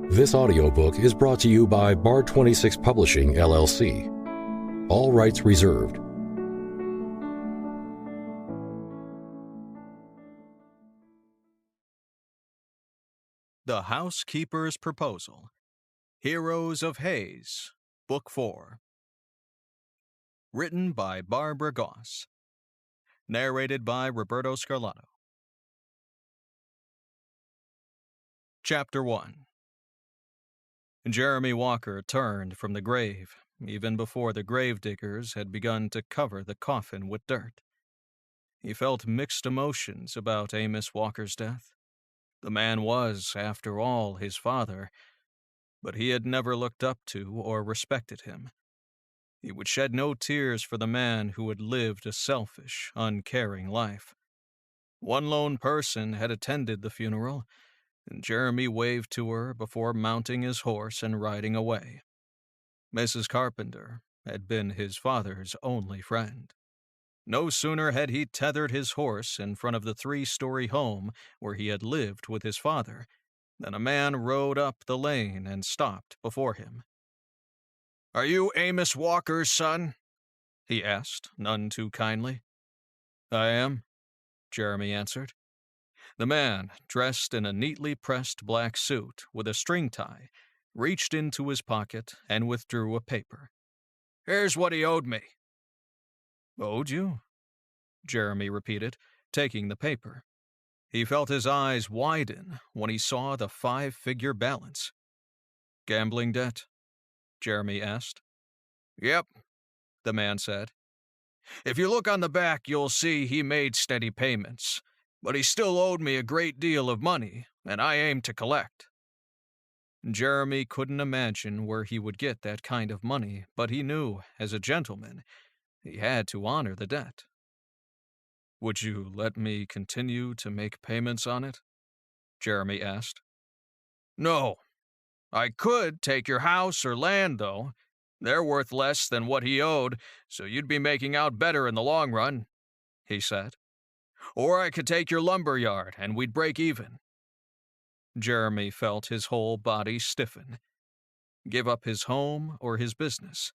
This audiobook is brought to you by Bar 26 Publishing, LLC. All rights reserved. The Housekeeper's Proposal, Heroes of Hayes, Book 4. Written by Barbara Goss. Narrated by Roberto Scarlato. Chapter 1. Jeremy Walker turned from the grave, even before the gravediggers had begun to cover the coffin with dirt. He felt mixed emotions about Amos Walker's death. The man was, after all, his father, but he had never looked up to or respected him. He would shed no tears for the man who had lived a selfish, uncaring life. One lone person had attended the funeral, and Jeremy waved to her before mounting his horse and riding away. Mrs. Carpenter had been his father's only friend. No sooner had he tethered his horse in front of the 3-story home where he had lived with his father than a man rode up the lane and stopped before him. "Are you Amos Walker's son?" he asked, none too kindly. "I am," Jeremy answered. The man, dressed in a neatly pressed black suit with a string tie, reached into his pocket and withdrew a paper. "Here's what he owed me." "Owed you?" Jeremy repeated, taking the paper. He felt his eyes widen when he saw the 5-figure balance. "Gambling debt?" Jeremy asked. "Yep," the man said. "If you look on the back, you'll see he made steady payments, but he still owed me a great deal of money, and I aim to collect." Jeremy couldn't imagine where he would get that kind of money, but he knew, as a gentleman, he had to honor the debt. "Would you let me continue to make payments on it?" Jeremy asked. "No. I could take your house or land, though. They're worth less than what he owed, so you'd be making out better in the long run," he said. "Or I could take your lumber yard, and we'd break even." Jeremy felt his whole body stiffen. Give up his home or his business?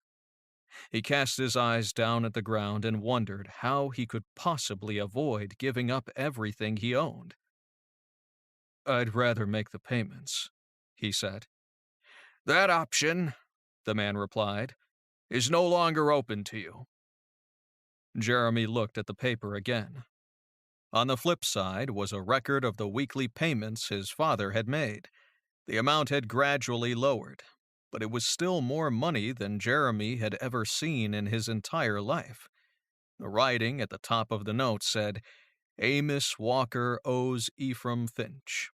He cast his eyes down at the ground and wondered how he could possibly avoid giving up everything he owned. "I'd rather make the payments," he said. "That option," the man replied, "is no longer open to you." Jeremy looked at the paper again. On the flip side was a record of the weekly payments his father had made. The amount had gradually lowered, but it was still more money than Jeremy had ever seen in his entire life. The writing at the top of the note said, "Amos Walker owes Ephraim Finch,"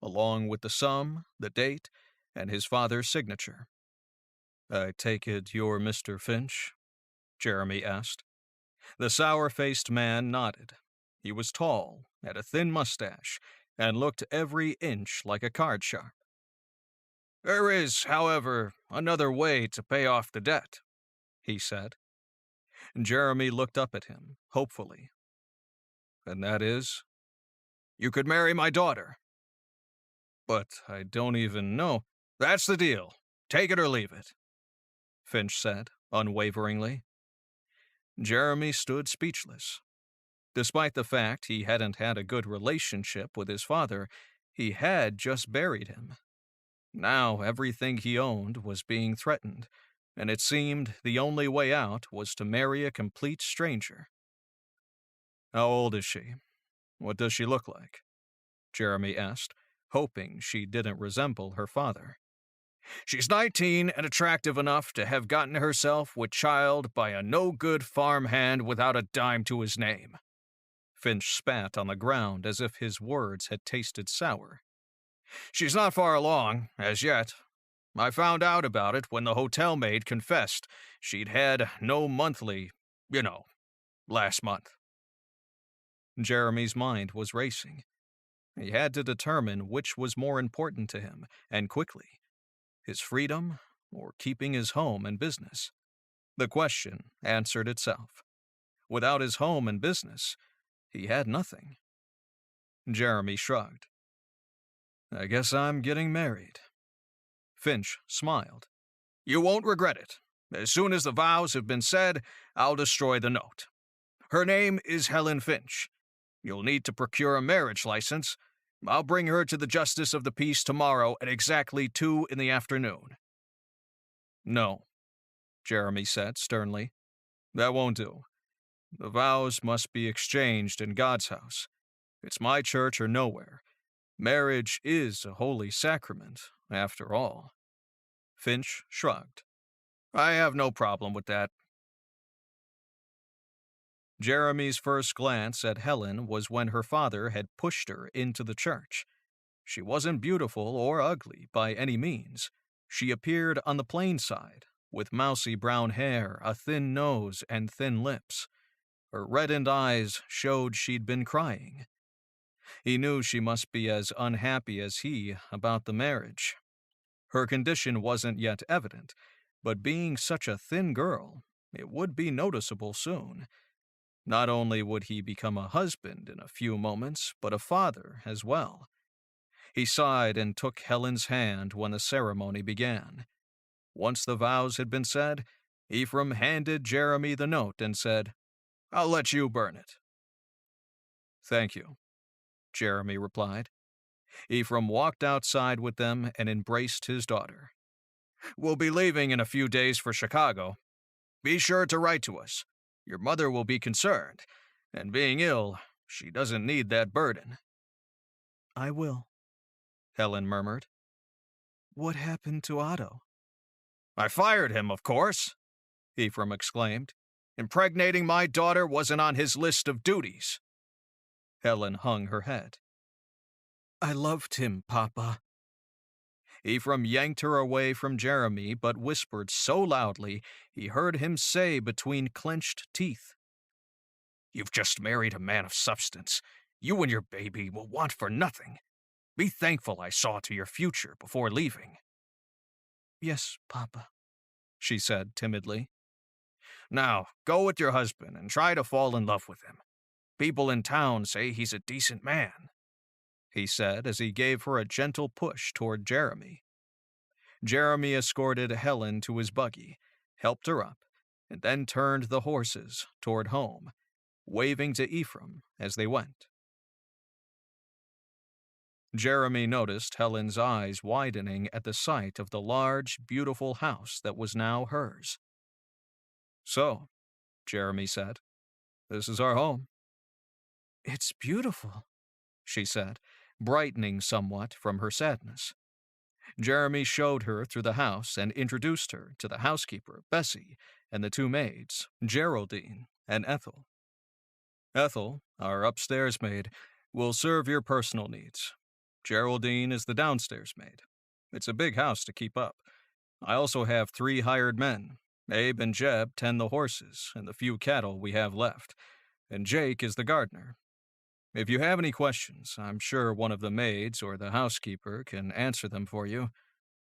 along with the sum, the date, and his father's signature. "I take it you're Mr. Finch?" Jeremy asked. The sour-faced man nodded. He was tall, had a thin mustache, and looked every inch like a card sharp. "There is, however, another way to pay off the debt," he said. Jeremy looked up at him, hopefully. "And that is?" "You could marry my daughter." "But I don't even know." "That's the deal. Take it or leave it," Finch said, unwaveringly. Jeremy stood speechless. Despite the fact he hadn't had a good relationship with his father, he had just buried him. Now everything he owned was being threatened, and it seemed the only way out was to marry a complete stranger. "How old is she? What does she look like?" Jeremy asked, hoping she didn't resemble her father. "She's 19 and attractive enough to have gotten herself with child by a no-good farmhand without a dime to his name." Finch spat on the ground as if his words had tasted sour. "She's not far along, as yet. I found out about it when the hotel maid confessed she'd had no monthly, last month." Jeremy's mind was racing. He had to determine which was more important to him, and quickly. His freedom or keeping his home and business? The question answered itself. Without his home and business, he had nothing. Jeremy shrugged. "I guess I'm getting married." Finch smiled. You won't regret it. As soon as the vows have been said, I'll destroy the note. Her name is Helen Finch. You'll need to procure a marriage license. I'll bring her to the Justice of the Peace tomorrow at exactly 2 in the afternoon. No, Jeremy said sternly. That won't do. The vows must be exchanged in God's house. It's my church or nowhere. Marriage is a holy sacrament, after all. Finch shrugged. I have no problem with that. Jeremy's first glance at Helen was when her father had pushed her into the church. She wasn't beautiful or ugly by any means. She appeared on the plain side, with mousy brown hair, a thin nose, and thin lips. Her reddened eyes showed she'd been crying. He knew she must be as unhappy as he about the marriage. Her condition wasn't yet evident, but being such a thin girl, it would be noticeable soon. Not only would he become a husband in a few moments, but a father as well. He sighed and took Helen's hand when the ceremony began. Once the vows had been said, Ephraim handed Jeremy the note and said, I'll let you burn it. Thank you, Jeremy replied. Ephraim walked outside with them and embraced his daughter. We'll be leaving in a few days for Chicago. Be sure to write to us. Your mother will be concerned, and being ill, she doesn't need that burden. I will, Helen murmured. What happened to Otto? I fired him, of course, Ephraim exclaimed. Impregnating my daughter wasn't on his list of duties. Helen hung her head. I loved him, Papa. Ephraim yanked her away from Jeremy, but whispered so loudly he heard him say between clenched teeth, You've just married a man of substance. You and your baby will want for nothing. Be thankful I saw to your future before leaving. Yes, Papa, she said timidly. Now, go with your husband and try to fall in love with him. People in town say he's a decent man, he said as he gave her a gentle push toward Jeremy. Jeremy escorted Helen to his buggy, helped her up, and then turned the horses toward home, waving to Ephraim as they went. Jeremy noticed Helen's eyes widening at the sight of the large, beautiful house that was now hers. So, Jeremy said, this is our home. It's beautiful, she said, brightening somewhat from her sadness. Jeremy showed her through the house and introduced her to the housekeeper, Bessie, and the 2 maids, Geraldine and Ethel. Ethel, our upstairs maid, will serve your personal needs. Geraldine is the downstairs maid. It's a big house to keep up. I also have 3 hired men. Abe and Jeb tend the horses and the few cattle we have left, and Jake is the gardener. If you have any questions, I'm sure one of the maids or the housekeeper can answer them for you,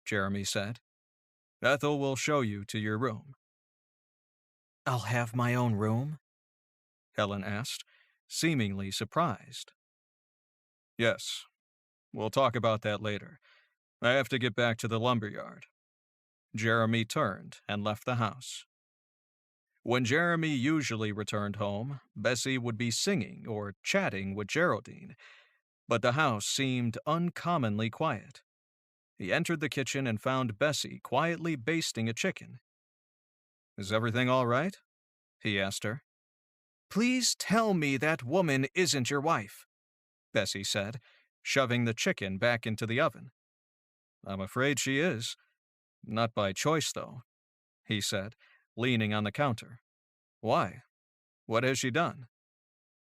Jeremy said. Ethel will show you to your room. I'll have my own room? Helen asked, seemingly surprised. Yes. We'll talk about that later. I have to get back to the lumberyard. Jeremy turned and left the house. When Jeremy usually returned home, Bessie would be singing or chatting with Geraldine, but the house seemed uncommonly quiet. He entered the kitchen and found Bessie quietly basting a chicken. Is everything all right? He asked her. Please tell me that woman isn't your wife, Bessie said, shoving the chicken back into the oven. I'm afraid she is. Not by choice, though, he said, leaning on the counter. Why? What has she done?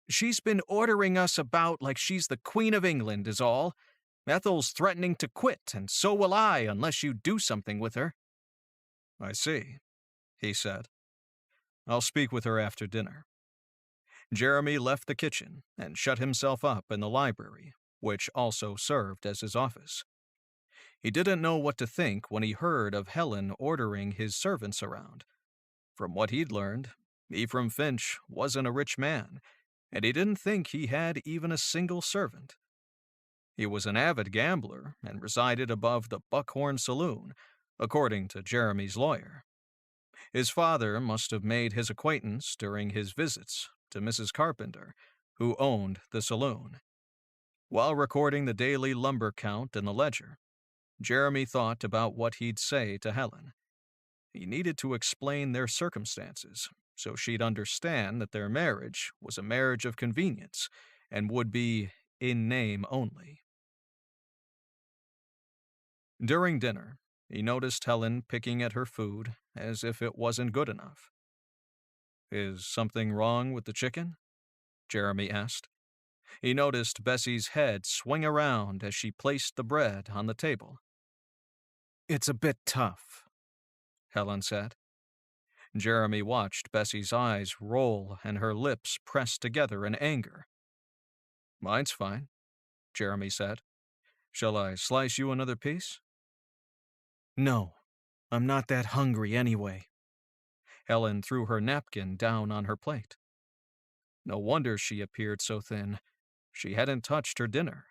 She's been ordering us about like she's the Queen of England, is all. Ethel's threatening to quit, and so will I unless you do something with her. I see, he said. I'll speak with her after dinner. Jeremy left the kitchen and shut himself up in the library, which also served as his office. He didn't know what to think when he heard of Helen ordering his servants around. From what he'd learned, Ephraim Finch wasn't a rich man, and he didn't think he had even a single servant. He was an avid gambler and resided above the Buckhorn Saloon, according to Jeremy's lawyer. His father must have made his acquaintance during his visits to Mrs. Carpenter, who owned the saloon. While recording the daily lumber count in the ledger, Jeremy thought about what he'd say to Helen. He needed to explain their circumstances so she'd understand that their marriage was a marriage of convenience and would be in name only. During dinner, he noticed Helen picking at her food as if it wasn't good enough. "Is something wrong with the chicken?" Jeremy asked. He noticed Bessie's head swing around as she placed the bread on the table. "It's a bit tough," Helen said. Jeremy watched Bessie's eyes roll and her lips press together in anger. "Mine's fine," Jeremy said. "Shall I slice you another piece?" "No, I'm not that hungry anyway." Helen threw her napkin down on her plate. No wonder she appeared so thin. She hadn't touched her dinner.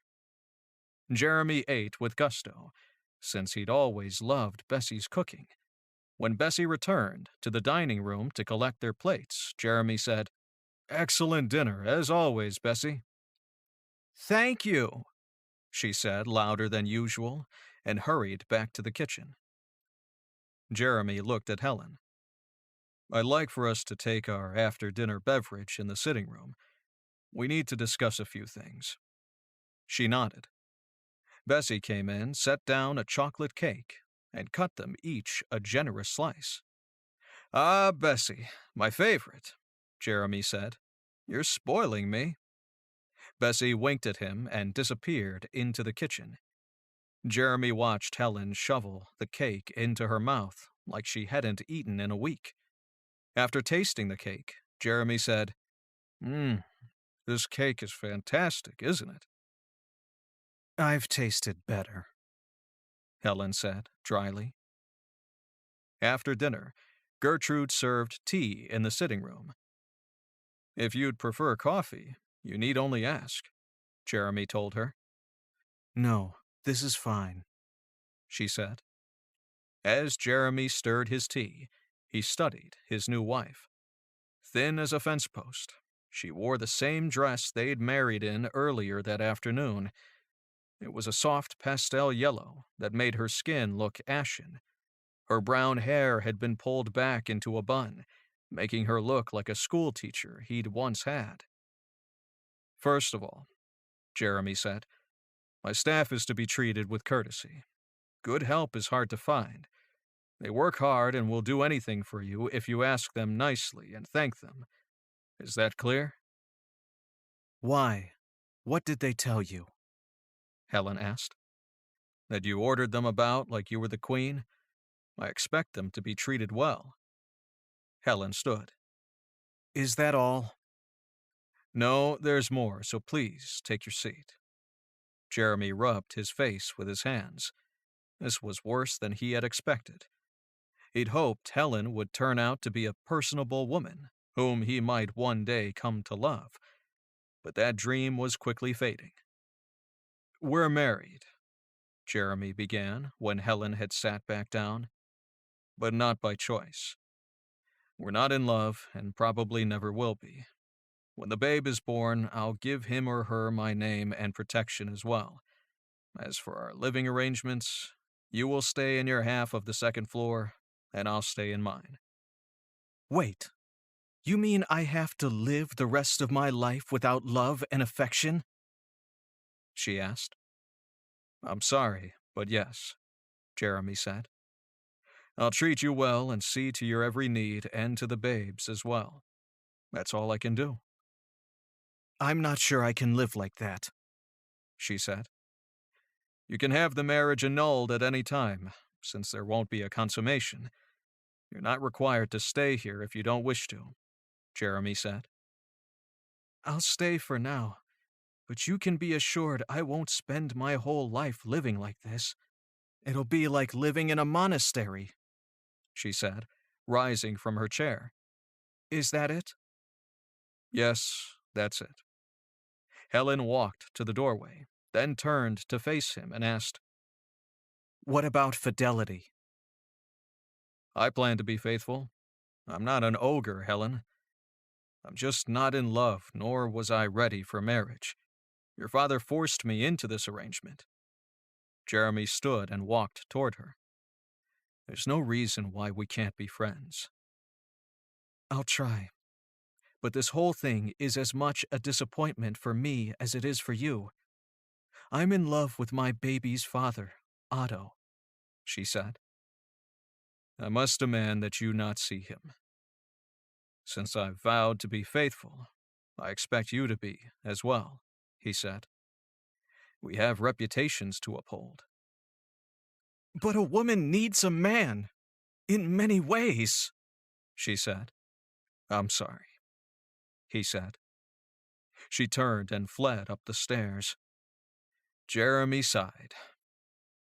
Jeremy ate with gusto, since he'd always loved Bessie's cooking. When Bessie returned to the dining room to collect their plates, Jeremy said, "Excellent dinner, as always, Bessie." "Thank you," she said louder than usual, and hurried back to the kitchen. Jeremy looked at Helen. "I'd like for us to take our after-dinner beverage in the sitting room. We need to discuss a few things." She nodded. Bessie came in, set down a chocolate cake, and cut them each a generous slice. "Ah, Bessie, my favorite," Jeremy said. "You're spoiling me." Bessie winked at him and disappeared into the kitchen. Jeremy watched Helen shovel the cake into her mouth like she hadn't eaten in a week. After tasting the cake, Jeremy said, "This cake is fantastic, isn't it?" "I've tasted better," Helen said dryly. After dinner, Gertrude served tea in the sitting room. "If you'd prefer coffee, you need only ask," Jeremy told her. "No, this is fine," she said. As Jeremy stirred his tea, he studied his new wife. Thin as a fence post, she wore the same dress they'd married in earlier that afternoon. It was a soft pastel yellow that made her skin look ashen. Her brown hair had been pulled back into a bun, making her look like a schoolteacher he'd once had. "First of all," Jeremy said, "my staff is to be treated with courtesy. Good help is hard to find. They work hard and will do anything for you if you ask them nicely and thank them. Is that clear?" "Why? What did they tell you?" Helen asked. "That you ordered them about like you were the queen. I expect them to be treated well." Helen stood. "Is that all?" "No, there's more, so please take your seat." Jeremy rubbed his face with his hands. This was worse than he had expected. He'd hoped Helen would turn out to be a personable woman, whom he might one day come to love. But that dream was quickly fading. "We're married," Jeremy began when Helen had sat back down. "But not by choice. We're not in love and probably never will be. When the babe is born, I'll give him or her my name and protection as well. As for our living arrangements, you will stay in your half of the second floor, and I'll stay in mine." "Wait, you mean I have to live the rest of my life without love and affection?" she asked. "I'm sorry, but yes," Jeremy said. "I'll treat you well and see to your every need and to the babe's as well. That's all I can do." "I'm not sure I can live like that," she said. "You can have the marriage annulled at any time, since there won't be a consummation. You're not required to stay here if you don't wish to," Jeremy said. "I'll stay for now, but you can be assured I won't spend my whole life living like this. It'll be like living in a monastery," she said, rising from her chair. "Is that it?" "Yes, that's it." Helen walked to the doorway, then turned to face him and asked, "What about fidelity?" "I plan to be faithful. I'm not an ogre, Helen. I'm just not in love, nor was I ready for marriage. Your father forced me into this arrangement." Jeremy stood and walked toward her. "There's no reason why we can't be friends." "I'll try. But this whole thing is as much a disappointment for me as it is for you. I'm in love with my baby's father, Otto," she said. "I must demand that you not see him. Since I've vowed to be faithful, I expect you to be as well," he said. "We have reputations to uphold." "But a woman needs a man, in many ways," she said. "I'm sorry," he said. She turned and fled up the stairs. Jeremy sighed.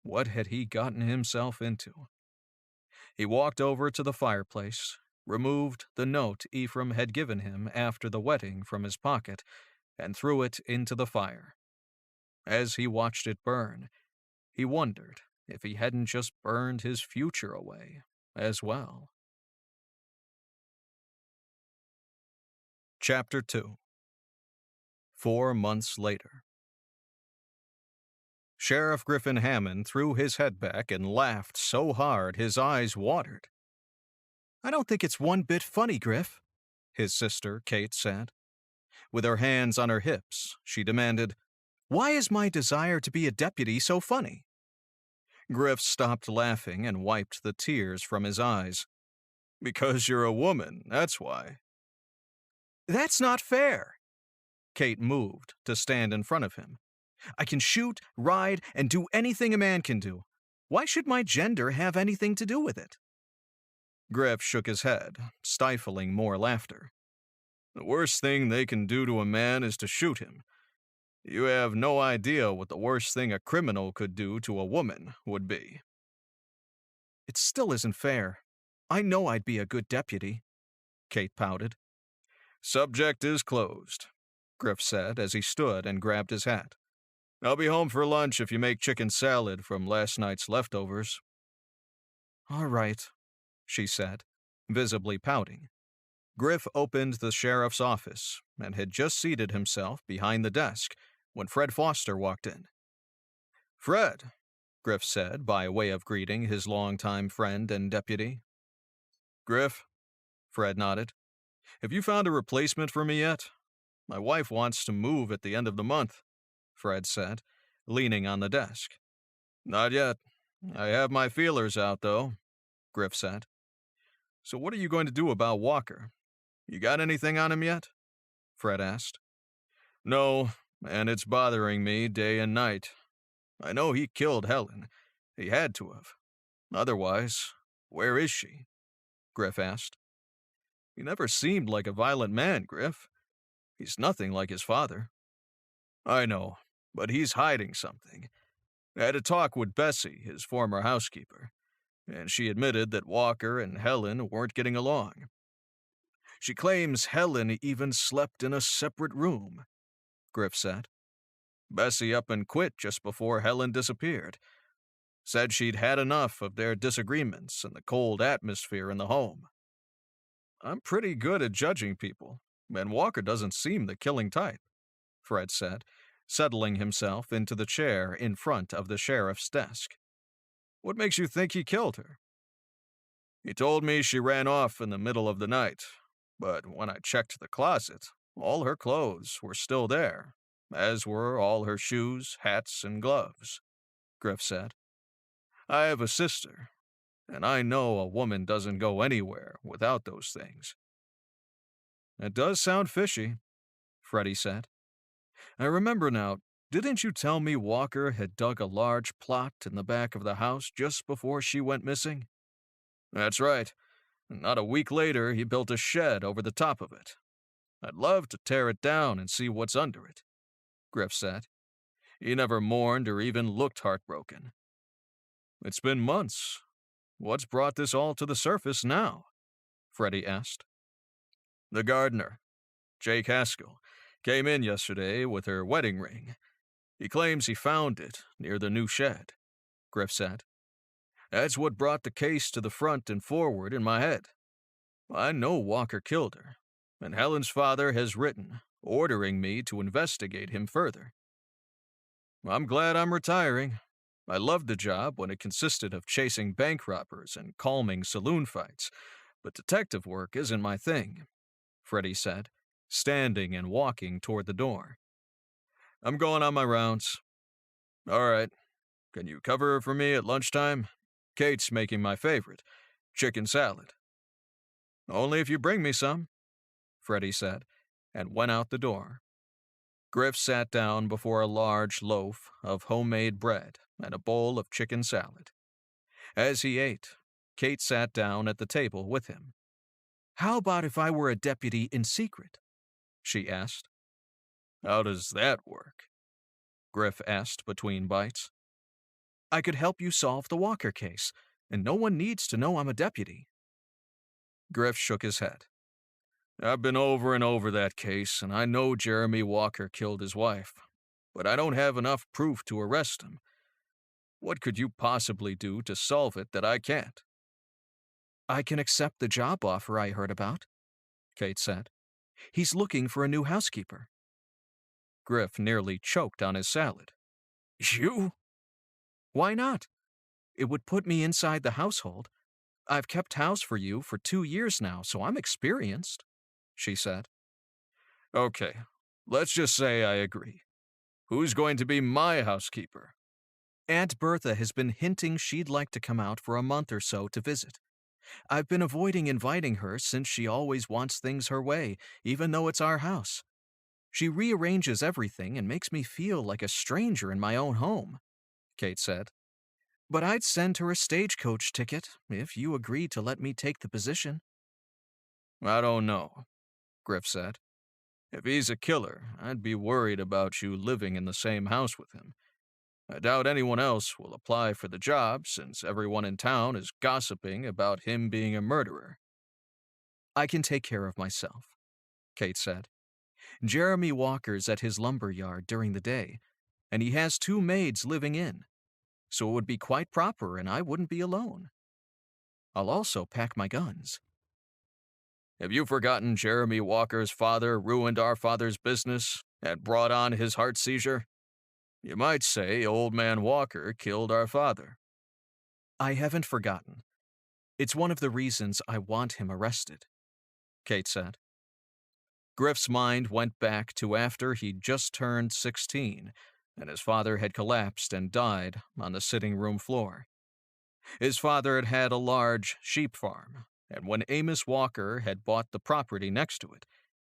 What had he gotten himself into? He walked over to the fireplace, removed the note Ephraim had given him after the wedding from his pocket, and threw it into the fire. As he watched it burn, he wondered if he hadn't just burned his future away as well. Chapter 2. 4 months later. Sheriff Griffin Hammond threw his head back and laughed so hard his eyes watered. "I don't think it's one bit funny, Griff," his sister, Kate, said. With her hands on her hips, she demanded, "Why is my desire to be a deputy so funny?" Griff stopped laughing and wiped the tears from his eyes. "Because you're a woman, that's why." "That's not fair." Kate moved to stand in front of him. "I can shoot, ride, and do anything a man can do. Why should my gender have anything to do with it?" Griff shook his head, stifling more laughter. "The worst thing they can do to a man is to shoot him. You have no idea what the worst thing a criminal could do to a woman would be." "It still isn't fair. I know I'd be a good deputy," Kate pouted. "Subject is closed," Griff said as he stood and grabbed his hat. "I'll be home for lunch if you make chicken salad from last night's leftovers." "All right," she said, visibly pouting. Griff opened the sheriff's office and had just seated himself behind the desk when Fred Foster walked in. "Fred," Griff said by way of greeting his longtime friend and deputy. "Griff," Fred nodded. "Have you found a replacement for me yet? My wife wants to move at the end of the month," Fred said, leaning on the desk. "Not yet. I have my feelers out, though," Griff said. "So what are you going to do about Walker? You got anything on him yet?" Fred asked. "No, and it's bothering me day and night. I know he killed Helen. He had to have. Otherwise, where is she?" Griff asked. "He never seemed like a violent man, Griff. He's nothing like his father." "I know, but he's hiding something. I had a talk with Bessie, his former housekeeper, and she admitted that Walker and Helen weren't getting along. She claims Helen even slept in a separate room," Griff said. "Bessie up and quit just before Helen disappeared. Said she'd had enough of their disagreements and the cold atmosphere in the home. I'm pretty good at judging people, and Walker doesn't seem the killing type," Fred said, settling himself into the chair in front of the sheriff's desk. "What makes you think he killed her?" "He told me she ran off in the middle of the night, but when I checked the closet, all her clothes were still there, as were all her shoes, hats, and gloves," Griff said. "I have a sister, and I know a woman doesn't go anywhere without those things." "It does sound fishy," Freddie said. "I remember now, didn't you tell me Walker had dug a large plot in the back of the house just before she went missing?" "That's right. And not a week later, he built a shed over the top of it. I'd love to tear it down and see what's under it," Griff said. He never mourned or even looked heartbroken. "It's been months. What's brought this all to the surface now?" Freddie asked. "The gardener, Jake Haskell, came in yesterday with her wedding ring. He claims he found it near the new shed, Griff said. That's what brought the case to the front and forward in my head. I know Walker killed her, and Helen's father has written, ordering me to investigate him further. I'm glad I'm retiring. I loved the job when it consisted of chasing bank robbers and calming saloon fights, but detective work isn't my thing, Freddie said, standing and walking toward the door. I'm going on my rounds. All right. Can you cover for me at lunchtime? Kate's making my favorite, chicken salad. Only if you bring me some, Freddie said, and went out the door. Griff sat down before a large loaf of homemade bread and a bowl of chicken salad. As he ate, Kate sat down at the table with him. How about if I were a deputy in secret? She asked. How does that work? Griff asked between bites. I could help you solve the Walker case, and no one needs to know I'm a deputy. Griff shook his head. I've been over and over that case, and I know Jeremy Walker killed his wife, but I don't have enough proof to arrest him. What could you possibly do to solve it that I can't? I can accept the job offer I heard about, Kate said. He's looking for a new housekeeper. Griff nearly choked on his salad. You? Why not? It would put me inside the household. I've kept house for you for 2 years now, so I'm experienced, she said. Okay, let's just say I agree. Who's going to be my housekeeper? Aunt Bertha has been hinting she'd like to come out for a month or so to visit. I've been avoiding inviting her since she always wants things her way, even though it's our house. She rearranges everything and makes me feel like a stranger in my own home, Kate said. But I'd send her a stagecoach ticket if you agreed to let me take the position. I don't know, Griff said. If he's a killer, I'd be worried about you living in the same house with him. I doubt anyone else will apply for the job since everyone in town is gossiping about him being a murderer. I can take care of myself, Kate said. Jeremy Walker's at his lumber yard during the day, and he has 2 maids living in, so it would be quite proper and I wouldn't be alone. I'll also pack my guns. Have you forgotten Jeremy Walker's father ruined our father's business and brought on his heart seizure? You might say old man Walker killed our father. I haven't forgotten. It's one of the reasons I want him arrested, Kate said. Griff's mind went back to after he'd just turned 16 and his father had collapsed and died on the sitting room floor. His father had had a large sheep farm, and when Amos Walker had bought the property next to it,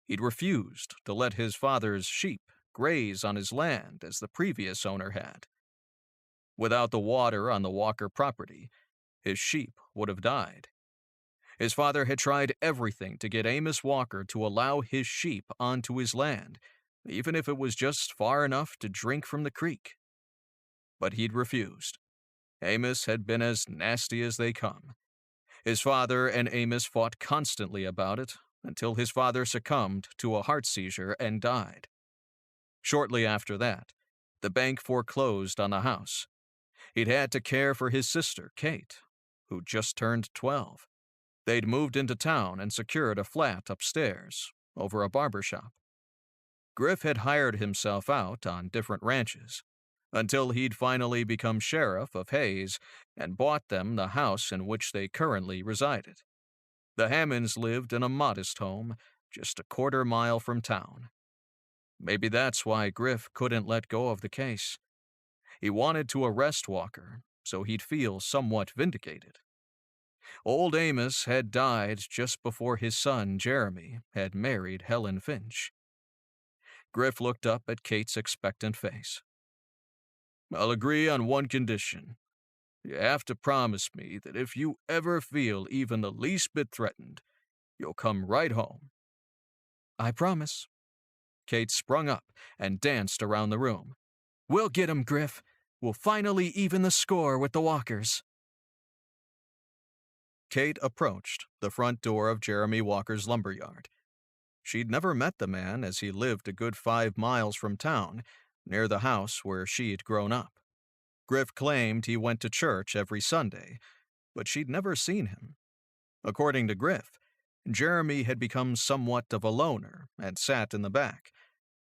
he'd refused to let his father's sheep graze on his land as the previous owner had. Without the water on the Walker property, his sheep would have died. His father had tried everything to get Amos Walker to allow his sheep onto his land, even if it was just far enough to drink from the creek. But he'd refused. Amos had been as nasty as they come. His father and Amos fought constantly about it until his father succumbed to a heart seizure and died. Shortly after that, the bank foreclosed on the house. He'd had to care for his sister, Kate, who just turned 12. They'd moved into town and secured a flat upstairs, over a barber shop. Griff had hired himself out on different ranches, until he'd finally become sheriff of Hayes and bought them the house in which they currently resided. The Hammonds lived in a modest home just a quarter-mile from town. Maybe that's why Griff couldn't let go of the case. He wanted to arrest Walker, so he'd feel somewhat vindicated. Old Amos had died just before his son, Jeremy, had married Helen Finch. Griff looked up at Kate's expectant face. I'll agree on one condition. You have to promise me that if you ever feel even the least bit threatened, you'll come right home. I promise. Kate sprung up and danced around the room. We'll get him, Griff. We'll finally even the score with the Walkers. Kate approached the front door of Jeremy Walker's lumberyard. She'd never met the man as he lived a good 5 miles from town, near the house where she'd grown up. Griff claimed he went to church every Sunday, but she'd never seen him. According to Griff, Jeremy had become somewhat of a loner and sat in the back,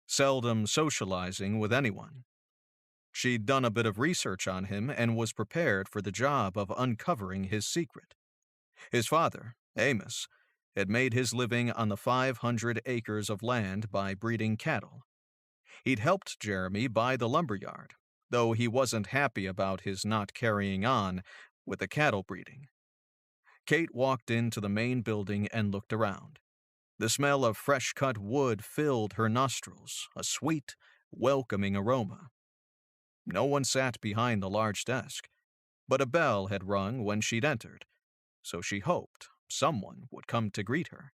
seldom socializing with anyone. She'd done a bit of research on him and was prepared for the job of uncovering his secret. His father, Amos, had made his living on the 500 acres of land by breeding cattle. He'd helped Jeremy buy the lumberyard, though he wasn't happy about his not carrying on with the cattle breeding. Kate walked into the main building and looked around. The smell of fresh-cut wood filled her nostrils, a sweet, welcoming aroma. No one sat behind the large desk, but a bell had rung when she'd entered, so she hoped someone would come to greet her.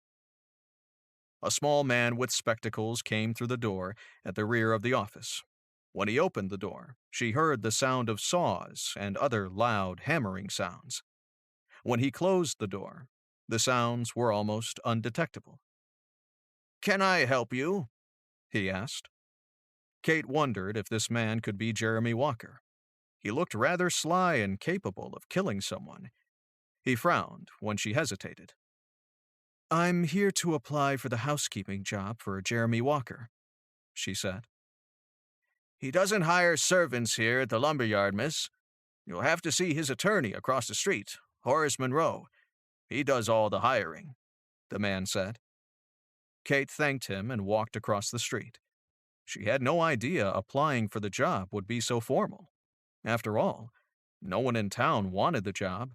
A small man with spectacles came through the door at the rear of the office. When he opened the door, she heard the sound of saws and other loud hammering sounds. When he closed the door, the sounds were almost undetectable. "Can I help you?" he asked. Kate wondered if this man could be Jeremy Walker. He looked rather sly and capable of killing someone. He frowned when she hesitated. "I'm here to apply for the housekeeping job for Jeremy Walker," she said. "He doesn't hire servants here at the lumberyard, miss. You'll have to see his attorney across the street, Horace Monroe. He does all the hiring," the man said. Kate thanked him and walked across the street. She had no idea applying for the job would be so formal. After all, no one in town wanted the job,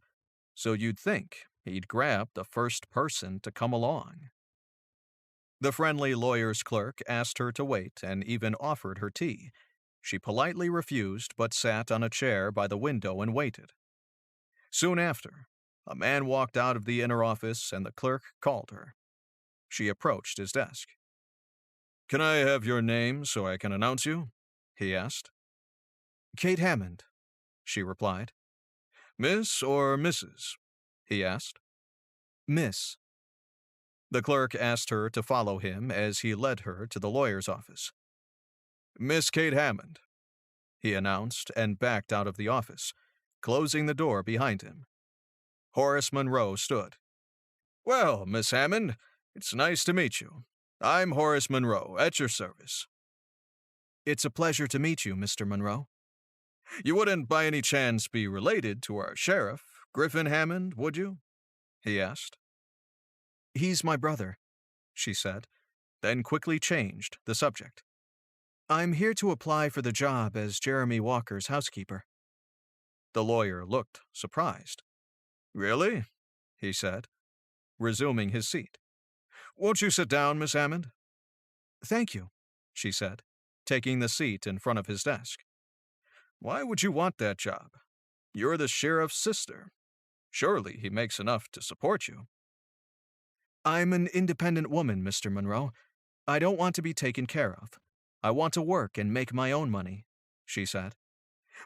so you'd think he'd grab the first person to come along. The friendly lawyer's clerk asked her to wait and even offered her tea. She politely refused but sat on a chair by the window and waited. Soon after, a man walked out of the inner office and the clerk called her. She approached his desk. "Can I have your name so I can announce you?" he asked. "Kate Hammond," she replied. "Miss or Mrs.?" he asked. "Miss." The clerk asked her to follow him as he led her to the lawyer's office. "Miss Kate Hammond," he announced and backed out of the office, closing the door behind him. Horace Monroe stood. "Well, Miss Hammond, it's nice to meet you. I'm Horace Monroe, at your service." "It's a pleasure to meet you, Mr. Monroe." "You wouldn't by any chance be related to our sheriff, Griffin Hammond, would you?" he asked. "He's my brother," she said, then quickly changed the subject. "I'm here to apply for the job as Jeremy Walker's housekeeper." The lawyer looked surprised. "Really?" he said, resuming his seat. "Won't you sit down, Miss Hammond?" "Thank you," she said, taking the seat in front of his desk. "Why would you want that job? You're the sheriff's sister. Surely he makes enough to support you." "I'm an independent woman, Mr. Monroe. I don't want to be taken care of. I want to work and make my own money," she said.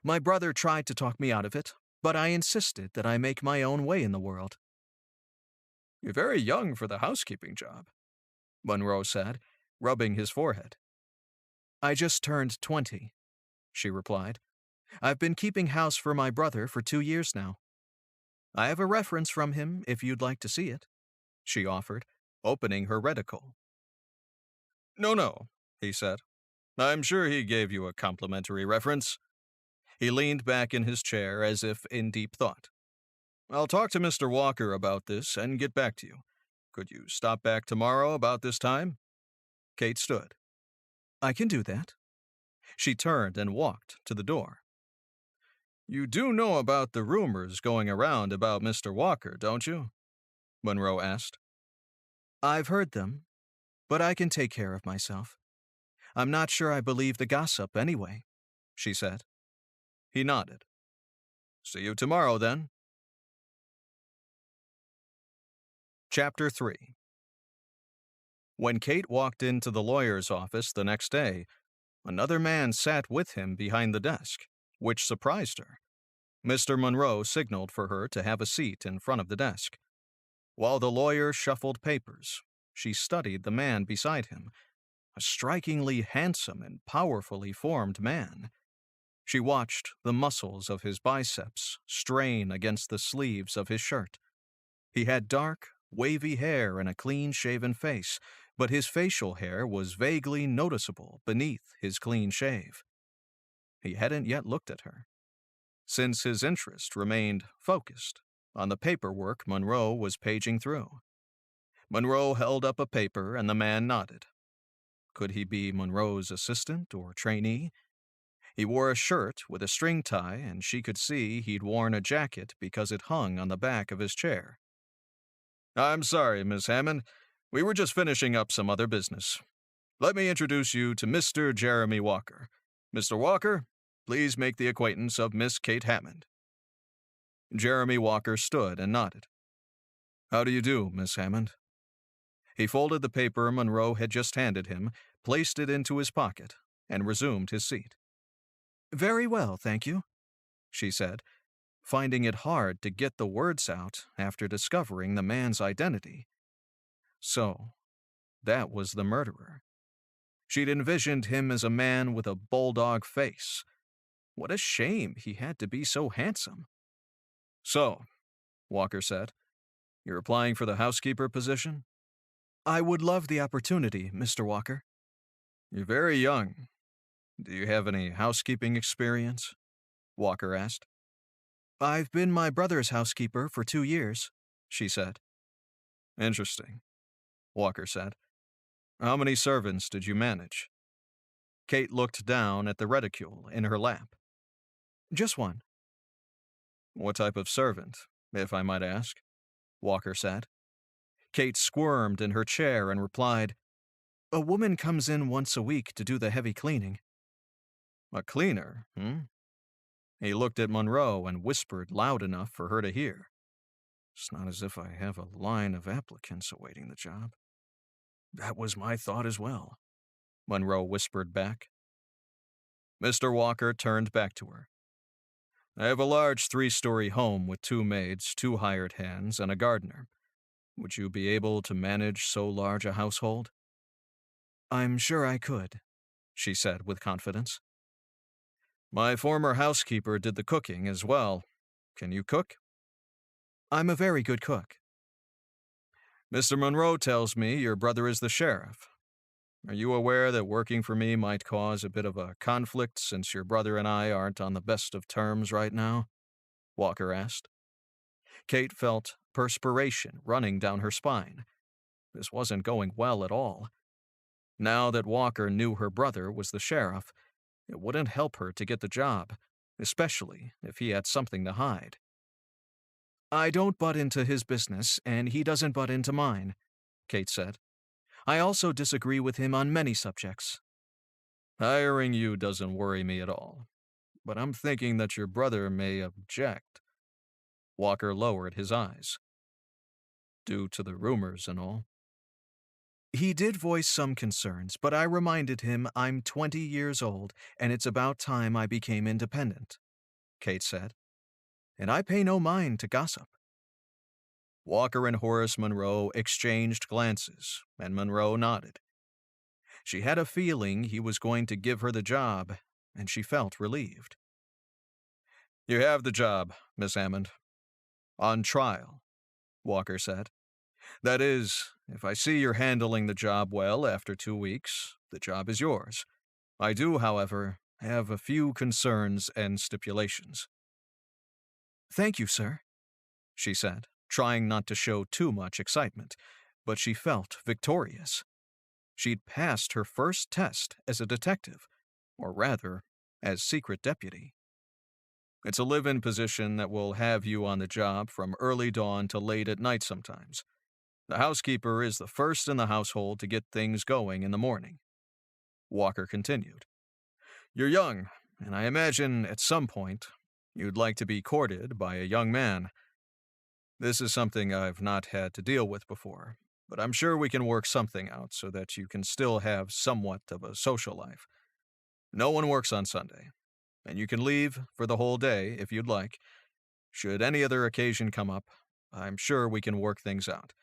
"My brother tried to talk me out of it, but I insisted that I make my own way in the world." "You're very young for the housekeeping job," Monroe said, rubbing his forehead. "I just turned 20, she replied. "I've been keeping house for my brother for 2 years now. I have a reference from him if you'd like to see it," she offered, opening her reticle. No, he said. "I'm sure he gave you a complimentary reference." He leaned back in his chair as if in deep thought. "I'll talk to Mr. Walker about this and get back to you. Could you stop back tomorrow about this time?" Kate stood. "I can do that." She turned and walked to the door. "You do know about the rumors going around about Mr. Walker, don't you?" Monroe asked. "I've heard them, but I can take care of myself. I'm not sure I believe the gossip anyway," she said. He nodded. "See you tomorrow, then." Chapter 3. When Kate walked into the lawyer's office the next day, another man sat with him behind the desk, which surprised her. Mr. Monroe signaled for her to have a seat in front of the desk. While the lawyer shuffled papers, she studied the man beside him. a strikingly handsome and powerfully formed man. She watched the muscles of his biceps strain against the sleeves of his shirt. He had dark, wavy hair and a clean-shaven face, but his facial hair was vaguely noticeable beneath his clean shave. He hadn't yet looked at her, since his interest remained focused on the paperwork Monroe was paging through. Monroe held up a paper and the man nodded. Could he be Monroe's assistant or trainee? He wore a shirt with a string tie, and she could see he'd worn a jacket because it hung on the back of his chair. "I'm sorry, Miss Hammond. We were just finishing up some other business. Let me introduce you to Mr. Jeremy Walker. Mr. Walker, please make the acquaintance of Miss Kate Hammond." Jeremy Walker stood and nodded. "How do you do, Miss Hammond?" He folded the paper Monroe had just handed him, placed it into his pocket, and resumed his seat. "Very well, thank you," she said, finding it hard to get the words out after discovering the man's identity. So, that was the murderer. She'd envisioned him as a man with a bulldog face. What a shame he had to be so handsome. "So," Walker said, "you're applying for the housekeeper position?" "I would love the opportunity, Mr. Walker." "You're very young. Do you have any housekeeping experience?" Walker asked. "I've been my brother's housekeeper for 2 years," she said. "Interesting," Walker said. "How many servants did you manage?" Kate looked down at the reticule in her lap. "Just one." "What type of servant, if I might ask?" Walker said. Kate squirmed in her chair and replied, "A woman comes in once a week to do the heavy cleaning." "A cleaner, He looked at Monroe and whispered loud enough for her to hear. "It's not as if I have a line of applicants awaiting the job." "That was my thought as well," Monroe whispered back. Mr. Walker turned back to her. "I have a large 3-story home with 2 maids, 2 hired hands, and a gardener. Would you be able to manage so large a household?" "I'm sure I could," she said with confidence. "My former housekeeper did the cooking as well. Can you cook?" "I'm a very good cook." "Mr. Monroe tells me your brother is the sheriff. Are you aware that working for me might cause a bit of a conflict since your brother and I aren't on the best of terms right now?" Walker asked. Kate felt perspiration running down her spine. This wasn't going well at all. Now that Walker knew her brother was the sheriff, it wouldn't help her to get the job, especially if he had something to hide. "I don't butt into his business, and he doesn't butt into mine," Kate said. "I also disagree with him on many subjects." "Hiring you doesn't worry me at all, but I'm thinking that your brother may object." Walker lowered his eyes. "Due to the rumors and all." "He did voice some concerns, but I reminded him I'm 20 years old, and it's about time I became independent," Kate said. "And I pay no mind to gossip." Walker and Horace Monroe exchanged glances, and Monroe nodded. She had a feeling he was going to give her the job, and she felt relieved. "You have the job, Miss Hammond. On trial," Walker said. "That is, if I see you're handling the job well after 2 weeks, the job is yours. I do, however, have a few concerns and stipulations." "Thank you, sir," she said, trying not to show too much excitement, but she felt victorious. She'd passed her first test as a detective, or rather, as secret deputy. "It's a live-in position that will have you on the job from early dawn to late at night sometimes. The housekeeper is the first in the household to get things going in the morning." Walker continued. "You're young, and I imagine at some point you'd like to be courted by a young man. This is something I've not had to deal with before, but I'm sure we can work something out so that you can still have somewhat of a social life. No one works on Sunday, and you can leave for the whole day if you'd like. Should any other occasion come up, I'm sure we can work things out.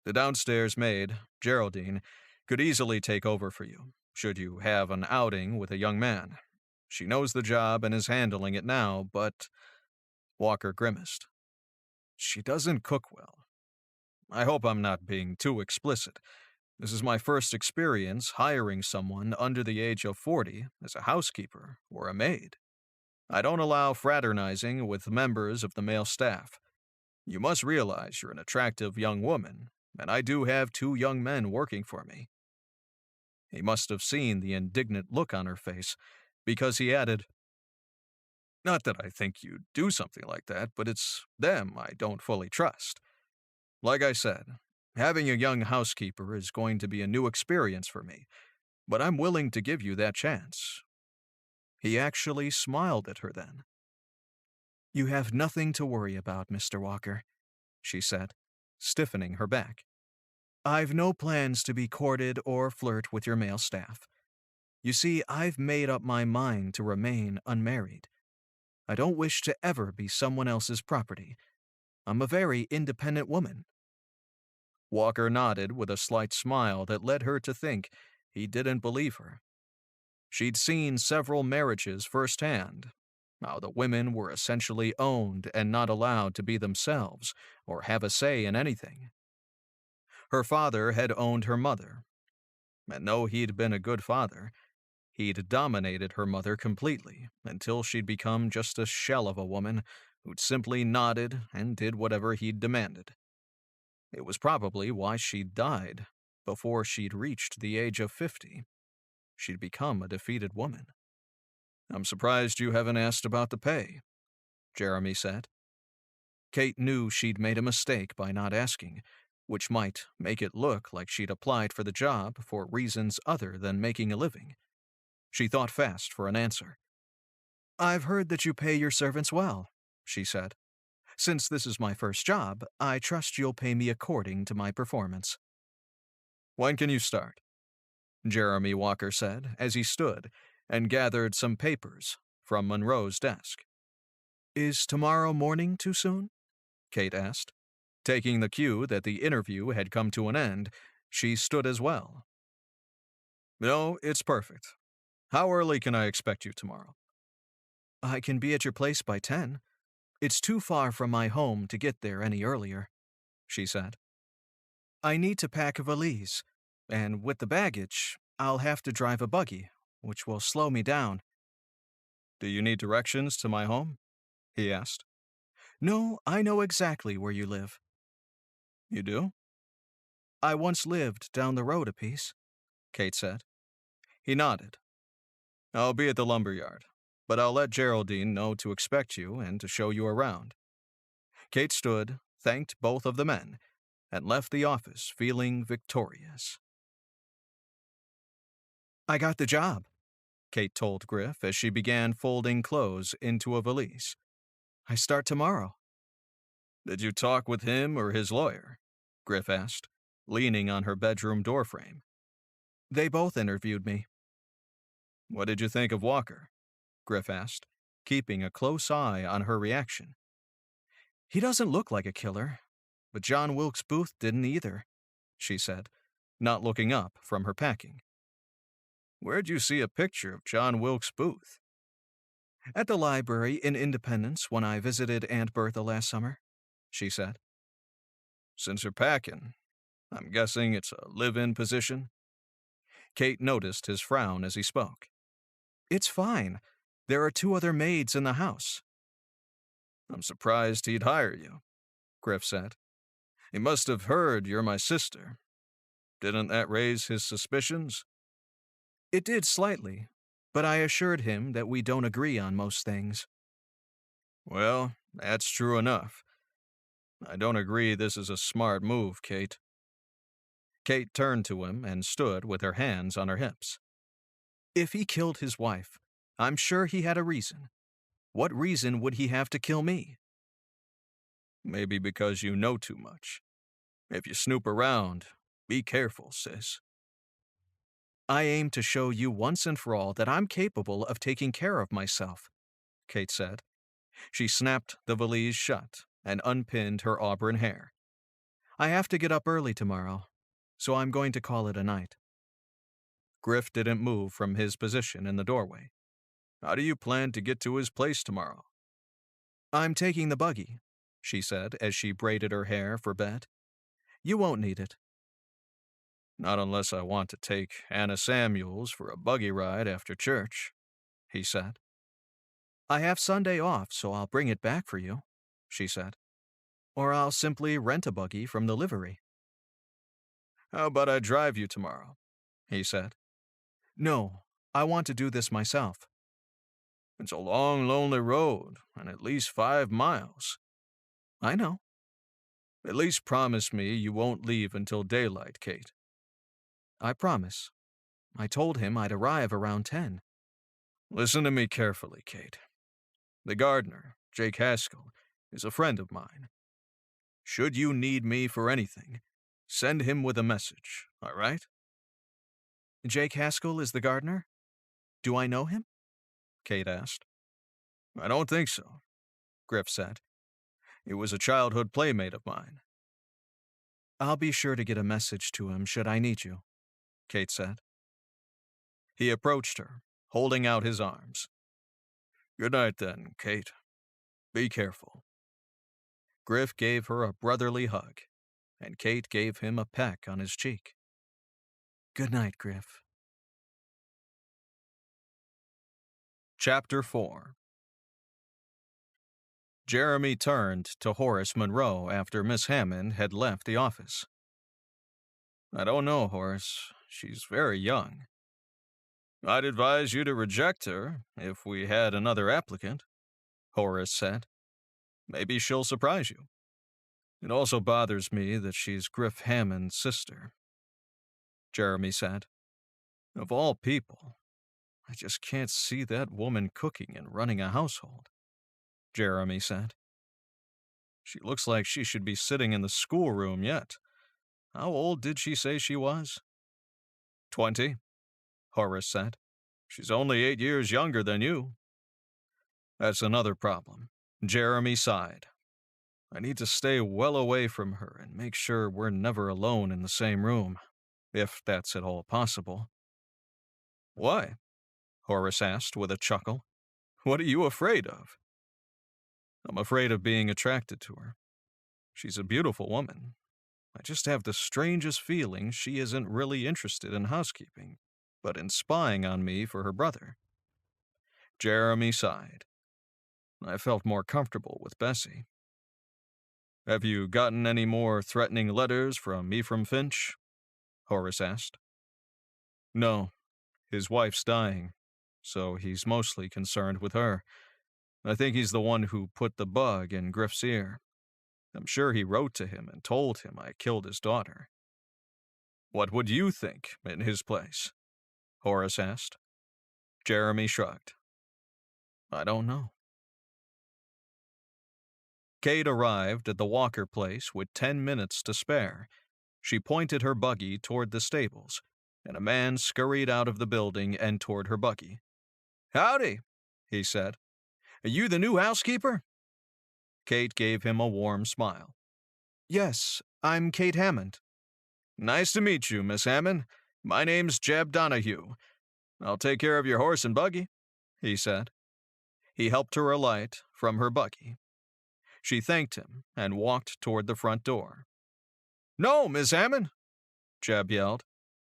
The downstairs maid, Geraldine, could easily take over for you, should you have an outing with a young man. She knows the job and is handling it now, but Walker grimaced. She doesn't cook well. I hope I'm not being too explicit. This is my first experience hiring someone under the age of 40 as a housekeeper or a maid. I don't allow fraternizing with members of the male staff. You must realize you're an attractive young woman, and I do have 2 young men working for me. He must have seen the indignant look on her face, because he added, Not that I think you'd do something like that, but it's them I don't fully trust. Like I said, having a young housekeeper is going to be a new experience for me, but I'm willing to give you that chance. He actually smiled at her then. You have nothing to worry about, Mr. Walker, she said, stiffening her back. I've no plans to be courted or flirt with your male staff. You see, I've made up my mind to remain unmarried. I don't wish to ever be someone else's property. I'm a very independent woman. Walker nodded with a slight smile that led her to think he didn't believe her. She'd seen several marriages firsthand, how the women were essentially owned and not allowed to be themselves or have a say in anything. Her father had owned her mother, and though he'd been a good father, he'd dominated her mother completely until she'd become just a shell of a woman who'd simply nodded and did whatever he'd demanded. It was probably why she'd died before she'd reached the age of 50. She'd become a defeated woman. I'm surprised you haven't asked about the pay, Jeremy said. Kate knew she'd made a mistake by not asking, which might make it look like she'd applied for the job for reasons other than making a living. She thought fast for an answer. I've heard that you pay your servants well, she said. Since this is my first job, I trust you'll pay me according to my performance. When can you start? Jeremy Walker said as he stood and gathered some papers from Monroe's desk. Is tomorrow morning too soon? Kate asked. Taking the cue that the interview had come to an end, she stood as well. No, it's perfect. How early can I expect you tomorrow? I can be at your place by 10. It's too far from my home to get there any earlier, she said. I need to pack a valise, and with the baggage, I'll have to drive a buggy, which will slow me down. Do you need directions to my home? He asked. No, I know exactly where you live. You do? I once lived down the road a piece, Kate said. He nodded. I'll be at the lumberyard, but I'll let Geraldine know to expect you and to show you around. Kate stood, thanked both of the men, and left the office feeling victorious. I got the job, Kate told Griff as she began folding clothes into a valise. I start tomorrow. Did you talk with him or his lawyer? Griff asked, leaning on her bedroom doorframe. They both interviewed me. What did you think of Walker? Griff asked, keeping a close eye on her reaction. He doesn't look like a killer, but John Wilkes Booth didn't either, she said, not looking up from her packing. Where'd you see a picture of John Wilkes Booth? At the library in Independence when I visited Aunt Bertha last summer, she said. Since you're packing, I'm guessing it's a live-in position? Kate noticed his frown as he spoke. It's fine. There are 2 other maids in the house. I'm surprised he'd hire you, Griff said. He must have heard you're my sister. Didn't that raise his suspicions? It did slightly, but I assured him that we don't agree on most things. Well, that's true enough. I don't agree this is a smart move, Kate. Kate turned to him and stood with her hands on her hips. If he killed his wife, I'm sure he had a reason. What reason would he have to kill me? Maybe because you know too much. If you snoop around, be careful, sis. I aim to show you once and for all that I'm capable of taking care of myself, Kate said. She snapped the valise shut and unpinned her auburn hair. I have to get up early tomorrow, so I'm going to call it a night. Griff didn't move from his position in the doorway. How do you plan to get to his place tomorrow? I'm taking the buggy, she said as she braided her hair for bed. You won't need it. Not unless I want to take Anna Samuels for a buggy ride after church, he said. I have Sunday off, so I'll bring it back for you, she said. Or I'll simply rent a buggy from the livery. How about I drive you tomorrow? He said. No, I want to do this myself. It's a long, lonely road, and at least 5 miles. I know. At least promise me you won't leave until daylight, Kate. I promise. I told him I'd arrive around 10. Listen to me carefully, Kate. The gardener, Jake Haskell, is a friend of mine. Should you need me for anything, send him with a message, all right? Jake Haskell is the gardener? Do I know him? Kate asked. I don't think so, Griff said. He was a childhood playmate of mine. I'll be sure to get a message to him should I need you, Kate said. He approached her, holding out his arms. Good night then, Kate. Be careful. Griff gave her a brotherly hug, and Kate gave him a peck on his cheek. Good night, Griff. Chapter 4. Jeremy turned to Horace Monroe after Miss Hammond had left the office. I don't know, Horace. She's very young. I'd advise you to reject her if we had another applicant, Horace said. Maybe she'll surprise you. It also bothers me that she's Griff Hammond's sister. Jeremy said. Of all people, I just can't see that woman cooking and running a household, Jeremy said. She looks like she should be sitting in the schoolroom yet. How old did she say she was? 20, Horace said. She's only 8 years younger than you. That's another problem. Jeremy sighed. I need to stay well away from her and make sure we're never alone in the same room, if that's at all possible. Why? Horace asked with a chuckle. What are you afraid of? I'm afraid of being attracted to her. She's a beautiful woman. I just have the strangest feeling she isn't really interested in housekeeping, but in spying on me for her brother. Jeremy sighed. I felt more comfortable with Bessie. Have you gotten any more threatening letters from Ephraim Finch? Horace asked. No, his wife's dying, so he's mostly concerned with her. I think he's the one who put the bug in Griff's ear. I'm sure he wrote to him and told him I killed his daughter. What would you think in his place? Horace asked. Jeremy shrugged. I don't know. Kate arrived at the Walker place with 10 minutes to spare. She pointed her buggy toward the stables, and a man scurried out of the building and toward her buggy. Howdy, he said. Are you the new housekeeper? Kate gave him a warm smile. Yes, I'm Kate Hammond. Nice to meet you, Miss Hammond. My name's Jeb Donahue. I'll take care of your horse and buggy, he said. He helped her alight from her buggy. She thanked him and walked toward the front door. No, Miss Hammond, Jeb yelled.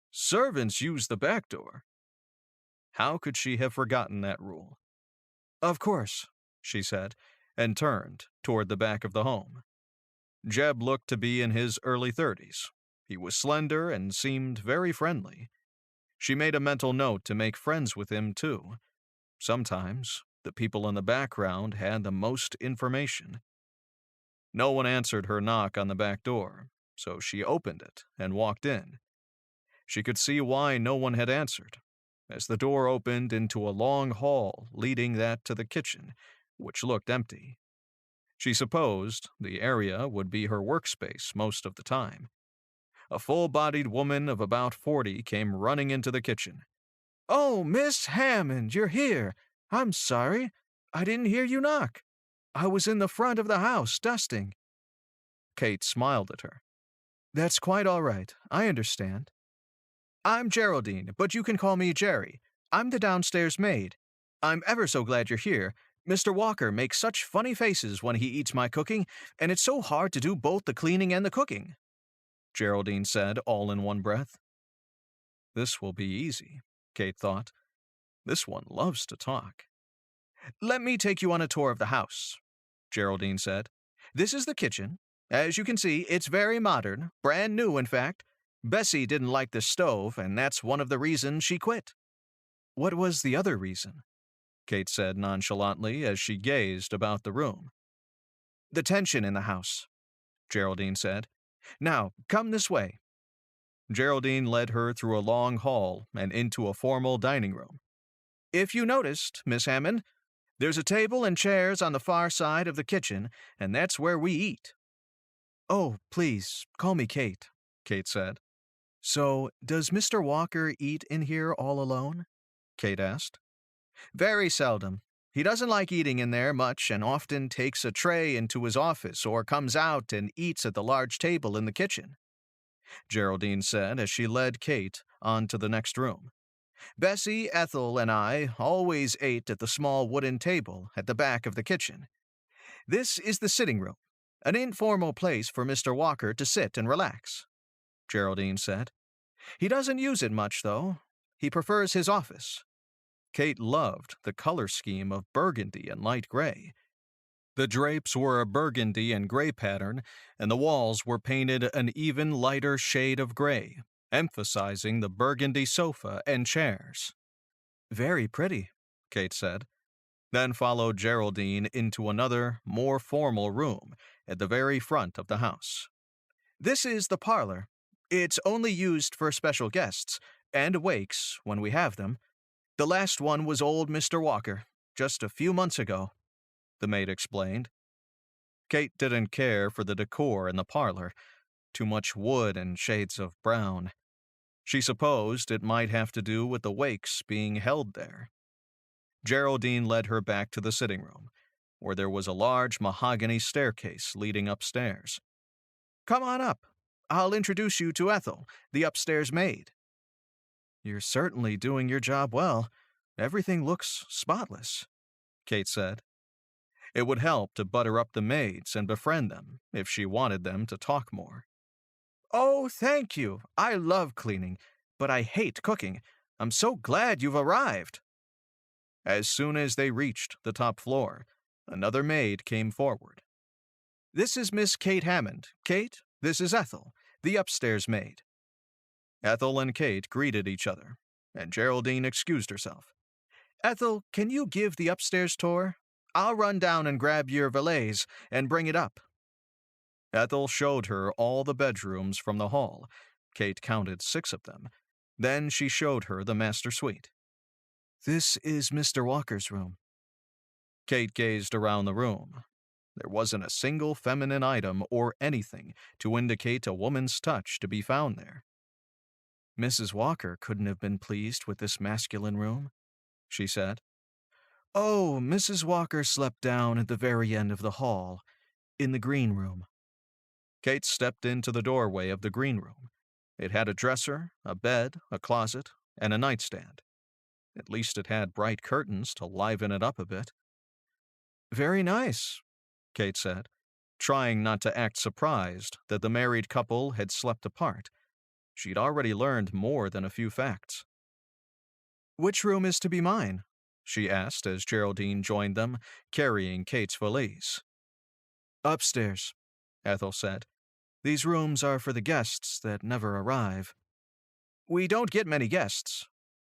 Servants use the back door. How could she have forgotten that rule? Of course, she said, and turned toward the back of the home. Jeb looked to be in his early 30s. He was slender and seemed very friendly. She made a mental note to make friends with him, too. Sometimes, the people in the background had the most information. No one answered her knock on the back door, so she opened it and walked in. She could see why no one had answered, as the door opened into a long hall leading that to the kitchen, which looked empty. She supposed the area would be her workspace most of the time. A full-bodied woman of about 40 came running into the kitchen. Oh, Miss Hammond, you're here. I'm sorry. I didn't hear you knock. I was in the front of the house, dusting. Kate smiled at her. That's quite all right. I understand. I'm Geraldine, but you can call me Jerry. I'm the downstairs maid. I'm ever so glad you're here. Mr. Walker makes such funny faces when he eats my cooking, and it's so hard to do both the cleaning and the cooking," Geraldine said all in one breath. This will be easy, Kate thought. This one loves to talk. "Let me take you on a tour of the house," Geraldine said. "This is the kitchen. As you can see, it's very modern, brand new in fact. Bessie didn't like the stove, and that's one of the reasons she quit." "What was the other reason?" Kate said nonchalantly as she gazed about the room. "The tension in the house," Geraldine said. "Now, come this way." Geraldine led her through a long hall and into a formal dining room. "If you noticed, Miss Hammond, there's a table and chairs on the far side of the kitchen, and that's where we eat." "Oh, please, call me Kate," Kate said. "So, does Mr. Walker eat in here all alone?" Kate asked. "Very seldom. He doesn't like eating in there much and often takes a tray into his office or comes out and eats at the large table in the kitchen," Geraldine said as she led Kate on to the next room. "Bessie, Ethel, and I always ate at the small wooden table at the back of the kitchen. This is the sitting room, an informal place for Mr. Walker to sit and relax," Geraldine said. "He doesn't use it much, though. He prefers his office." Kate loved the color scheme of burgundy and light gray. The drapes were a burgundy and gray pattern, and the walls were painted an even lighter shade of gray, emphasizing the burgundy sofa and chairs. "Very pretty," Kate said, then followed Geraldine into another, more formal room at the very front of the house. "This is the parlor. It's only used for special guests, and wakes, when we have them. The last one was old Mr. Walker, just a few months ago," the maid explained. Kate didn't care for the decor in the parlor, too much wood and shades of brown. She supposed it might have to do with the wakes being held there. Geraldine led her back to the sitting room, where there was a large mahogany staircase leading upstairs. "Come on up. I'll introduce you to Ethel, the upstairs maid." "You're certainly doing your job well. Everything looks spotless," Kate said. It would help to butter up the maids and befriend them if she wanted them to talk more. "Oh, thank you. I love cleaning, but I hate cooking. I'm so glad you've arrived." As soon as they reached the top floor, another maid came forward. "This is Miss Kate Hammond. Kate, this is Ethel, the upstairs maid." Ethel and Kate greeted each other, and Geraldine excused herself. "Ethel, can you give the upstairs tour? I'll run down and grab your valise and bring it up." Ethel showed her all the bedrooms from the hall. Kate counted 6 of them. Then she showed her the master suite. "This is Mr. Walker's room." Kate gazed around the room. There wasn't a single feminine item or anything to indicate a woman's touch to be found there. "Mrs. Walker couldn't have been pleased with this masculine room," she said. "Oh, Mrs. Walker slept down at the very end of the hall, in the green room." Kate stepped into the doorway of the green room. It had a dresser, a bed, a closet, and a nightstand. At least it had bright curtains to liven it up a bit. "Very nice," Kate said, trying not to act surprised that the married couple had slept apart. She'd already learned more than a few facts. "Which room is to be mine?" she asked as Geraldine joined them, carrying Kate's valise. "Upstairs," Ethel said. "These rooms are for the guests that never arrive." "We don't get many guests,"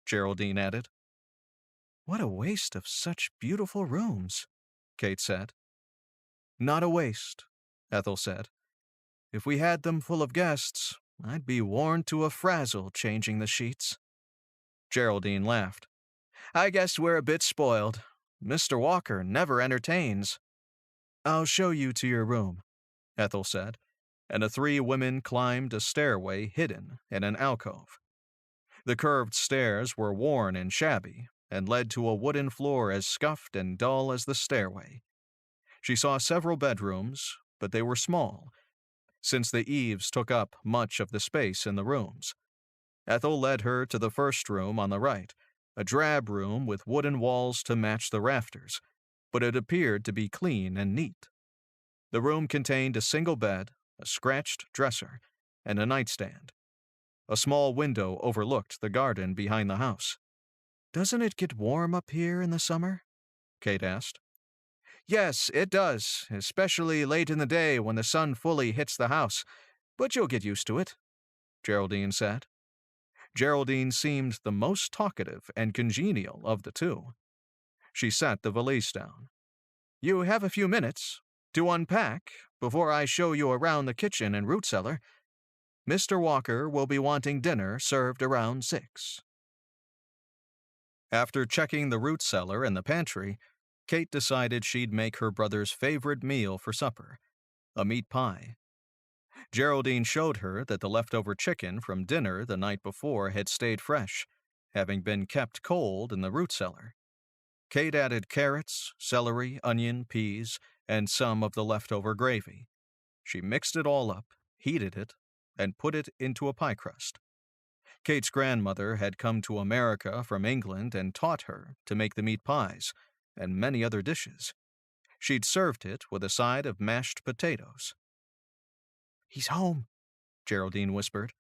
Geraldine added. "What a waste of such beautiful rooms," Kate said. "Not a waste," Ethel said. "If we had them full of guests, I'd be worn to a frazzle changing the sheets." Geraldine laughed. "I guess we're a bit spoiled. Mr. Walker never entertains." "I'll show you to your room," Ethel said, and the 3 women climbed a stairway hidden in an alcove. The curved stairs were worn and shabby, and led to a wooden floor as scuffed and dull as the stairway. She saw several bedrooms, but they were small, since the eaves took up much of the space in the rooms. Ethel led her to the first room on the right, a drab room with wooden walls to match the rafters, but it appeared to be clean and neat. The room contained a single bed, a scratched dresser, and a nightstand. A small window overlooked the garden behind the house. "Doesn't it get warm up here in the summer?" Kate asked. "Yes, it does, especially late in the day when the sun fully hits the house, but you'll get used to it," Geraldine said. Geraldine seemed the most talkative and congenial of the two. She set the valise down. "You have a few minutes to unpack before I show you around the kitchen and root cellar. Mr. Walker will be wanting dinner served around 6. After checking the root cellar and the pantry, Kate decided she'd make her brother's favorite meal for supper, a meat pie. Geraldine showed her that the leftover chicken from dinner the night before had stayed fresh, having been kept cold in the root cellar. Kate added carrots, celery, onion, peas, and some of the leftover gravy. She mixed it all up, heated it, and put it into a pie crust. Kate's grandmother had come to America from England and taught her to make the meat pies and many other dishes. She'd served it with a side of mashed potatoes. "He's home," Geraldine whispered.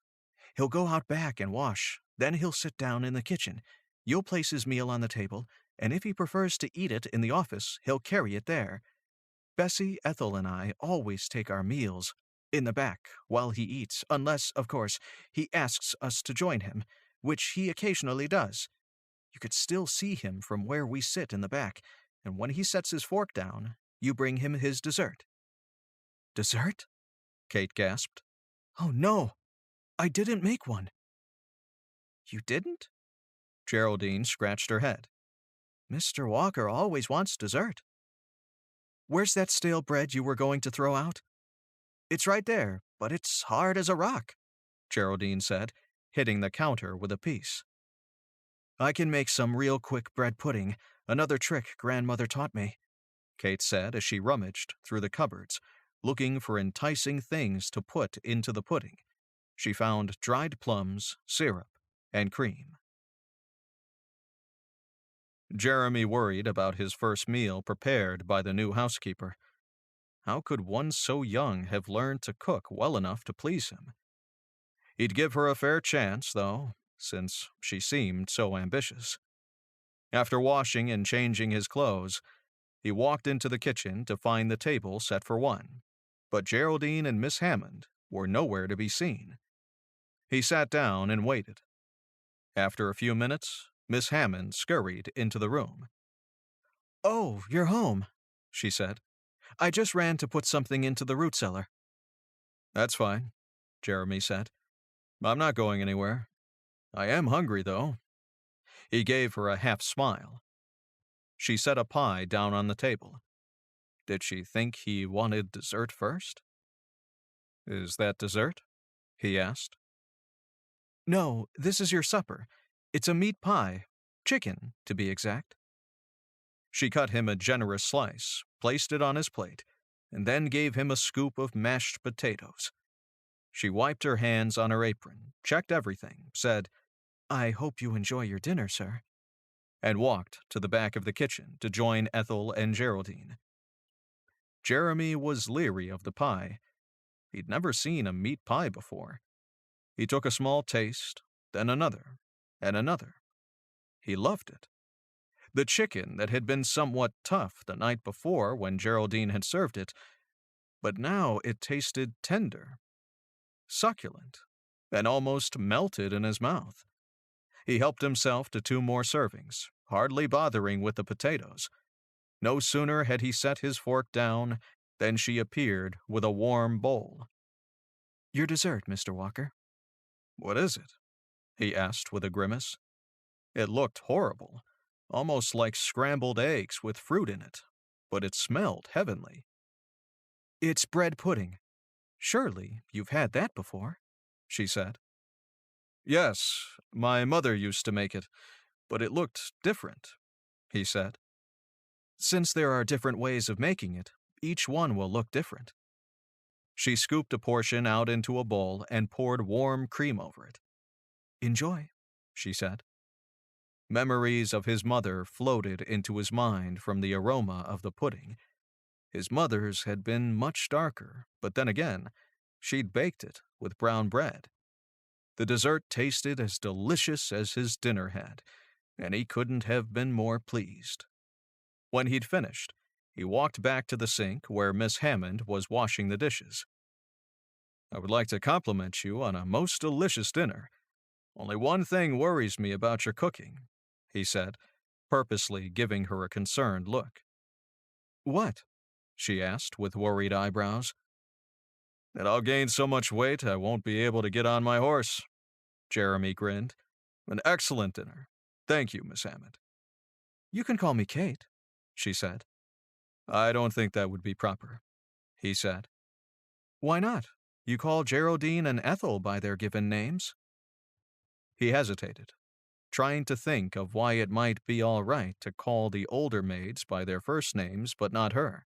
"He'll go out back and wash, then he'll sit down in the kitchen. You'll place his meal on the table, and if he prefers to eat it in the office, he'll carry it there. Bessie, Ethel, and I always take our meals in the back while he eats, unless, of course, he asks us to join him, which he occasionally does. You could still see him from where we sit in the back, and when he sets his fork down, you bring him his dessert." "Dessert?" Kate gasped. "Oh, no, I didn't make one." "You didn't?" Geraldine scratched her head. "Mr. Walker always wants dessert." "Where's that stale bread you were going to throw out?" "It's right there, but it's hard as a rock," Geraldine said, hitting the counter with a piece. "I can make some real quick bread pudding, another trick Grandmother taught me," Kate said as she rummaged through the cupboards, looking for enticing things to put into the pudding. She found dried plums, syrup, and cream. Jeremy worried about his first meal prepared by the new housekeeper. How could one so young have learned to cook well enough to please him? He'd give her a fair chance, though, since she seemed so ambitious. After washing and changing his clothes, he walked into the kitchen to find the table set for one, but Geraldine and Miss Hammond were nowhere to be seen. He sat down and waited. After a few minutes, Miss Hammond scurried into the room. "Oh, you're home," she said. "I just ran to put something into the root cellar." "That's fine," Jeremy said. "I'm not going anywhere. I am hungry, though." He gave her a half smile. She set a pie down on the table. Did she think he wanted dessert first? "Is that dessert?" he asked. "No, this is your supper. It's a meat pie. Chicken, to be exact." She cut him a generous slice, placed it on his plate, and then gave him a scoop of mashed potatoes. She wiped her hands on her apron, checked everything, said, "I hope you enjoy your dinner, sir," and walked to the back of the kitchen to join Ethel and Geraldine. Jeremy was leery of the pie. He'd never seen a meat pie before. He took a small taste, then another, and another. He loved it. The chicken that had been somewhat tough the night before when Geraldine had served it, but now it tasted tender, succulent, and almost melted in his mouth. He helped himself to 2 more servings, hardly bothering with the potatoes. No sooner had he set his fork down than she appeared with a warm bowl. "Your dessert, Mr. Walker." "What is it?" he asked with a grimace. It looked horrible, almost like scrambled eggs with fruit in it, but it smelled heavenly. "It's bread pudding. Surely you've had that before," she said. "Yes, my mother used to make it, but it looked different," he said. "Since there are different ways of making it, each one will look different." She scooped a portion out into a bowl and poured warm cream over it. "Enjoy," she said. Memories of his mother floated into his mind from the aroma of the pudding. His mother's had been much darker, but then again, she'd baked it with brown bread. The dessert tasted as delicious as his dinner had, and he couldn't have been more pleased. When he'd finished, he walked back to the sink where Miss Hammond was washing the dishes. "I would like to compliment you on a most delicious dinner. Only one thing worries me about your cooking," he said, purposely giving her a concerned look. "What?" she asked with worried eyebrows. "That I'll gain so much weight I won't be able to get on my horse." Jeremy grinned. "An excellent dinner. Thank you, Miss Hammond." "You can call me Kate," she said. "I don't think that would be proper," he said. "Why not? You call Geraldine and Ethel by their given names." He hesitated, trying to think of why it might be all right to call the older maids by their first names but not her.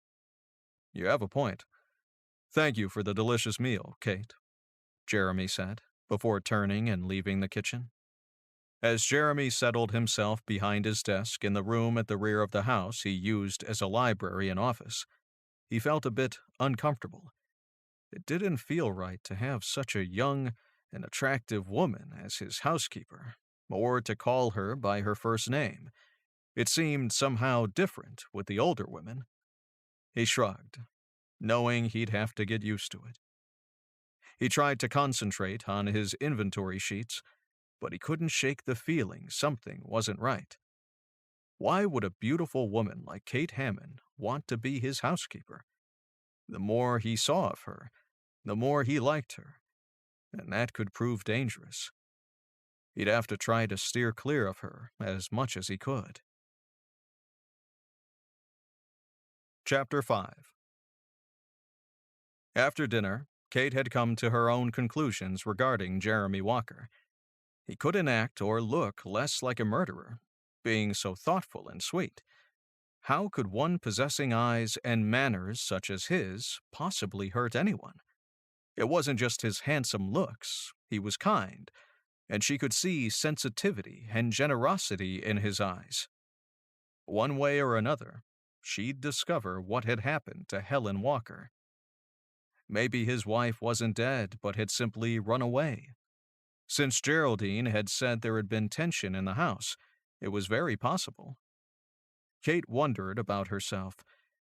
"You have a point. Thank you for the delicious meal, Kate," Jeremy said, before turning and leaving the kitchen. As Jeremy settled himself behind his desk in the room at the rear of the house he used as a library and office, he felt a bit uncomfortable. It didn't feel right to have such a young and attractive woman as his housekeeper, or to call her by her first name. It seemed somehow different with the older women. He shrugged, knowing he'd have to get used to it. He tried to concentrate on his inventory sheets, but he couldn't shake the feeling something wasn't right. Why would a beautiful woman like Kate Hammond want to be his housekeeper? The more he saw of her, the more he liked her, and that could prove dangerous. He'd have to try to steer clear of her as much as he could. Chapter 5. After dinner, Kate had come to her own conclusions regarding Jeremy Walker. He couldn't act or look less like a murderer, being so thoughtful and sweet. How could one possessing eyes and manners such as his possibly hurt anyone? It wasn't just his handsome looks, he was kind, and she could see sensitivity and generosity in his eyes. One way or another, she'd discover what had happened to Helen Walker. Maybe his wife wasn't dead but had simply run away. Since Geraldine had said there had been tension in the house, it was very possible. Kate wondered about herself.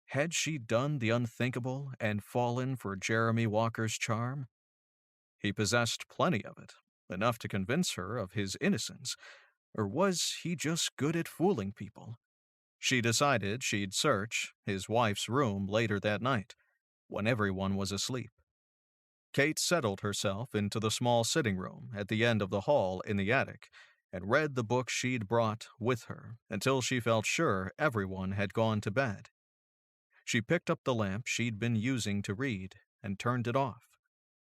Had she done the unthinkable and fallen for Jeremy Walker's charm? He possessed plenty of it, enough to convince her of his innocence, or was he just good at fooling people? She decided she'd search his wife's room later that night, when everyone was asleep. Kate settled herself into the small sitting room at the end of the hall in the attic and read the book she'd brought with her until she felt sure everyone had gone to bed. She picked up the lamp she'd been using to read and turned it off,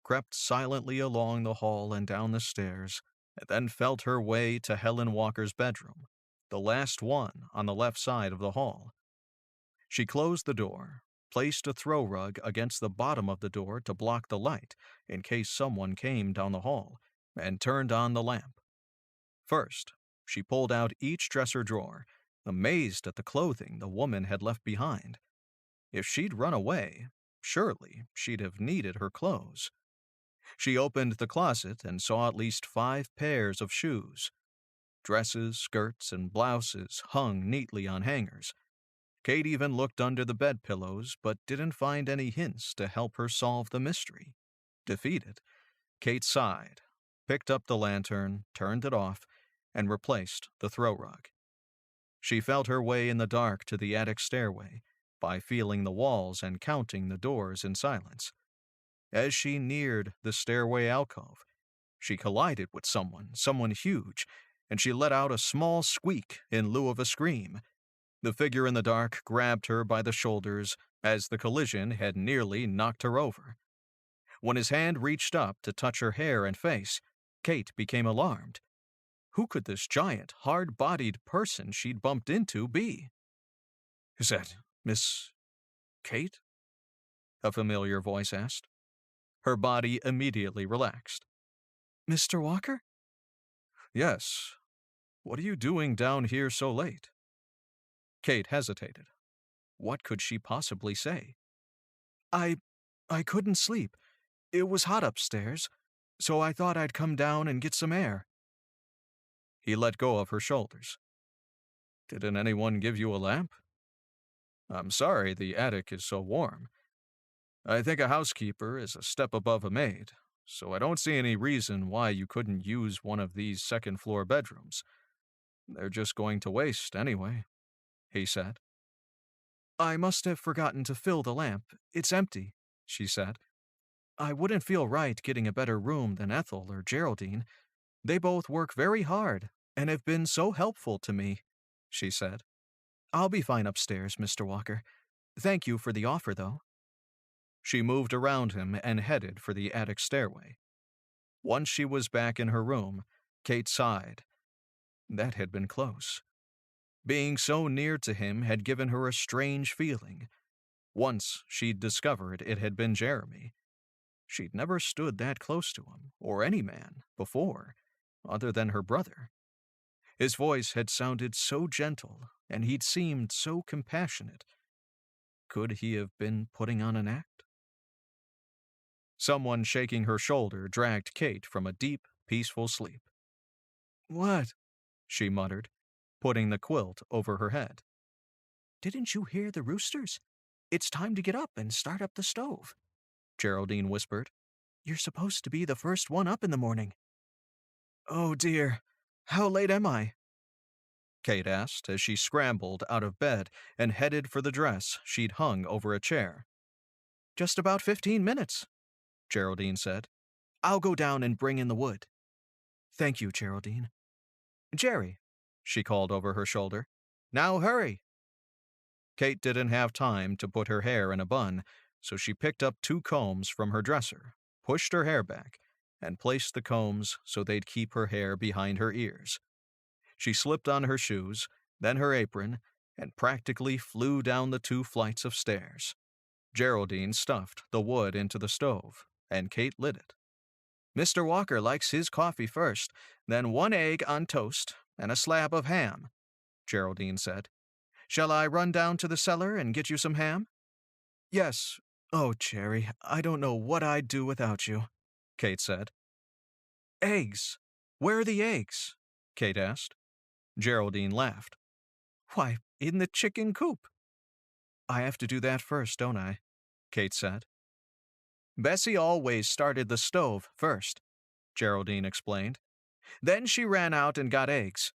crept silently along the hall and down the stairs, and then felt her way to Helen Walker's bedroom, the last one on the left side of the hall. She closed the door, placed a throw rug against the bottom of the door to block the light in case someone came down the hall, and turned on the lamp. First, she pulled out each dresser drawer, amazed at the clothing the woman had left behind. If she'd run away, surely she'd have needed her clothes. She opened the closet and saw at least 5 pairs of shoes. Dresses, skirts, and blouses hung neatly on hangers. Kate even looked under the bed pillows, but didn't find any hints to help her solve the mystery. Defeated, Kate sighed, picked up the lantern, turned it off, and replaced the throw rug. She felt her way in the dark to the attic stairway by feeling the walls and counting the doors in silence. As she neared the stairway alcove, she collided with someone huge, and she let out a small squeak in lieu of a scream. The figure in the dark grabbed her by the shoulders as the collision had nearly knocked her over. When his hand reached up to touch her hair and face, Kate became alarmed. Who could this giant, hard-bodied person she'd bumped into be? "Is that Miss Kate?" a familiar voice asked. Her body immediately relaxed. "Mr. Walker?" Yes. What are you doing down here so late? Kate hesitated. What could she possibly say? I I couldn't sleep. It was hot upstairs, so I thought I'd come down and get some air. He let go of her shoulders. Didn't anyone give you a lamp? I'm sorry the attic is so warm. I think a housekeeper is a step above a maid, so I don't see any reason why you couldn't use one of these second-floor bedrooms. They're just going to waste anyway, he said. I must have forgotten to fill the lamp. It's empty, she said. I wouldn't feel right getting a better room than Ethel or Geraldine. They both work very hard and have been so helpful to me, she said. I'll be fine upstairs, Mr. Walker. Thank you for the offer, though. She moved around him and headed for the attic stairway. Once she was back in her room, Kate sighed. That had been close. Being so near to him had given her a strange feeling. Once she'd discovered it had been Jeremy. She'd never stood that close to him, or any man, before, other than her brother. His voice had sounded so gentle, and he'd seemed so compassionate. Could he have been putting on an act? Someone shaking her shoulder dragged Kate from a deep, peaceful sleep. What? She muttered, putting the quilt over her head. Didn't you hear the roosters? It's time to get up and start up the stove, Geraldine whispered. You're supposed to be the first one up in the morning. Oh dear, how late am I? Kate asked as she scrambled out of bed and headed for the dress she'd hung over a chair. Just about 15 minutes, Geraldine said. I'll go down and bring in the wood. Thank you, Geraldine. Jerry, she called over her shoulder. Now hurry. Kate didn't have time to put her hair in a bun, so she picked up 2 combs from her dresser, pushed her hair back, and placed the combs so they'd keep her hair behind her ears. She slipped on her shoes, then her apron, and practically flew down the 2 flights of stairs. Geraldine stuffed the wood into the stove, and Kate lit it. Mr. Walker likes his coffee first, then 1 egg on toast and a slab of ham, Geraldine said. Shall I run down to the cellar and get you some ham? Yes. Oh, Jerry, I don't know what I'd do without you, Kate said. Eggs. Where are the eggs? Kate asked. Geraldine laughed. Why, in the chicken coop. I have to do that first, don't I? Kate said. Bessie always started the stove first, Geraldine explained. Then she ran out and got eggs.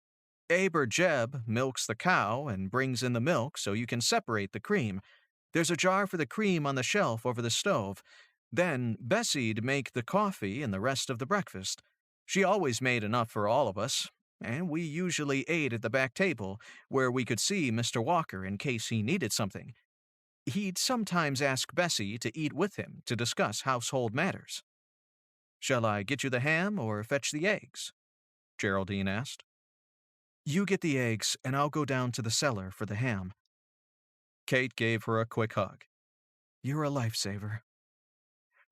Abe or Jeb milks the cow and brings in the milk so you can separate the cream. There's a jar for the cream on the shelf over the stove. Then Bessie'd make the coffee and the rest of the breakfast. She always made enough for all of us, and we usually ate at the back table, where we could see Mr. Walker in case he needed something. He'd sometimes ask Bessie to eat with him to discuss household matters. Shall I get you the ham or fetch the eggs? Geraldine asked. You get the eggs, and I'll go down to the cellar for the ham. Kate gave her a quick hug. You're a lifesaver.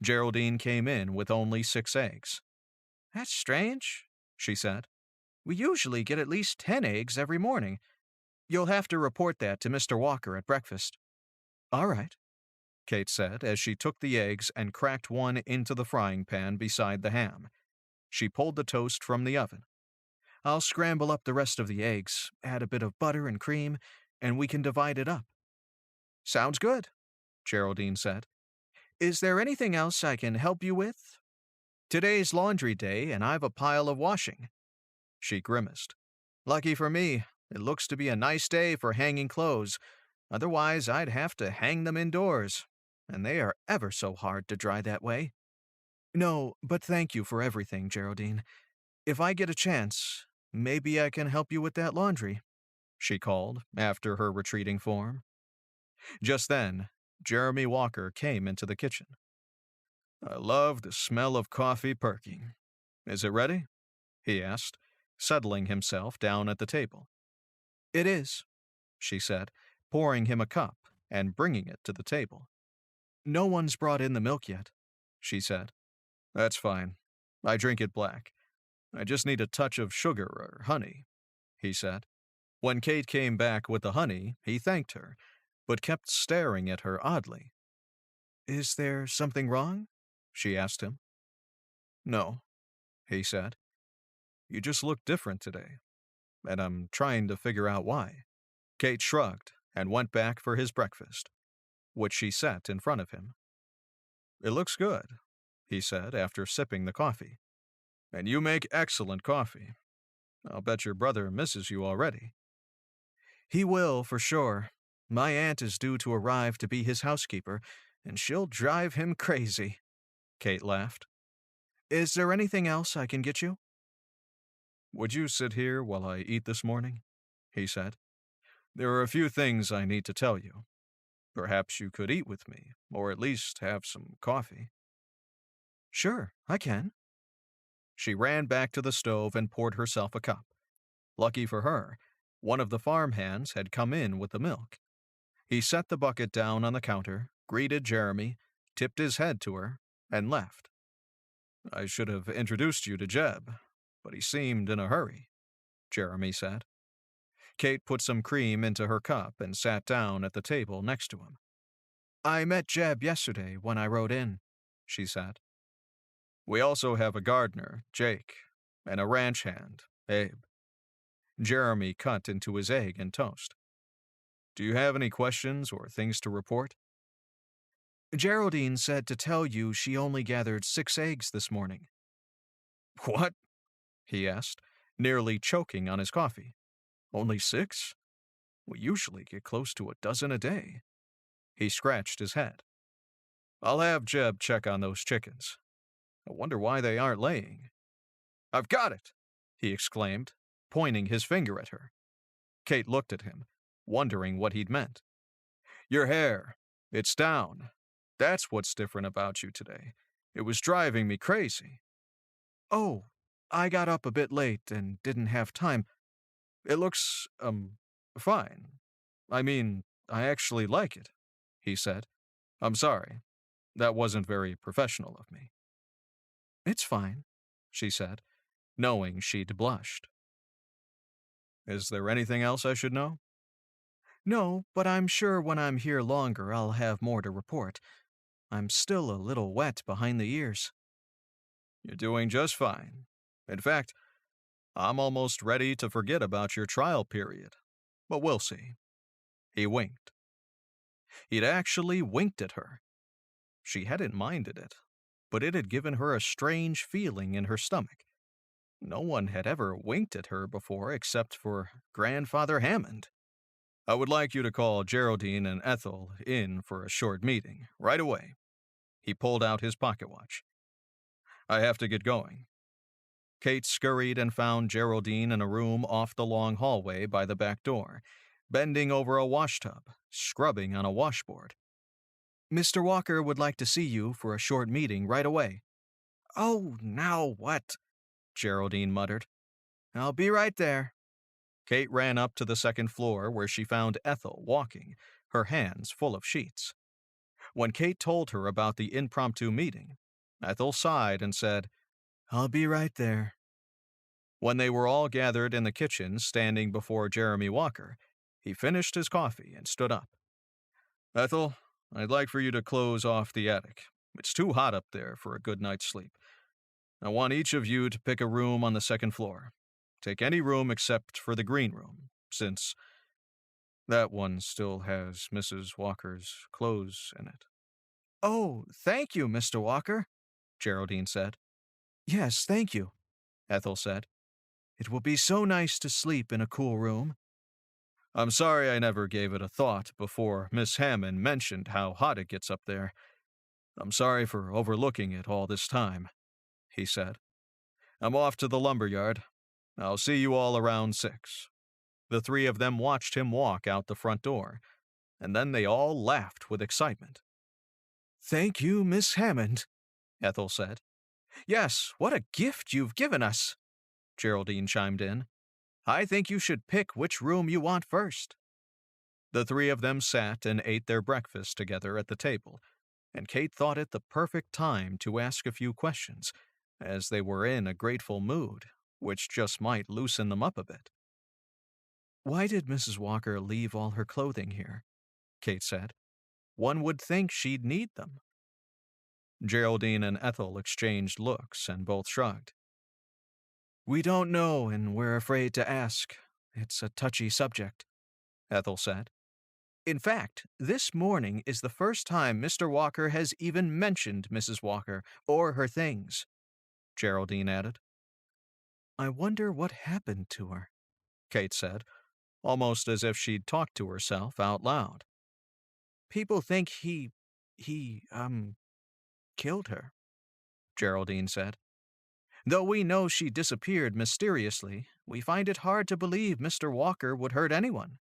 Geraldine came in with only 6 eggs. That's strange, she said. We usually get at least 10 eggs every morning. You'll have to report that to Mr. Walker at breakfast. All right, Kate said as she took the eggs and cracked one into the frying pan beside the ham. She pulled the toast from the oven. I'll scramble up the rest of the eggs, add a bit of butter and cream, and we can divide it up. Sounds good, Geraldine said. Is there anything else I can help you with? Today's laundry day, and I've a pile of washing. She grimaced. Lucky for me, it looks to be a nice day for hanging clothes. Otherwise, I'd have to hang them indoors, and they are ever so hard to dry that way. No, but thank you for everything, Geraldine. If I get a chance, maybe I can help you with that laundry, she called after her retreating form. Just then, Jeremy Walker came into the kitchen. I love the smell of coffee perking. Is it ready? He asked, settling himself down at the table. It is, she said, pouring him a cup and bringing it to the table. No one's brought in the milk yet, she said. That's fine. I drink it black. I just need a touch of sugar or honey, he said. When Kate came back with the honey, he thanked her, but kept staring at her oddly. Is there something wrong? She asked him. No, he said. You just look different today, and I'm trying to figure out why. Kate shrugged and went back for his breakfast, which she set in front of him. It looks good, he said after sipping the coffee. And you make excellent coffee. I'll bet your brother misses you already. He will, for sure. My aunt is due to arrive to be his housekeeper, and she'll drive him crazy, Kate laughed. Is there anything else I can get you? Would you sit here while I eat this morning? He said. There are a few things I need to tell you. Perhaps you could eat with me, or at least have some coffee. Sure, I can. She ran back to the stove and poured herself a cup. Lucky for her, one of the farm hands had come in with the milk. He set the bucket down on the counter, greeted Jeremy, tipped his head to her, and left. I should have introduced you to Jeb, but he seemed in a hurry, Jeremy said. Kate put some cream into her cup and sat down at the table next to him. I met Jeb yesterday when I rode in, she said. We also have a gardener, Jake, and a ranch hand, Abe. Jeremy cut into his egg and toast. Do you have any questions or things to report? Geraldine said to tell you she only gathered 6 eggs this morning. What? He asked, nearly choking on his coffee. Only 6? We usually get close to a dozen a day. He scratched his head. I'll have Jeb check on those chickens. I wonder why they aren't laying. I've got it, he exclaimed, pointing his finger at her. Kate looked at him, wondering what he'd meant. Your hair, it's down. That's what's different about you today. It was driving me crazy. Oh, I got up a bit late and didn't have time. It looks, fine. I mean, I actually like it, he said. I'm sorry. That wasn't very professional of me. It's fine, she said, knowing she'd blushed. Is there anything else I should know? No, but I'm sure when I'm here longer I'll have more to report. I'm still a little wet behind the ears. You're doing just fine. In fact, I'm almost ready to forget about your trial period. But we'll see. He winked. He'd actually winked at her. She hadn't minded it, but it had given her a strange feeling in her stomach. No one had ever winked at her before except for Grandfather Hammond. I would like you to call Geraldine and Ethel in for a short meeting, right away. He pulled out his pocket watch. I have to get going. Kate scurried and found Geraldine in a room off the long hallway by the back door, bending over a washtub, scrubbing on a washboard. Mr. Walker would like to see you for a short meeting right away. Oh, now what? Geraldine muttered. I'll be right there. Kate ran up to the second floor where she found Ethel walking, her hands full of sheets. When Kate told her about the impromptu meeting, Ethel sighed and said, I'll be right there. When they were all gathered in the kitchen standing before Jeremy Walker, he finished his coffee and stood up. Ethel, I'd like for you to close off the attic. It's too hot up there for a good night's sleep. I want each of you to pick a room on the second floor. Take any room except for the green room, since that one still has Mrs. Walker's clothes in it. Oh, thank you, Mr. Walker, Geraldine said. Yes, thank you, Ethel said. It will be so nice to sleep in a cool room. I'm sorry I never gave it a thought before Miss Hammond mentioned how hot it gets up there. I'm sorry for overlooking it all this time, he said. I'm off to the lumberyard. I'll see you all around 6. The 3 of them watched him walk out the front door, and then they all laughed with excitement. Thank you, Miss Hammond, Ethel said. Yes, what a gift you've given us, Geraldine chimed in. I think you should pick which room you want first. The 3 of them sat and ate their breakfast together at the table, and Kate thought it the perfect time to ask a few questions, as they were in a grateful mood which just might loosen them up a bit. "Why did Mrs. Walker leave all her clothing here?" Kate said. "One would think she'd need them." Geraldine and Ethel exchanged looks and both shrugged. "We don't know, and we're afraid to ask. It's a touchy subject," Ethel said. "In fact, this morning is the first time Mr. Walker has even mentioned Mrs. Walker or her things," Geraldine added. "I wonder what happened to her," Kate said, almost as if she'd talked to herself out loud. "People think he killed her," Geraldine said. "Though we know she disappeared mysteriously, we find it hard to believe Mr. Walker would hurt anyone."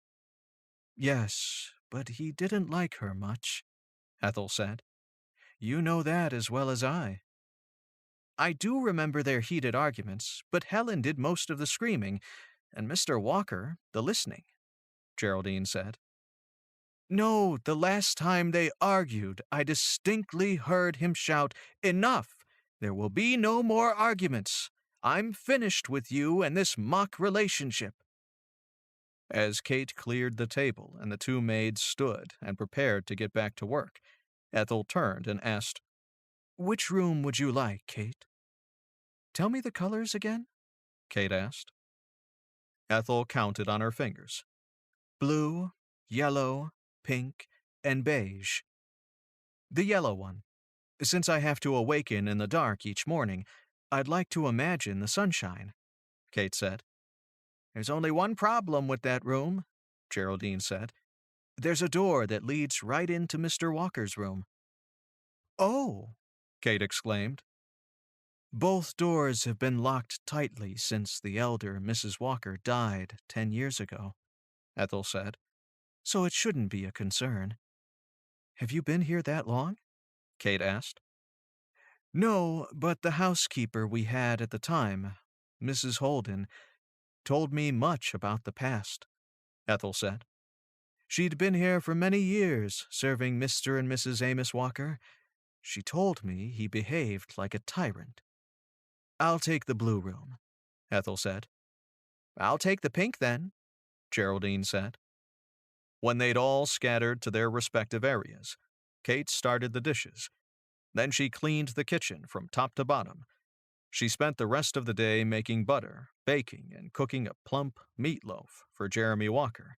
"Yes, but he didn't like her much," Ethel said. "You know that as well as I." "I do remember their heated arguments, but Helen did most of the screaming, and Mr. Walker the listening," Geraldine said. "No, the last time they argued, I distinctly heard him shout, 'Enough! There will be no more arguments. I'm finished with you and this mock relationship.'" As Kate cleared the table and the two maids stood and prepared to get back to work, Ethel turned and asked, "Which room would you like, Kate?" "Tell me the colors again," Kate asked. Ethel counted on her fingers. "Blue, yellow, pink, and beige." "The yellow one. Since I have to awaken in the dark each morning, I'd like to imagine the sunshine," Kate said. "There's only one problem with that room," Geraldine said. "There's a door that leads right into Mr. Walker's room." "Oh!" Kate exclaimed. "Both doors have been locked tightly since the elder Mrs. Walker died 10 years ago," Ethel said, "so it shouldn't be a concern." "Have you been here that long?" Kate asked. "No, but the housekeeper we had at the time, Mrs. Holden, told me much about the past," Ethel said. "She'd been here for many years, serving Mr. and Mrs. Amos Walker. She told me he behaved like a tyrant." "I'll take the blue room," Ethel said. "I'll take the pink then," Geraldine said. When they'd all scattered to their respective areas, Kate started the dishes. Then she cleaned the kitchen from top to bottom. She spent the rest of the day making butter, baking, and cooking a plump meatloaf for Jeremy Walker.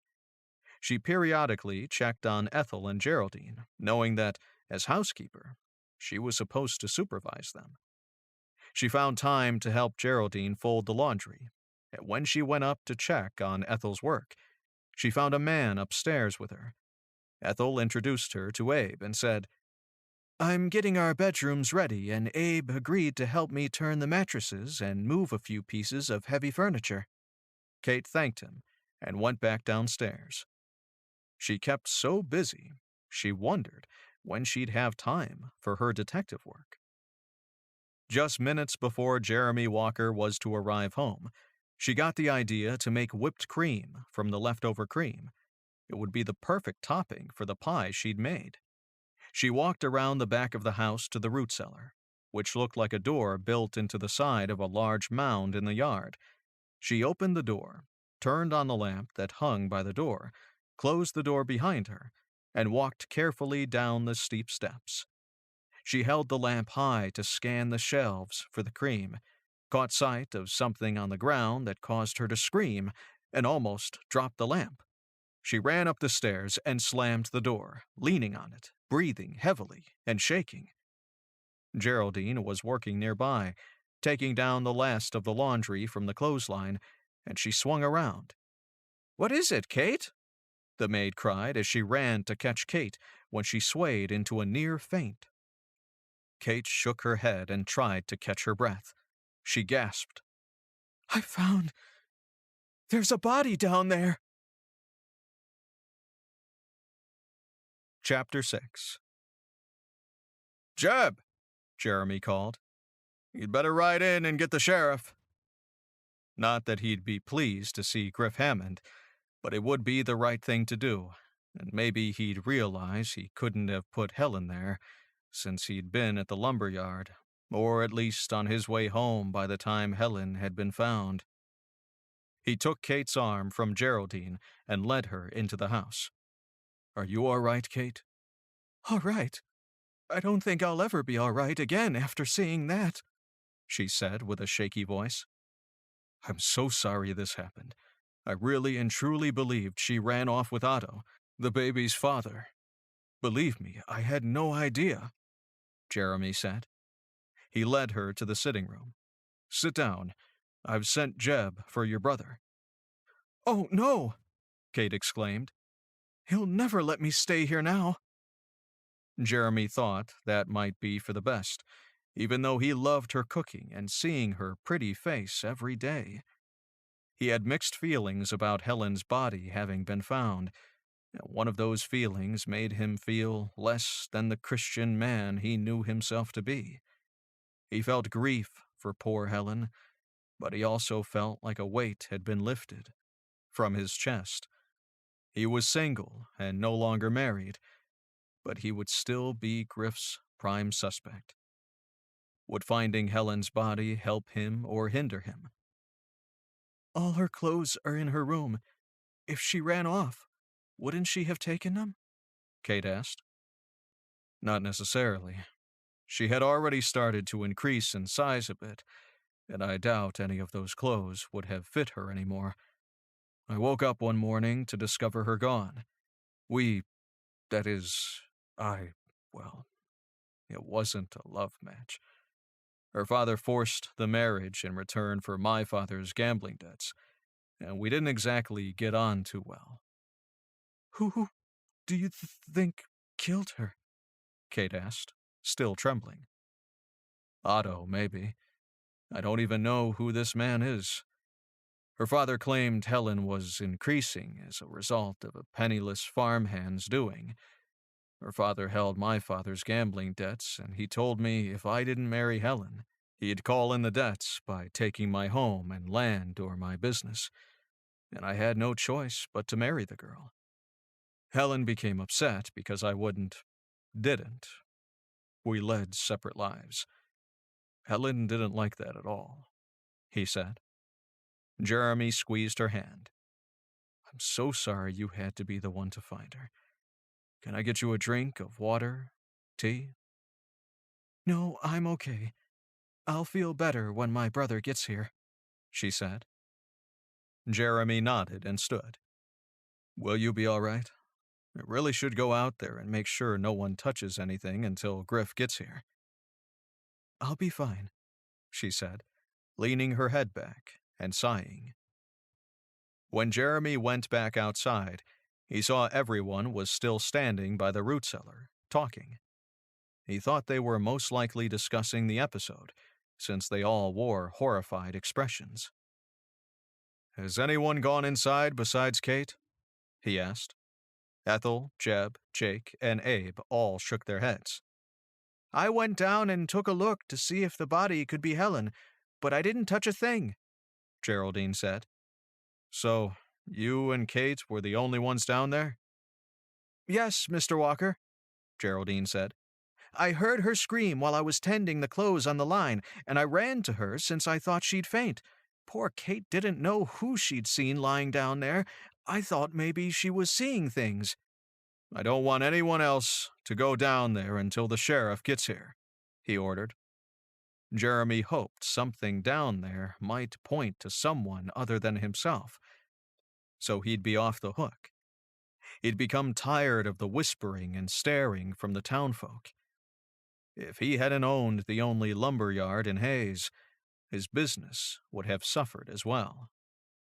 She periodically checked on Ethel and Geraldine, knowing that, as housekeeper, she was supposed to supervise them. She found time to help Geraldine fold the laundry, and when she went up to check on Ethel's work, she found a man upstairs with her. Ethel introduced her to Abe and said, "I'm getting our bedrooms ready, and Abe agreed to help me turn the mattresses and move a few pieces of heavy furniture." Kate thanked him and went back downstairs. She kept so busy, she wondered when she'd have time for her detective work. Just minutes before Jeremy Walker was to arrive home, she got the idea to make whipped cream from the leftover cream. It would be the perfect topping for the pie she'd made. She walked around the back of the house to the root cellar, which looked like a door built into the side of a large mound in the yard. She opened the door, turned on the lamp that hung by the door, closed the door behind her, and walked carefully down the steep steps. She held the lamp high to scan the shelves for the cream, caught sight of something on the ground that caused her to scream, and almost dropped the lamp. She ran up the stairs and slammed the door, leaning on it, breathing heavily and shaking. Geraldine was working nearby, taking down the last of the laundry from the clothesline, and she swung around. "What is it, Kate?" the maid cried as she ran to catch Kate when she swayed into a near faint. Kate shook her head and tried to catch her breath. She gasped, There's a body down there." Chapter 6. "Jeb," Jeremy called. "You'd better ride in and get the sheriff." Not that he'd be pleased to see Griff Hammond, but it would be the right thing to do, and maybe he'd realize he couldn't have put Helen there, since he'd been at the lumber yard, or at least on his way home by the time Helen had been found. He took Kate's arm from Geraldine and led her into the house. "Are you all right, Kate?" "All right. I don't think I'll ever be all right again after seeing that," she said with a shaky voice. "I'm so sorry this happened. I really and truly believed she ran off with Otto, the baby's father. Believe me, I had no idea," Jeremy said. He led her to the sitting room. "Sit down. I've sent Jeb for your brother." "Oh, no!" Kate exclaimed. "He'll never let me stay here now." Jeremy thought that might be for the best, even though he loved her cooking and seeing her pretty face every day. He had mixed feelings about Helen's body having been found. One of those feelings made him feel less than the Christian man he knew himself to be. He felt grief for poor Helen, but he also felt like a weight had been lifted from his chest. He was single and no longer married, but he would still be Griff's prime suspect. Would finding Helen's body help him or hinder him? "All her clothes are in her room. If she ran off, wouldn't she have taken them?" Kate asked. "Not necessarily. She had already started to increase in size a bit, and I doubt any of those clothes would have fit her anymore. I woke up one morning to discover her gone. That is, well, it wasn't a love match. Her father forced the marriage in return for my father's gambling debts, and we didn't exactly get on too well." Who do you think killed her?" Kate asked, still trembling. "Otto, maybe. I don't even know who this man is. Her father claimed Helen was increasing as a result of a penniless farmhand's doing. Her father held my father's gambling debts, and he told me if I didn't marry Helen, he'd call in the debts by taking my home and land or my business, and I had no choice but to marry the girl. Helen became upset because I didn't. We led separate lives. Helen didn't like that at all," he said. Jeremy squeezed her hand. "I'm so sorry you had to be the one to find her. Can I get you a drink of water, tea?" "No, I'm okay. I'll feel better when my brother gets here," she said. Jeremy nodded and stood. "Will you be all right? I really should go out there and make sure no one touches anything until Griff gets here." "I'll be fine," she said, leaning her head back and sighing. When Jeremy went back outside, he saw everyone was still standing by the root cellar, talking. He thought they were most likely discussing the episode, since they all wore horrified expressions. "Has anyone gone inside besides Kate?" he asked. Ethel, Jeb, Jake, and Abe all shook their heads. "I went down and took a look to see if the body could be Helen, but I didn't touch a thing," Geraldine said. "So, you and Kate were the only ones down there?" "Yes, Mr. Walker," Geraldine said. "I heard her scream while I was tending the clothes on the line, and I ran to her since I thought she'd faint. Poor Kate didn't know who she'd seen lying down there. I thought maybe she was seeing things." "I don't want anyone else to go down there until the sheriff gets here," he ordered. Jeremy hoped something down there might point to someone other than himself, so he'd be off the hook. He'd become tired of the whispering and staring from the townfolk. If he hadn't owned the only lumber yard in Hayes, his business would have suffered as well.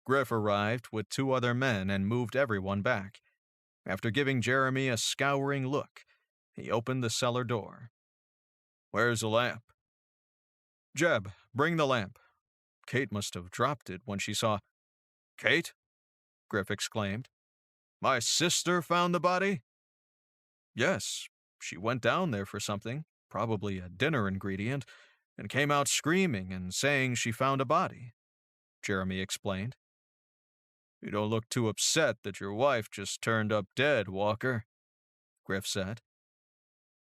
Griff arrived with 2 other men and moved everyone back. After giving Jeremy a scouring look, he opened the cellar door. "Where's the lamp?" "Jeb, bring the lamp." Kate must have dropped it when she saw. "Kate?" Griff exclaimed. "My sister found the body?" "Yes, she went down there for something, probably a dinner ingredient, and came out screaming and saying she found a body," Jeremy explained. "You don't look too upset that your wife just turned up dead, Walker," Griff said.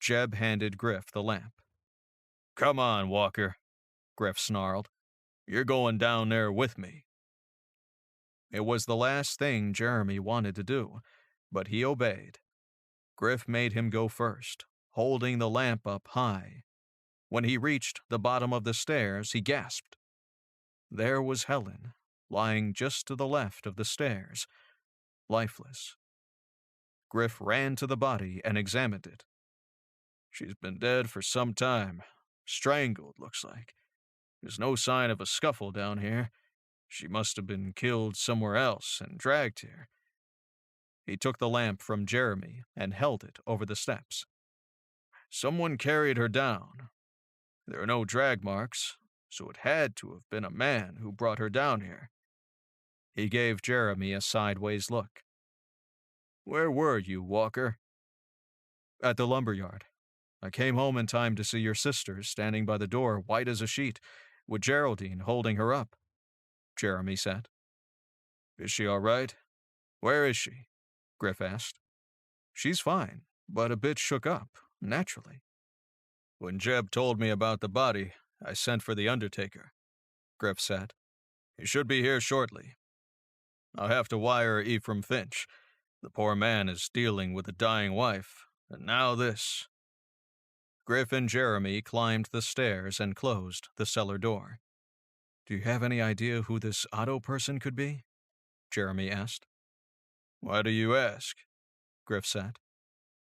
Jeb handed Griff the lamp. Come on, Walker, Griff snarled. You're going down there with me. It was the last thing Jeremy wanted to do, but he obeyed. Griff made him go first, holding the lamp up high. When he reached the bottom of the stairs, he gasped. There was Helen, lying just to the left of the stairs, lifeless. Griff ran to the body and examined it. She's been dead for some time. Strangled, looks like. There's no sign of a scuffle down here. She must have been killed somewhere else and dragged here. He took the lamp from Jeremy and held it over the steps. Someone carried her down. There are no drag marks, so it had to have been a man who brought her down here. He gave Jeremy a sideways look. Where were you, Walker? At the lumberyard. I came home in time to see your sister standing by the door, white as a sheet, with Geraldine holding her up, Jeremy said. Is she all right? Where is she? Griff asked. She's fine, but a bit shook up, naturally. When Jeb told me about the body, I sent for the undertaker, Griff said. He should be here shortly. I'll have to wire Ephraim Finch. The poor man is dealing with a dying wife, and now this. Griff and Jeremy climbed the stairs and closed the cellar door. Do you have any idea who this Otto person could be? Jeremy asked. Why do you ask? Griff said.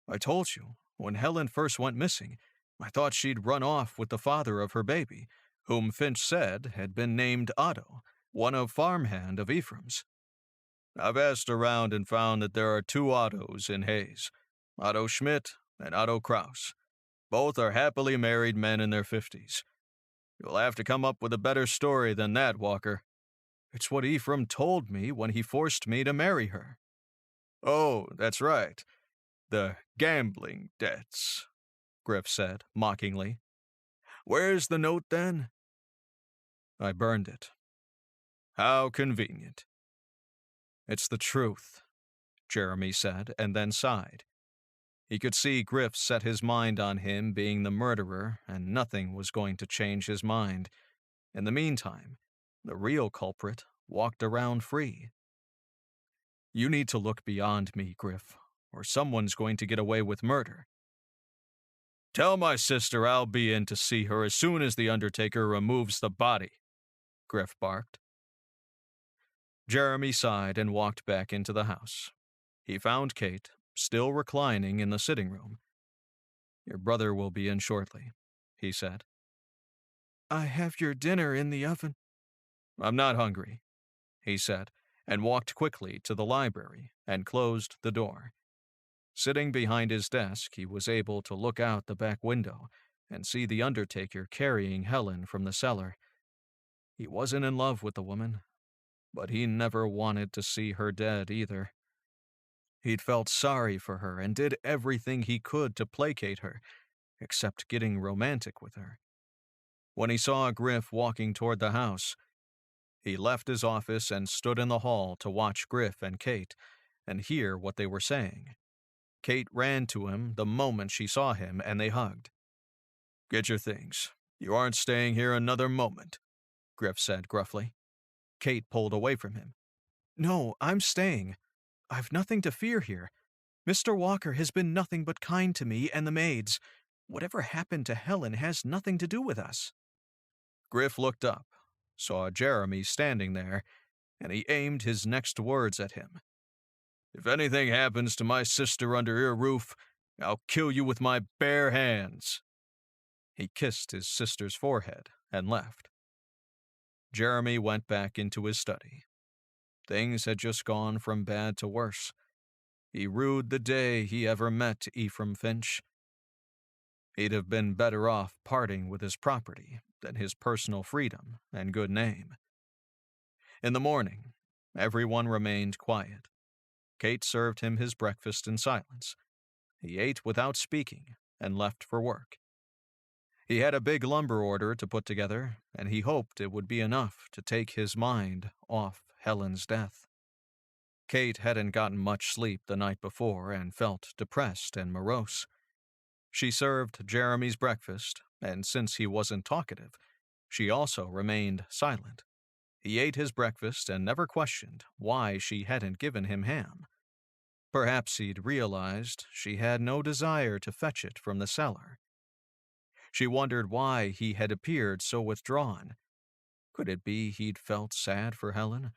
I told you, when Helen first went missing, I thought she'd run off with the father of her baby, whom Finch said had been named Otto, one of farmhand of Ephraim's. I've asked around and found that there are two Ottos in Hayes, Otto Schmidt and Otto Kraus. Both are happily married men in their 50s. You'll have to come up with a better story than that, Walker. It's what Ephraim told me when he forced me to marry her. Oh, that's right. The gambling debts, Griff said, mockingly. Where's the note, then? I burned it. How convenient. It's the truth, Jeremy said, and then sighed. He could see Griff set his mind on him being the murderer, and nothing was going to change his mind. In the meantime, the real culprit walked around free. You need to look beyond me, Griff, or someone's going to get away with murder. Tell my sister I'll be in to see her as soon as the undertaker removes the body, Griff barked. Jeremy sighed and walked back into the house. He found Kate, still reclining in the sitting room. Your brother will be in shortly, he said. I have your dinner in the oven. I'm not hungry, he said, and walked quickly to the library and closed the door. Sitting behind his desk, he was able to look out the back window and see the undertaker carrying Helen from the cellar. He wasn't in love with the woman, but he never wanted to see her dead either. He'd felt sorry for her and did everything he could to placate her, except getting romantic with her. When he saw Griff walking toward the house, he left his office and stood in the hall to watch Griff and Kate and hear what they were saying. Kate ran to him the moment she saw him, and they hugged. Get your things. You aren't staying here another moment, Griff said gruffly. Kate pulled away from him. No, I'm staying. I've nothing to fear here. Mr. Walker has been nothing but kind to me and the maids. Whatever happened to Helen has nothing to do with us. Griff looked up, saw Jeremy standing there, and he aimed his next words at him. If anything happens to my sister under your roof, I'll kill you with my bare hands. He kissed his sister's forehead and left. Jeremy went back into his study. Things had just gone from bad to worse. He rued the day he ever met Ephraim Finch. He'd have been better off parting with his property than his personal freedom and good name. In the morning, everyone remained quiet. Kate served him his breakfast in silence. He ate without speaking and left for work. He had a big lumber order to put together, and he hoped it would be enough to take his mind off Helen's death. Kate hadn't gotten much sleep the night before and felt depressed and morose. She served Jeremy's breakfast, and since he wasn't talkative, she also remained silent. He ate his breakfast and never questioned why she hadn't given him ham. Perhaps he'd realized she had no desire to fetch it from the cellar. She wondered why he had appeared so withdrawn. Could it be he'd felt sad for Helen,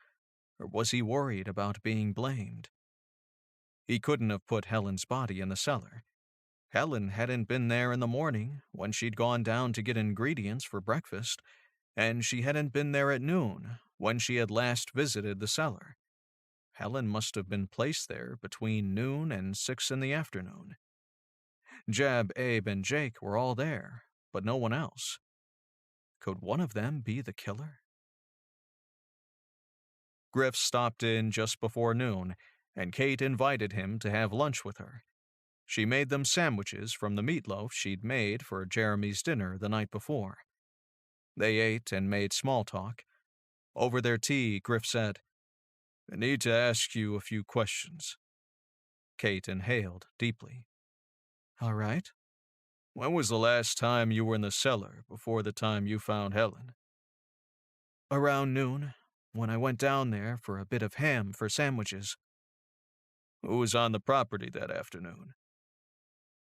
or was he worried about being blamed? He couldn't have put Helen's body in the cellar. Helen hadn't been there in the morning when she'd gone down to get ingredients for breakfast, and she hadn't been there at noon when she had last visited the cellar. Helen must have been placed there between noon and 6 in the afternoon. Jeb, Abe, and Jake were all there, but no one else. Could one of them be the killer? Griff stopped in just before noon, and Kate invited him to have lunch with her. She made them sandwiches from the meatloaf she'd made for Jeremy's dinner the night before. They ate and made small talk. Over their tea, Griff said, "I need to ask you a few questions." Kate inhaled deeply. "All right." "When was the last time you were in the cellar before the time you found Helen?" "Around noon, when I went down there for a bit of ham for sandwiches." "Who was on the property that afternoon?"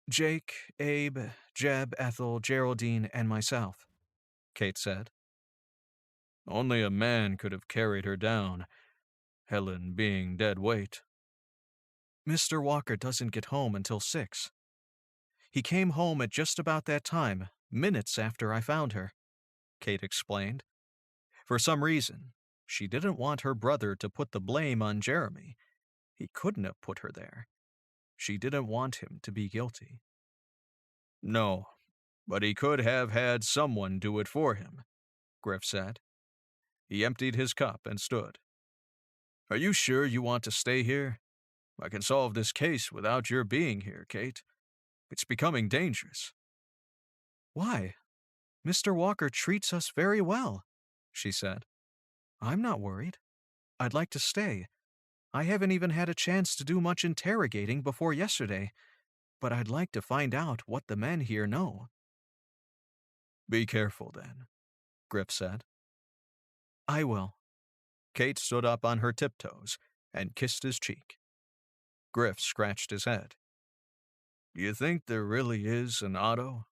"Jake, Abe, Jeb, Ethel, Geraldine, and myself," Kate said. "Only a man could have carried her down, Helen being dead weight." "Mr. Walker doesn't get home until 6. He came home at just about that time, minutes after I found her," Kate explained. For some reason, she didn't want her brother to put the blame on Jeremy. He couldn't have put her there. She didn't want him to be guilty. "No, but he could have had someone do it for him," Griff said. He emptied his cup and stood. "Are you sure you want to stay here? I can solve this case without your being here, Kate. It's becoming dangerous." "Why? Mr. Walker treats us very well," she said. "I'm not worried. I'd like to stay. I haven't even had a chance to do much interrogating before yesterday, but I'd like to find out what the men here know." "Be careful, then," Griff said. "I will." Kate stood up on her tiptoes and kissed his cheek. Griff scratched his head. "Do you think there really is an Otto?"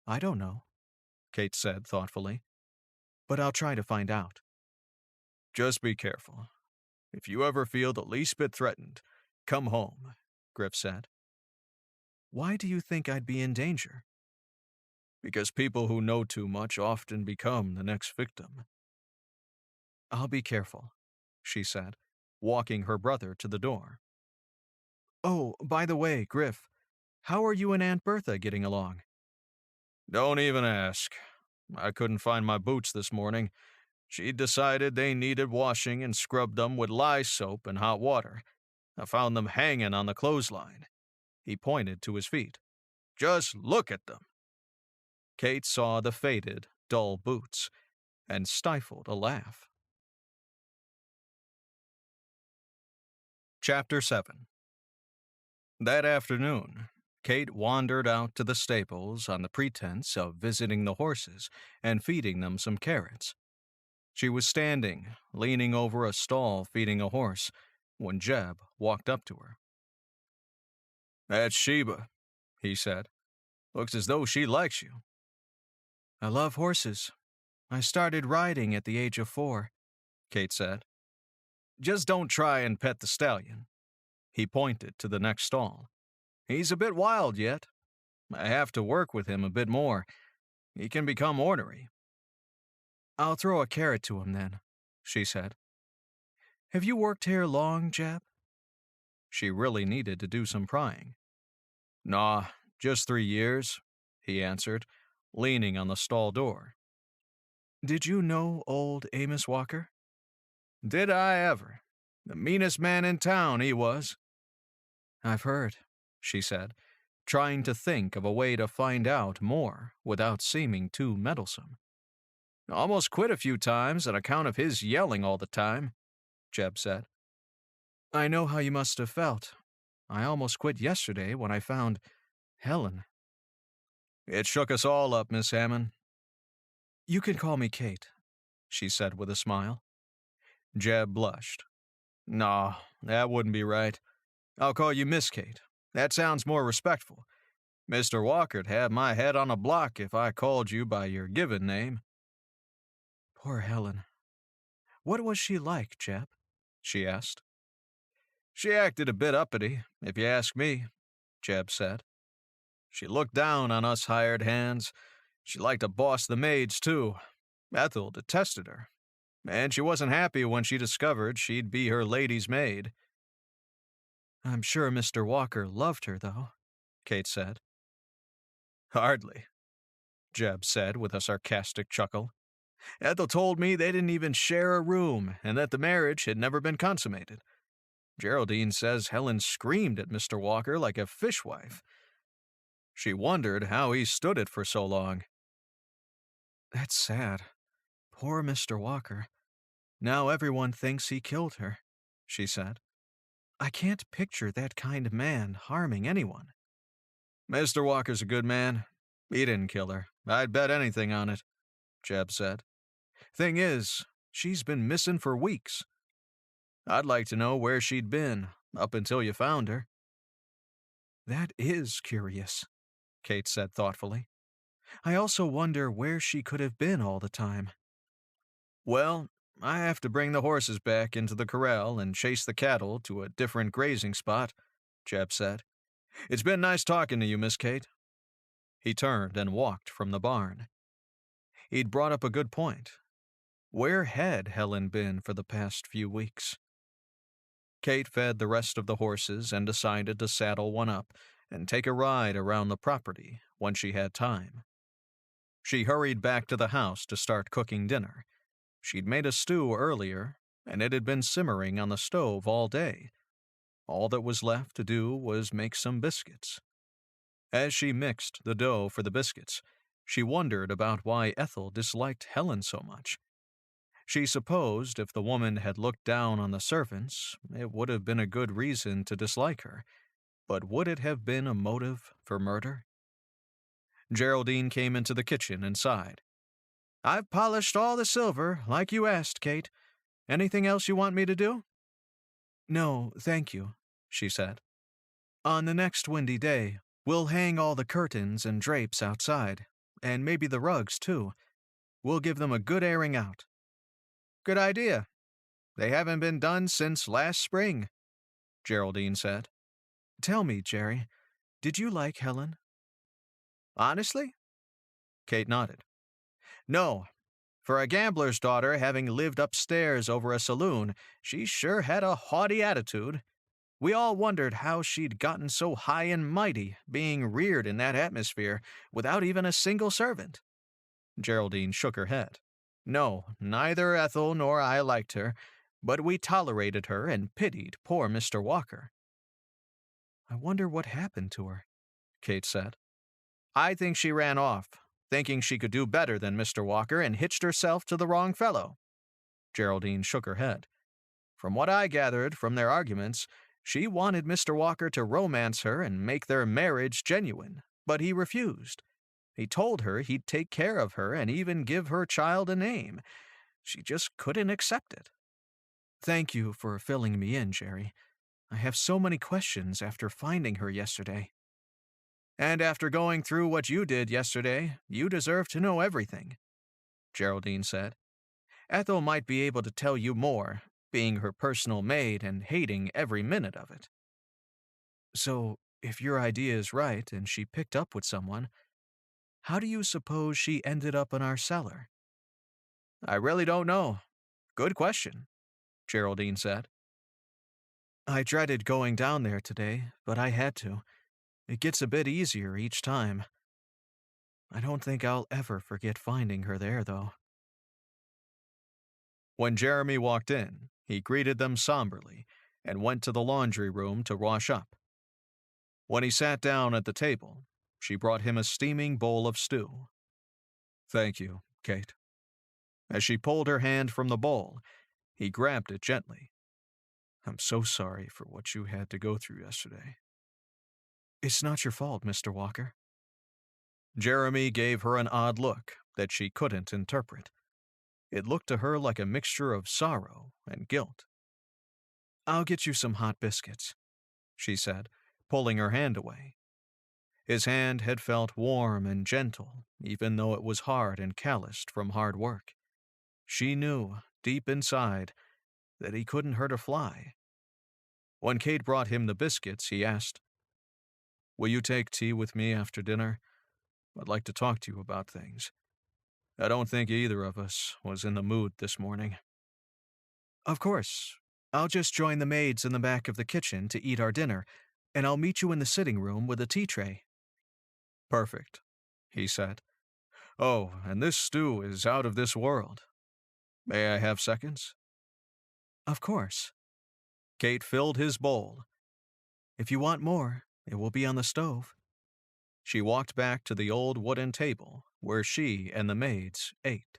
"I don't know," Kate said thoughtfully, "but I'll try to find out." "Just be careful. If you ever feel the least bit threatened, come home," Griff said. "Why do you think I'd be in danger?" "Because people who know too much often become the next victim." "I'll be careful," she said, walking her brother to the door. "Oh, by the way, Griff, how are you and Aunt Bertha getting along?" "Don't even ask. I couldn't find my boots this morning. She decided they needed washing and scrubbed them with lye soap and hot water. I found them hanging on the clothesline." He pointed to his feet. "Just look at them." Kate saw the faded, dull boots and stifled a laugh. Chapter 7. That afternoon, Kate wandered out to the stables on the pretense of visiting the horses and feeding them some carrots. She was standing, leaning over a stall feeding a horse, when Jeb walked up to her. "That's Sheba," he said. "Looks as though she likes you." "I love horses. I started riding at the age of 4, Kate said. "Just don't try and pet the stallion." He pointed to the next stall. "He's a bit wild yet. I have to work with him a bit more. He can become ornery." "I'll throw a carrot to him then," she said. "Have you worked here long, Jeb?" She really needed to do some prying. "Nah, just 3 years," he answered, leaning on the stall door. "Did you know old Amos Walker?" "Did I ever? The meanest man in town, he was." "I've heard," she said, trying to think of a way to find out more without seeming too meddlesome. "Almost quit a few times on account of his yelling all the time," Jeb said. "I know how you must have felt. I almost quit yesterday when I found Helen." It shook us all up, Miss Hammond. You can call me Kate, she said with a smile. Jeb blushed. No, that wouldn't be right. I'll call you Miss Kate. That sounds more respectful. Mr. Walker'd have my head on a block if I called you by your given name. Poor Helen. What was she like, Jeb? She asked. She acted a bit uppity, if you ask me, Jeb said. She looked down on us hired hands. She liked to boss the maids, too. Ethel detested her. And she wasn't happy when she discovered she'd be her lady's maid. I'm sure Mr. Walker loved her, though, Kate said. Hardly, Jeb said with a sarcastic chuckle. Ethel told me they didn't even share a room and that the marriage had never been consummated. Geraldine says Helen screamed at Mr. Walker like a fishwife. She wondered how he stood it for so long. That's sad. Poor Mr. Walker. Now everyone thinks he killed her, she said. I can't picture that kind of man harming anyone. Mr. Walker's a good man. He didn't kill her. I'd bet anything on it, Jeb said. Thing is, she's been missing for weeks. I'd like to know where she'd been, up until you found her. That is curious, Kate said thoughtfully. I also wonder where she could have been all the time. Well, I have to bring the horses back into the corral and chase the cattle to a different grazing spot, Jeb said. It's been nice talking to you, Miss Kate. He turned and walked from the barn. He'd brought up a good point. Where had Helen been for the past few weeks? Kate fed the rest of the horses and decided to saddle one up and take a ride around the property when she had time. She hurried back to the house to start cooking dinner. She'd made a stew earlier, and it had been simmering on the stove all day. All that was left to do was make some biscuits. As she mixed the dough for the biscuits, she wondered about why Ethel disliked Helen so much. She supposed if the woman had looked down on the servants, it would have been a good reason to dislike her, but would it have been a motive for murder? Geraldine came into the kitchen and sighed. I've polished all the silver, like you asked, Kate. Anything else you want me to do? No, thank you, she said. On the next windy day, we'll hang all the curtains and drapes outside, and maybe the rugs, too. We'll give them a good airing out. Good idea. They haven't been done since last spring, Geraldine said. Tell me, Jerry, did you like Helen? Honestly? Kate nodded. No. For a gambler's daughter having lived upstairs over a saloon, she sure had a haughty attitude. We all wondered how she'd gotten so high and mighty, being reared in that atmosphere, without even a single servant. Geraldine shook her head. No, neither Ethel nor I liked her, but we tolerated her and pitied poor Mr. Walker. I wonder what happened to her, Kate said. I think she ran off, thinking she could do better than Mr. Walker, and hitched herself to the wrong fellow. Geraldine shook her head. From what I gathered from their arguments, she wanted Mr. Walker to romance her and make their marriage genuine, but he refused. He told her he'd take care of her and even give her child a name. She just couldn't accept it. Thank you for filling me in, Jerry. I have so many questions after finding her yesterday. And after going through what you did yesterday, you deserve to know everything, Geraldine said. Ethel might be able to tell you more, being her personal maid and hating every minute of it. So, if your idea is right and she picked up with someone, how do you suppose she ended up in our cellar? I really don't know. Good question, Geraldine said. I dreaded going down there today, but I had to. It gets a bit easier each time. I don't think I'll ever forget finding her there, though. When Jeremy walked in, he greeted them somberly and went to the laundry room to wash up. When he sat down at the table, she brought him a steaming bowl of stew. Thank you, Kate. As she pulled her hand from the bowl, he grabbed it gently. I'm so sorry for what you had to go through yesterday. It's not your fault, Mr. Walker. Jeremy gave her an odd look that she couldn't interpret. It looked to her like a mixture of sorrow and guilt. "I'll get you some hot biscuits," she said, pulling her hand away. His hand had felt warm and gentle, even though it was hard and calloused from hard work. She knew, deep inside, that he couldn't hurt a fly. When Kate brought him the biscuits, he asked, "Will you take tea with me after dinner? I'd like to talk to you about things. I don't think either of us was in the mood this morning." "Of course. I'll just join the maids in the back of the kitchen to eat our dinner, and I'll meet you in the sitting room with a tea tray." "Perfect," he said. "Oh, and this stew is out of this world. May I have seconds?" "Of course." Kate filled his bowl. "If you want more, it will be on the stove." She walked back to the old wooden table where she and the maids ate.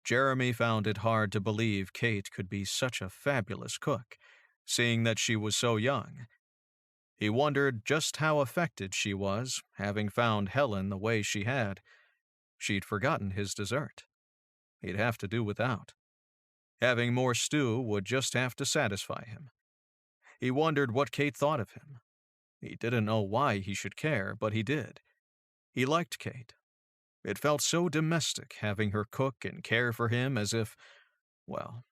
Jeremy found it hard to believe Kate could be such a fabulous cook, seeing that she was so young. He wondered just how affected she was, having found Helen the way she had. She'd forgotten his dessert. He'd have to do without. Having more stew would just have to satisfy him. He wondered what Kate thought of him. He didn't know why he should care, but he did. He liked Kate. It felt so domestic having her cook and care for him as if, well,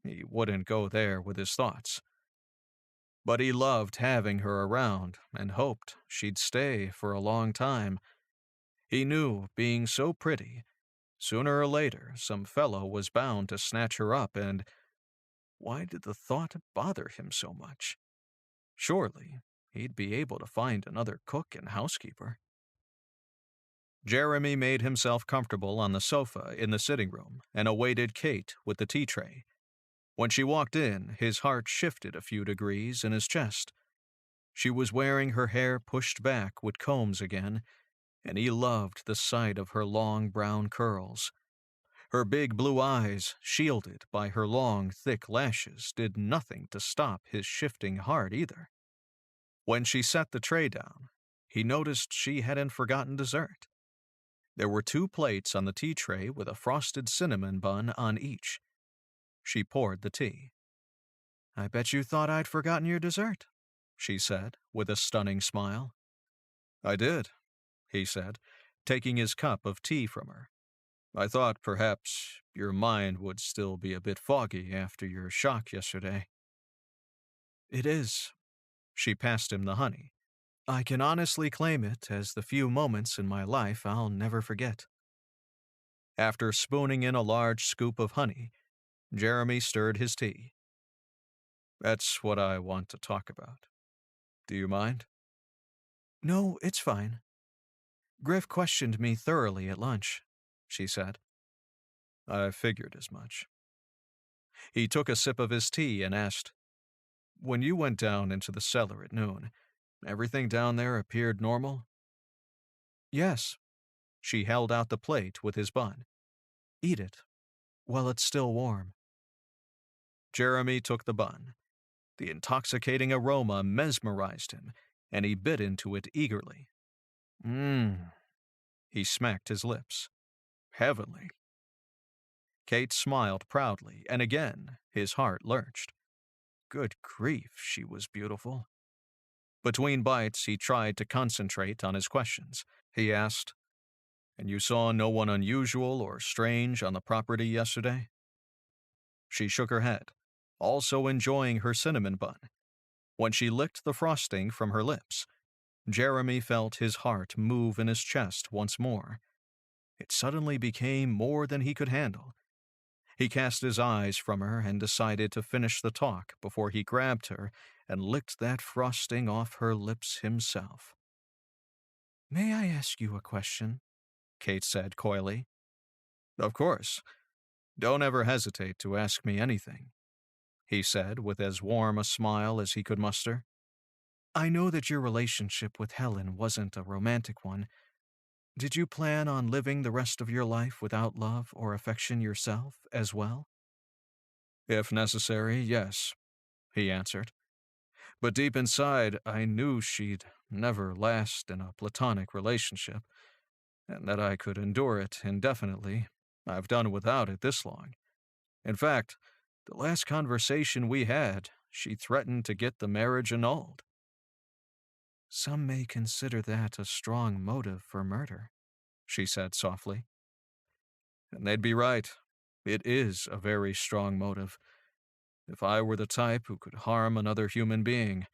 he wouldn't go there with his thoughts. But he loved having her around and hoped she'd stay for a long time. He knew, being so pretty, sooner or later some fellow was bound to snatch her up, and why did the thought bother him so much? Surely he'd be able to find another cook and housekeeper. Jeremy made himself comfortable on the sofa in the sitting room and awaited Kate with the tea tray. When she walked in, his heart shifted a few degrees in his chest. She was wearing her hair pushed back with combs again, and he loved the sight of her long brown curls. Her big blue eyes, shielded by her long, thick lashes, did nothing to stop his shifting heart either. When she set the tray down, he noticed she hadn't forgotten dessert. There were 2 plates on the tea tray with a frosted cinnamon bun on each. She poured the tea. "I bet you thought I'd forgotten your dessert," she said, with a stunning smile. "I did," he said, taking his cup of tea from her. "I thought perhaps your mind would still be a bit foggy after your shock yesterday." "It is." She passed him the honey. "I can honestly claim it as the few moments in my life I'll never forget." After spooning in a large scoop of honey, Jeremy stirred his tea. "That's what I want to talk about. Do you mind?" "No, it's fine. Griff questioned me thoroughly at lunch," she said. "I figured as much." He took a sip of his tea and asked, "When you went down into the cellar at noon, everything down there appeared normal?" "Yes." She held out the plate with his bun. "Eat it, while it's still warm." Jeremy took the bun. The intoxicating aroma mesmerized him, and he bit into it eagerly. Mmm. He smacked his lips. Heavenly. Kate smiled proudly, and again his heart lurched. Good grief, she was beautiful. Between bites, he tried to concentrate on his questions. He asked, "And you saw no one unusual or strange on the property yesterday?" She shook her head, also enjoying her cinnamon bun. When she licked the frosting from her lips, Jeremy felt his heart move in his chest once more. It suddenly became more than he could handle. He cast his eyes from her and decided to finish the talk before he grabbed her and licked that frosting off her lips himself. "May I ask you a question?" Kate said coyly. "Of course. Don't ever hesitate to ask me anything," he said with as warm a smile as he could muster. "I know that your relationship with Helen wasn't a romantic one. Did you plan on living the rest of your life without love or affection yourself as well?" "If necessary, yes," he answered. "But deep inside, I knew she'd never last in a platonic relationship. and that I could endure it indefinitely. I've done without it this long. In fact, the last conversation we had, she threatened to get the marriage annulled. Some may consider that a strong motive for murder, she said softly. And they'd be right. It is a very strong motive. If I were the type who could harm another human being.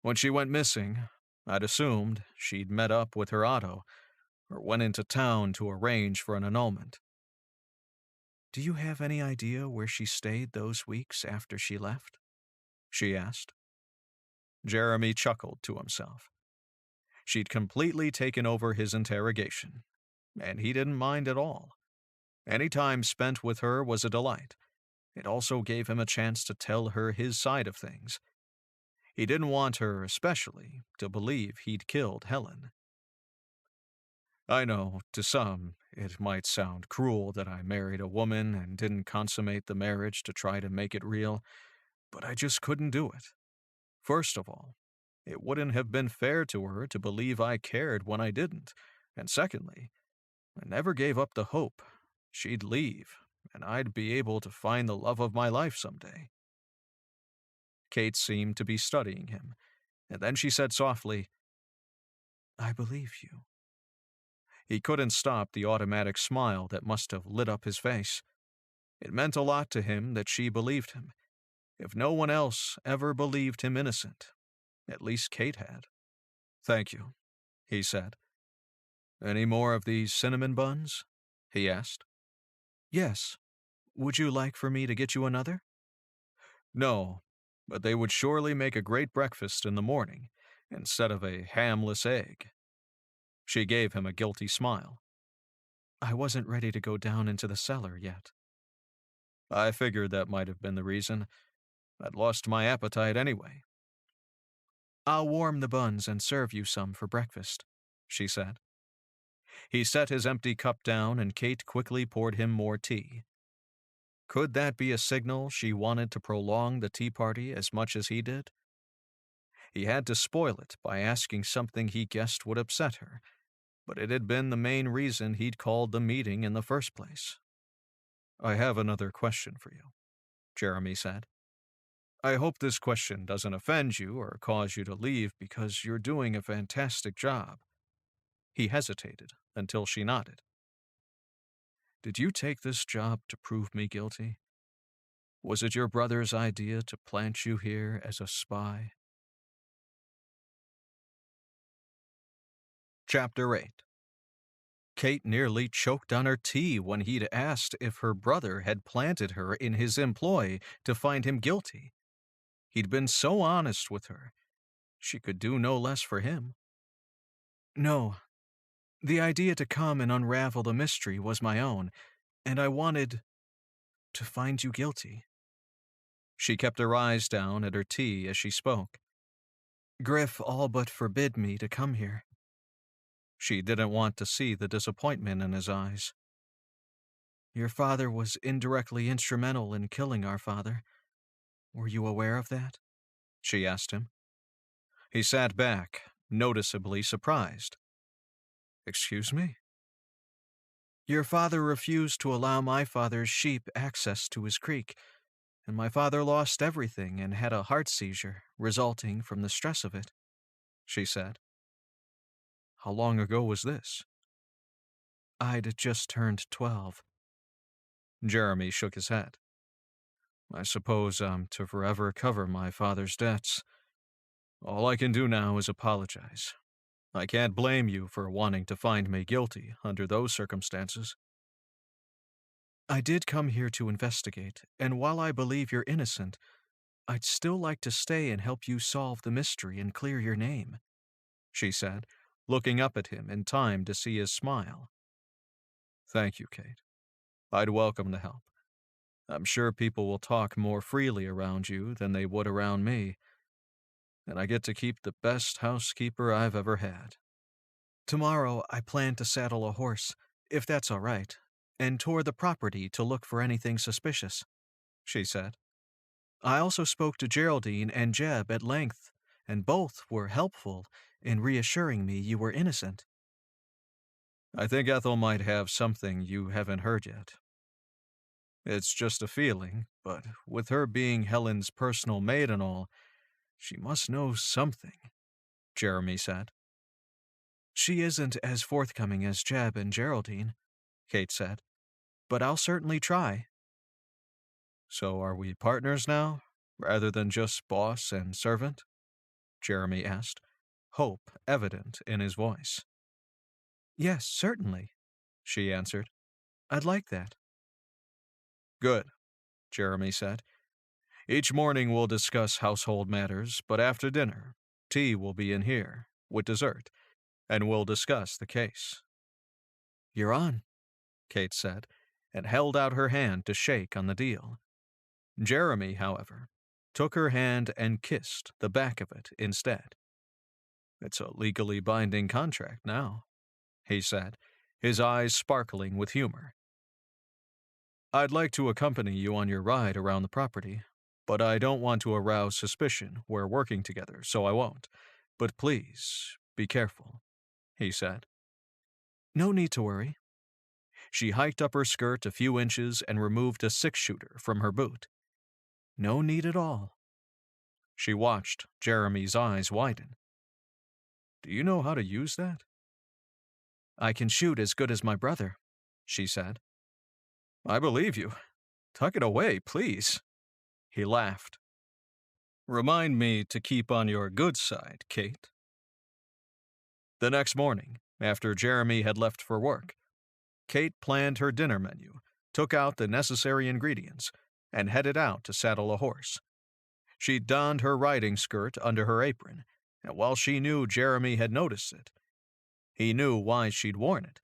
When she went missing, I'd assumed she'd met up with her Otto, or went into town to arrange for an annulment. Do you have any idea where she stayed those weeks after she left? She asked. Jeremy chuckled to himself. She'd completely taken over his interrogation, and he didn't mind at all. Any time spent with her was a delight. It also gave him a chance to tell her his side of things. He didn't want her, especially, to believe he'd killed Helen. I know, to some, it might sound cruel that I married a woman and didn't consummate the marriage to try to make it real, but I just couldn't do it. First of all, it wouldn't have been fair to her to believe I cared when I didn't, and secondly, I never gave up the hope she'd leave, and I'd be able to find the love of my life someday. Kate seemed to be studying him, and then she said softly, I believe you. He couldn't stop the automatic smile that must have lit up his face. It meant a lot to him that she believed him. If no one else ever believed him innocent, at least Kate had. Thank you, he said. Any more of these cinnamon buns? He asked. Yes. Would you like for me to get you another? No, but they would surely make a great breakfast in the morning, instead of a hamless egg. She gave him a guilty smile. I wasn't ready to go down into the cellar yet. I figured that might have been the reason. I'd lost my appetite anyway. I'll warm the buns and serve you some for breakfast, she said. He set his empty cup down and Kate quickly poured him more tea. Could that be a signal she wanted to prolong the tea party as much as he did? He had to spoil it by asking something he guessed would upset her, but it had been the main reason he'd called the meeting in the first place. I have another question for you, Jeremy said. I hope this question doesn't offend you or cause you to leave because you're doing a fantastic job. He hesitated until she nodded. Did you take this job to prove me guilty? Was it your brother's idea to plant you here as a spy? Chapter 8. Kate nearly choked on her tea when he'd asked if her brother had planted her in his employ to find him guilty. He'd been so honest with her. She could do no less for him. No. The idea to come and unravel the mystery was my own, and I wanted to find you guilty. She kept her eyes down at her tea as she spoke. Griff all but forbid me to come here. She didn't want to see the disappointment in his eyes. Your father was indirectly instrumental in killing our father. Were you aware of that? She asked him. He sat back, noticeably surprised. Excuse me? Your father refused to allow my father's sheep access to his creek, and my father lost everything and had a heart seizure resulting from the stress of it, she said. How long ago was this? I'd just turned 12. Jeremy shook his head. I suppose I'm to forever cover my father's debts. All I can do now is apologize. I can't blame you for wanting to find me guilty under those circumstances. I did come here to investigate, and while I believe you're innocent, I'd still like to stay and help you solve the mystery and clear your name, she said, looking up at him in time to see his smile. Thank you, Kate. I'd welcome the help. I'm sure people will talk more freely around you than they would around me, and I get to keep the best housekeeper I've ever had. Tomorrow I plan to saddle a horse, if that's all right, and tour the property to look for anything suspicious, she said. I also spoke to Geraldine and Jeb at length, and both were helpful in reassuring me you were innocent. I think Ethel might have something you haven't heard yet. It's just a feeling, but with her being Helen's personal maid and all, she must know something, Jeremy said. She isn't as forthcoming as Jeb and Geraldine, Kate said, but I'll certainly try. So are we partners now, rather than just boss and servant? Jeremy asked, hope evident in his voice. Yes, certainly, she answered. I'd like that. Good, Jeremy said. Each morning we'll discuss household matters, but after dinner, tea will be in here, with dessert, and we'll discuss the case. You're on, Kate said, and held out her hand to shake on the deal. Jeremy, however, took her hand and kissed the back of it instead. It's a legally binding contract now, he said, his eyes sparkling with humor. I'd like to accompany you on your ride around the property, but I don't want to arouse suspicion. We're working together, so I won't. But please, be careful, he said. No need to worry. She hiked up her skirt a few inches and removed a six-shooter from her boot. No need at all. She watched Jeremy's eyes widen. Do you know how to use that? I can shoot as good as my brother, she said. I believe you. Tuck it away, please. He laughed. Remind me to keep on your good side, Kate. The next morning, after Jeremy had left for work, Kate planned her dinner menu, took out the necessary ingredients, and headed out to saddle a horse. She donned her riding skirt under her apron, and while she knew Jeremy had noticed it, he knew why she'd worn it,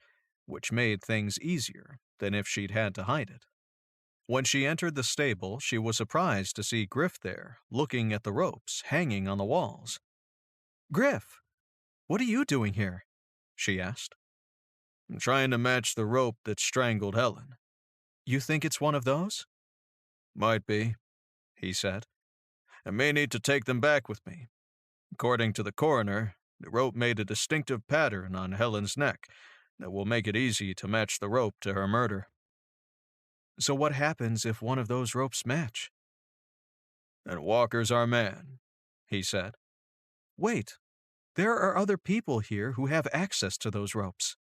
which made things easier than if she'd had to hide it. When she entered the stable, she was surprised to see Griff there, looking at the ropes hanging on the walls. Griff, what are you doing here? She asked. I'm trying to match the rope that strangled Helen. You think it's one of those? Might be, he said. I may need to take them back with me. According to the coroner, the rope made a distinctive pattern on Helen's neck that will make it easy to match the rope to her murder. So what happens if one of those ropes match? Then Walker's our man, he said. Wait, there are other people here who have access to those ropes.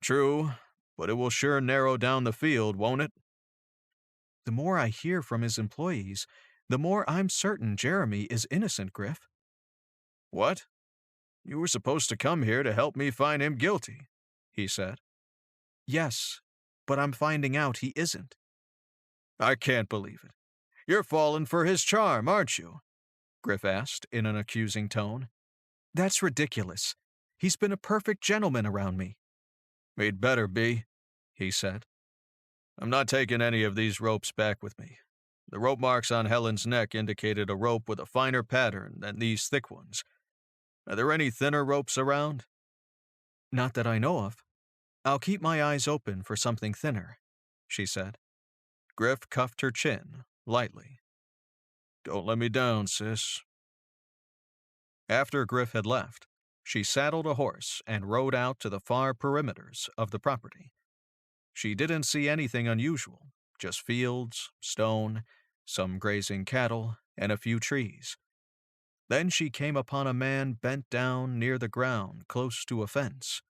True, but it will sure narrow down the field, won't it? The more I hear from his employees, the more I'm certain Jeremy is innocent, Griff. What? You were supposed to come here to help me find him guilty, he said. Yes, but I'm finding out he isn't. I can't believe it. You're falling for his charm, aren't you? Griff asked in an accusing tone. That's ridiculous. He's been a perfect gentleman around me. He'd better be, he said. I'm not taking any of these ropes back with me. The rope marks on Helen's neck indicated a rope with a finer pattern than these thick ones. Are there any thinner ropes around? Not that I know of. I'll keep my eyes open for something thinner, she said. Griff cuffed her chin lightly. Don't let me down, sis. After Griff had left, she saddled a horse and rode out to the far perimeters of the property. She didn't see anything unusual, just fields, stone, some grazing cattle, and a few trees. Then she came upon a man bent down near the ground close to a fence.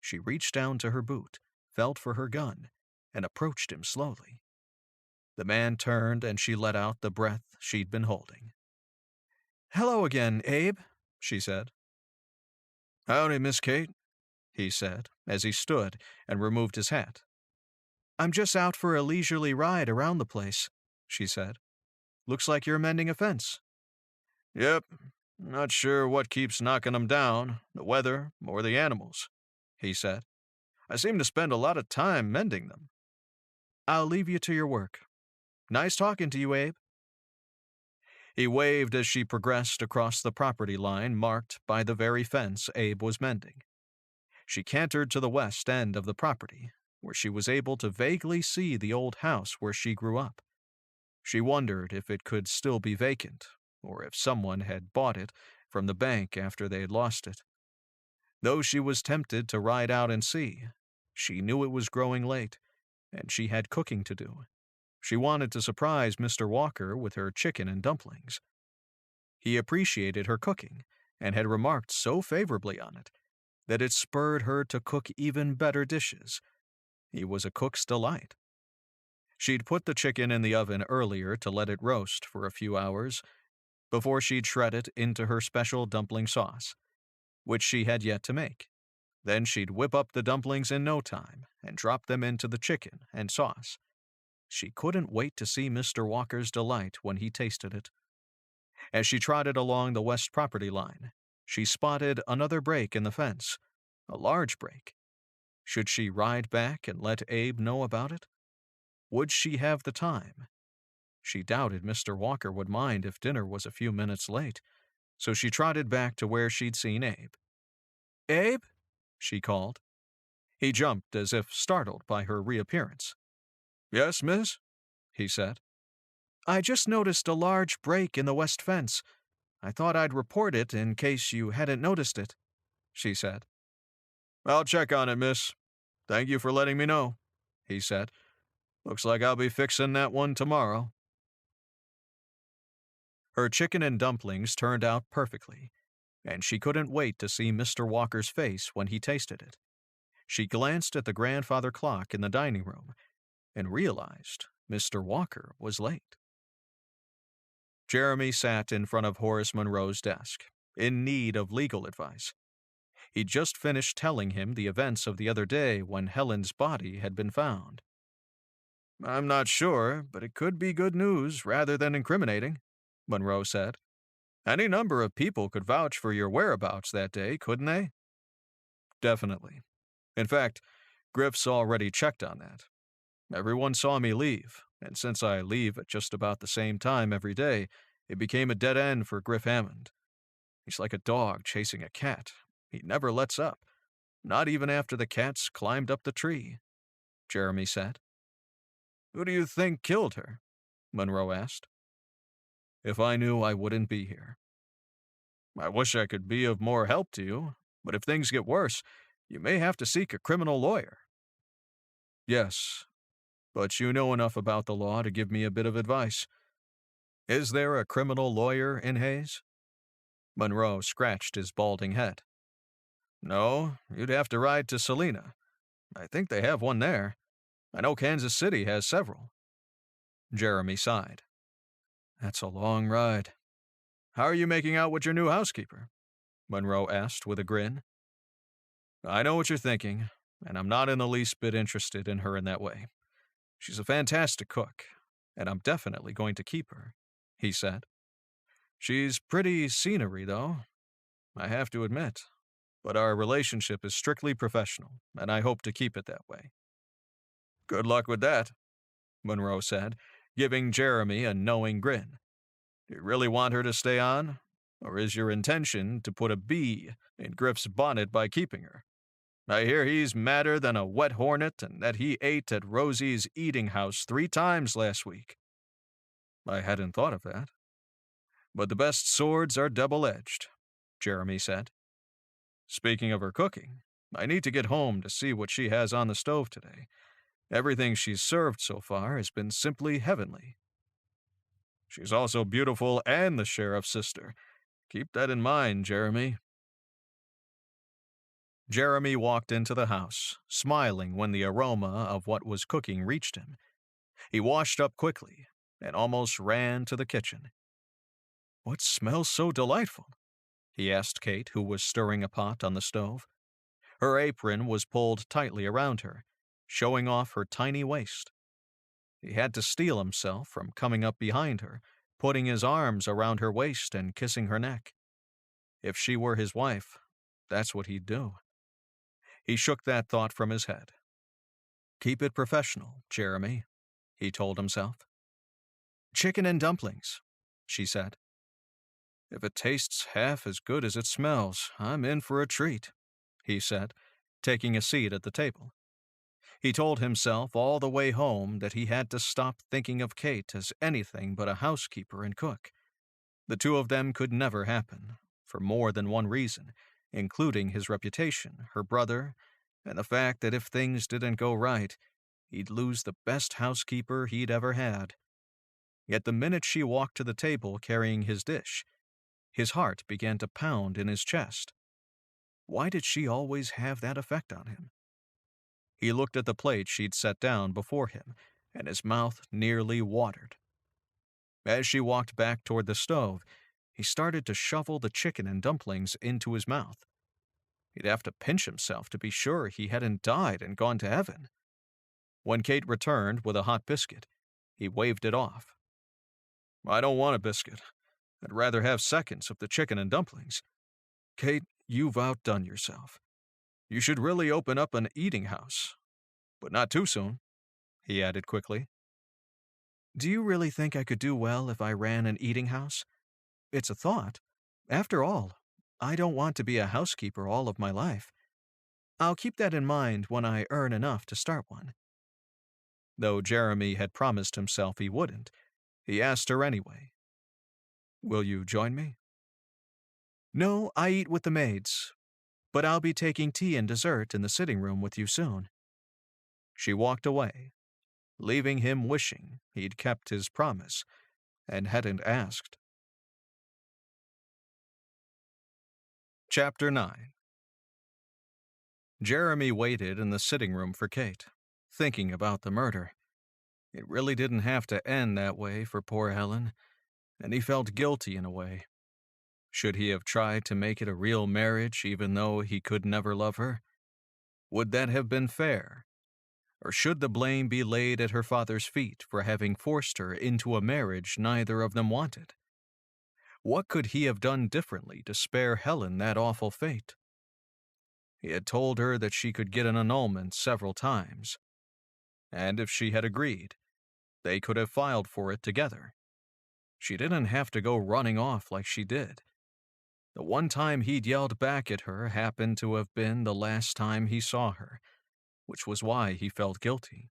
She reached down to her boot, felt for her gun, and approached him slowly. The man turned and she let out the breath she'd been holding. Hello again, Abe, she said. Howdy, Miss Kate, he said, as he stood and removed his hat. I'm just out for a leisurely ride around the place, she said. Looks like you're mending a fence. Yep, not sure what keeps knocking them down, the weather or the animals, he said. I seem to spend a lot of time mending them. I'll leave you to your work. Nice talking to you, Abe. He waved as she progressed across the property line marked by the very fence Abe was mending. She cantered to the west end of the property, where she was able to vaguely see the old house where she grew up. She wondered if it could still be vacant, or if someone had bought it from the bank after they had lost it. Though she was tempted to ride out and see, she knew it was growing late, and she had cooking to do. She wanted to surprise Mr. Walker with her chicken and dumplings. He appreciated her cooking, and had remarked so favorably on it that it spurred her to cook even better dishes. He was a cook's delight. She'd put the chicken in the oven earlier to let it roast for a few hours before she'd shred it into her special dumpling sauce, which she had yet to make. Then she'd whip up the dumplings in no time and drop them into the chicken and sauce. She couldn't wait to see Mr. Walker's delight when he tasted it. As she trotted along the west property line, she spotted another break in the fence, a large break. Should she ride back and let Abe know about it? Would she have the time? She doubted Mr. Walker would mind if dinner was a few minutes late, so she trotted back to where she'd seen Abe. "Abe?" she called. He jumped as if startled by her reappearance. "Yes, miss?" he said. "I just noticed a large break in the west fence. I thought I'd report it in case you hadn't noticed it," she said. "I'll check on it, miss. Thank you for letting me know," he said. "Looks like I'll be fixing that one tomorrow." Her chicken and dumplings turned out perfectly, and she couldn't wait to see Mr. Walker's face when he tasted it. She glanced at the grandfather clock in the dining room and realized Mr. Walker was late. Jeremy sat in front of Horace Monroe's desk, in need of legal advice. He'd just finished telling him the events of the other day when Helen's body had been found. "I'm not sure, but it could be good news rather than incriminating," Monroe said. "Any number of people could vouch for your whereabouts that day, couldn't they?" "Definitely. In fact, Griff's already checked on that. Everyone saw me leave, and since I leave at just about the same time every day, it became a dead end for Griff Hammond. He's like a dog chasing a cat. He never lets up, not even after the cat's climbed up the tree," Jeremy said. "Who do you think killed her?" Monroe asked. "If I knew, I wouldn't be here." "I wish I could be of more help to you, but if things get worse, you may have to seek a criminal lawyer." "Yes, but you know enough about the law to give me a bit of advice. Is there a criminal lawyer in Hayes?" Monroe scratched his balding head. "No, you'd have to ride to Salina. I think they have one there. I know Kansas City has several." Jeremy sighed. "That's a long ride." "How are you making out with your new housekeeper?" Monroe asked with a grin. "I know what you're thinking, and I'm not in the least bit interested in her in that way. She's a fantastic cook, and I'm definitely going to keep her," he said. "She's pretty scenery, though, I have to admit, but our relationship is strictly professional, and I hope to keep it that way." "Good luck with that," Monroe said, giving Jeremy a knowing grin. "Do you really want her to stay on, or is your intention to put a bee in Griff's bonnet by keeping her? I hear he's madder than a wet hornet and that he ate at Rosie's eating house 3 times last week." "I hadn't thought of that. But the best swords are double-edged," Jeremy said. "Speaking of her cooking, I need to get home to see what she has on the stove today. Everything she's served so far has been simply heavenly." "She's also beautiful and the sheriff's sister. Keep that in mind, Jeremy." Jeremy walked into the house, smiling when the aroma of what was cooking reached him. He washed up quickly and almost ran to the kitchen. "What smells so delightful?" he asked Kate, who was stirring a pot on the stove. Her apron was pulled tightly around her, showing off her tiny waist. He had to steel himself from coming up behind her, putting his arms around her waist and kissing her neck. If she were his wife, that's what he'd do. He shook that thought from his head. "Keep it professional, Jeremy," he told himself. "Chicken and dumplings," she said. "If it tastes half as good as it smells, I'm in for a treat," he said, taking a seat at the table. He told himself all the way home that he had to stop thinking of Kate as anything but a housekeeper and cook. The two of them could never happen, for more than one reason, including his reputation, her brother, and the fact that if things didn't go right, he'd lose the best housekeeper he'd ever had. Yet the minute she walked to the table carrying his dish, his heart began to pound in his chest. Why did she always have that effect on him? He looked at the plate she'd set down before him, and his mouth nearly watered. As she walked back toward the stove, he started to shovel the chicken and dumplings into his mouth. He'd have to pinch himself to be sure he hadn't died and gone to heaven. When Kate returned with a hot biscuit, he waved it off. "I don't want a biscuit. I'd rather have seconds of the chicken and dumplings. Kate, you've outdone yourself. You should really open up an eating house. But not too soon," he added quickly. "Do you really think I could do well if I ran an eating house? It's a thought. After all, I don't want to be a housekeeper all of my life. I'll keep that in mind when I earn enough to start one." Though Jeremy had promised himself he wouldn't, he asked her anyway. "Will you join me?" "No, I eat with the maids, but I'll be taking tea and dessert in the sitting room with you soon." She walked away, leaving him wishing he'd kept his promise and hadn't asked. Chapter 9. Jeremy waited in the sitting room for Kate, thinking about the murder. It really didn't have to end that way for poor Helen, and he felt guilty in a way. Should he have tried to make it a real marriage even though he could never love her? Would that have been fair? Or should the blame be laid at her father's feet for having forced her into a marriage neither of them wanted? What could he have done differently to spare Helen that awful fate? He had told her that she could get an annulment several times, and if she had agreed, they could have filed for it together. She didn't have to go running off like she did. The one time he'd yelled back at her happened to have been the last time he saw her, which was why he felt guilty.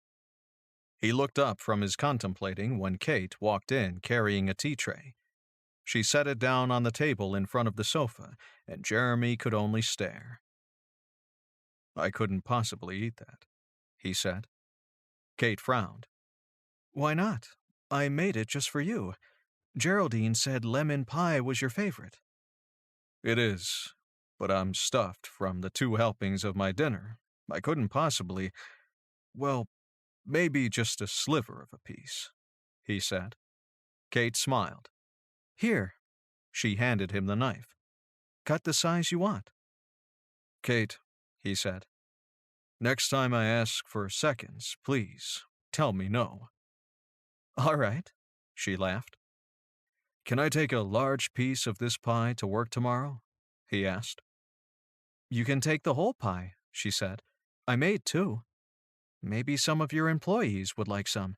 He looked up from his contemplating when Kate walked in carrying a tea tray. She set it down on the table in front of the sofa, and Jeremy could only stare. "I couldn't possibly eat that," he said. Kate frowned. "Why not? I made it just for you. Geraldine said lemon pie was your favorite." "It is, but I'm stuffed from the 2 helpings of my dinner. I couldn't possibly, well, maybe just a sliver of a piece," he said. Kate smiled. "Here." She handed him the knife. "Cut the size you want." "Kate," he said, "next time I ask for seconds, please tell me no." "All right," she laughed. "Can I take a large piece of this pie to work tomorrow?" he asked. "You can take the whole pie," she said. "I made 2. Maybe some of your employees would like some."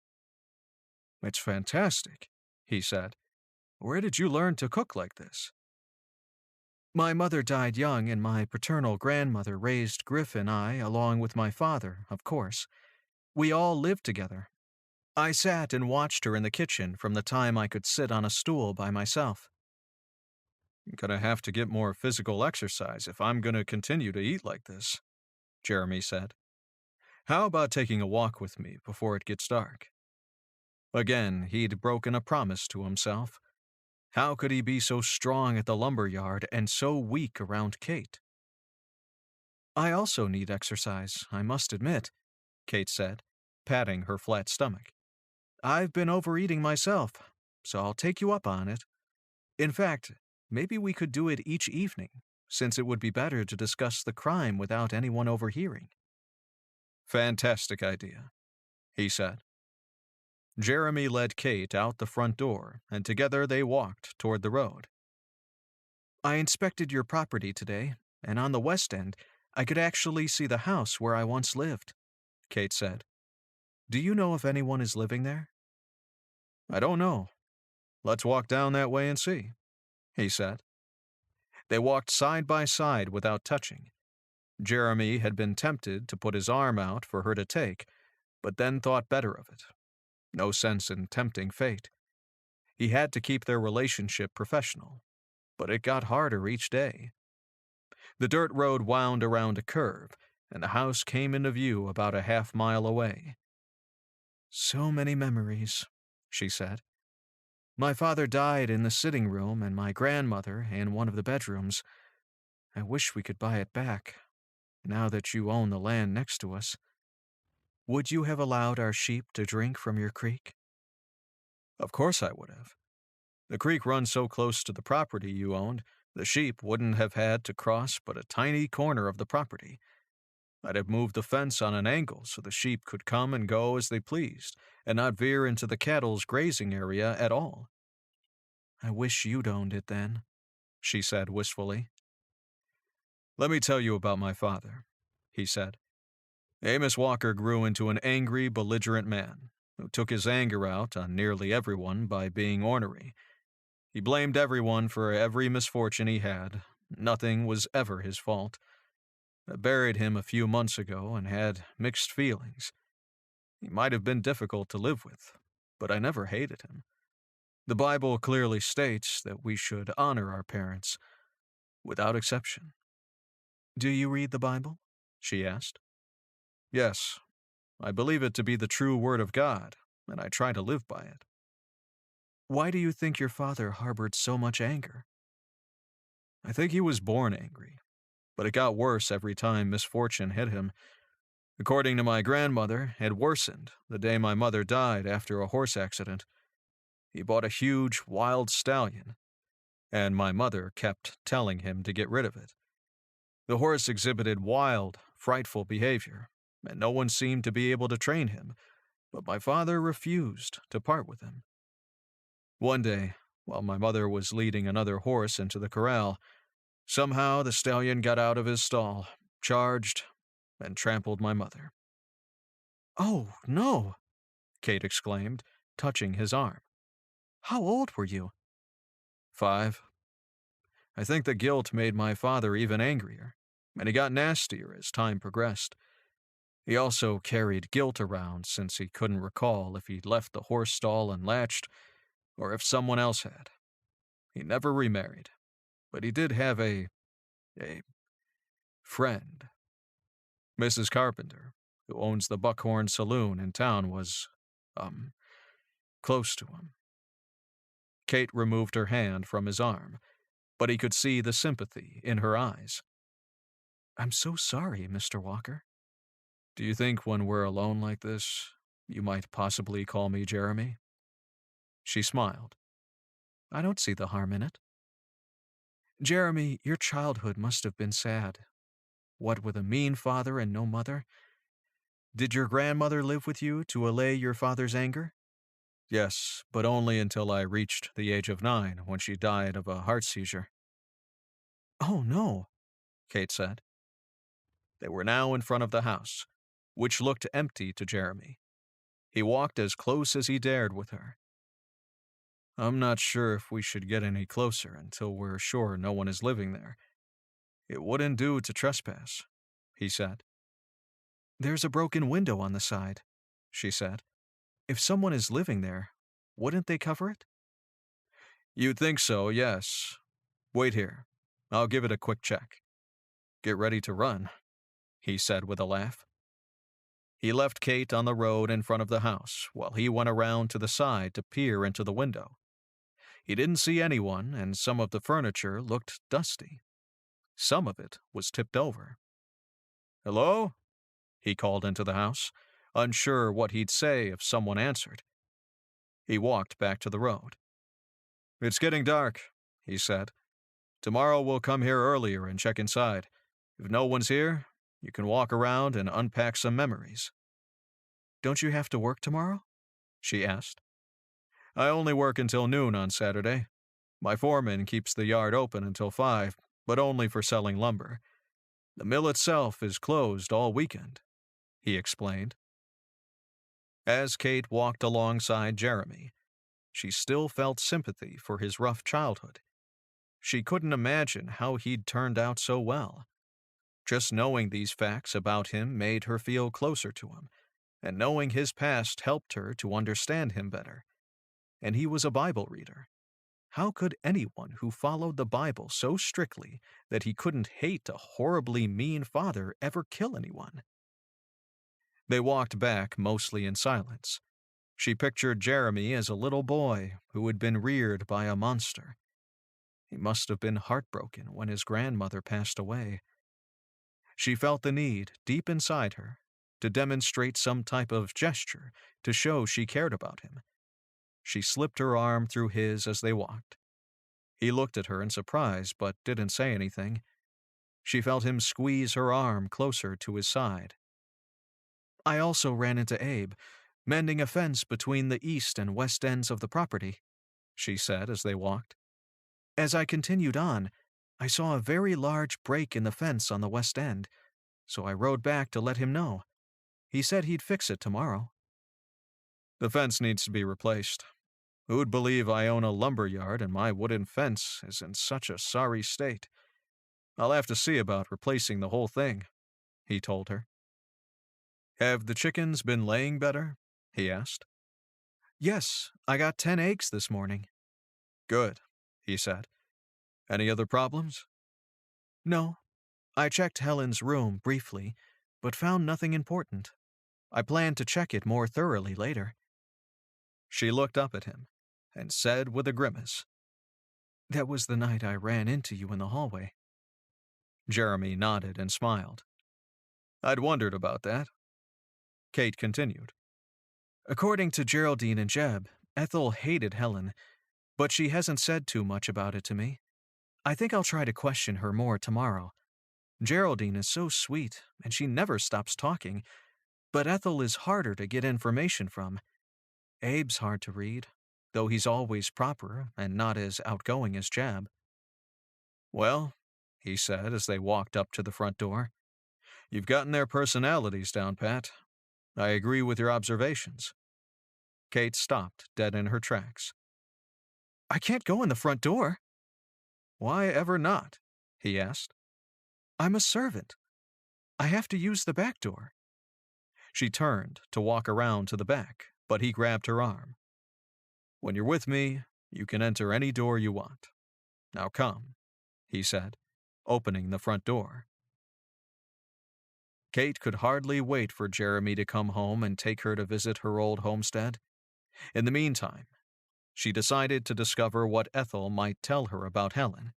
"It's fantastic," he said. "Where did you learn to cook like this?" "My mother died young, and my paternal grandmother raised Griff and I, along with my father, of course. We all lived together. I sat and watched her in the kitchen from the time I could sit on a stool by myself." "I'm gonna have to get more physical exercise if I'm gonna continue to eat like this," Jeremy said. "How about taking a walk with me before it gets dark?" Again, he'd broken a promise to himself. How could he be so strong at the lumber yard and so weak around Kate? "I also need exercise, I must admit," Kate said, patting her flat stomach. "I've been overeating myself, so I'll take you up on it. In fact, maybe we could do it each evening, since it would be better to discuss the crime without anyone overhearing." "Fantastic idea," he said. Jeremy led Kate out the front door, and together they walked toward the road. "I inspected your property today, and on the west end, I could actually see the house where I once lived," Kate said. "Do you know if anyone is living there?" "I don't know. Let's walk down that way and see," he said. They walked side by side without touching. Jeremy had been tempted to put his arm out for her to take, but then thought better of it. No sense in tempting fate. He had to keep their relationship professional, but it got harder each day. The dirt road wound around a curve, and the house came into view about a half-mile away. "So many memories," she said. "My father died in the sitting room and my grandmother in one of the bedrooms. I wish we could buy it back, now that you own the land next to us. Would you have allowed our sheep to drink from your creek?" "Of course I would have. The creek runs so close to the property you owned, the sheep wouldn't have had to cross but a tiny corner of the property. I'd have moved the fence on an angle so the sheep could come and go as they pleased, and not veer into the cattle's grazing area at all." "I wish you'd owned it then," she said wistfully. "Let me tell you about my father," he said. "Amos Walker grew into an angry, belligerent man, who took his anger out on nearly everyone by being ornery. He blamed everyone for every misfortune he had. Nothing was ever his fault. I buried him a few months ago and had mixed feelings. He might have been difficult to live with, but I never hated him. The Bible clearly states that we should honor our parents, without exception." "Do you read the Bible?" she asked. "Yes, I believe it to be the true word of God, and I try to live by it." "Why do you think your father harbored so much anger?" "I think he was born angry, but it got worse every time misfortune hit him. According to my grandmother, it worsened the day my mother died after a horse accident. He bought a huge, wild stallion, and my mother kept telling him to get rid of it. The horse exhibited wild, frightful behavior, and no one seemed to be able to train him, but my father refused to part with him. One day, while my mother was leading another horse into the corral, somehow the stallion got out of his stall, charged, and trampled my mother." "Oh, no!" Kate exclaimed, touching his arm. "How old were you?" 5. I think the guilt made my father even angrier, and he got nastier as time progressed. He also carried guilt around since he couldn't recall if he'd left the horse stall unlatched or if someone else had. He never remarried, but he did have a friend. Mrs. Carpenter, who owns the Buckhorn Saloon in town, was, close to him." Kate removed her hand from his arm, but he could see the sympathy in her eyes. "I'm so sorry, Mr. Walker." "Do you think when we're alone like this, you might possibly call me Jeremy?" She smiled. "I don't see the harm in it." "Jeremy, your childhood must have been sad. What with a mean father and no mother? Did your grandmother live with you to allay your father's anger?" "Yes, but only until I reached the age of 9, when she died of a heart seizure." "Oh, no," Kate said. They were now in front of the house, which looked empty to Jeremy. He walked as close as he dared with her. "I'm not sure if we should get any closer until we're sure no one is living there. It wouldn't do to trespass," he said. "There's a broken window on the side," she said. "If someone is living there, wouldn't they cover it?" "You'd think so, yes. Wait here. I'll give it a quick check. Get ready to run," he said with a laugh. He left Kate on the road in front of the house while he went around to the side to peer into the window. He didn't see anyone, and some of the furniture looked dusty. Some of it was tipped over. "Hello?" he called into the house, unsure what he'd say if someone answered. He walked back to the road. "It's getting dark," he said. "Tomorrow we'll come here earlier and check inside. If no one's here, you can walk around and unpack some memories." "Don't you have to work tomorrow?" she asked. "I only work until noon on Saturday. My foreman keeps the yard open until 5, but only for selling lumber. The mill itself is closed all weekend," he explained. As Kate walked alongside Jeremy, she still felt sympathy for his rough childhood. She couldn't imagine how he'd turned out so well. Just knowing these facts about him made her feel closer to him, and knowing his past helped her to understand him better. And he was a Bible reader. How could anyone who followed the Bible so strictly that he couldn't hate a horribly mean father ever kill anyone? They walked back mostly in silence. She pictured Jeremy as a little boy who had been reared by a monster. He must have been heartbroken when his grandmother passed away. She felt the need, deep inside her, to demonstrate some type of gesture to show she cared about him. She slipped her arm through his as they walked. He looked at her in surprise but didn't say anything. She felt him squeeze her arm closer to his side. I also ran into Abe, mending a fence between the east and west ends of the property, she said as they walked. As I continued on, I saw a very large break in the fence on the west end, so I rode back to let him know. He said he'd fix it tomorrow. The fence needs to be replaced. Who'd believe I own a lumber yard and my wooden fence is in such a sorry state? I'll have to see about replacing the whole thing, he told her. Have the chickens been laying better? He asked. Yes, I got 10 eggs this morning. Good, he said. Any other problems? No. I checked Helen's room briefly, but found nothing important. I plan to check it more thoroughly later. She looked up at him and said with a grimace, That was the night I ran into you in the hallway. Jeremy nodded and smiled. I'd wondered about that. Kate continued. According to Geraldine and Jeb, Ethel hated Helen, but she hasn't said too much about it to me. I think I'll try to question her more tomorrow. Geraldine is so sweet, and she never stops talking, but Ethel is harder to get information from. Abe's hard to read, though he's always proper and not as outgoing as Jeb. Well, he said as they walked up to the front door, you've gotten their personalities down pat. I agree with your observations. Kate stopped dead in her tracks. I can't go in the front door. Why ever not? He asked. I'm a servant. I have to use the back door. She turned to walk around to the back, but he grabbed her arm. When you're with me, you can enter any door you want. Now come, he said, opening the front door. Kate could hardly wait for Jeremy to come home and take her to visit her old homestead. In the meantime, she decided to discover what Ethel might tell her about Helen.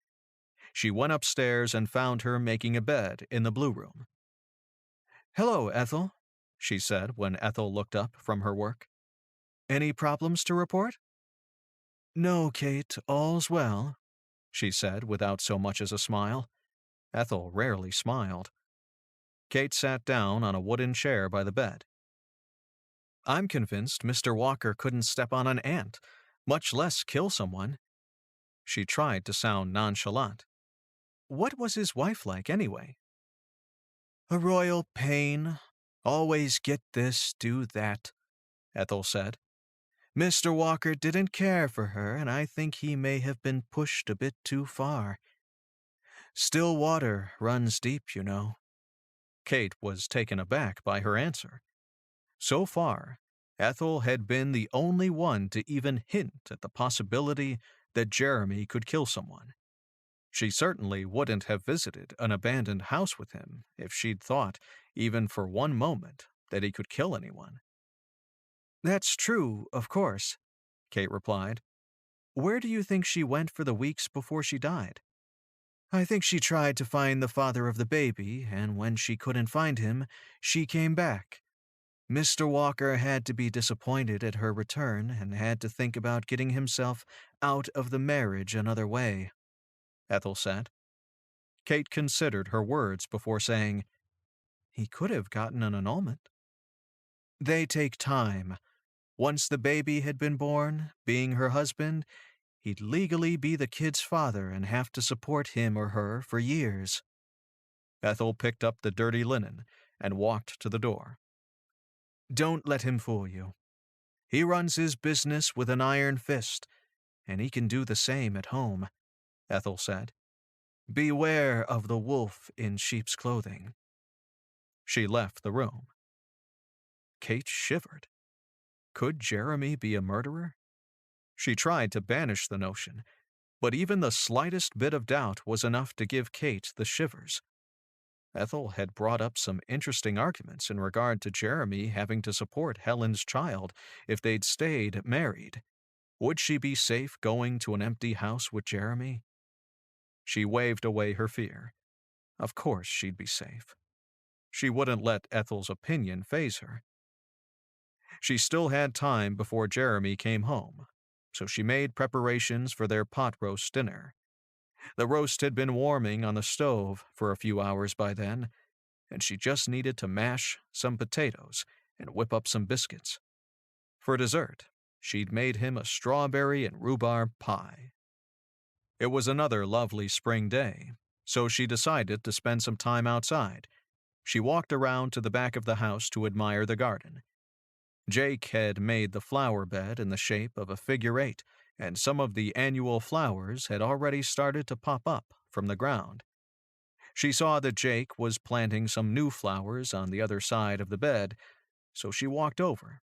She went upstairs and found her making a bed in the blue room. Hello, Ethel, she said when Ethel looked up from her work. Any problems to report? No, Kate, all's well, she said without so much as a smile. Ethel rarely smiled. Kate sat down on a wooden chair by the bed. I'm convinced Mr. Walker couldn't step on an ant, much less kill someone. She tried to sound nonchalant. What was his wife like, anyway? A royal pain. Always get this, do that, Ethel said. Mr. Walker didn't care for her, and I think he may have been pushed a bit too far. Still water runs deep, you know. Kate was taken aback by her answer. So far, Ethel had been the only one to even hint at the possibility that Jeremy could kill someone. She certainly wouldn't have visited an abandoned house with him if she'd thought, even for one moment, that he could kill anyone. That's true, of course, Kate replied. Where do you think she went for the weeks before she died? I think she tried to find the father of the baby, and when she couldn't find him, she came back. Mr. Walker had to be disappointed at her return and had to think about getting himself out of the marriage another way, Ethel said. Kate considered her words before saying, He could have gotten an annulment. They take time. Once the baby had been born, being her husband, he'd legally be the kid's father and have to support him or her for years. Ethel picked up the dirty linen and walked to the door. Don't let him fool you. He runs his business with an iron fist, and he can do the same at home, Ethel said. Beware of the wolf in sheep's clothing. She left the room. Kate shivered. Could Jeremy be a murderer? She tried to banish the notion, But even the slightest bit of doubt was enough to give Kate the shivers. Ethel had brought up some interesting arguments in regard to Jeremy having to support Helen's child if they'd stayed married. Would she be safe going to an empty house with Jeremy? She waved away her fear. Of course she'd be safe. She wouldn't let Ethel's opinion faze her. She still had time before Jeremy came home, so she made preparations for their pot roast dinner. The roast had been warming on the stove for a few hours by then, and she just needed to mash some potatoes and whip up some biscuits. For dessert, she'd made him a strawberry and rhubarb pie. It was another lovely spring day, so she decided to spend some time outside. She walked around to the back of the house to admire the garden. Jake had made the flower bed in the shape of a figure 8, and some of the annual flowers had already started to pop up from the ground. She saw that Jake was planting some new flowers on the other side of the bed, so she walked over.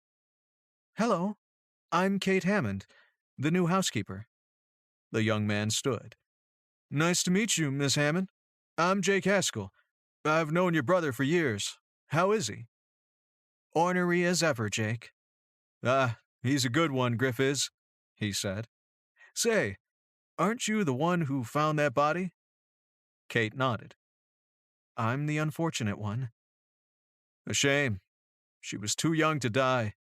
"Hello, I'm Kate Hammond, the new housekeeper." The young man stood. "Nice to meet you, Miss Hammond. I'm Jake Haskell. I've known your brother for years. How is he?" "Ornery as ever, Jake." He's a good one, Griff is," he said. "Say, aren't you the one who found that body?" Kate nodded. "I'm the unfortunate one." "A shame. She was too young to die."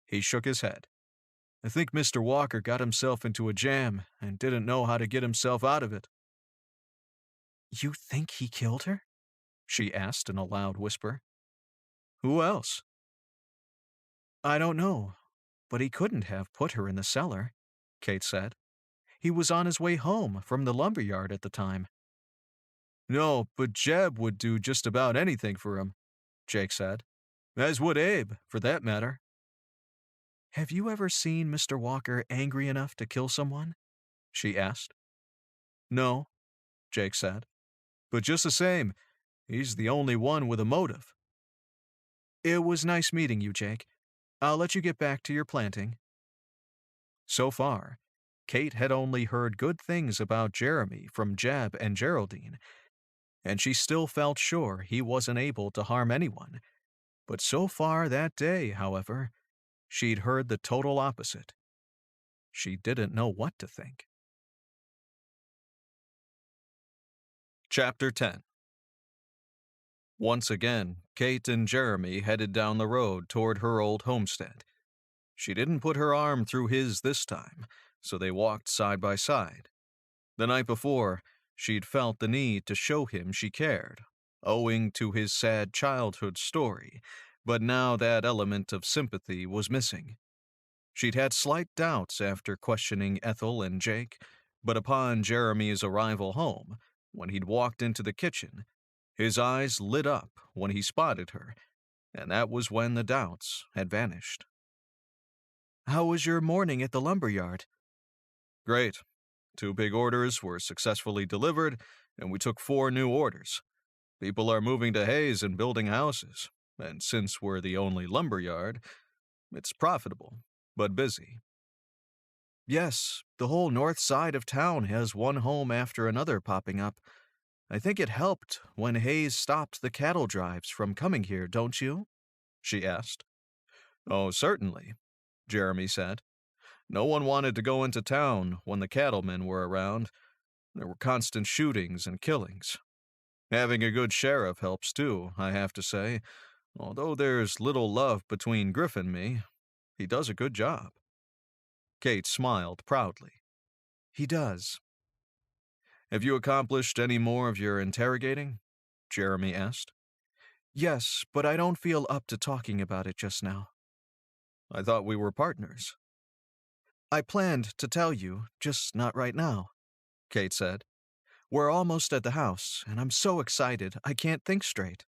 He shook his head. "I think Mr. Walker got himself into a jam and didn't know how to get himself out of it." "You think he killed her?" she asked in a loud whisper. "Who else?" "I don't know, but he couldn't have put her in the cellar," Kate said. "He was on his way home from the lumberyard at the time." "No, but Jeb would do just about anything for him," Jake said. "As would Abe, for that matter." "Have you ever seen Mr. Walker angry enough to kill someone?" she asked. "No," Jake said. "But just the same, he's the only one with a motive." "It was nice meeting you, Jake. I'll let you get back to your planting." So far, Kate had only heard good things about Jeremy from Jeb and Geraldine, and she still felt sure he wasn't able to harm anyone. But so far that day, however, she'd heard the total opposite. She didn't know what to think. Chapter 10. Once again, Kate and Jeremy headed down the road toward her old homestead. She didn't put her arm through his this time, so they walked side by side. The night before, she'd felt the need to show him she cared, owing to his sad childhood story, but now that element of sympathy was missing. She'd had slight doubts after questioning Ethel and Jake, but upon Jeremy's arrival home, when he'd walked into the kitchen, his eyes lit up when he spotted her, and that was when the doubts had vanished. "How was your morning at the lumberyard?" "Great. 2 big orders were successfully delivered, and we took 4 new orders. People are moving to Hayes and building houses, and since we're the only lumberyard, it's profitable, but busy." "Yes, the whole north side of town has one home after another popping up. I think it helped when Hayes stopped the cattle drives from coming here, don't you?" she asked. "Oh, certainly," Jeremy said. "No one wanted to go into town when the cattlemen were around. There were constant shootings and killings. Having a good sheriff helps too, I have to say. Although there's little love between Griff and me, he does a good job." Kate smiled proudly. "He does." "Have you accomplished any more of your interrogating?" Jeremy asked. "Yes, but I don't feel up to talking about it just now." "I thought we were partners." "I planned to tell you, just not right now," Kate said. "We're almost at the house, and I'm so excited I can't think straight."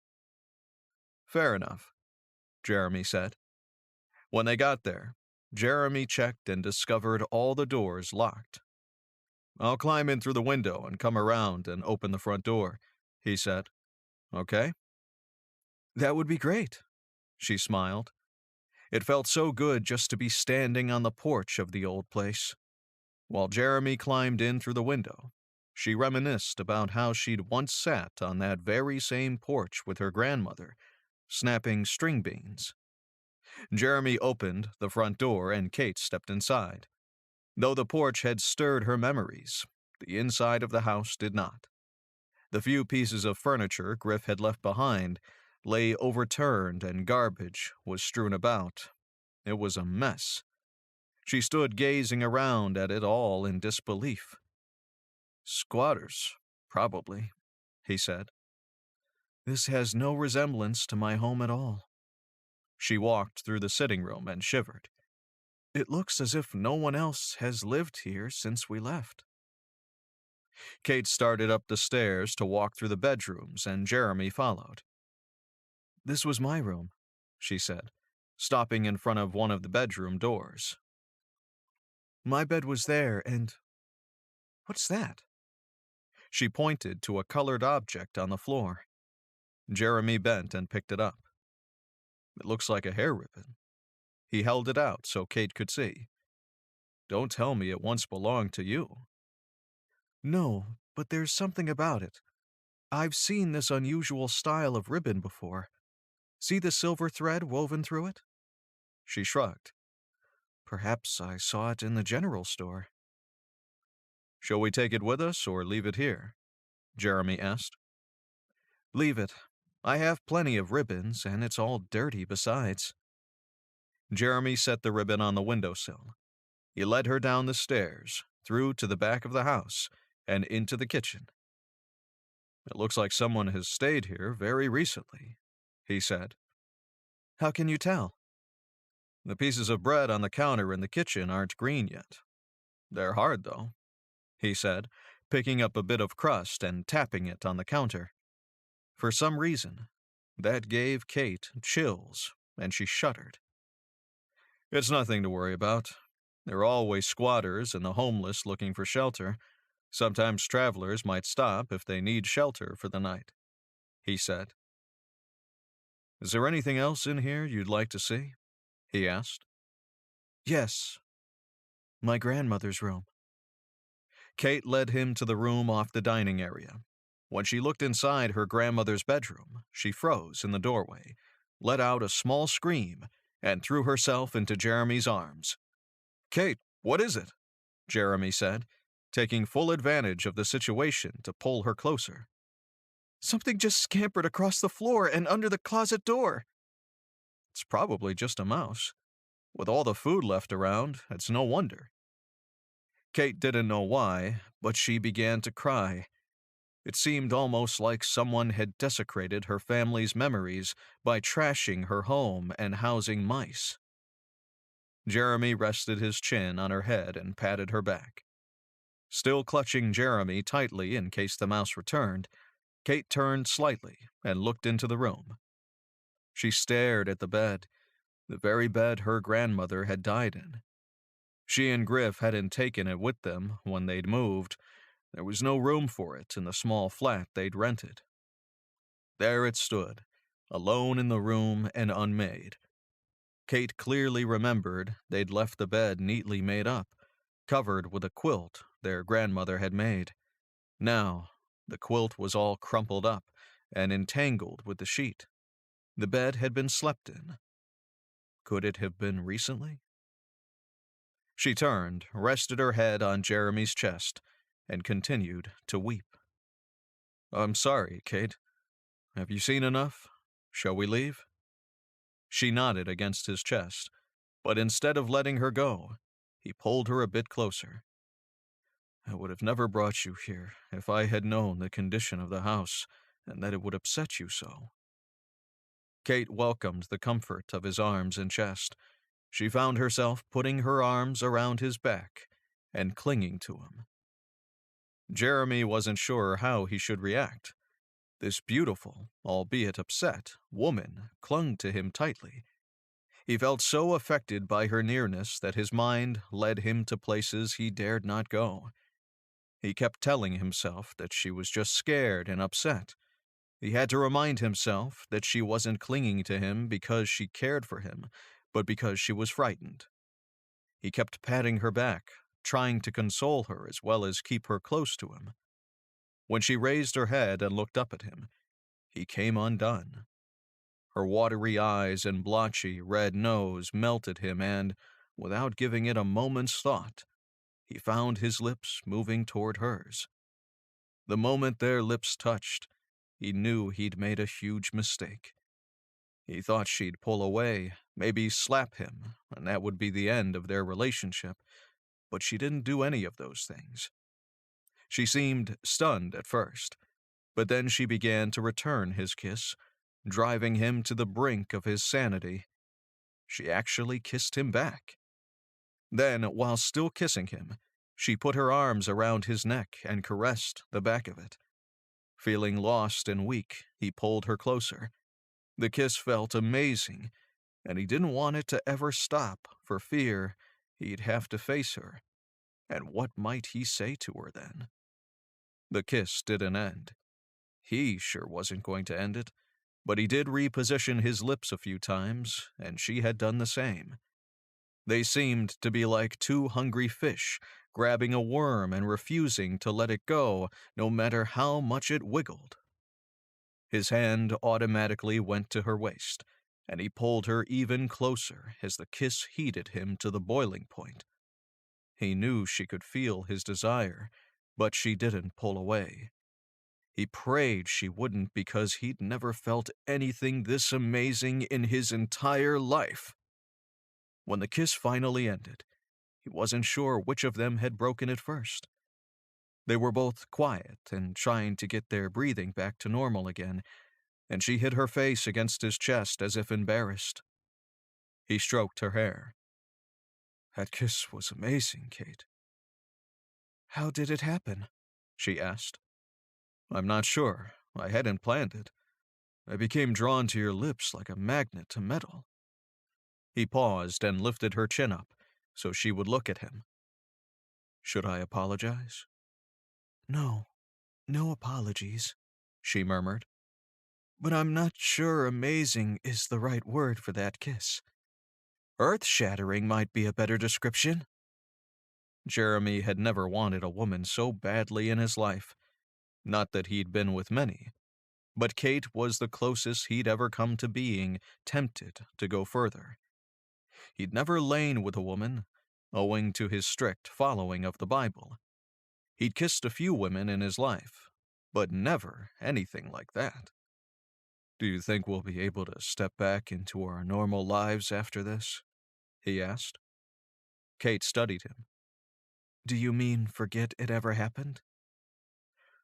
"Fair enough," Jeremy said. When they got there, Jeremy checked and discovered all the doors locked. "I'll climb in through the window and come around and open the front door," he said. "Okay?" "That would be great," she smiled. It felt so good just to be standing on the porch of the old place. While Jeremy climbed in through the window, she reminisced about how she'd once sat on that very same porch with her grandmother, snapping string beans. Jeremy opened the front door and Kate stepped inside. Though the porch had stirred her memories, the inside of the house did not. The few pieces of furniture Griff had left behind lay overturned and garbage was strewn about. It was a mess. She stood gazing around at it all in disbelief. "Squatters, probably," he said. "This has no resemblance to my home at all." She walked through the sitting room and shivered. "It looks as if no one else has lived here since we left." Kate started up the stairs to walk through the bedrooms, and Jeremy followed. "This was my room," she said, stopping in front of one of the bedroom doors. "My bed was there, and... what's that?" She pointed to a colored object on the floor. Jeremy bent and picked it up. "It looks like a hair ribbon." He held it out so Kate could see. "Don't tell me it once belonged to you." "No, but there's something about it. I've seen this unusual style of ribbon before. See the silver thread woven through it?" She shrugged. "Perhaps I saw it in the general store." "Shall we take it with us or leave it here?" Jeremy asked. "Leave it. I have plenty of ribbons, and it's all dirty besides." Jeremy set the ribbon on the windowsill. He led her down the stairs, through to the back of the house, and into the kitchen. "It looks like someone has stayed here very recently," he said. "How can you tell?" "The pieces of bread on the counter in the kitchen aren't green yet. They're hard, though," he said, picking up a bit of crust and tapping it on the counter. For some reason, that gave Kate chills, and she shuddered. "It's nothing to worry about. There are always squatters and the homeless looking for shelter. Sometimes travelers might stop if they need shelter for the night," he said. "Is there anything else in here you'd like to see?" he asked. "Yes. My grandmother's room." Kate led him to the room off the dining area. When she looked inside her grandmother's bedroom, she froze in the doorway, let out a small scream, and threw herself into Jeremy's arms. "Kate, what is it?" Jeremy said, taking full advantage of the situation to pull her closer. "Something just scampered across the floor and under the closet door." "It's probably just a mouse. With all the food left around, it's no wonder." Kate didn't know why, but she began to cry. It seemed almost like someone had desecrated her family's memories by trashing her home and housing mice. Jeremy rested his chin on her head and patted her back. Still clutching Jeremy tightly in case the mouse returned, Kate turned slightly and looked into the room. She stared at the bed, the very bed her grandmother had died in. She and Griff hadn't taken it with them when they'd moved. There was no room for it in the small flat they'd rented. There it stood, alone in the room and unmade. Kate clearly remembered they'd left the bed neatly made up, covered with a quilt their grandmother had made. Now, the quilt was all crumpled up and entangled with the sheet. The bed had been slept in. Could it have been recently? She turned, rested her head on Jeremy's chest, and continued to weep. "I'm sorry, Kate. Have you seen enough? Shall we leave?" She nodded against his chest, but instead of letting her go, he pulled her a bit closer. "I would have never brought you here if I had known the condition of the house and that it would upset you so." Kate welcomed the comfort of his arms and chest. She found herself putting her arms around his back and clinging to him. Jeremy wasn't sure how he should react. This beautiful, albeit upset, woman clung to him tightly. He felt so affected by her nearness that his mind led him to places he dared not go. He kept telling himself that she was just scared and upset. He had to remind himself that she wasn't clinging to him because she cared for him, but because she was frightened. He kept patting her back, trying to console her as well as keep her close to him. When she raised her head and looked up at him, he came undone. Her watery eyes and blotchy red nose melted him, and, without giving it a moment's thought, he found his lips moving toward hers. The moment their lips touched, he knew he'd made a huge mistake. He thought she'd pull away, maybe slap him, and that would be the end of their relationship, but she didn't do any of those things. She seemed stunned at first, but then she began to return his kiss, driving him to the brink of his sanity. She actually kissed him back. Then, while still kissing him, she put her arms around his neck and caressed the back of it. Feeling lost and weak, he pulled her closer. The kiss felt amazing, and he didn't want it to ever stop for fear he'd have to face her. And what might he say to her then? The kiss didn't end. He sure wasn't going to end it, but he did reposition his lips a few times, and she had done the same. They seemed to be like two hungry fish, grabbing a worm and refusing to let it go, no matter how much it wiggled. His hand automatically went to her waist, and he pulled her even closer as the kiss heated him to the boiling point. He knew she could feel his desire, but she didn't pull away. He prayed she wouldn't, because he'd never felt anything this amazing in his entire life. When the kiss finally ended, he wasn't sure which of them had broken it first. They were both quiet and trying to get their breathing back to normal again, and she hid her face against his chest as if embarrassed. He stroked her hair. "That kiss was amazing, Kate." "How did it happen?" she asked. "I'm not sure. I hadn't planned it. I became drawn to your lips like a magnet to metal." He paused and lifted her chin up so she would look at him. "Should I apologize?" "No, no apologies," she murmured. "But I'm not sure amazing is the right word for that kiss. Earth-shattering might be a better description." Jeremy had never wanted a woman so badly in his life. Not that he'd been with many, but Kate was the closest he'd ever come to being tempted to go further. He'd never lain with a woman, owing to his strict following of the Bible. He'd kissed a few women in his life, but never anything like that. "Do you think we'll be able to step back into our normal lives after this?" he asked. Kate studied him. "Do you mean forget it ever happened?"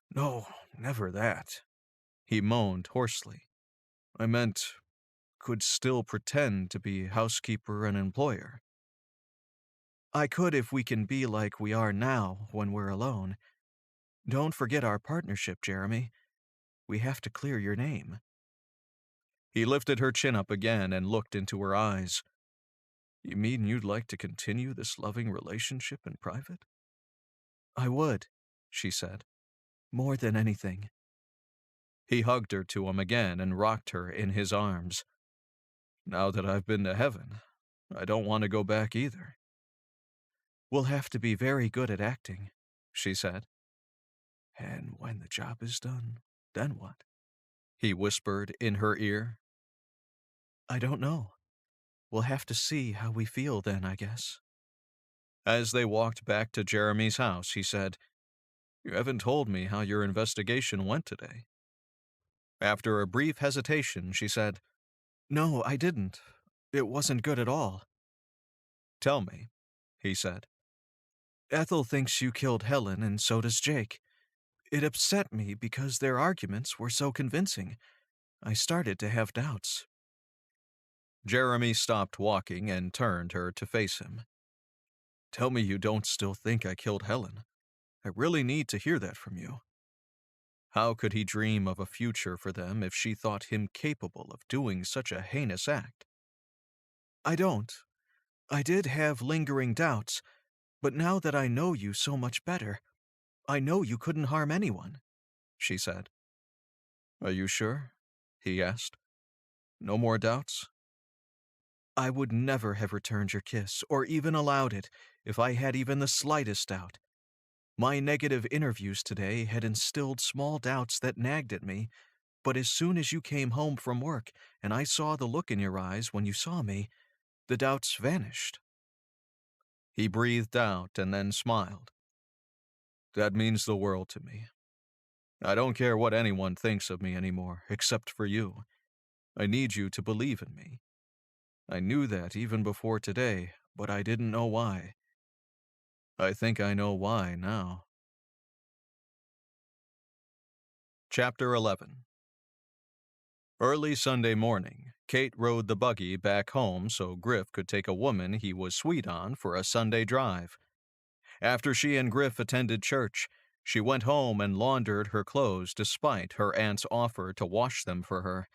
"No, never that," he moaned hoarsely. "I meant, could still pretend to be housekeeper and employer." "I could if we can be like we are now when we're alone. Don't forget our partnership, Jeremy. We have to clear your name." He lifted her chin up again and looked into her eyes. "You mean you'd like to continue this loving relationship in private?" "I would," she said. "More than anything." He hugged her to him again and rocked her in his arms. "Now that I've been to heaven, I don't want to go back either." "We'll have to be very good at acting," she said. "And when the job is done, then what?" he whispered in her ear. "I don't know. We'll have to see how we feel then, I guess." As they walked back to Jeremy's house, he said, "You haven't told me how your investigation went today." After a brief hesitation, she said, "No, I didn't. It wasn't good at all." "Tell me," he said. "Ethel thinks you killed Helen, and so does Jake. It upset me because their arguments were so convincing. I started to have doubts." Jeremy stopped walking and turned her to face him. "Tell me you don't still think I killed Helen. I really need to hear that from you." How could he dream of a future for them if she thought him capable of doing such a heinous act? "I don't. I did have lingering doubts, but now that I know you so much better, I know you couldn't harm anyone," she said. "Are you sure?" he asked. "No more doubts?" I would never have returned your kiss, or even allowed it, if I had even the slightest doubt. My negative interviews today had instilled small doubts that nagged at me, but as soon as you came home from work and I saw the look in your eyes when you saw me, the doubts vanished." He breathed out and then smiled. "That means the world to me. I don't care what anyone thinks of me anymore, except for you. I need you to believe in me. I knew that even before today, but I didn't know why. I think I know why now." Chapter 11. Early Sunday morning, Kate rode the buggy back home so Griff could take a woman he was sweet on for a Sunday drive. After she and Griff attended church, she went home and laundered her clothes despite her aunt's offer to wash them for her.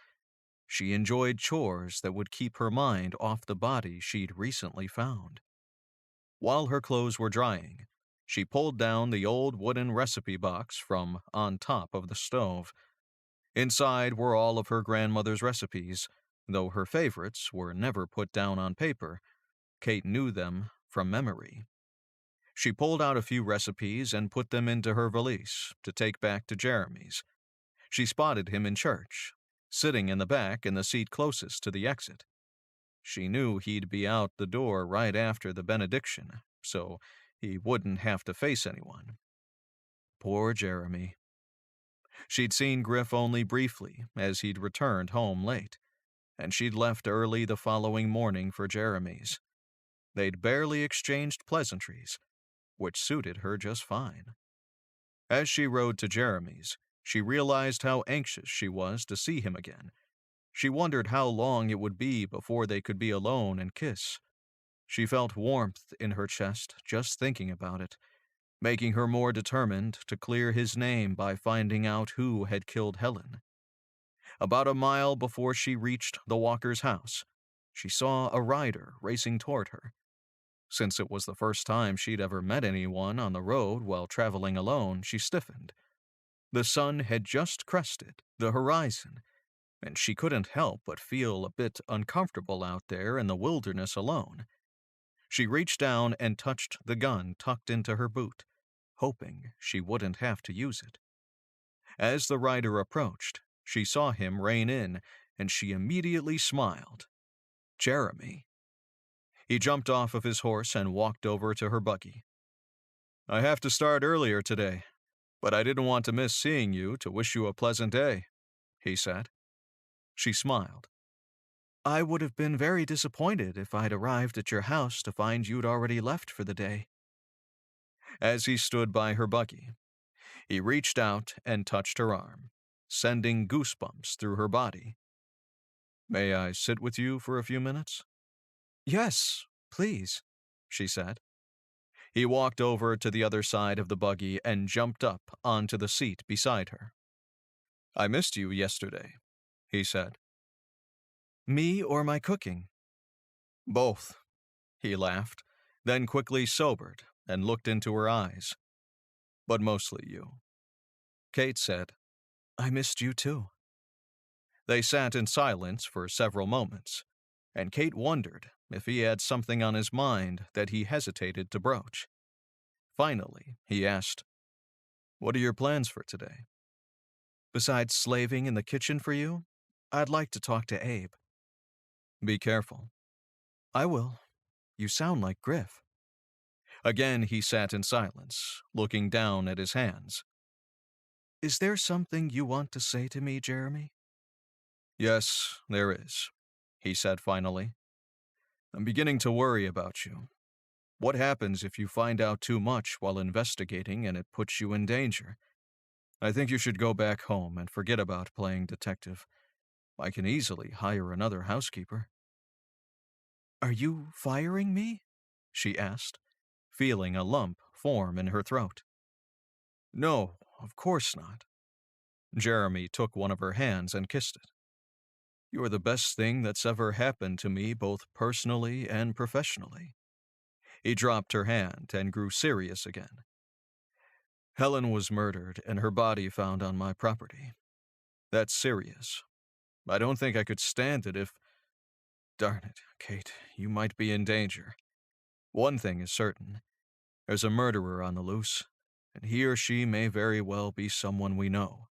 She enjoyed chores that would keep her mind off the body she'd recently found. While her clothes were drying, she pulled down the old wooden recipe box from on top of the stove. Inside were all of her grandmother's recipes, though her favorites were never put down on paper. Kate knew them from memory. She pulled out a few recipes and put them into her valise to take back to Jeremy's. She spotted him in church, sitting in the back in the seat closest to the exit. She knew he'd be out the door right after the benediction, so he wouldn't have to face anyone. Poor Jeremy. She'd seen Griff only briefly, as he'd returned home late, and she'd left early the following morning for Jeremy's. They'd barely exchanged pleasantries, which suited her just fine. As she rode to Jeremy's, she realized how anxious she was to see him again. She wondered how long it would be before they could be alone and kiss. She felt warmth in her chest just thinking about it, making her more determined to clear his name by finding out who had killed Helen. About a mile before she reached the Walker's house, she saw a rider racing toward her. Since it was the first time she'd ever met anyone on the road while traveling alone, she stiffened. The sun had just crested the horizon, and she couldn't help but feel a bit uncomfortable out there in the wilderness alone. She reached down and touched the gun tucked into her boot, hoping she wouldn't have to use it. As the rider approached, she saw him rein in, and she immediately smiled. Jeremy. He jumped off of his horse and walked over to her buggy. "I have to start earlier today, but I didn't want to miss seeing you to wish you a pleasant day," he said. She smiled. "I would have been very disappointed if I'd arrived at your house to find you'd already left for the day." As he stood by her buggy, he reached out and touched her arm, sending goosebumps through her body. "May I sit with you for a few minutes?" "Yes, please," she said. He walked over to the other side of the buggy and jumped up onto the seat beside her. "I missed you yesterday," he said. "Me or my cooking?" "Both," he laughed, then quickly sobered and looked into her eyes. "But mostly you." Kate said, "I missed you too." They sat in silence for several moments, and Kate wondered if he had something on his mind that he hesitated to broach. Finally, he asked, "What are your plans for today?" "Besides slaving in the kitchen for you, I'd like to talk to Abe." "Be careful." "I will. You sound like Griff." Again he sat in silence, looking down at his hands. "Is there something you want to say to me, Jeremy?" "Yes, there is," he said finally. "I'm beginning to worry about you. What happens if you find out too much while investigating and it puts you in danger? I think you should go back home and forget about playing detective. I can easily hire another housekeeper." "Are you firing me?" she asked, feeling a lump form in her throat. "No, of course not." Jeremy took one of her hands and kissed it. "You're the best thing that's ever happened to me both personally and professionally." He dropped her hand and grew serious again. "Helen was murdered and her body found on my property. That's serious. I don't think I could stand it if..." Darn it, Kate, you might be in danger. One thing is certain. There's a murderer on the loose, and he or she may very well be someone we know.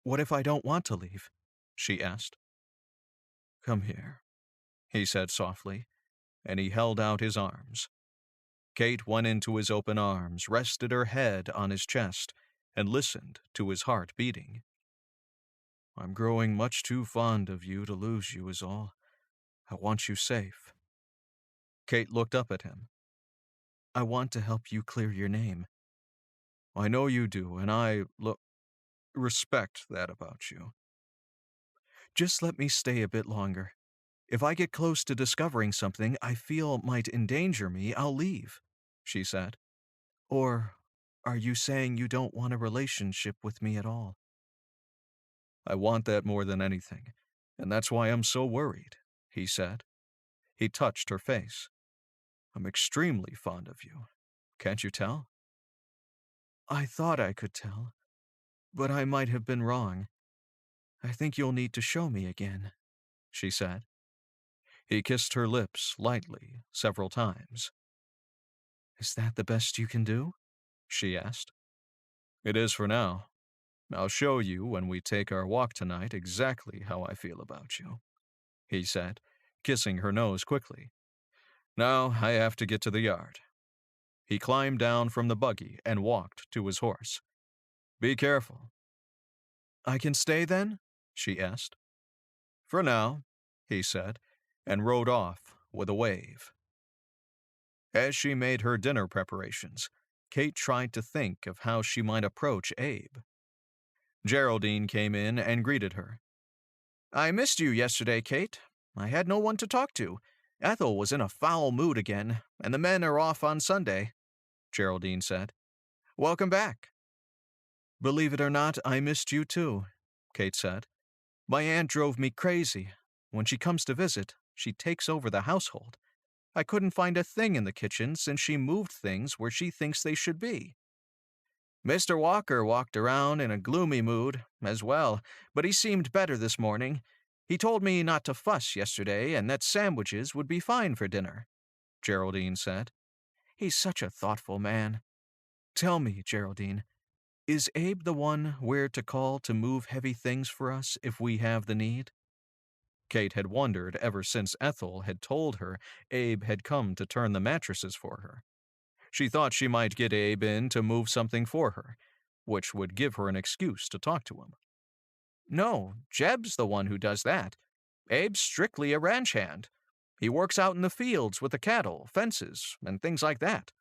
What if I don't want to leave? She asked. Come here, he said softly, and he held out his arms. Kate went into his open arms, rested her head on his chest, and listened to his heart beating. I'm growing much too fond of you to lose you is all. I want you safe. Kate looked up at him. I want to help you clear your name. I know you do, and I respect that about you. Just let me stay a bit longer. If I get close to discovering something I feel might endanger me, I'll leave, she said. Or are you saying you don't want a relationship with me at all? I want that more than anything, and that's why I'm so worried, he said. He touched her face. I'm extremely fond of you. Can't you tell? I thought I could tell, but I might have been wrong. I think you'll need to show me again, she said. He kissed her lips lightly several times. Is that the best you can do? She asked. It is for now. I'll show you when we take our walk tonight exactly how I feel about you, he said, kissing her nose quickly. Now I have to get to the yard. He climbed down from the buggy and walked to his horse. Be careful. I can stay then? She asked. For now, he said, and rode off with a wave. As she made her dinner preparations, Kate tried to think of how she might approach Abe. Geraldine came in and greeted her. I missed you yesterday, Kate. I had no one to talk to. Ethel was in a foul mood again, and the men are off on Sunday, Geraldine said. Welcome back. Believe it or not, I missed you too, Kate said. My aunt drove me crazy. When she comes to visit, she takes over the household. I couldn't find a thing in the kitchen since she moved things where she thinks they should be. Mr. Walker walked around in a gloomy mood, as well, but he seemed better this morning. He told me not to fuss yesterday and that sandwiches would be fine for dinner, Geraldine said. He's such a thoughtful man. Tell me, Geraldine, is Abe the one where to call to move heavy things for us if we have the need? Kate had wondered ever since Ethel had told her Abe had come to turn the mattresses for her. She thought she might get Abe in to move something for her, which would give her an excuse to talk to him. No, Jeb's the one who does that. Abe's strictly a ranch hand. He works out in the fields with the cattle, fences, and things like that.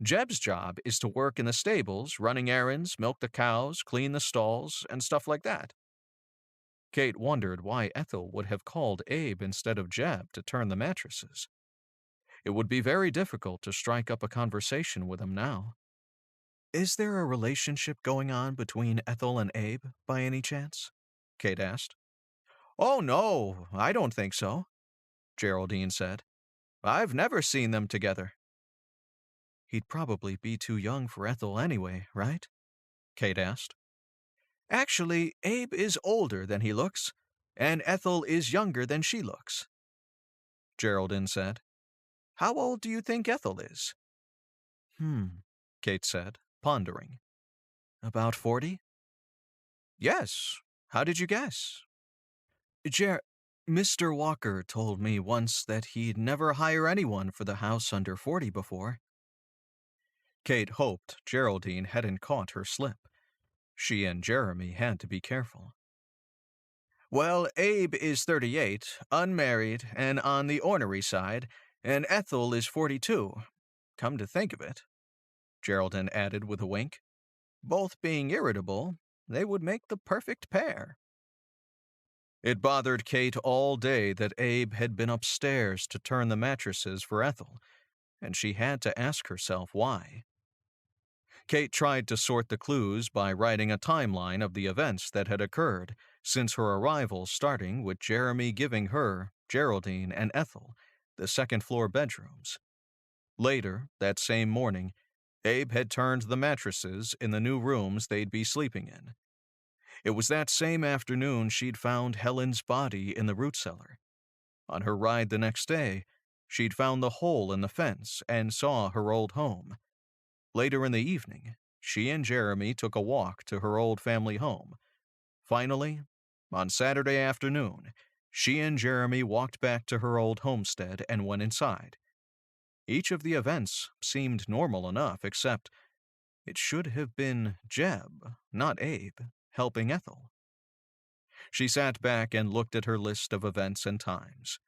Jeb's job is to work in the stables, running errands, milk the cows, clean the stalls, and stuff like that. Kate wondered why Ethel would have called Abe instead of Jeb to turn the mattresses. It would be very difficult to strike up a conversation with him now. Is there a relationship going on between Ethel and Abe, by any chance? Kate asked. Oh, no, I don't think so, Geraldine said. I've never seen them together. He'd probably be too young for Ethel anyway, right? Kate asked. Actually, Abe is older than he looks, and Ethel is younger than she looks, Geraldine said. How old do you think Ethel is? Kate said, pondering. About 40? Yes. How did you guess? Mr. Walker told me once that he'd never hire anyone for the house under 40 before. Kate hoped Geraldine hadn't caught her slip. She and Jeremy had to be careful. Well, Abe is 38, unmarried, and on the ornery side, and Ethel is 42. Come to think of it, Geraldine added with a wink. Both being irritable, they would make the perfect pair. It bothered Kate all day that Abe had been upstairs to turn the mattresses for Ethel, and she had to ask herself why. Kate tried to sort the clues by writing a timeline of the events that had occurred since her arrival, starting with Jeremy giving her, Geraldine, and Ethel the second-floor bedrooms. Later, that same morning, Abe had turned the mattresses in the new rooms they'd be sleeping in. It was that same afternoon she'd found Helen's body in the root cellar. On her ride the next day, she'd found the hole in the fence and saw her old home. Later in the evening, she and Jeremy took a walk to her old family home. Finally, on Saturday afternoon, she and Jeremy walked back to her old homestead and went inside. Each of the events seemed normal enough, except it should have been Jeb, not Abe, helping Ethel. She sat back and looked at her list of events and times.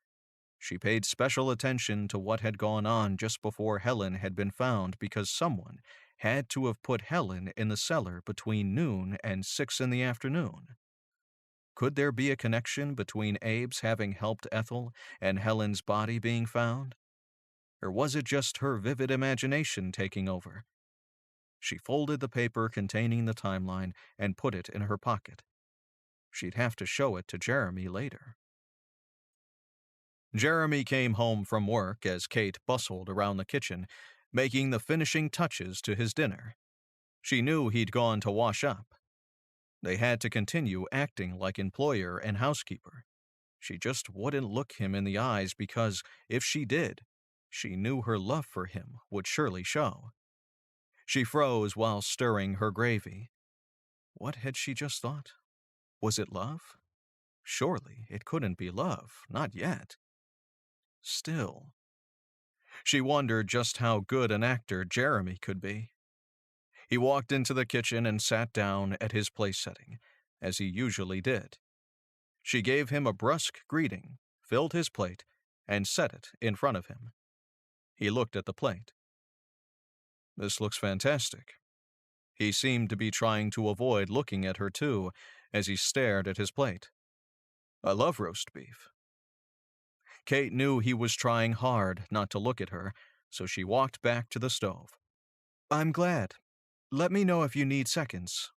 She paid special attention to what had gone on just before Helen had been found because someone had to have put Helen in the cellar between noon and 6 in the afternoon. Could there be a connection between Abe's having helped Ethel and Helen's body being found? Or was it just her vivid imagination taking over? She folded the paper containing the timeline and put it in her pocket. She'd have to show it to Jeremy later. Jeremy came home from work as Kate bustled around the kitchen, making the finishing touches to his dinner. She knew he'd gone to wash up. They had to continue acting like employer and housekeeper. She just wouldn't look him in the eyes because, if she did, she knew her love for him would surely show. She froze while stirring her gravy. What had she just thought? Was it love? Surely it couldn't be love, not yet. Still. She wondered just how good an actor Jeremy could be. He walked into the kitchen and sat down at his place setting, as he usually did. She gave him a brusque greeting, filled his plate, and set it in front of him. He looked at the plate. "This looks fantastic." He seemed to be trying to avoid looking at her too, as he stared at his plate. "I love roast beef." Kate knew he was trying hard not to look at her, so she walked back to the stove. "I'm glad. Let me know if you need seconds.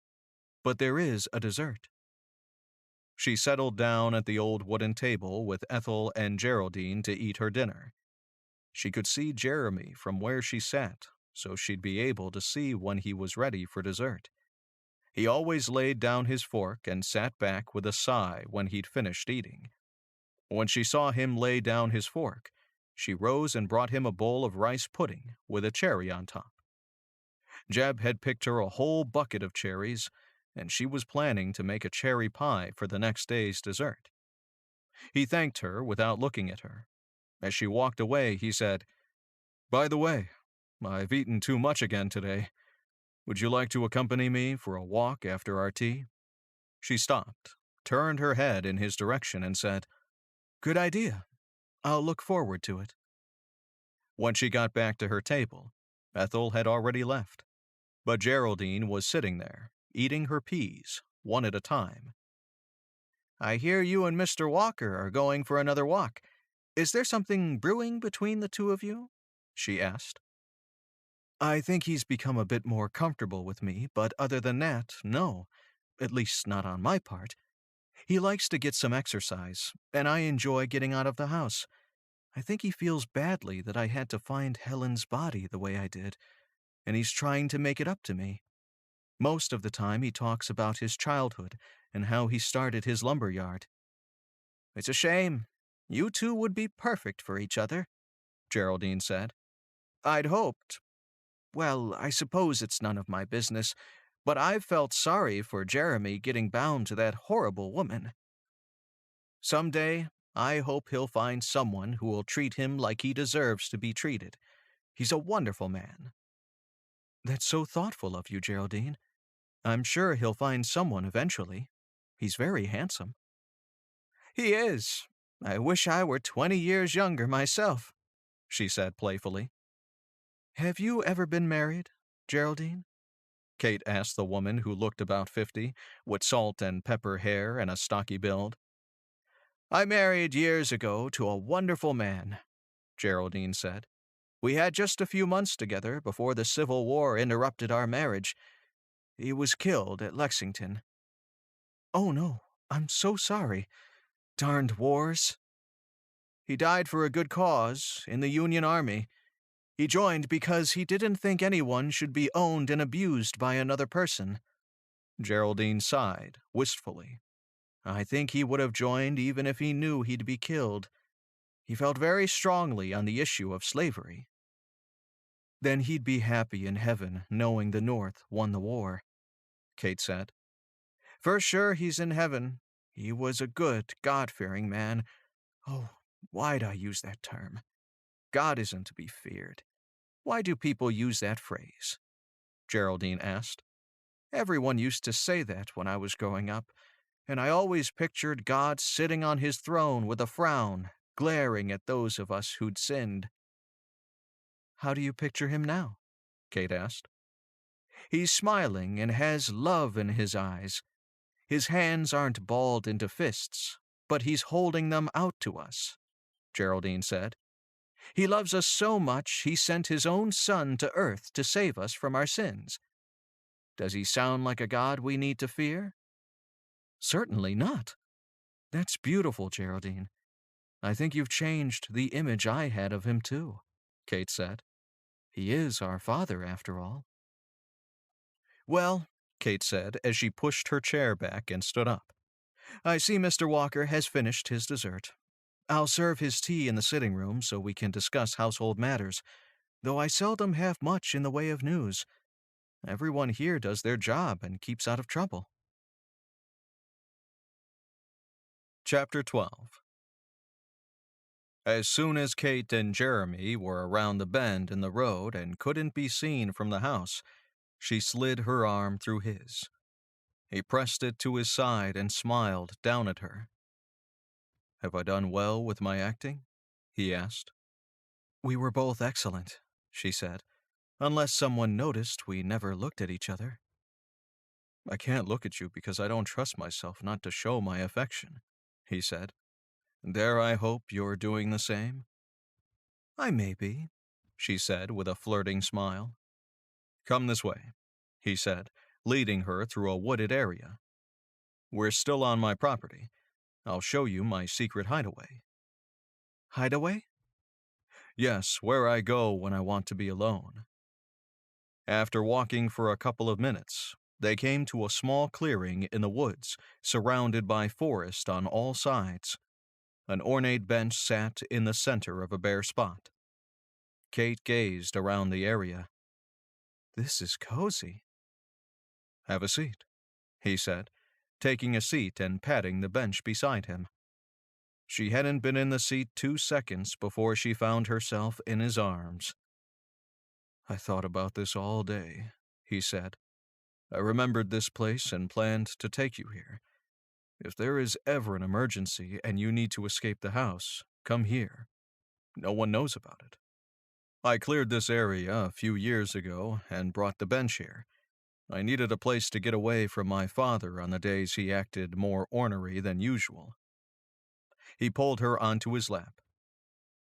But there is a dessert." She settled down at the old wooden table with Ethel and Geraldine to eat her dinner. She could see Jeremy from where she sat, so she'd be able to see when he was ready for dessert. He always laid down his fork and sat back with a sigh when he'd finished eating. When she saw him lay down his fork, she rose and brought him a bowl of rice pudding with a cherry on top. Jeb had picked her a whole bucket of cherries, and she was planning to make a cherry pie for the next day's dessert. He thanked her without looking at her. As she walked away, he said, "By the way, I've eaten too much again today. Would you like to accompany me for a walk after our tea?" She stopped, turned her head in his direction, and said, "Good idea. I'll look forward to it." When she got back to her table, Ethel had already left, but Geraldine was sitting there, eating her peas, one at a time. "I hear you and Mr. Walker are going for another walk. Is there something brewing between the two of you?" she asked. "I think he's become a bit more comfortable with me, but other than that, no. At least not on my part. He likes to get some exercise, and I enjoy getting out of the house. I think he feels badly that I had to find Helen's body the way I did, and he's trying to make it up to me. Most of the time he talks about his childhood and how he started his lumber yard." "It's a shame. You two would be perfect for each other," Geraldine said. "I'd hoped. Well, I suppose it's none of my business, but I've felt sorry for Jeremy getting bound to that horrible woman. Someday, I hope he'll find someone who will treat him like he deserves to be treated. He's a wonderful man." "That's so thoughtful of you, Geraldine. I'm sure he'll find someone eventually. He's very handsome." "He is. I wish I were 20 years younger myself," she said playfully. "Have you ever been married, Geraldine?" Kate asked the woman who looked about 50, with salt and pepper hair and a stocky build. "I married years ago to a wonderful man," Geraldine said. "We had just a few months together before the Civil War interrupted our marriage. He was killed at Lexington." "Oh no, I'm so sorry. Darned wars." "He died for a good cause, in the Union Army. He joined because he didn't think anyone should be owned and abused by another person." Geraldine sighed, wistfully. "I think he would have joined even if he knew he'd be killed. He felt very strongly on the issue of slavery. Then he'd be happy in heaven knowing the North won the war, Kate said. For sure he's in heaven. He was a good, God-fearing man. Oh, why'd I use that term? God isn't to be feared. Why do people use that phrase? Geraldine asked. Everyone used to say that when I was growing up, and I always pictured God sitting on his throne with a frown, glaring at those of us who'd sinned. How do you picture him now? Kate asked. He's smiling and has love in his eyes. His hands aren't balled into fists, but he's holding them out to us, Geraldine said. He loves us so much he sent his own son to earth to save us from our sins. Does he sound like a God we need to fear? Certainly not. That's beautiful, Geraldine. I think you've changed the image I had of him, too, Kate said. He is our father, after all. Well, Kate said as she pushed her chair back and stood up, I see Mr. Walker has finished his dessert. I'll serve his tea in the sitting room so we can discuss household matters, though I seldom have much in the way of news. Everyone here does their job and keeps out of trouble. Chapter 12. As soon as Kate and Jeremy were around the bend in the road and couldn't be seen from the house, she slid her arm through his. He pressed it to his side and smiled down at her. Have I done well with my acting? He asked. We were both excellent, she said, unless someone noticed we never looked at each other. I can't look at you because I don't trust myself not to show my affection, he said. Dare I hope you're doing the same? I may be, she said with a flirting smile. Come this way, he said, leading her through a wooded area. We're still on my property. I'll show you my secret hideaway. Hideaway? Yes, where I go when I want to be alone. After walking for a couple of minutes, they came to a small clearing in the woods, surrounded by forest on all sides. An ornate bench sat in the center of a bare spot. Kate gazed around the area. This is cozy. Have a seat, he said, taking a seat and patting the bench beside him. She hadn't been in the seat 2 seconds before she found herself in his arms. I thought about this all day, he said. I remembered this place and planned to take you here. If there is ever an emergency and you need to escape the house, come here. No one knows about it. I cleared this area a few years ago and brought the bench here. I needed a place to get away from my father on the days he acted more ornery than usual. He pulled her onto his lap.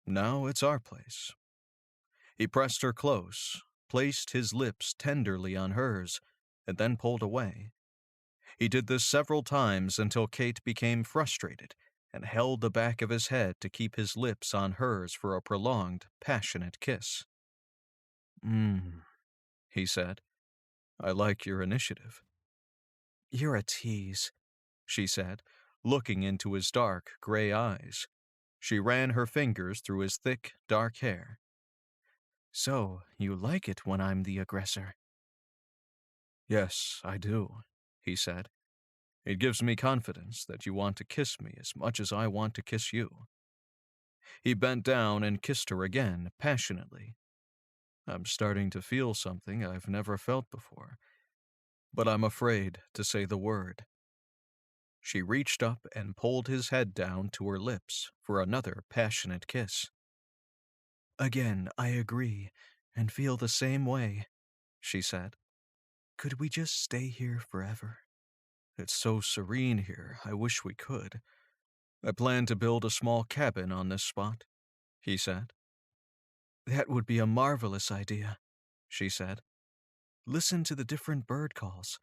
Now it's our place. He pressed her close, placed his lips tenderly on hers, and then pulled away. He did this several times until Kate became frustrated and held the back of his head to keep his lips on hers for a prolonged, passionate kiss. He said. I like your initiative. You're a tease, she said, looking into his dark, gray eyes. She ran her fingers through his thick, dark hair. So, you like it when I'm the aggressor? Yes, I do, he said. It gives me confidence that you want to kiss me as much as I want to kiss you. He bent down and kissed her again, passionately. I'm starting to feel something I've never felt before, but I'm afraid to say the word. She reached up and pulled his head down to her lips for another passionate kiss. Again, I agree and feel the same way, she said. Could we just stay here forever? It's so serene here, I wish we could. I plan to build a small cabin on this spot, he said. That would be a marvelous idea, she said. Listen to the different bird calls.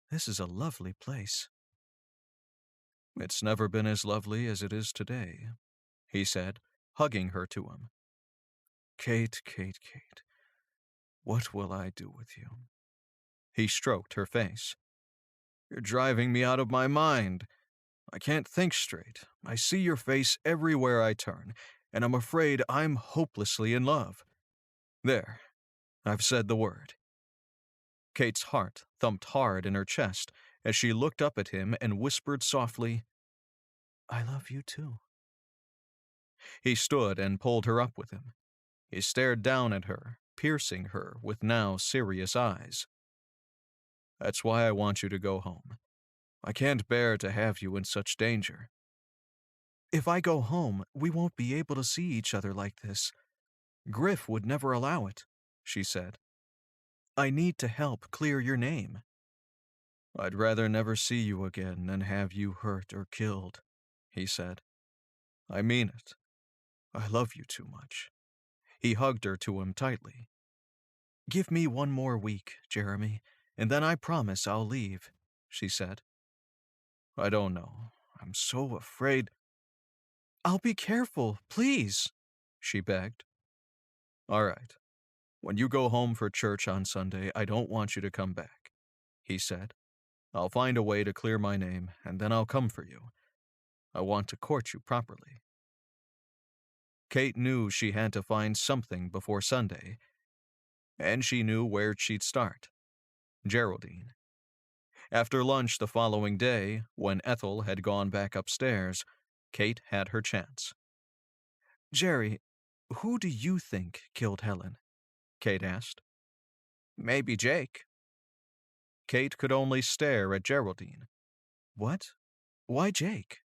This is a lovely place. It's never been as lovely as it is today, he said, hugging her to him. Kate, Kate, Kate, what will I do with you? He stroked her face. You're driving me out of my mind. I can't think straight. I see your face everywhere I turn. and I'm afraid I'm hopelessly in love. There, I've said the word." Kate's heart thumped hard in her chest as she looked up at him and whispered softly, "I love you too." He stood and pulled her up with him. He stared down at her, piercing her with now serious eyes. "That's why I want you to go home. I can't bear to have you in such danger." "If I go home, we won't be able to see each other like this. Griff would never allow it," she said. "I need to help clear your name." "I'd rather never see you again than have you hurt or killed," he said. "I mean it. I love you too much." He hugged her to him tightly. "Give me one more week, Jeremy, and then I promise I'll leave," she said. "I don't know. I'm so afraid." "I'll be careful, please," she begged. "All right. When you go home for church on Sunday, I don't want you to come back," he said. "I'll find a way to clear my name, and then I'll come for you. I want to court you properly." Kate knew she had to find something before Sunday, and she knew where she'd start. Geraldine. After lunch the following day, when Ethel had gone back upstairs, Kate had her chance. "Jerry, who do you think killed Helen?" Kate asked. "Maybe Jake." Kate could only stare at Geraldine. "What? Why Jake?"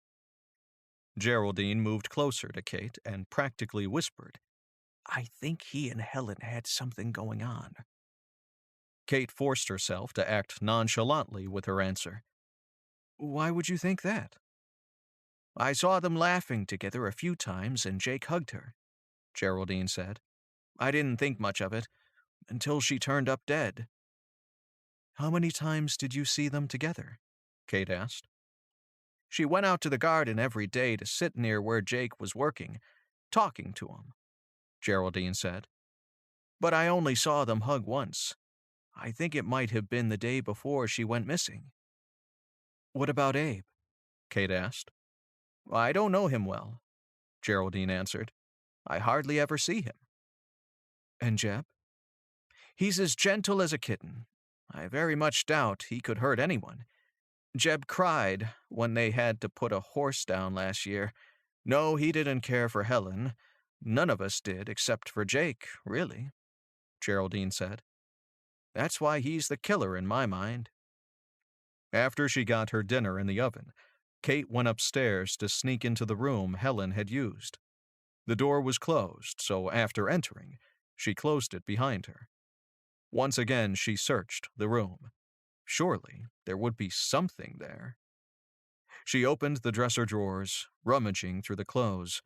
Geraldine moved closer to Kate and practically whispered, "I think he and Helen had something going on." Kate forced herself to act nonchalantly with her answer. "Why would you think that?" "I saw them laughing together a few times and Jake hugged her," Geraldine said. "I didn't think much of it until she turned up dead." "How many times did you see them together?" Kate asked. "She went out to the garden every day to sit near where Jake was working, talking to him," Geraldine said. "But I only saw them hug once. I think it might have been the day before she went missing." "What about Abe?" Kate asked. "I don't know him well," Geraldine answered. "I hardly ever see him." "And Jeb?" "He's as gentle as a kitten. I very much doubt he could hurt anyone. Jeb cried when they had to put a horse down last year. No, he didn't care for Helen. None of us did, except for Jake, really," Geraldine said. "That's why he's the killer in my mind." After she got her dinner in the oven, Kate went upstairs to sneak into the room Helen had used. The door was closed, so after entering, she closed it behind her. Once again she searched the room. Surely there would be something there. She opened the dresser drawers, rummaging through the clothes.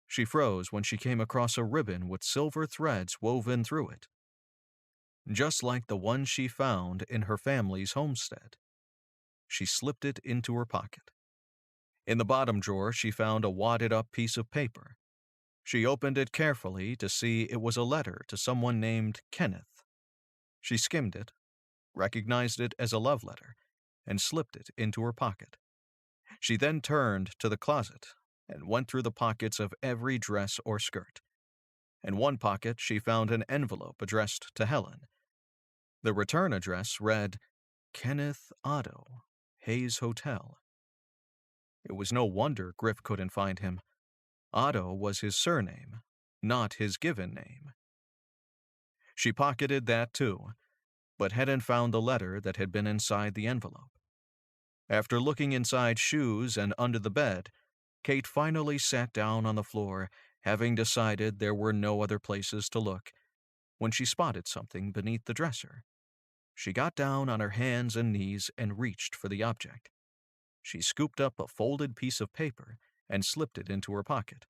She froze when she came across a ribbon with silver threads woven through it, just like the one she found in her family's homestead. She slipped it into her pocket. In the bottom drawer, she found a wadded-up piece of paper. She opened it carefully to see it was a letter to someone named Kenneth. She skimmed it, recognized it as a love letter, and slipped it into her pocket. She then turned to the closet and went through the pockets of every dress or skirt. In one pocket, she found an envelope addressed to Helen. The return address read, Kenneth Otto, Hayes Hotel. It was no wonder Griff couldn't find him. Otto was his surname, not his given name. She pocketed that too, but hadn't found the letter that had been inside the envelope. After looking inside shoes and under the bed, Kate finally sat down on the floor, having decided there were no other places to look, when she spotted something beneath the dresser. She got down on her hands and knees and reached for the object. She scooped up a folded piece of paper and slipped it into her pocket.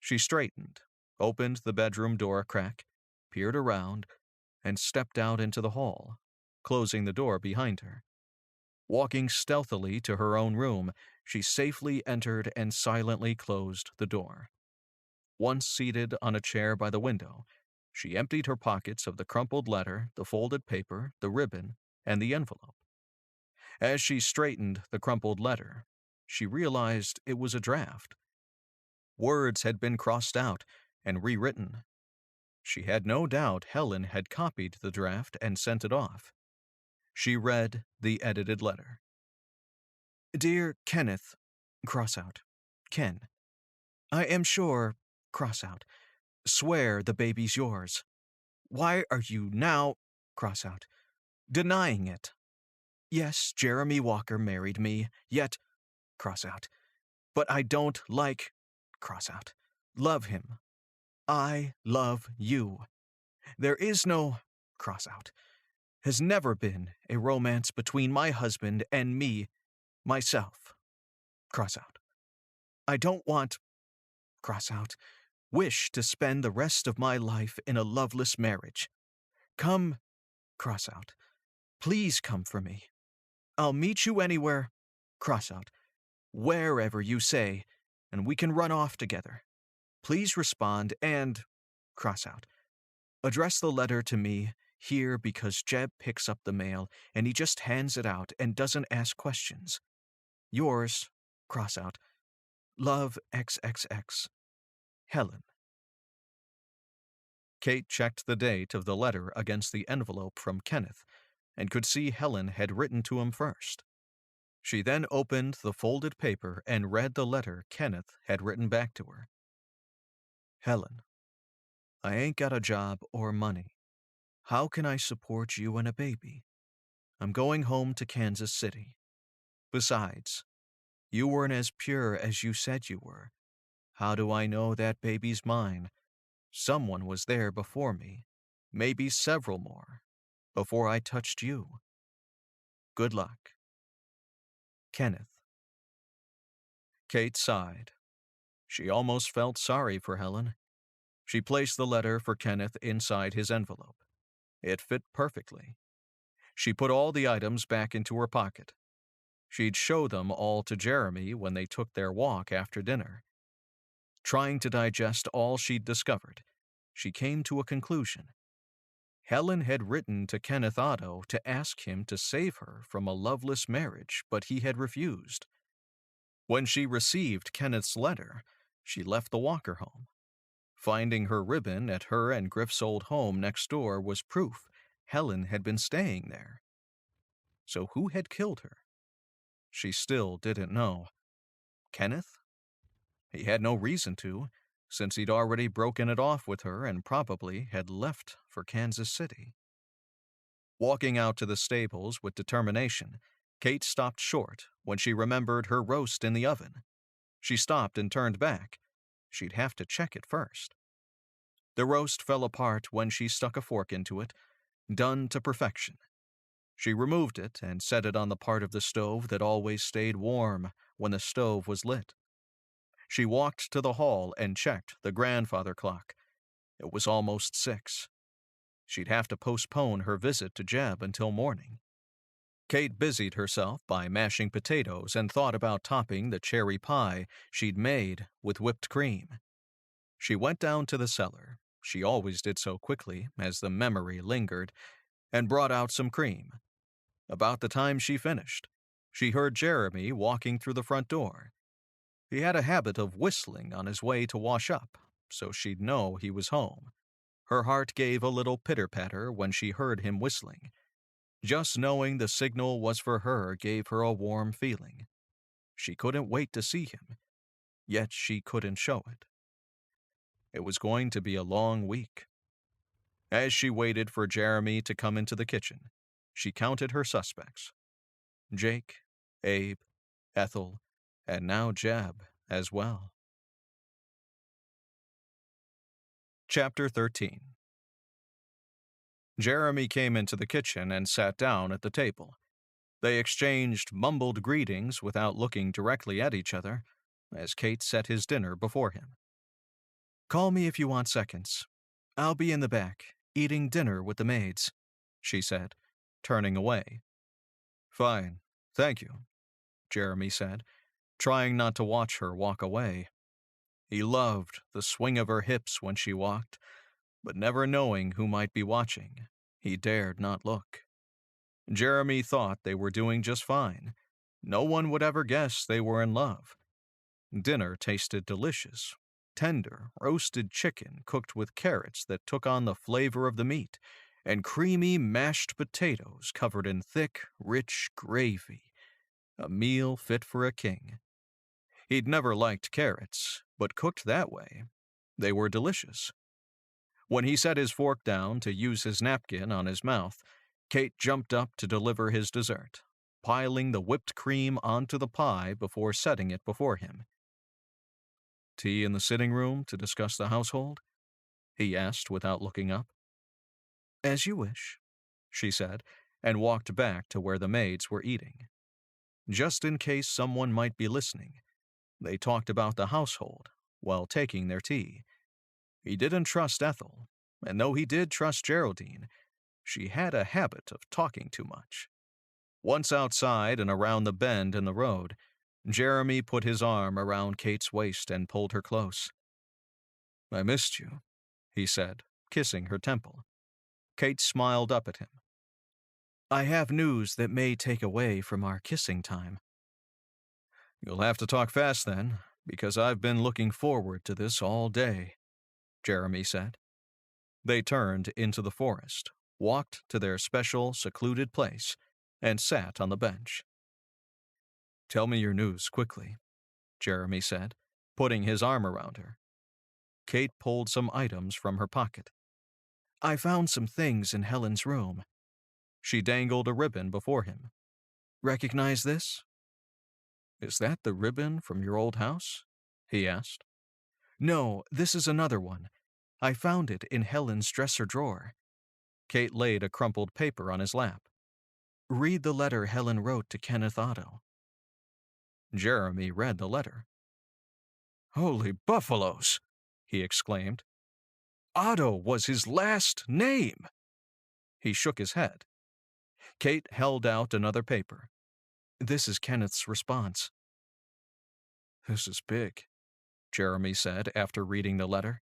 She straightened, opened the bedroom door a crack, peered around, and stepped out into the hall, closing the door behind her. Walking stealthily to her own room, she safely entered and silently closed the door. Once seated on a chair by the window, she emptied her pockets of the crumpled letter, the folded paper, the ribbon, and the envelope. As she straightened the crumpled letter, she realized it was a draft. Words had been crossed out and rewritten. She had no doubt Helen had copied the draft and sent it off. She read the edited letter. Dear Kenneth, cross out, Ken, I am sure, cross out, swear the baby's yours. Why are you now, cross out, denying it? Yes, Jeremy Walker married me, yet, cross out, but I don't like, cross out, love him. I love you. There is no, cross out, has never been a romance between my husband and me, myself, cross out. I don't want, cross out, wish to spend the rest of my life in a loveless marriage. Come, cross out, please come for me. I'll meet you anywhere, cross out, wherever you say, and we can run off together. Please respond and, cross out, address the letter to me here because Jeb picks up the mail and he just hands it out and doesn't ask questions. Yours, cross out, love XXX, Helen. Kate checked the date of the letter against the envelope from Kenneth and could see Helen had written to him first. She then opened the folded paper and read the letter Kenneth had written back to her. Helen, I ain't got a job or money. How can I support you and a baby? I'm going home to Kansas City. Besides, you weren't as pure as you said you were. How do I know that baby's mine? Someone was there before me, maybe several more, before I touched you. Good luck. Kenneth. Kate sighed. She almost felt sorry for Helen. She placed the letter for Kenneth inside his envelope. It fit perfectly. She put all the items back into her pocket. She'd show them all to Jeremy when they took their walk after dinner. Trying to digest all she'd discovered, she came to a conclusion. Helen had written to Kenneth Otto to ask him to save her from a loveless marriage, but he had refused. When she received Kenneth's letter, she left the Walker home. Finding her ribbon at her and Griff's old home next door was proof Helen had been staying there. So who had killed her? She still didn't know. Kenneth? He had no reason to, since he'd already broken it off with her and probably had left for Kansas City. Walking out to the stables with determination, Kate stopped short when she remembered her roast in the oven. She stopped and turned back. She'd have to check it first. The roast fell apart when she stuck a fork into it, done to perfection. She removed it and set it on the part of the stove that always stayed warm when the stove was lit. She walked to the hall and checked the grandfather clock. It was almost 6. She'd have to postpone her visit to Jeb until morning. Kate busied herself by mashing potatoes and thought about topping the cherry pie she'd made with whipped cream. She went down to the cellar. She always did so quickly as the memory lingered, and brought out some cream. About the time she finished, she heard Jeremy walking through the front door. He had a habit of whistling on his way to wash up, so she'd know he was home. Her heart gave a little pitter-patter when she heard him whistling. Just knowing the signal was for her gave her a warm feeling. She couldn't wait to see him, yet she couldn't show it. It was going to be a long week. As she waited for Jeremy to come into the kitchen, she counted her suspects. Jake, Abe, Ethel, and now Jeb as well. Chapter 13. Jeremy came into the kitchen and sat down at the table. They exchanged mumbled greetings without looking directly at each other, as Kate set his dinner before him. Call me if you want seconds. I'll be in the back, eating dinner with the maids, she said, turning away. Fine, thank you, Jeremy said, trying not to watch her walk away. He loved the swing of her hips when she walked, but never knowing who might be watching, he dared not look. Jeremy thought they were doing just fine. No one would ever guess they were in love. Dinner tasted delicious, tender, roasted chicken cooked with carrots that took on the flavor of the meat, and creamy mashed potatoes covered in thick, rich gravy. A meal fit for a king. He'd never liked carrots, but cooked that way, they were delicious. When he set his fork down to use his napkin on his mouth, Kate jumped up to deliver his dessert, piling the whipped cream onto the pie before setting it before him. "Tea in the sitting room to discuss the household?" he asked without looking up. "As you wish," she said, and walked back to where the maids were eating. Just in case someone might be listening, they talked about the household while taking their tea. He didn't trust Ethel, and though he did trust Geraldine, she had a habit of talking too much. Once outside and around the bend in the road, Jeremy put his arm around Kate's waist and pulled her close. "I missed you," he said, kissing her temple. Kate smiled up at him. "I have news that may take away from our kissing time." "You'll have to talk fast then, because I've been looking forward to this all day," Jeremy said. They turned into the forest, walked to their special secluded place, and sat on the bench. "Tell me your news quickly," Jeremy said, putting his arm around her. Kate pulled some items from her pocket. "I found some things in Helen's room." She dangled a ribbon before him. "Recognize this?" "Is that the ribbon from your old house?" he asked. "No, this is another one. I found it in Helen's dresser drawer." Kate laid a crumpled paper on his lap. "Read the letter Helen wrote to Kenneth Otto." Jeremy read the letter. "Holy buffaloes!" he exclaimed. "Otto was his last name!" He shook his head. Kate held out another paper. "This is Kenneth's response." "This is big," Jeremy said after reading the letter.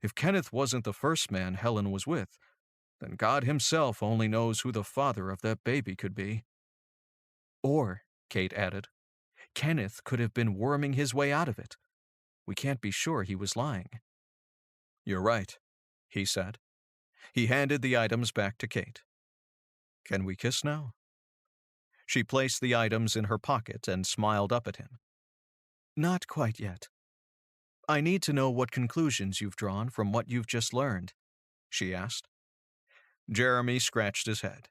"If Kenneth wasn't the first man Helen was with, then God himself only knows who the father of that baby could be." "Or," Kate added, "Kenneth could have been worming his way out of it. We can't be sure he was lying." "You're right," he said. He handed the items back to Kate. "Can we kiss now?" She placed the items in her pocket and smiled up at him. "Not quite yet. I need to know what conclusions you've drawn from what you've just learned," she asked. Jeremy scratched his head.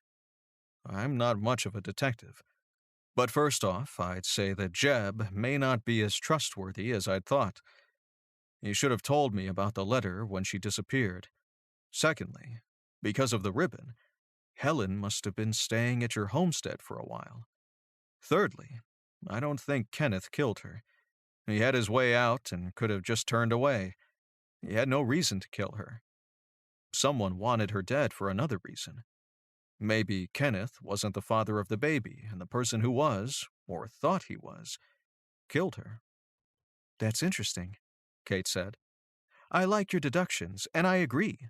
"I'm not much of a detective. But first off, I'd say that Jeb may not be as trustworthy as I'd thought. You should have told me about the letter when she disappeared. Secondly, because of the ribbon, Helen must have been staying at your homestead for a while. Thirdly, I don't think Kenneth killed her. He had his way out and could have just turned away. He had no reason to kill her. Someone wanted her dead for another reason. Maybe Kenneth wasn't the father of the baby, and the person who was, or thought he was, killed her." "That's interesting," Kate said. "I like your deductions, and I agree.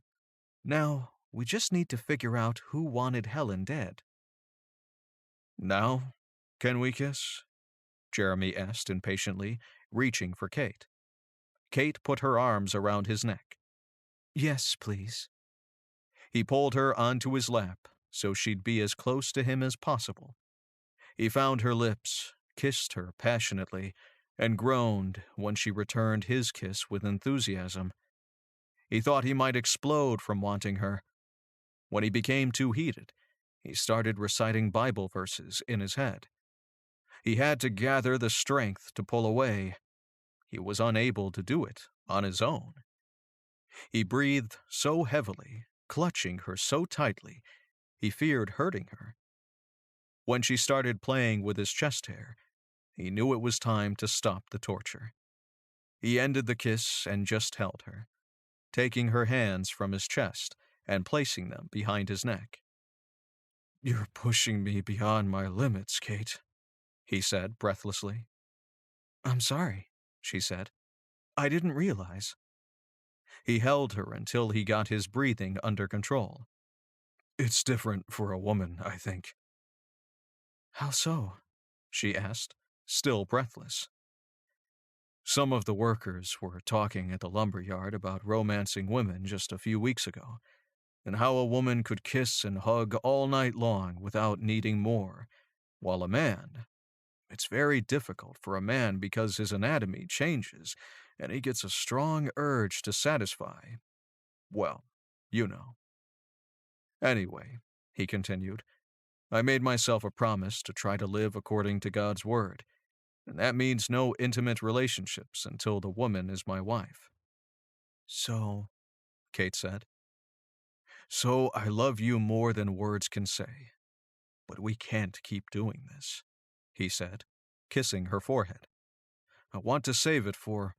Now, we just need to figure out who wanted Helen dead." "Now, can we kiss?" Jeremy asked impatiently, reaching for Kate. Kate put her arms around his neck. "Yes, please." He pulled her onto his lap so she'd be as close to him as possible. He found her lips, kissed her passionately, and groaned when she returned his kiss with enthusiasm. He thought he might explode from wanting her. When he became too heated, he started reciting Bible verses in his head. He had to gather the strength to pull away. He was unable to do it on his own. He breathed so heavily, clutching her so tightly, he feared hurting her. When she started playing with his chest hair, he knew it was time to stop the torture. He ended the kiss and just held her, taking her hands from his chest and placing them behind his neck. "You're pushing me beyond my limits, Kate," he said breathlessly. "I'm sorry," she said. "I didn't realize." He held her until he got his breathing under control. "It's different for a woman, I think." "How so?" she asked, still breathless. Some of the workers were talking at the lumber yard about romancing women just a few weeks ago, and how a woman could kiss and hug all night long without needing more, while a man, it's very difficult for a man because his anatomy changes and he gets a strong urge to satisfy. Well, you know. Anyway, he continued, I made myself a promise to try to live according to God's word, and that means no intimate relationships until the woman is my wife. So, Kate said, so I love you more than words can say, but we can't keep doing this, he said, kissing her forehead. I want to save it for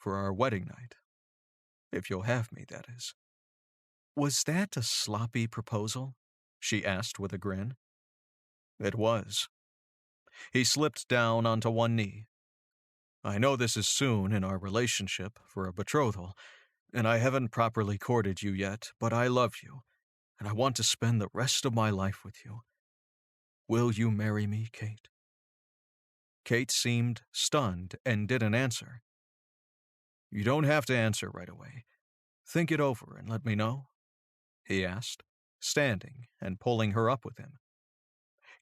our wedding night. If you'll have me, that is. Was that a sloppy proposal? She asked with a grin. It was. He slipped down onto one knee. I know this is soon in our relationship for a betrothal, and I haven't properly courted you yet, but I love you, and I want to spend the rest of my life with you. Will you marry me, Kate? Kate seemed stunned and didn't answer. You don't have to answer right away. Think it over and let me know, he asked, standing and pulling her up with him.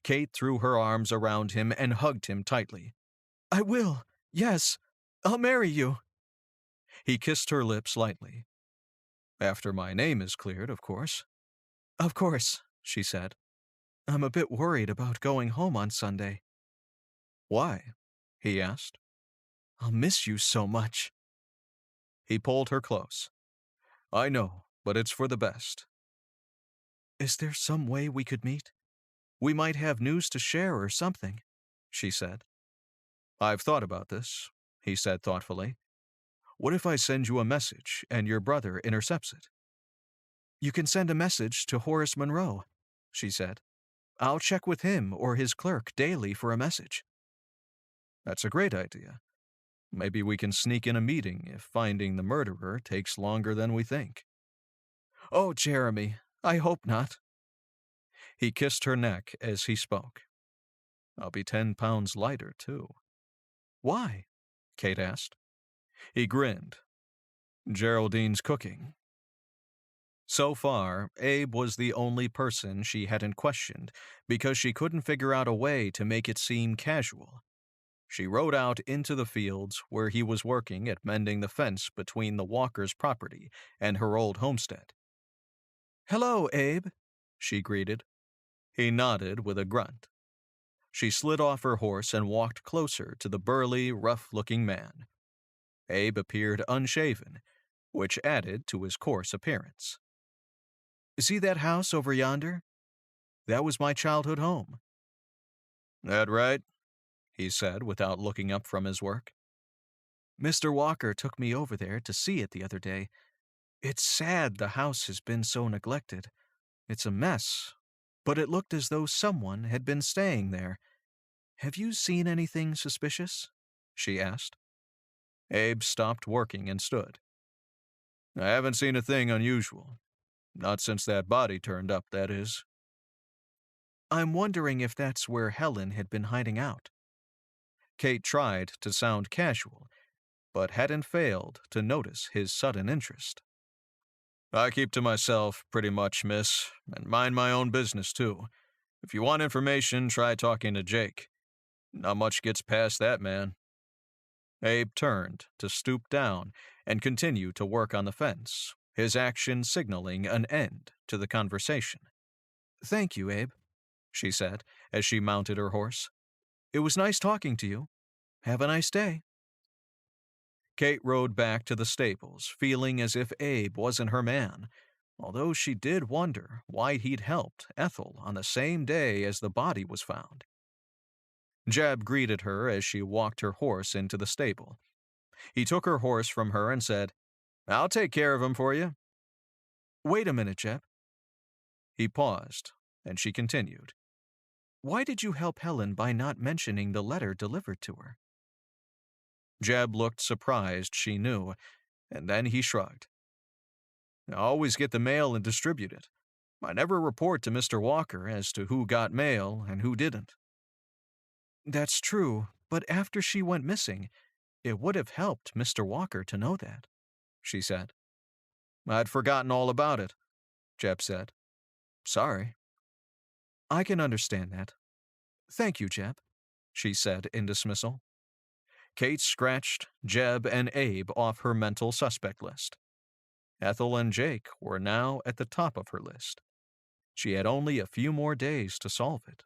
Kate threw her arms around him and hugged him tightly. I will. Yes, I'll marry you. He kissed her lips lightly. After my name is cleared, of course. Of course, she said. I'm a bit worried about going home on Sunday. Why? He asked. I'll miss you so much. He pulled her close. I know, but it's for the best. Is there some way we could meet? We might have news to share or something, she said. I've thought about this, he said thoughtfully. What if I send you a message and your brother intercepts it? You can send a message to Horace Monroe, she said. I'll check with him or his clerk daily for a message. That's a great idea. Maybe we can sneak in a meeting if finding the murderer takes longer than we think. Oh, Jeremy, I hope not. He kissed her neck as he spoke. I'll be 10 pounds lighter, too. Why? Kate asked. He grinned. Geraldine's cooking. So far, Abe was the only person she hadn't questioned because she couldn't figure out a way to make it seem casual. She rode out into the fields where he was working at mending the fence between the Walker's property and her old homestead. Hello, Abe, she greeted. He nodded with a grunt. She slid off her horse and walked closer to the burly, rough-looking man. Abe appeared unshaven, which added to his coarse appearance. See that house over yonder? That was my childhood home. That right? He said without looking up from his work. Mr. Walker took me over there to see it the other day. It's sad the house has been so neglected. It's a mess, but it looked as though someone had been staying there. Have you seen anything suspicious? She asked. Abe stopped working and stood. I haven't seen a thing unusual. Not since that body turned up, that is. I'm wondering if that's where Helen had been hiding out. Kate tried to sound casual, but hadn't failed to notice his sudden interest. I keep to myself pretty much, miss, and mind my own business, too. If you want information, try talking to Jake. Not much gets past that man. Abe turned to stoop down and continue to work on the fence, his action signaling an end to the conversation. Thank you, Abe, she said as she mounted her horse. It was nice talking to you. Have a nice day. Kate rode back to the stables, feeling as if Abe wasn't her man, although she did wonder why he'd helped Ethel on the same day as the body was found. Jeb greeted her as she walked her horse into the stable. He took her horse from her and said, I'll take care of him for you. Wait a minute, Jeb. He paused, and she continued. Why did you help Helen by not mentioning the letter delivered to her? Jeb looked surprised, she knew, and then he shrugged. I always get the mail and distribute it. I never report to Mr. Walker as to who got mail and who didn't. That's true, but after she went missing, It would have helped Mr. Walker to know that, she said. I'd forgotten all about it, Jeb said. Sorry. I can understand that. Thank you, Jeb, she said in dismissal. Kate scratched Jeb and Abe off her mental suspect list. Ethel and Jake were now at the top of her list. She had only a few more days to solve it.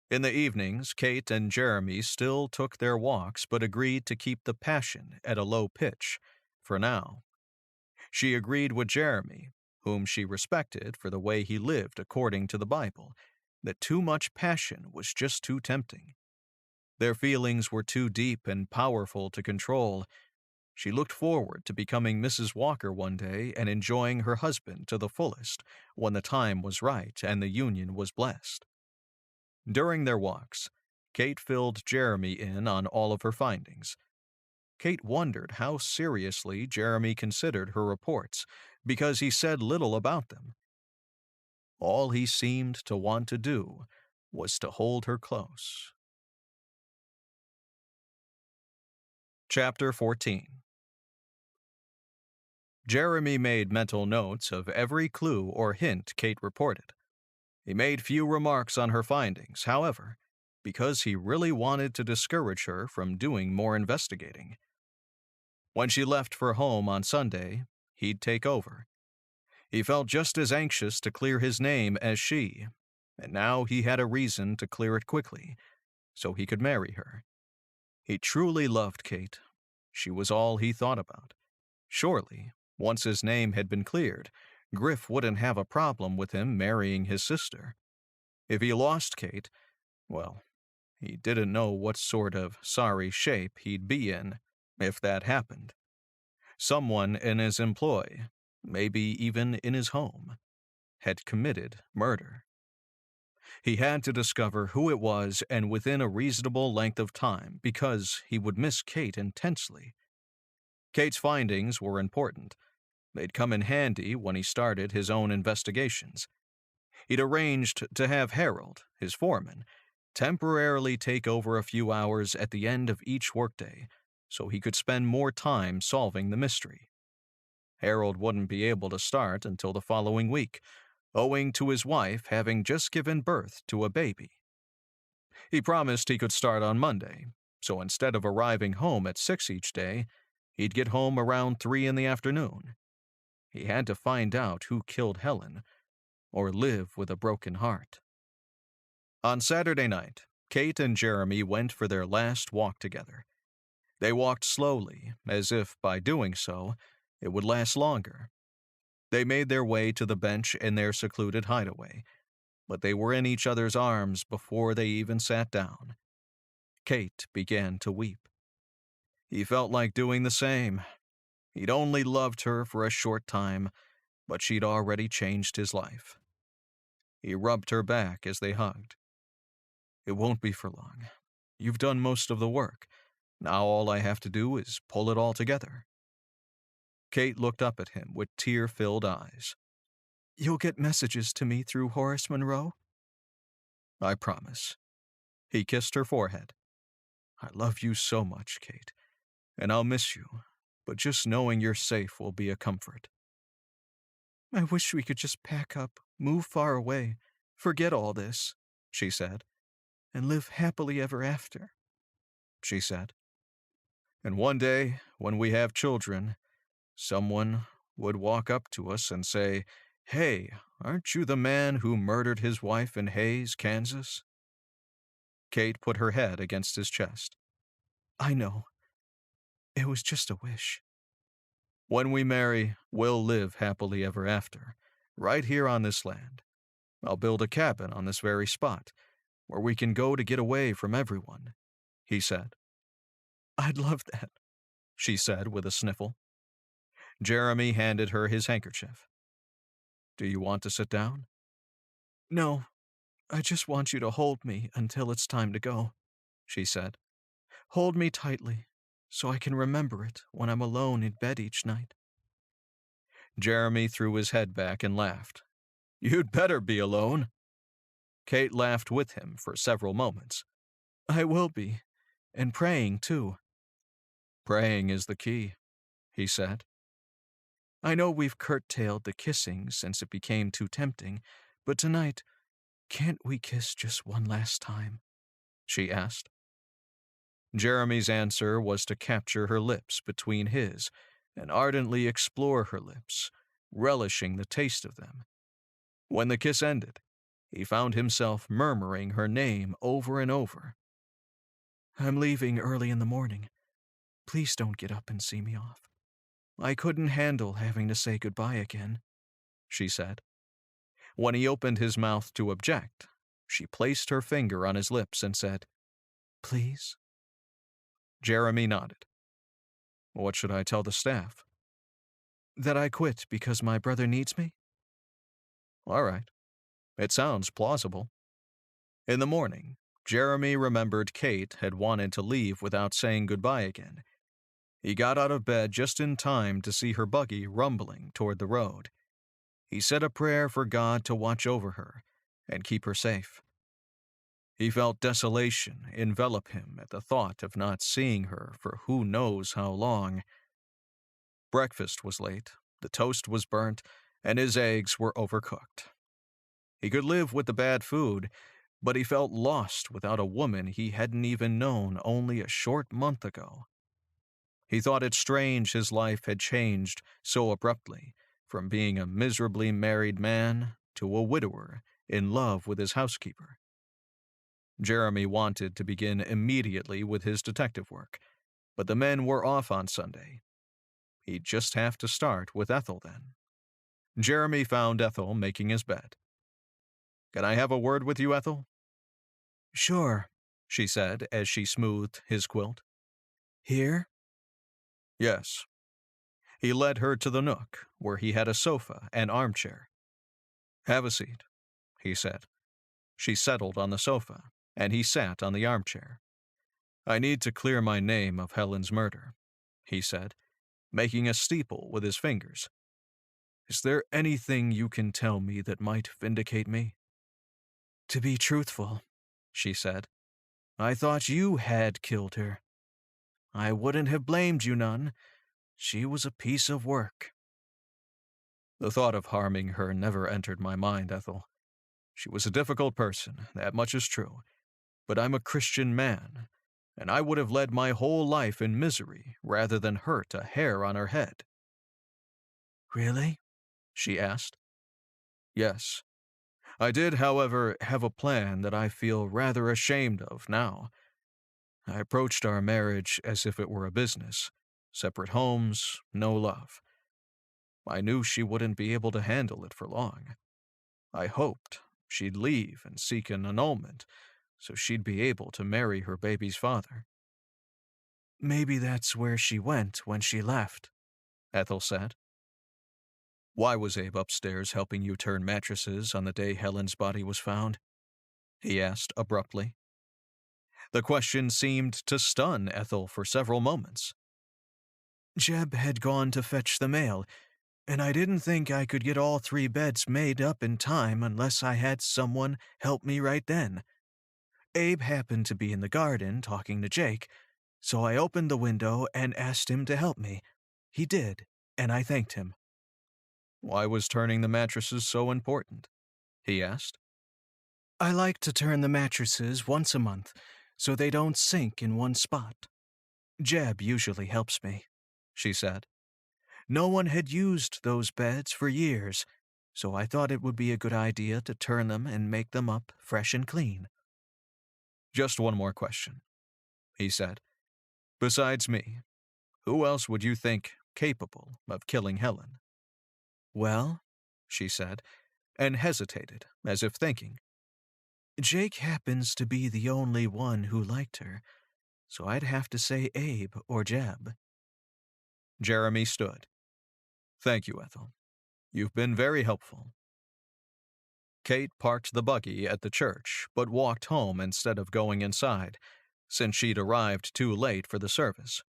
In the evenings, Kate and Jeremy still took their walks but agreed to keep the passion at a low pitch, for now. She agreed with Jeremy, whom she respected for the way he lived according to the Bible, that too much passion was just too tempting. Their feelings were too deep and powerful to control. She looked forward to becoming Mrs. Walker one day and enjoying her husband to the fullest when the time was right and the union was blessed. During their walks, Kate filled Jeremy in on all of her findings. Kate wondered how seriously Jeremy considered her reports because he said little about them. All he seemed to want to do was to hold her close. Chapter 14. Jeremy made mental notes of every clue or hint Kate reported. He made few remarks on her findings, however, because he really wanted to discourage her from doing more investigating. When she left for home on Sunday, he'd take over. He felt just as anxious to clear his name as she, and now he had a reason to clear it quickly, so he could marry her. He truly loved Kate. She was all he thought about. Surely, once his name had been cleared, Griff wouldn't have a problem with him marrying his sister. If he lost Kate, well, he didn't know what sort of sorry shape he'd be in if that happened. Someone in his employ, maybe even in his home, had committed murder. He had to discover who it was and within a reasonable length of time because he would miss Kate intensely. Kate's findings were important. They'd come in handy when he started his own investigations. He'd arranged to have Harold, his foreman, temporarily take over a few hours at the end of each workday so he could spend more time solving the mystery. Harold wouldn't be able to start until the following week, owing to his wife having just given birth to a baby. He promised he could start on Monday, so instead of arriving home at 6 each day, he'd get home around 3 in the afternoon. He had to find out who killed Helen, or live with a broken heart. On Saturday night, Kate and Jeremy went for their last walk together. They walked slowly, as if by doing so, it would last longer. They made their way to the bench in their secluded hideaway, but they were in each other's arms before they even sat down. Kate began to weep. He felt like doing the same. He'd only loved her for a short time, but she'd already changed his life. He rubbed her back as they hugged. It won't be for long. You've done most of the work. Now all I have to do is pull it all together. Kate looked up at him with tear-filled eyes. You'll get messages to me through Horace Monroe? I promise. He kissed her forehead. I love you so much, Kate, and I'll miss you, but just knowing you're safe will be a comfort. I wish we could just pack up, move far away, forget all this, she said, and live happily ever after, she said. And one day, when we have children, someone would walk up to us and say, Hey, aren't you the man who murdered his wife in Hays, Kansas? Kate put her head against his chest. I know. It was just a wish. When we marry, we'll live happily ever after, right here on this land. I'll build a cabin on this very spot, where we can go to get away from everyone, he said. I'd love that, she said with a sniffle. Jeremy handed her his handkerchief. Do you want to sit down? No, I just want you to hold me until it's time to go, she said. Hold me tightly, so I can remember it when I'm alone in bed each night. Jeremy threw his head back and laughed. You'd better be alone. Kate laughed with him for several moments. I will be, and praying too. Praying is the key, he said. I know we've curtailed the kissing since it became too tempting, but tonight, can't we kiss just one last time? She asked. Jeremy's answer was to capture her lips between his and ardently explore her lips, relishing the taste of them. When the kiss ended, he found himself murmuring her name over and over. I'm leaving early in the morning. Please don't get up and see me off. I couldn't handle having to say goodbye again, she said. When he opened his mouth to object, she placed her finger on his lips and said, Please? Jeremy nodded. What should I tell the staff? That I quit because my brother needs me? All right. It sounds plausible. In the morning, Jeremy remembered Kate had wanted to leave without saying goodbye again. He got out of bed just in time to see her buggy rumbling toward the road. He said a prayer for God to watch over her and keep her safe. He felt desolation envelop him at the thought of not seeing her for who knows how long. Breakfast was late, the toast was burnt, and his eggs were overcooked. He could live with the bad food, but he felt lost without a woman he hadn't even known only a short month ago. He thought it strange his life had changed so abruptly, from being a miserably married man to a widower in love with his housekeeper. Jeremy wanted to begin immediately with his detective work, but the men were off on Sunday. He'd just have to start with Ethel then. Jeremy found Ethel making his bed. Can I have a word with you, Ethel? Sure, she said as she smoothed his quilt. Here? Yes. He led her to the nook, where he had a sofa and armchair. Have a seat, he said. She settled on the sofa, and he sat on the armchair. I need to clear my name of Helen's murder, he said, making a steeple with his fingers. Is there anything you can tell me that might vindicate me? To be truthful, she said, I thought you had killed her. I wouldn't have blamed you none. She was a piece of work. The thought of harming her never entered my mind, Ethel. She was a difficult person, that much is true. But I'm a Christian man, and I would have led my whole life in misery rather than hurt a hair on her head. Really? She asked. Yes. I did, however, have a plan that I feel rather ashamed of now. I approached our marriage as if it were a business. Separate homes, no love. I knew she wouldn't be able to handle it for long. I hoped she'd leave and seek an annulment so she'd be able to marry her baby's father. Maybe that's where she went when she left, Ethel said. Why was Abe upstairs helping you turn mattresses on the day Helen's body was found? He asked abruptly. The question seemed to stun Ethel for several moments. Jeb had gone to fetch the mail, and I didn't think I could get all 3 beds made up in time unless I had someone help me right then. Abe happened to be in the garden talking to Jake, so I opened the window and asked him to help me. He did, and I thanked him. Why was turning the mattresses so important? He asked. I like to turn the mattresses once a month, so they don't sink in one spot. Jeb usually helps me, she said. No one had used those beds for years, so I thought it would be a good idea to turn them and make them up fresh and clean. Just one more question, he said. Besides me, who else would you think capable of killing Helen? Well, she said, and hesitated, as if thinking. Jake happens to be the only one who liked her, so I'd have to say Abe or Jeb. Jeremy stood. Thank you, Ethel. You've been very helpful. Kate parked the buggy at the church, but walked home instead of going inside, since she'd arrived too late for the service.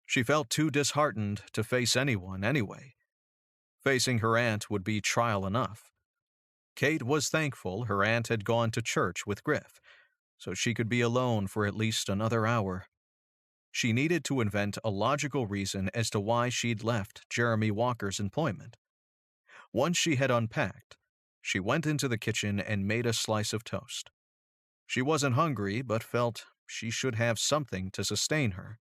She felt too disheartened to face anyone anyway. Facing her aunt would be trial enough. Kate was thankful her aunt had gone to church with Griff, so she could be alone for at least another hour. She needed to invent a logical reason as to why she'd left Jeremy Walker's employment. Once she had unpacked, she went into the kitchen and made a slice of toast. She wasn't hungry, but felt she should have something to sustain her.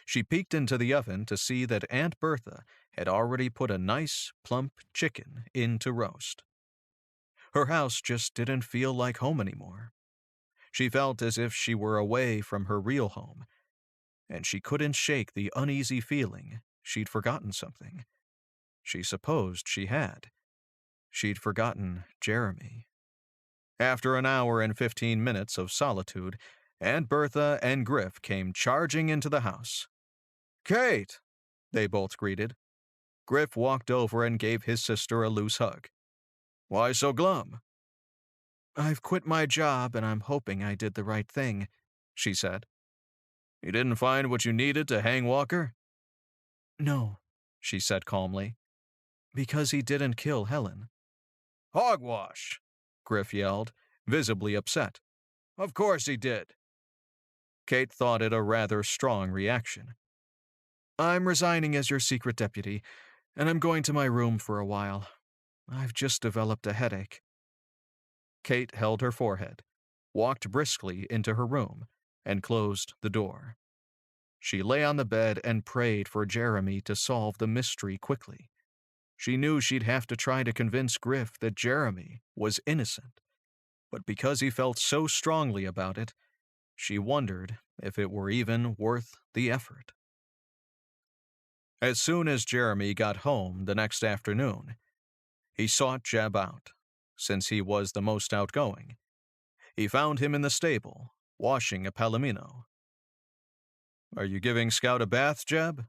She peeked into the oven to see that Aunt Bertha had already put a nice, plump chicken in to roast. Her house just didn't feel like home anymore. She felt as if she were away from her real home, and she couldn't shake the uneasy feeling she'd forgotten something. She supposed she had. She'd forgotten Jeremy. After an hour and 15 minutes of solitude, Aunt Bertha and Griff came charging into the house. "Kate!" they both greeted. Griff walked over and gave his sister a loose hug. "Why so glum?" "I've quit my job and I'm hoping I did the right thing," she said. "You didn't find what you needed to hang Walker?" "No," she said calmly, "because he didn't kill Helen." "Hogwash!" Griff yelled, visibly upset. "Of course he did." Kate thought it a rather strong reaction. "I'm resigning as your secret deputy, and I'm going to my room for a while. I've just developed a headache." Kate held her forehead, walked briskly into her room, and closed the door. She lay on the bed and prayed for Jeremy to solve the mystery quickly. She knew she'd have to try to convince Griff that Jeremy was innocent, but because he felt so strongly about it, she wondered if it were even worth the effort. As soon as Jeremy got home the next afternoon, he sought Jeb out, since he was the most outgoing. He found him in the stable, washing a palomino. "Are you giving Scout a bath, Jeb?"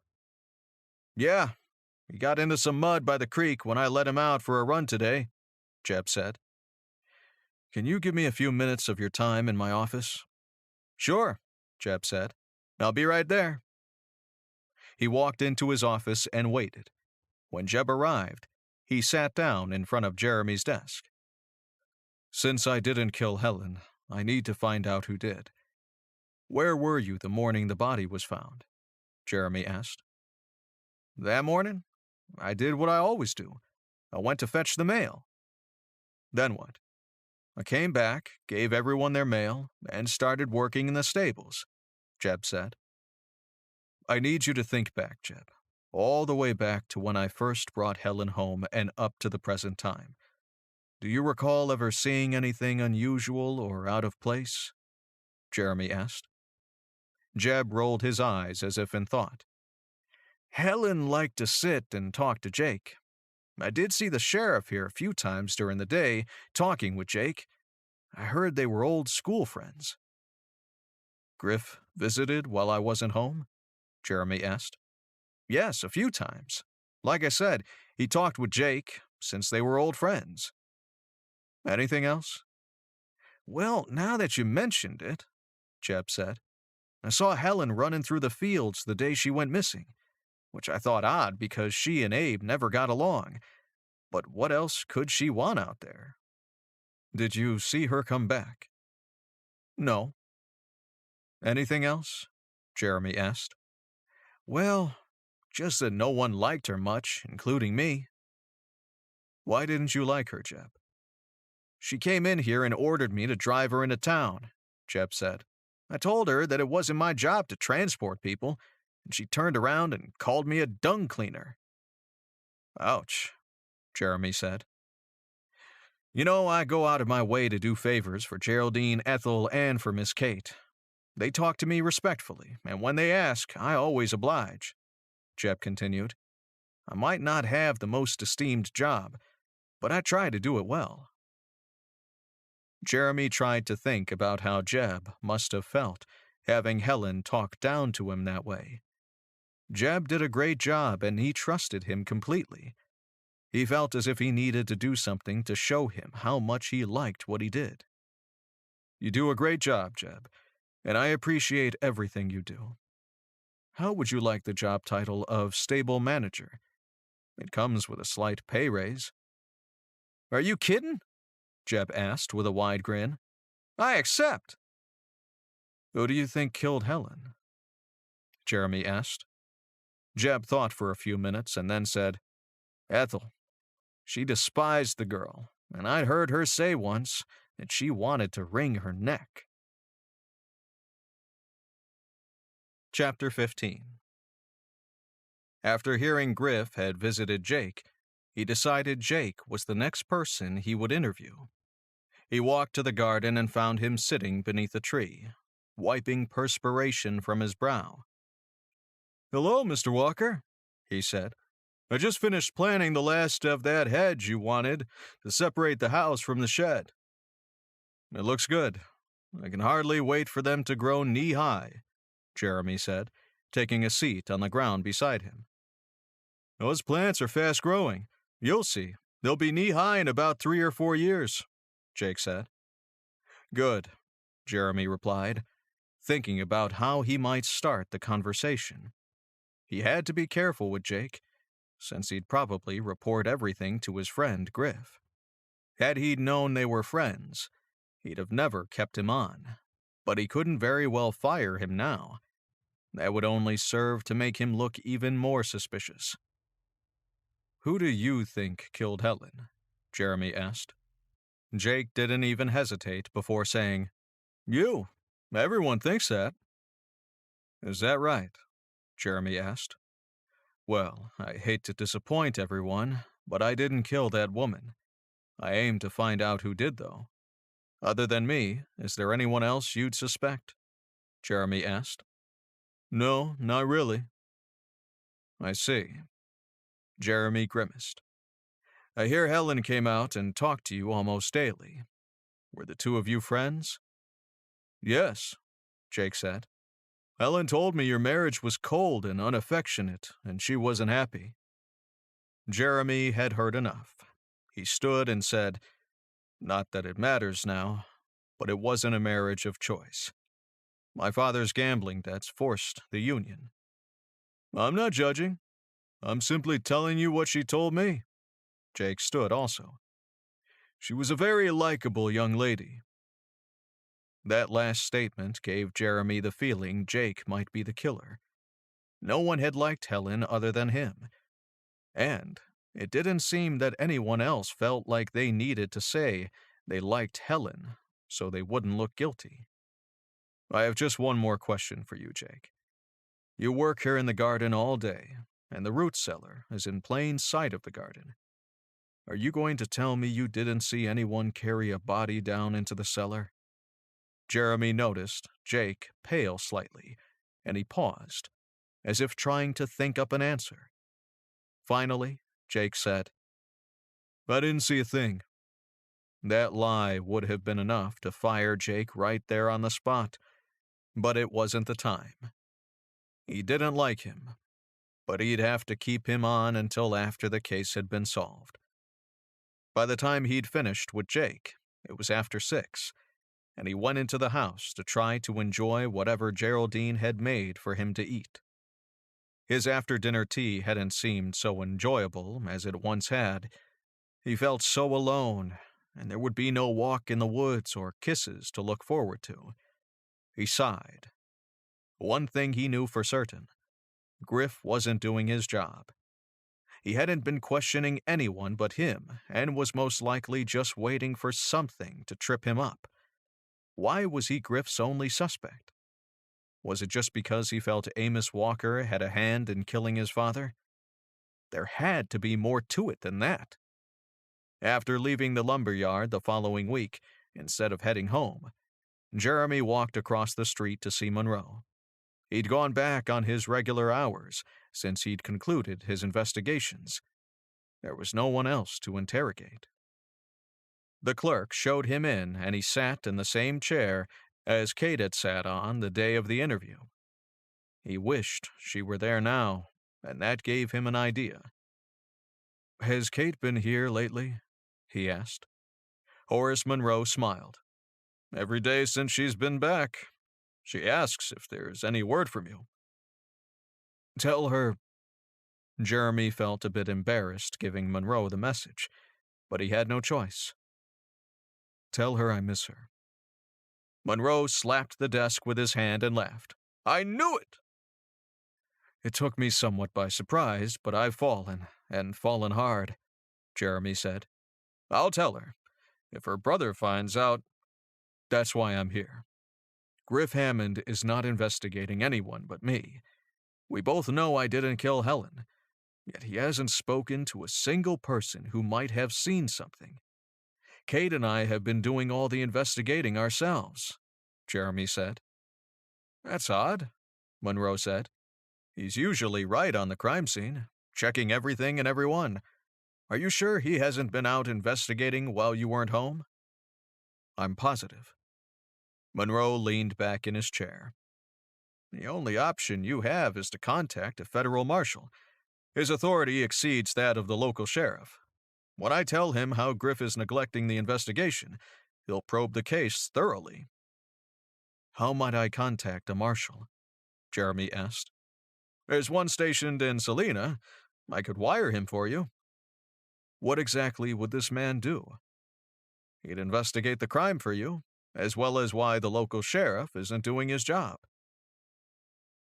"Yeah, he got into some mud by the creek when I let him out for a run today," Jeb said. "Can you give me a few minutes of your time in my office?" "Sure," Jeb said. "I'll be right there." He walked into his office and waited. When Jeb arrived, he sat down in front of Jeremy's desk. "Since I didn't kill Helen, I need to find out who did. Where were you the morning the body was found?" Jeremy asked. "That morning, I did what I always do. I went to fetch the mail." "Then what?" "I came back, gave everyone their mail, and started working in the stables," Jeb said. "I need you to think back, Jeb, all the way back to when I first brought Helen home and up to the present time. Do you recall ever seeing anything unusual or out of place?" Jeremy asked. Jeb rolled his eyes as if in thought. "Helen liked to sit and talk to Jake. I did see the sheriff here a few times during the day, talking with Jake. I heard they were old school friends." "Griff visited while I wasn't home?" Jeremy asked. "Yes, a few times. Like I said, he talked with Jake, since they were old friends." "Anything else?" "Well, now that you mentioned it," Jeb said, "I saw Helen running through the fields the day she went missing, which I thought odd because she and Abe never got along. But what else could she want out there?" "Did you see her come back?" "No." "Anything else?" Jeremy asked. "Well, just that no one liked her much, including me." "Why didn't you like her, Jeb?" "She came in here and ordered me to drive her into town," Jeb said. "I told her that it wasn't my job to transport people, and she turned around and called me a dung cleaner." "Ouch," Jeremy said. "You know, I go out of my way to do favors for Geraldine, Ethel, and for Miss Kate. They talk to me respectfully, and when they ask, I always oblige," Jeb continued. "I might not have the most esteemed job, but I try to do it well." Jeremy tried to think about how Jeb must have felt, having Helen talk down to him that way. Jeb did a great job, and he trusted him completely. He felt as if he needed to do something to show him how much he liked what he did. "You do a great job, Jeb, and I appreciate everything you do. How would you like the job title of stable manager? It comes with a slight pay raise." "Are you kidding?" Jeb asked with a wide grin. "I accept." "Who do you think killed Helen?" Jeremy asked. Jeb thought for a few minutes and then said, Ethel. She despised the girl, and I'd heard her say once that she wanted to wring her neck. Chapter 15. After hearing Griff had visited Jake, he decided Jake was the next person he would interview. He walked to the garden and found him sitting beneath a tree, wiping perspiration from his brow. "Hello, Mr. Walker," he said. "I just finished planting the last of that hedge you wanted to separate the house from the shed. It looks good. I can hardly wait for them to grow knee-high," Jeremy said, taking a seat on the ground beside him. "Those plants are fast-growing. You'll see. They'll be knee-high in about 3 or 4 years," Jake said. "Good," Jeremy replied, thinking about how he might start the conversation. He had to be careful with Jake, since he'd probably report everything to his friend Griff. Had he known they were friends, he'd have never kept him on, but he couldn't very well fire him now. That would only serve to make him look even more suspicious. "Who do you think killed Helen?" Jeremy asked. Jake didn't even hesitate before saying, "You. Everyone thinks that." "Is that right?" Jeremy asked. "Well, I hate to disappoint everyone, but I didn't kill that woman. I aim to find out who did, though. Other than me, is there anyone else you'd suspect?" Jeremy asked. "No, not really." "I see." Jeremy grimaced. "I hear Helen came out and talked to you almost daily. Were the two of you friends?" "Yes," Jake said. "Helen told me your marriage was cold and unaffectionate, and she wasn't happy." Jeremy had heard enough. He stood and said, "Not that it matters now, but it wasn't a marriage of choice. My father's gambling debts forced the union." "I'm not judging. I'm simply telling you what she told me." Jake stood also. "She was a very likable young lady." That last statement gave Jeremy the feeling Jake might be the killer. No one had liked Helen other than him, and it didn't seem that anyone else felt like they needed to say they liked Helen so they wouldn't look guilty. "I have just one more question for you, Jake. You work here in the garden all day, and the root cellar is in plain sight of the garden. Are you going to tell me you didn't see anyone carry a body down into the cellar?" Jeremy noticed Jake pale slightly, and he paused, as if trying to think up an answer. Finally, Jake said, "I didn't see a thing." That lie would have been enough to fire Jake right there on the spot, but it wasn't the time. He didn't like him, but he'd have to keep him on until after the case had been solved. By the time he'd finished with Jake, it was after 6, and he went into the house to try to enjoy whatever Geraldine had made for him to eat. His after-dinner tea hadn't seemed so enjoyable as it once had. He felt so alone, and there would be no walk in the woods or kisses to look forward to. He sighed. One thing he knew for certain: Griff wasn't doing his job. He hadn't been questioning anyone but him, and was most likely just waiting for something to trip him up. Why was he Griff's only suspect? Was it just because he felt Amos Walker had a hand in killing his father? There had to be more to it than that. After leaving the lumberyard the following week, instead of heading home, Jeremy walked across the street to see Monroe. He'd gone back on his regular hours since he'd concluded his investigations. There was no one else to interrogate. The clerk showed him in, and he sat in the same chair as Kate had sat on the day of the interview. He wished she were there now, and that gave him an idea. "Has Kate been here lately?" he asked. Horace Monroe smiled. "Every day since she's been back. She asks if there's any word from you." "Tell her—" Jeremy felt a bit embarrassed giving Monroe the message, but he had no choice. "Tell her I miss her." Monroe slapped the desk with his hand and laughed. "I knew it!" It took me somewhat by surprise, but I've fallen, and fallen hard, Jeremy said. I'll tell her. If her brother finds out, that's why I'm here. Griff Hammond is not investigating anyone but me. We both know I didn't kill Helen, yet he hasn't spoken to a single person who might have seen something. Kate and I have been doing all the investigating ourselves, Jeremy said. That's odd, Monroe said. He's usually right on the crime scene, checking everything and everyone. Are you sure he hasn't been out investigating while you weren't home? I'm positive. Monroe leaned back in his chair. The only option you have is to contact a federal marshal. His authority exceeds that of the local sheriff. When I tell him how Griff is neglecting the investigation, he'll probe the case thoroughly. How might I contact a marshal? Jeremy asked. There's one stationed in Salina. I could wire him for you. What exactly would this man do? He'd investigate the crime for you, as well as why the local sheriff isn't doing his job.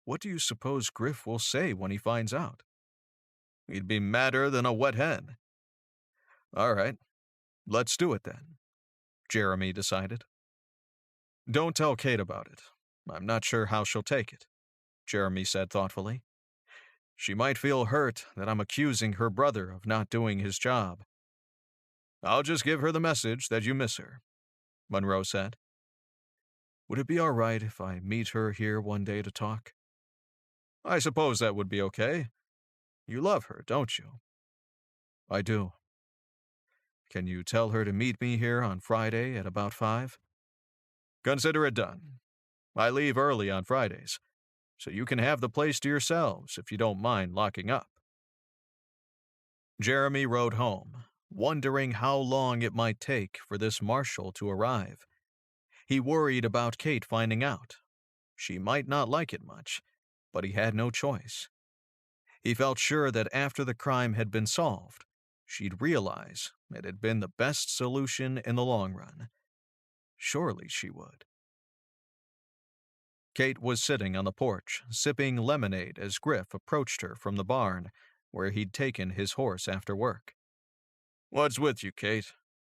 What do you suppose Griff will say when he finds out? He'd be madder than a wet hen. All right, let's do it then, Jeremy decided. Don't tell Kate about it. I'm not sure how she'll take it, Jeremy said thoughtfully. She might feel hurt that I'm accusing her brother of not doing his job. I'll just give her the message that you miss her, Monroe said. Would it be all right if I meet her here one day to talk? I suppose that would be okay. You love her, don't you? I do. Can you tell her to meet me here on Friday at about 5? Consider it done. I leave early on Fridays, so you can have the place to yourselves if you don't mind locking up. Jeremy rode home, wondering how long it might take for this marshal to arrive. He worried about Kate finding out. She might not like it much, but he had no choice. He felt sure that after the crime had been solved, she'd realize it had been the best solution in the long run. Surely she would. Kate was sitting on the porch, sipping lemonade as Griff approached her from the barn, where he'd taken his horse after work. What's with you, Kate?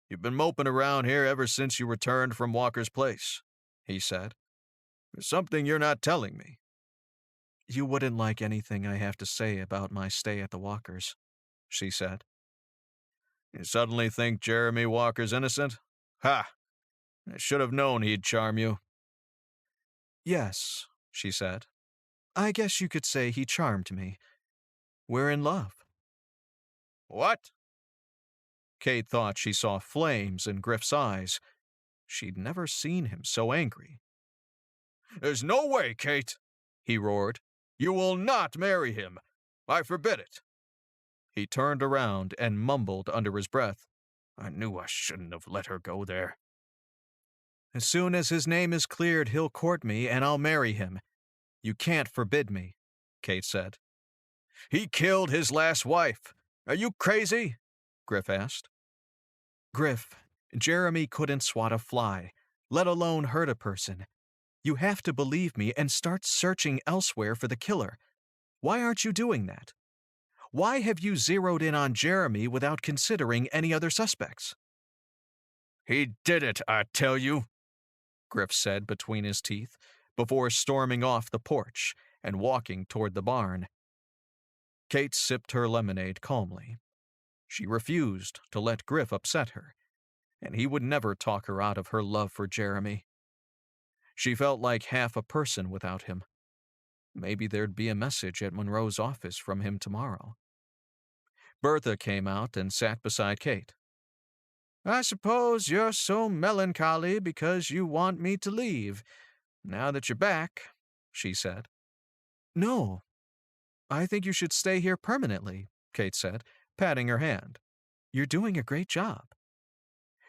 You've been moping around here ever since you returned from Walker's place, he said. There's something you're not telling me. You wouldn't like anything I have to say about my stay at the Walkers, she said. You suddenly think Jeremy Walker's innocent? Ha! I should have known he'd charm you. Yes, she said. I guess you could say he charmed me. We're in love. What? Kate thought she saw flames in Griff's eyes. She'd never seen him so angry. There's no way, Kate, he roared. You will not marry him. I forbid it. He turned around and mumbled under his breath. I knew I shouldn't have let her go there. As soon as his name is cleared, he'll court me and I'll marry him. You can't forbid me, Kate said. He killed his last wife. Are you crazy? Griff asked. Griff, Jeremy couldn't swat a fly, let alone hurt a person. You have to believe me and start searching elsewhere for the killer. Why aren't you doing that? Why have you zeroed in on Jeremy without considering any other suspects? He did it, I tell you, Griff said between his teeth, before storming off the porch and walking toward the barn. Kate sipped her lemonade calmly. She refused to let Griff upset her, and he would never talk her out of her love for Jeremy. She felt like half a person without him. Maybe there'd be a message at Monroe's office from him tomorrow. Bertha came out and sat beside Kate. I suppose you're so melancholy because you want me to leave, now that you're back, she said. No, I think you should stay here permanently, Kate said, patting her hand. You're doing a great job.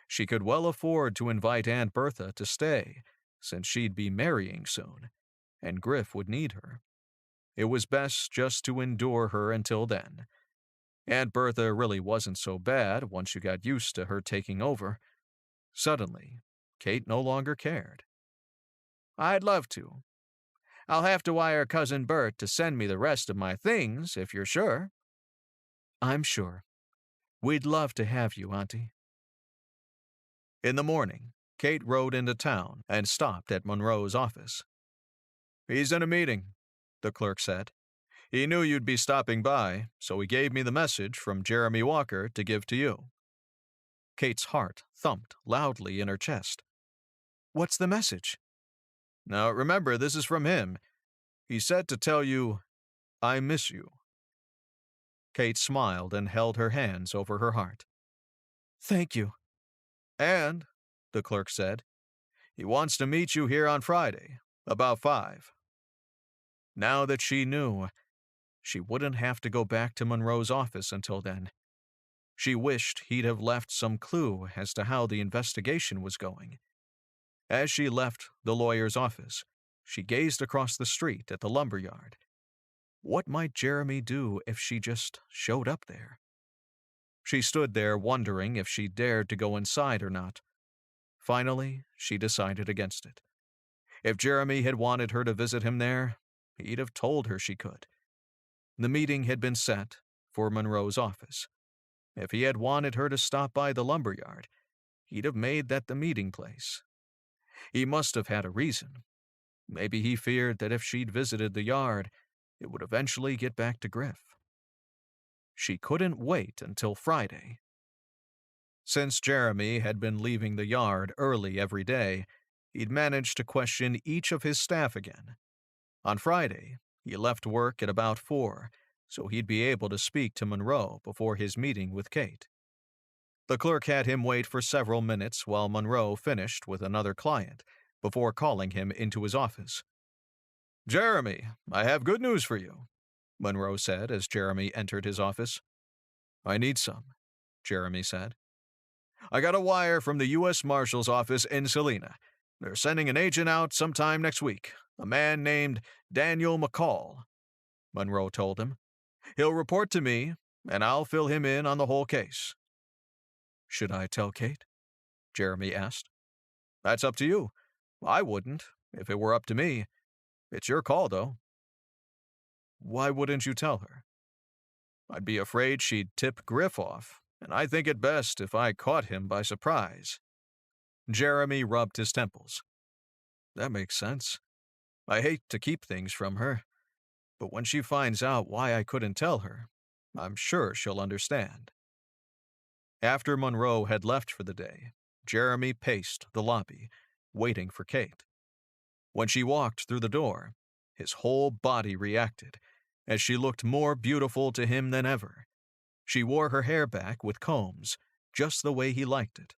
She could well afford to invite Aunt Bertha to stay, since she'd be marrying soon, and Griff would need her. It was best just to endure her until then. Aunt Bertha really wasn't so bad once you got used to her taking over. Suddenly, Kate no longer cared. I'd love to. I'll have to wire Cousin Bert to send me the rest of my things, if you're sure. I'm sure. We'd love to have you, Auntie. In the morning, Kate rode into town and stopped at Monroe's office. He's in a meeting, the clerk said. He knew you'd be stopping by, so he gave me the message from Jeremy Walker to give to you. Kate's heart thumped loudly in her chest. What's the message? Now remember, this is from him. He said to tell you, I miss you. Kate smiled and held her hands over her heart. Thank you. And, the clerk said, he wants to meet you here on Friday, about 5. Now that she knew, she wouldn't have to go back to Monroe's office until then. She wished he'd have left some clue as to how the investigation was going. As she left the lawyer's office, she gazed across the street at the lumber yard. What might Jeremy do if she just showed up there? She stood there wondering if she dared to go inside or not. Finally, she decided against it. If Jeremy had wanted her to visit him there, he'd have told her she could. The meeting had been set for Monroe's office. If he had wanted her to stop by the lumberyard, he'd have made that the meeting place. He must have had a reason. Maybe he feared that if she'd visited the yard, it would eventually get back to Griff. She couldn't wait until Friday. Since Jeremy had been leaving the yard early every day, he'd managed to question each of his staff again. On Friday, he left work at about 4, so he'd be able to speak to Monroe before his meeting with Kate. The clerk had him wait for several minutes while Monroe finished with another client before calling him into his office. Jeremy, I have good news for you, Monroe said as Jeremy entered his office. I need some, Jeremy said. I got a wire from the U.S. Marshal's office in Salina. They're sending an agent out sometime next week, a man named Daniel McCall, Monroe told him. He'll report to me, and I'll fill him in on the whole case. Should I tell Kate? Jeremy asked. That's up to you. I wouldn't, if it were up to me. It's your call, though. Why wouldn't you tell her? I'd be afraid she'd tip Griff off, and I think it best if I caught him by surprise. Jeremy rubbed his temples. That makes sense. I hate to keep things from her, but when she finds out why I couldn't tell her, I'm sure she'll understand. After Monroe had left for the day, Jeremy paced the lobby, waiting for Kate. When she walked through the door, his whole body reacted, as she looked more beautiful to him than ever. She wore her hair back with combs, just the way he liked it.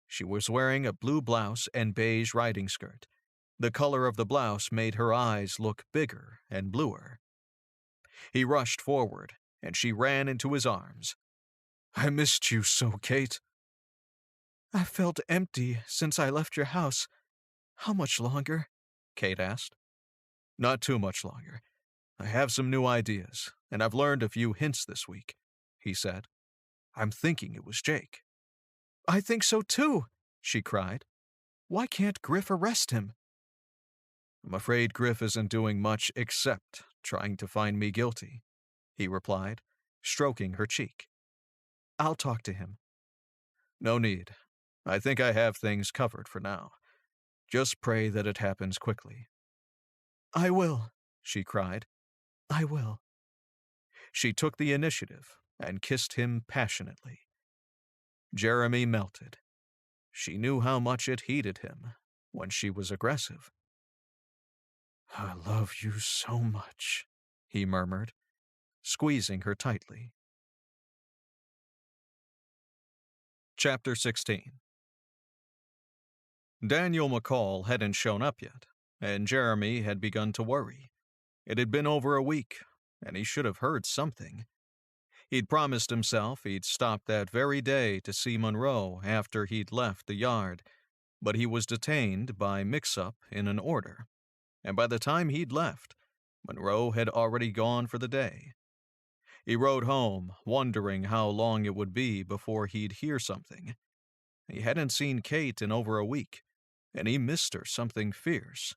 She was wearing a blue blouse and beige riding skirt. The color of the blouse made her eyes look bigger and bluer. He rushed forward, and she ran into his arms. I missed you so, Kate. I felt empty since I left your house. How much longer? Kate asked. Not too much longer. I have some new ideas, and I've learned a few hints this week, he said. I'm thinking it was Jake. I think so too, she cried. Why can't Griff arrest him? I'm afraid Griff isn't doing much except trying to find me guilty, he replied, stroking her cheek. I'll talk to him. No need. I think I have things covered for now. Just pray that it happens quickly. I will, she cried. I will. She took the initiative and kissed him passionately. Jeremy melted. She knew how much it heated him when she was aggressive. I love you so much, he murmured, squeezing her tightly. Chapter 16. Daniel McCall hadn't shown up yet, and Jeremy had begun to worry. It had been over a week, and he should have heard something. He'd promised himself he'd stop that very day to see Monroe after he'd left the yard, but he was detained by mix-up in an order, and by the time he'd left, Monroe had already gone for the day. He rode home, wondering how long it would be before he'd hear something. He hadn't seen Kate in over a week, and he missed her something fierce.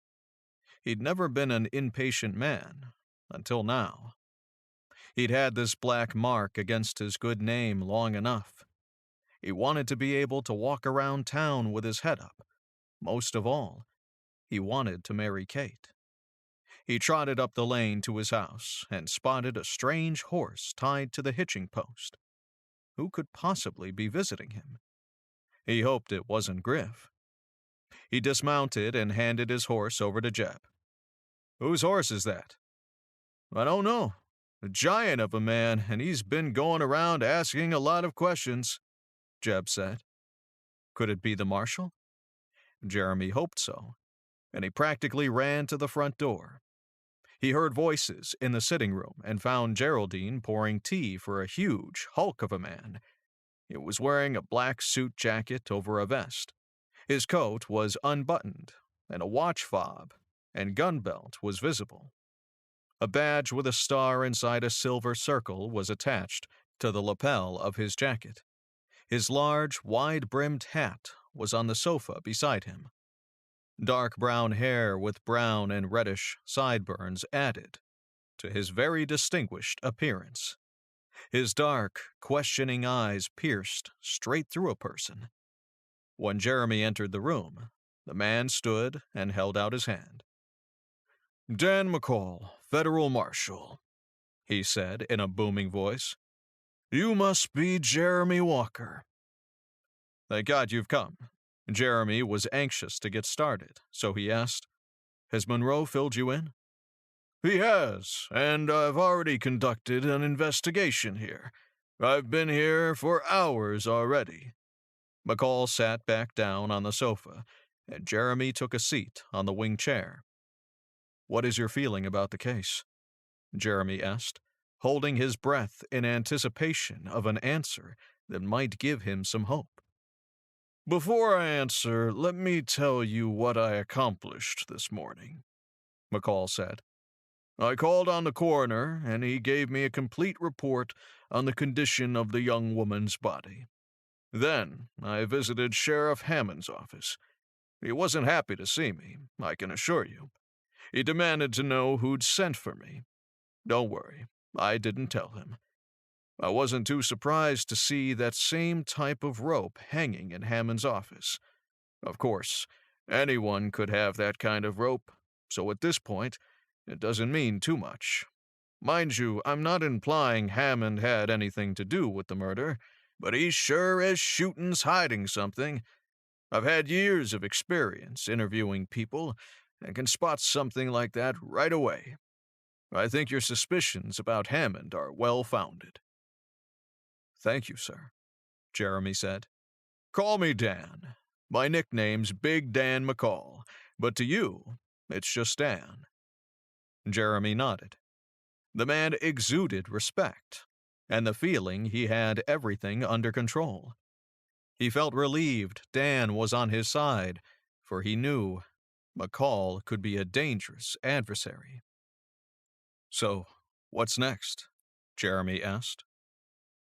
He'd never been an impatient man, until now. He'd had this black mark against his good name long enough. He wanted to be able to walk around town with his head up. Most of all, he wanted to marry Kate. He trotted up the lane to his house and spotted a strange horse tied to the hitching post. Who could possibly be visiting him? He hoped it wasn't Griff. He dismounted and handed his horse over to Jeb. "Whose horse is that?" "I don't know. A giant of a man, and he's been going around asking a lot of questions," Jeb said. Could it be the marshal? Jeremy hoped so, and he practically ran to the front door. He heard voices in the sitting room and found Geraldine pouring tea for a huge hulk of a man. He was wearing a black suit jacket over a vest. His coat was unbuttoned, and a watch fob and gun belt was visible. A badge with a star inside a silver circle was attached to the lapel of his jacket. His large, wide-brimmed hat was on the sofa beside him. Dark brown hair with brown and reddish sideburns added to his very distinguished appearance. His dark, questioning eyes pierced straight through a person. When Jeremy entered the room, the man stood and held out his hand. "Dan McCall, Federal Marshal," he said in a booming voice. "You must be Jeremy Walker." "Thank God you've come." Jeremy was anxious to get started, so he asked, "Has Monroe filled you in?" "He has, and I've already conducted an investigation here. I've been here for hours already." McCall sat back down on the sofa, and Jeremy took a seat on the wing chair. "What is your feeling about the case?" Jeremy asked, holding his breath in anticipation of an answer that might give him some hope. "Before I answer, let me tell you what I accomplished this morning," McCall said. "I called on the coroner, and he gave me a complete report on the condition of the young woman's body. Then I visited Sheriff Hammond's office. He wasn't happy to see me, I can assure you. He demanded to know who'd sent for me. Don't worry, I didn't tell him. I wasn't too surprised to see that same type of rope hanging in Hammond's office. Of course, anyone could have that kind of rope, so at this point, it doesn't mean too much. Mind you, I'm not implying Hammond had anything to do with the murder, but he sure as shootin's hiding something. I've had years of experience interviewing people and can spot something like that right away. I think your suspicions about Hammond are well-founded." "Thank you, sir," Jeremy said. "Call me Dan. My nickname's Big Dan McCall, but to you, it's just Dan." Jeremy nodded. The man exuded respect, and the feeling he had everything under control. He felt relieved Dan was on his side, for he knew McCall could be a dangerous adversary. "So, what's next?" Jeremy asked.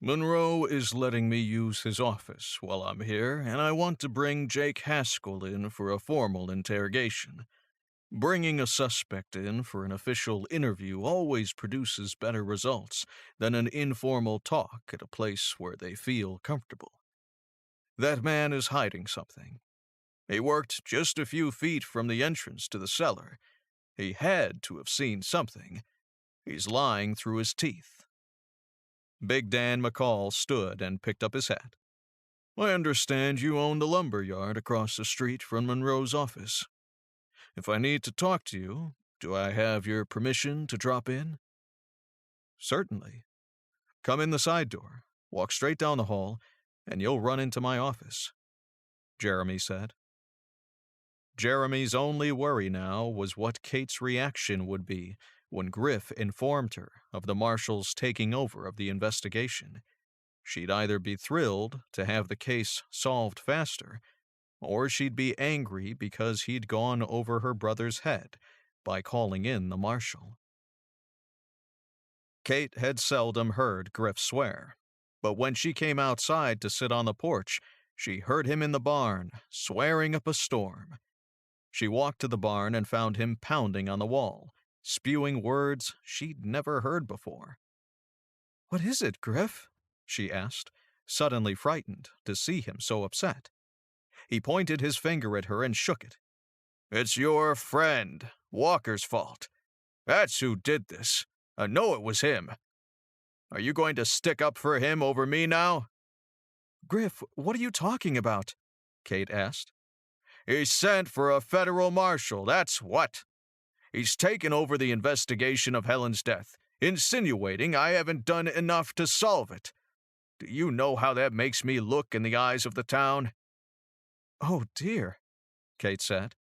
"Monroe is letting me use his office while I'm here, and I want to bring Jake Haskell in for a formal interrogation. Bringing a suspect in for an official interview always produces better results than an informal talk at a place where they feel comfortable. That man is hiding something. He worked just a few feet from the entrance to the cellar. He had to have seen something. He's lying through his teeth." Big Dan McCall stood and picked up his hat. "I understand you own the lumber yard across the street from Monroe's office. If I need to talk to you, do I have your permission to drop in?" "Certainly. Come in the side door, walk straight down the hall, and you'll run into my office," Jeremy said. Jeremy's only worry now was what Kate's reaction would be when Griff informed her of the marshal's taking over of the investigation. She'd either be thrilled to have the case solved faster, or she'd be angry because he'd gone over her brother's head by calling in the marshal. Kate had seldom heard Griff swear, but when she came outside to sit on the porch, she heard him in the barn, swearing up a storm. She walked to the barn and found him pounding on the wall, spewing words she'd never heard before. "What is it, Griff?" she asked, suddenly frightened to see him so upset. He pointed his finger at her and shook it. "It's your friend, Walker's fault. That's who did this. I know it was him. Are you going to stick up for him over me now?" "Griff, what are you talking about?" Kate asked. "He sent for a federal marshal, that's what. He's taken over the investigation of Helen's death, insinuating I haven't done enough to solve it. Do you know how that makes me look in the eyes of the town?" "Oh, dear," Kate said.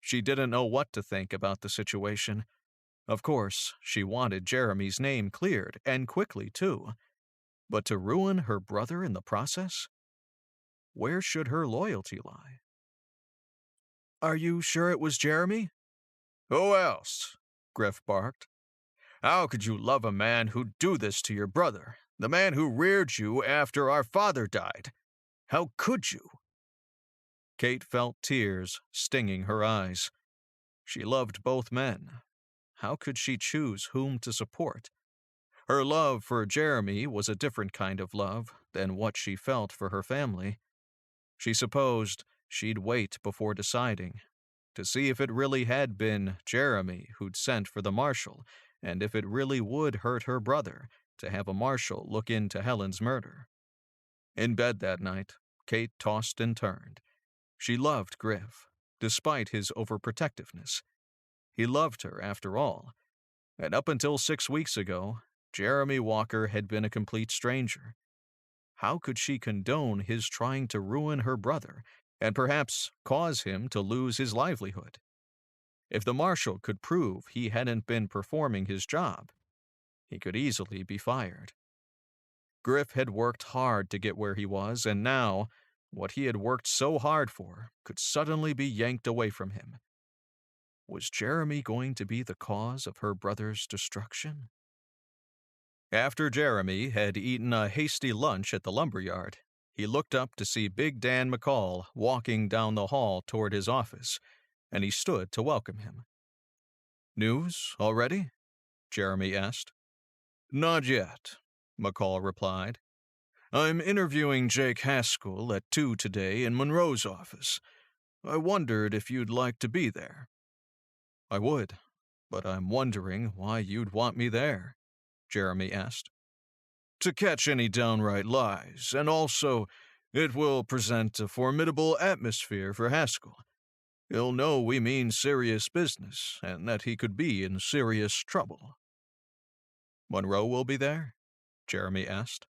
She didn't know what to think about the situation. Of course, she wanted Jeremy's name cleared, and quickly, too. But to ruin her brother in the process? Where should her loyalty lie? "Are you sure it was Jeremy?" "Who else?" Griff barked. "How could you love a man who'd do this to your brother, the man who reared you after our father died? How could you?" Kate felt tears stinging her eyes. She loved both men. How could she choose whom to support? Her love for Jeremy was a different kind of love than what she felt for her family. She supposed she'd wait before deciding, to see if it really had been Jeremy who'd sent for the marshal, and if it really would hurt her brother to have a marshal look into Helen's murder. In bed that night, Kate tossed and turned. She loved Griff, despite his overprotectiveness. He loved her, after all, and up until 6 weeks ago, Jeremy Walker had been a complete stranger. How could she condone his trying to ruin her brother and perhaps cause him to lose his livelihood? If the marshal could prove he hadn't been performing his job, he could easily be fired. Griff had worked hard to get where he was, and now, what he had worked so hard for could suddenly be yanked away from him. Was Jeremy going to be the cause of her brother's destruction? After Jeremy had eaten a hasty lunch at the lumberyard, he looked up to see Big Dan McCall walking down the hall toward his office, and he stood to welcome him. "News already?" Jeremy asked. "Not yet," McCall replied. "I'm interviewing Jake Haskell at 2 today in Monroe's office. I wondered if you'd like to be there." "I would, but I'm wondering why you'd want me there," Jeremy asked. "To catch any downright lies, and also it will present a formidable atmosphere for Haskell. He'll know we mean serious business, and that he could be in serious trouble." "Monroe will be there?" Jeremy asked.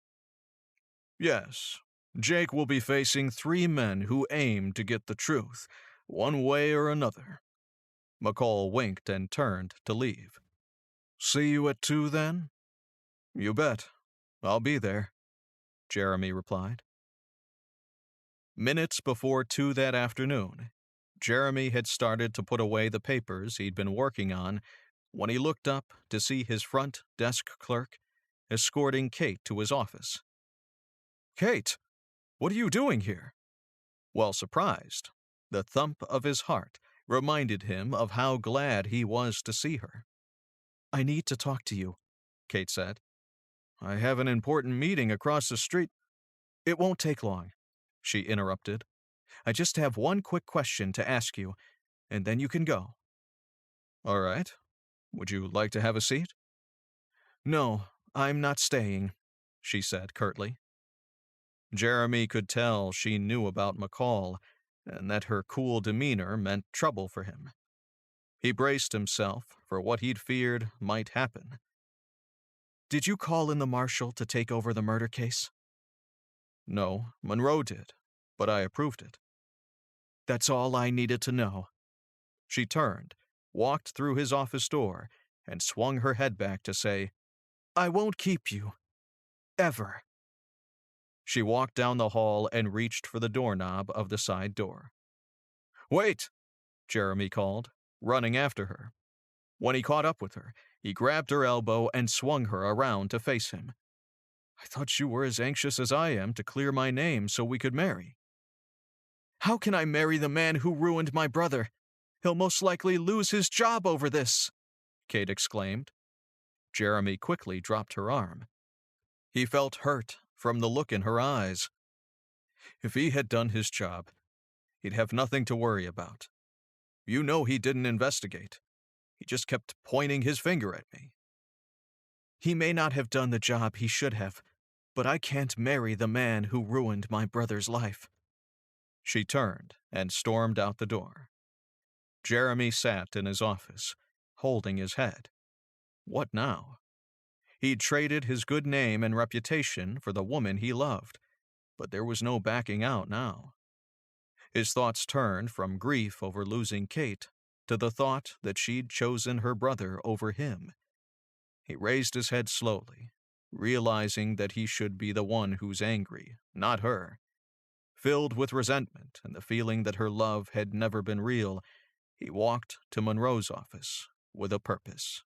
"Yes. Jake will be facing 3 men who aim to get the truth, one way or another." McCall winked and turned to leave. "See you at 2 then?" "You bet. I'll be there," Jeremy replied. Minutes before 2 that afternoon, Jeremy had started to put away the papers he'd been working on when he looked up to see his front desk clerk escorting Kate to his office. "Kate, what are you doing here?" Well surprised, the thump of his heart reminded him of how glad he was to see her. "I need to talk to you," Kate said. "I have an important meeting across the street." "It won't take long," she interrupted. "I just have one quick question to ask you, and then you can go." "All right. Would you like to have a seat?" "No, I'm not staying," she said curtly. Jeremy could tell she knew about McCall, and that her cool demeanor meant trouble for him. He braced himself for what he'd feared might happen. "Did you call in the marshal to take over the murder case?" "No, Monroe did, but I approved it." "That's all I needed to know." She turned, walked through his office door, and swung her head back to say, "I won't keep you. Ever." She walked down the hall and reached for the doorknob of the side door. "Wait!" Jeremy called, running after her. When he caught up with her, he grabbed her elbow and swung her around to face him. "I thought you were as anxious as I am to clear my name so we could marry." "How can I marry the man who ruined my brother? He'll most likely lose his job over this, Kate exclaimed. Jeremy quickly dropped her arm. He felt hurt from the look in her eyes. If he had done his job, he'd have nothing to worry about. You know he didn't investigate. He just kept pointing his finger at me. He may not have done the job he should have, but I can't marry the man who ruined my brother's life. She turned and stormed out the door. Jeremy sat in his office, holding his head. What now? He'd traded his good name and reputation for the woman he loved, but there was no backing out now. His thoughts turned from grief over losing Kate to the thought that she'd chosen her brother over him. He raised his head slowly, realizing that he should be the one who's angry, not her. Filled with resentment and the feeling that her love had never been real, he walked to Monroe's office with a purpose.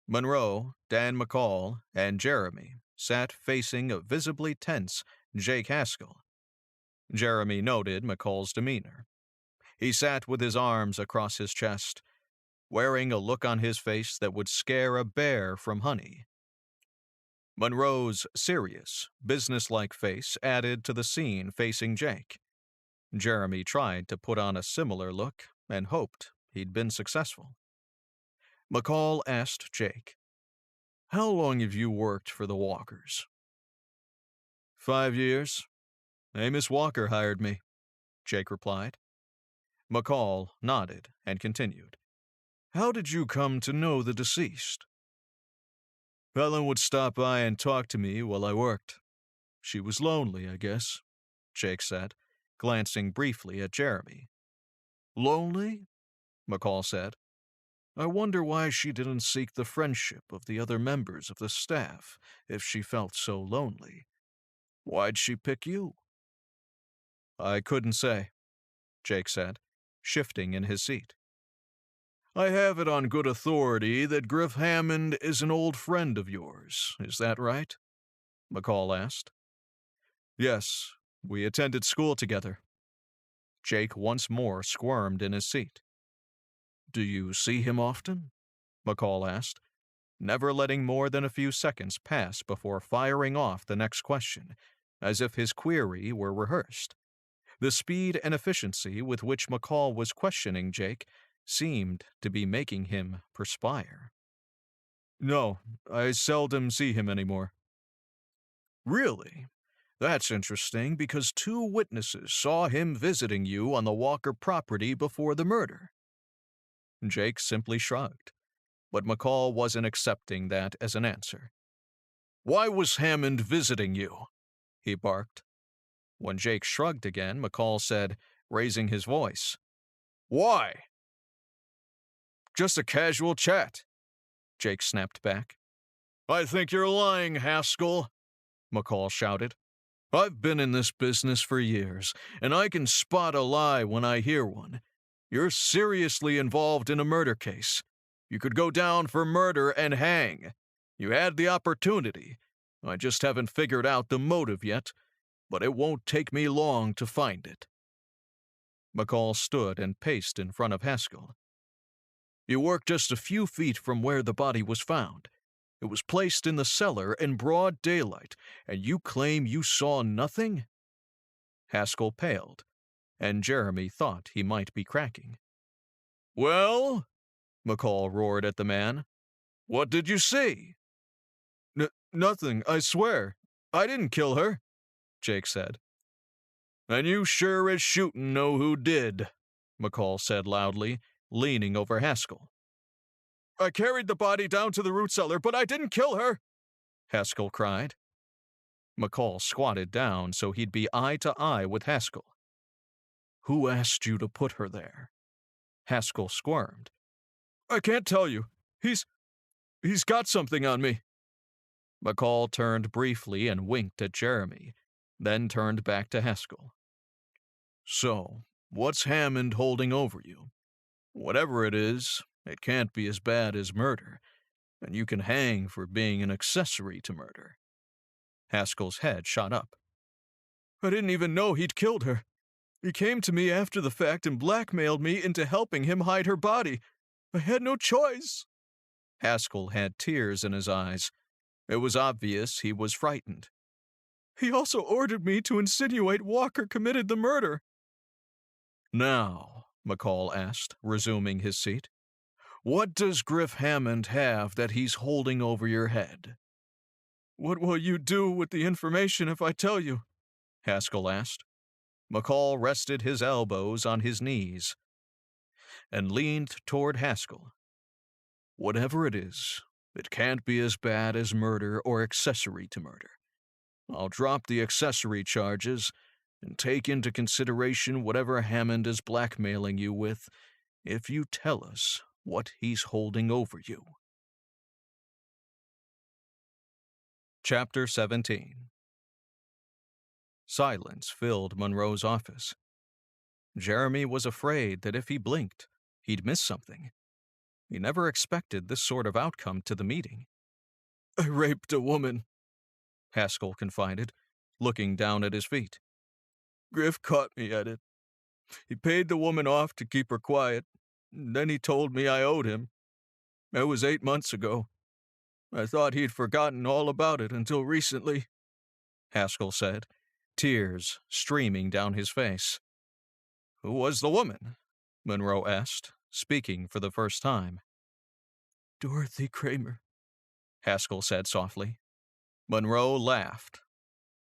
Monroe, Dan McCall, and Jeremy sat facing a visibly tense Jake Haskell. Jeremy noted McCall's demeanor. He sat with his arms across his chest, wearing a look on his face that would scare a bear from honey. Monroe's serious, businesslike face added to the scene facing Jake. Jeremy tried to put on a similar look and hoped he'd been successful. McCall asked Jake, "How long have you worked for the Walkers?" 5 years. Amos Walker hired me, Jake replied. McCall nodded and continued. How did you come to know the deceased? Helen would stop by and talk to me while I worked. She was lonely, I guess, Jake said, glancing briefly at Jeremy. Lonely? McCall said. I wonder why she didn't seek the friendship of the other members of the staff if she felt so lonely. Why'd she pick you? I couldn't say, Jake said, shifting in his seat. I have it on good authority that Griff Hammond is an old friend of yours, is that right? McCall asked. Yes, we attended school together. Jake once more squirmed in his seat. Do you see him often? McCall asked, never letting more than a few seconds pass before firing off the next question, as if his query were rehearsed. The speed and efficiency with which McCall was questioning Jake seemed to be making him perspire. No, I seldom see him anymore. Really? That's interesting because 2 witnesses saw him visiting you on the Walker property before the murder. Jake simply shrugged, but McCall wasn't accepting that as an answer. Why was Hammond visiting you? He barked. When Jake shrugged again, McCall said, raising his voice, Why? Just a casual chat, Jake snapped back. I think you're lying, Haskell, McCall shouted. I've been in this business for years, and I can spot a lie when I hear one. You're seriously involved in a murder case. You could go down for murder and hang. You had the opportunity. I just haven't figured out the motive yet, but it won't take me long to find it. McCall stood and paced in front of Haskell. You worked just a few feet from where the body was found. It was placed in the cellar in broad daylight, and you claim you saw nothing? Haskell paled, and Jeremy thought he might be cracking. Well, McCall roared at the man. What did you see? Nothing, I swear. I didn't kill her, Jake said. And you sure as shootin' know who did, McCall said loudly, leaning over Haskell. I carried the body down to the root cellar, but I didn't kill her, Haskell cried. McCall squatted down so he'd be eye to eye with Haskell. Who asked you to put her there? Haskell squirmed. I can't tell you. He's got something on me. McCall turned briefly and winked at Jeremy, then turned back to Haskell. So, what's Hammond holding over you? Whatever it is, it can't be as bad as murder, and you can hang for being an accessory to murder. Haskell's head shot up. I didn't even know he'd killed her. He came to me after the fact and blackmailed me into helping him hide her body. I had no choice." Haskell had tears in his eyes. It was obvious he was frightened. "He also ordered me to insinuate Walker committed the murder." "Now," McCall asked, resuming his seat, "what does Griff Hammond have that he's holding over your head?" "What will you do with the information if I tell you?" Haskell asked. McCall rested his elbows on his knees and leaned toward Haskell. "Whatever it is, it can't be as bad as murder or accessory to murder. I'll drop the accessory charges and take into consideration whatever Hammond is blackmailing you with if you tell us what he's holding over you." Chapter 17. Silence filled Monroe's office. Jeremy was afraid that if he blinked, he'd miss something. He never expected this sort of outcome to the meeting. "I raped a woman," Haskell confided, looking down at his feet. "Griff caught me at it. He paid the woman off to keep her quiet, and then he told me I owed him. That was 8 months ago. I thought he'd forgotten all about it until recently," Haskell said, tears streaming down his face. "Who was the woman?" Monroe asked, speaking for the first time. "Dorothy Kramer," Haskell said softly. Monroe laughed.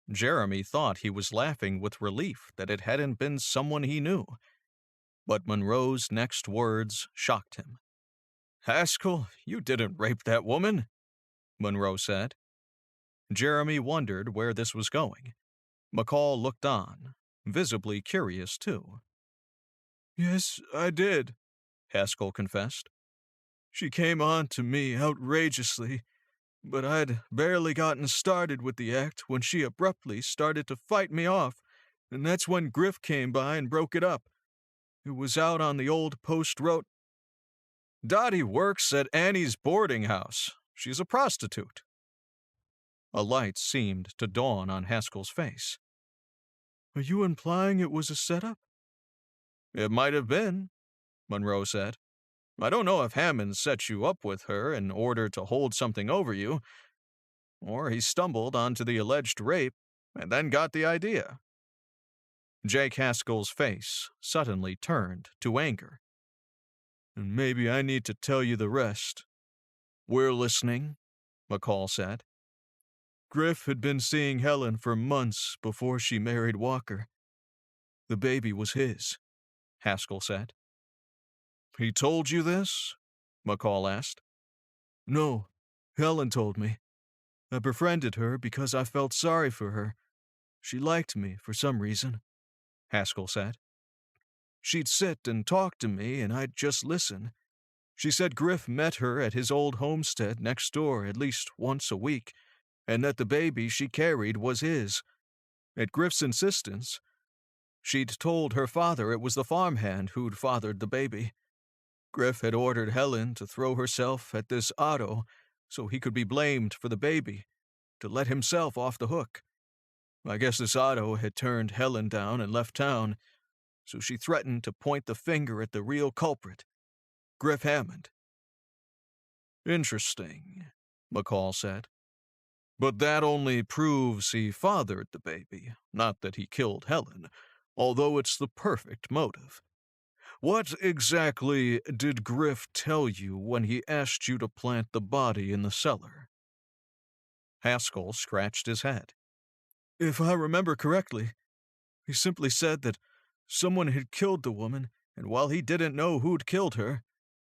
Jeremy thought he was laughing with relief that it hadn't been someone he knew. But Monroe's next words shocked him. "Haskell, you didn't rape that woman," Monroe said. Jeremy wondered where this was going. McCall looked on, visibly curious too. "Yes, I did," Haskell confessed. "She came on to me outrageously, but I'd barely gotten started with the act when she abruptly started to fight me off, and that's when Griff came by and broke it up. It was out on the old post road." "Dottie works at Annie's boarding house. She's a prostitute." A light seemed to dawn on Haskell's face. "Are you implying it was a setup?" "It might have been," Monroe said. "I don't know if Hammond set you up with her in order to hold something over you, or he stumbled onto the alleged rape and then got the idea." Jake Haskell's face suddenly turned to anger. "And maybe I need to tell you the rest." "We're listening," McCall said. "Griff had been seeing Helen for months before she married Walker. The baby was his," Haskell said. "He told you this?" McCall asked. "No, Helen told me. I befriended her because I felt sorry for her. She liked me for some reason," Haskell said. "She'd sit and talk to me, and I'd just listen. She said Griff met her at his old homestead next door at least once a week, and that the baby she carried was his. At Griff's insistence, she'd told her father it was the farmhand who'd fathered the baby. Griff had ordered Helen to throw herself at this Otto so he could be blamed for the baby, to let himself off the hook. I guess this Otto had turned Helen down and left town, so she threatened to point the finger at the real culprit, Griff Hammond." "Interesting," McCall said. "But that only proves he fathered the baby, not that he killed Helen, although it's the perfect motive. What exactly did Griff tell you when he asked you to plant the body in the cellar?" Haskell scratched his head. "If I remember correctly, he simply said that someone had killed the woman, and while he didn't know who'd killed her,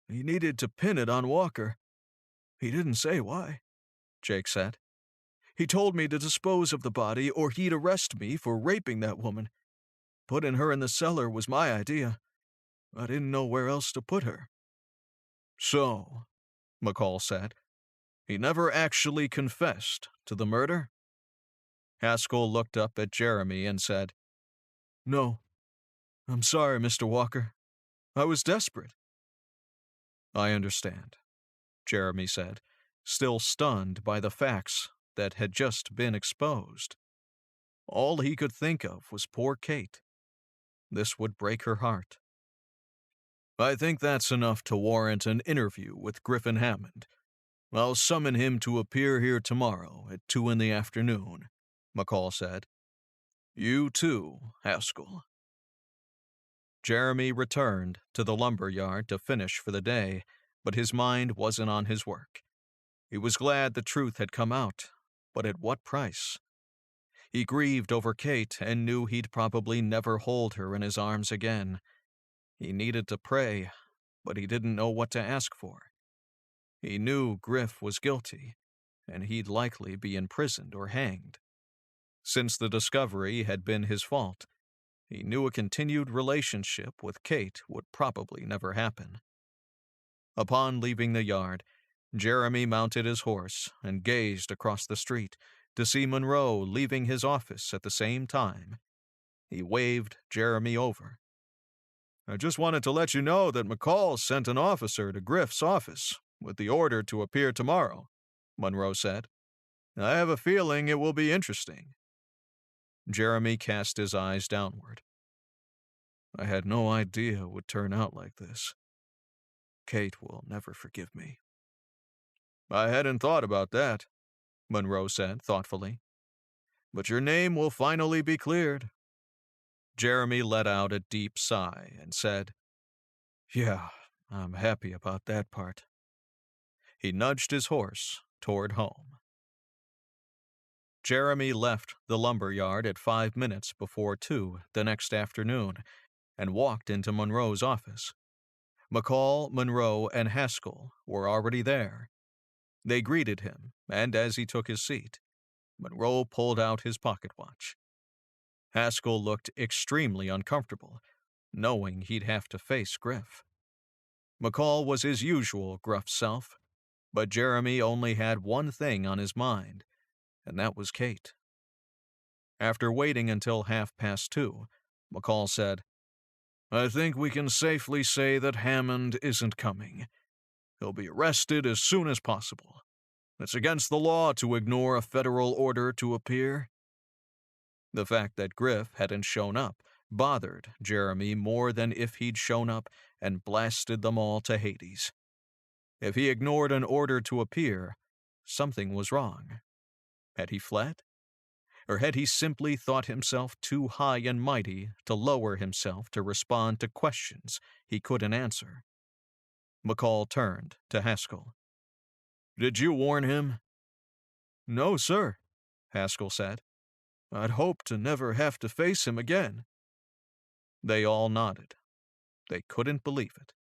he needed to pin it on Walker. He didn't say why," Jake said. "He told me to dispose of the body or he'd arrest me for raping that woman. Putting her in the cellar was my idea. I didn't know where else to put her." "So," McCall said, "he never actually confessed to the murder?" Haskell looked up at Jeremy and said, "No. I'm sorry, Mr. Walker. I was desperate." "I understand," Jeremy said, still stunned by the facts that had just been exposed. All he could think of was poor Kate. This would break her heart. "I think that's enough to warrant an interview with Griffin Hammond. I'll summon him to appear here tomorrow at 2 in the afternoon," McCall said. "You too, Haskell." Jeremy returned to the lumber yard to finish for the day, but his mind wasn't on his work. He was glad the truth had come out, but at what price? He grieved over Kate and knew he'd probably never hold her in his arms again. He needed to pray, but he didn't know what to ask for. He knew Griff was guilty, and he'd likely be imprisoned or hanged. Since the discovery had been his fault, he knew a continued relationship with Kate would probably never happen. Upon leaving the yard, Jeremy mounted his horse and gazed across the street to see Monroe leaving his office at the same time. He waved Jeremy over. "I just wanted to let you know that McCall sent an officer to Griff's office with the order to appear tomorrow," Monroe said. "I have a feeling it will be interesting." Jeremy cast his eyes downward. "I had no idea it would turn out like this. Kate will never forgive me." "I hadn't thought about that," Monroe said thoughtfully. "But your name will finally be cleared." Jeremy let out a deep sigh and said, "Yeah, I'm happy about that part." He nudged his horse toward home. Jeremy left the lumber yard at 5 minutes before 2 the next afternoon and walked into Monroe's office. McCall, Monroe, and Haskell were already there. They greeted him, and as he took his seat, Monroe pulled out his pocket watch. Haskell looked extremely uncomfortable, knowing he'd have to face Griff. McCall was his usual gruff self, but Jeremy only had one thing on his mind, and that was Kate. After waiting until 2:30, McCall said, "I think we can safely say that Hammond isn't coming. He'll be arrested as soon as possible. It's against the law to ignore a federal order to appear." The fact that Griff hadn't shown up bothered Jeremy more than if he'd shown up and blasted them all to Hades. If he ignored an order to appear, something was wrong. Had he fled? Or had he simply thought himself too high and mighty to lower himself to respond to questions he couldn't answer? McCall turned to Haskell. "Did you warn him?" "No, sir," Haskell said. "I'd hoped to never have to face him again." They all nodded. They couldn't believe it.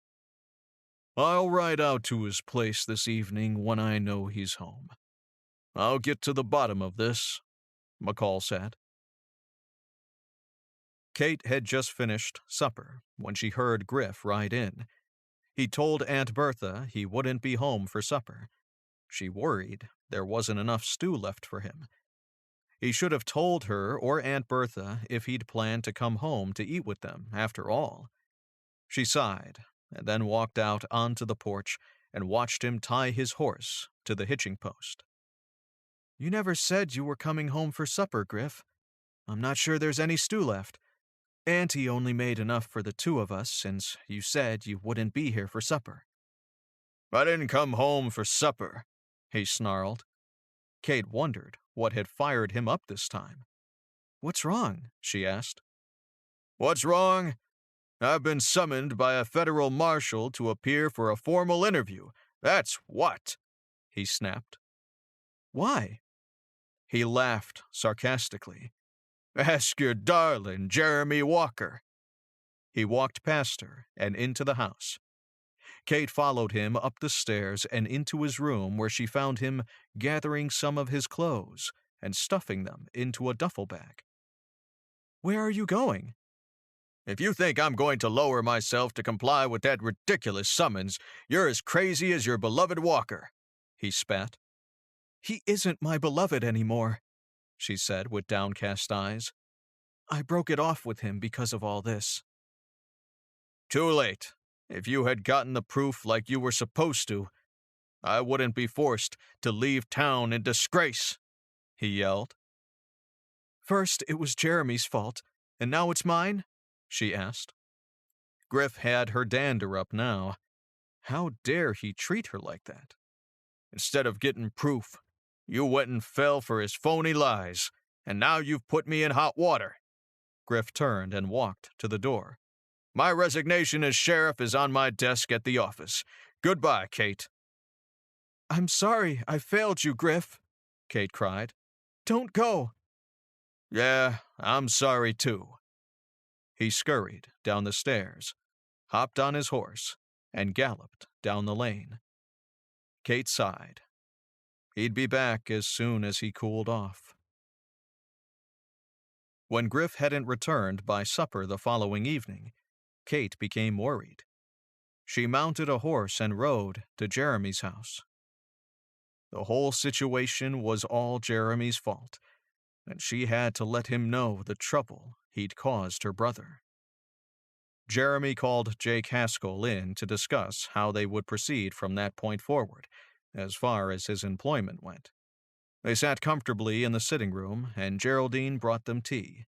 "I'll ride out to his place this evening when I know he's home. I'll get to the bottom of this," McCall said. Kate had just finished supper when she heard Griff ride in. He told Aunt Bertha he wouldn't be home for supper. She worried there wasn't enough stew left for him. He should have told her or Aunt Bertha if he'd planned to come home to eat with them, after all. She sighed, and then walked out onto the porch and watched him tie his horse to the hitching post. "You never said you were coming home for supper, Griff. I'm not sure there's any stew left. Auntie only made enough for the two of us since you said you wouldn't be here for supper." "I didn't come home for supper," he snarled. Kate wondered what had fired him up this time. "What's wrong?" she asked. "What's wrong? I've been summoned by a federal marshal to appear for a formal interview. That's what," he snapped. "Why?" He laughed sarcastically. "Ask your darling Jeremy Walker." He walked past her and into the house. Kate followed him up the stairs and into his room, where she found him gathering some of his clothes and stuffing them into a duffel bag. "Where are you going?" "If you think I'm going to lower myself to comply with that ridiculous summons, you're as crazy as your beloved Walker," he spat. "He isn't my beloved anymore," she said with downcast eyes. "I broke it off with him because of all this." "Too late. If you had gotten the proof like you were supposed to, I wouldn't be forced to leave town in disgrace," he yelled. "First it was Jeremy's fault, and now it's mine?" she asked. Griff had her dander up now. How dare he treat her like that? Instead of getting proof, you went and fell for his phony lies, and now you've put me in hot water. Griff turned and walked to the door. My resignation as sheriff is on my desk at the office. Goodbye, Kate. I'm sorry I failed you, Griff, Kate cried. Don't go. Yeah, I'm sorry too. He scurried down the stairs, hopped on his horse, and galloped down the lane. Kate sighed. He'd be back as soon as he cooled off. When Griff hadn't returned by supper the following evening, Kate became worried. She mounted a horse and rode to Jeremy's house. The whole situation was all Jeremy's fault, and she had to let him know the trouble he'd caused her brother. Jeremy called Jake Haskell in to discuss how they would proceed from that point forward, as far as his employment went. They sat comfortably in the sitting room, and Geraldine brought them tea.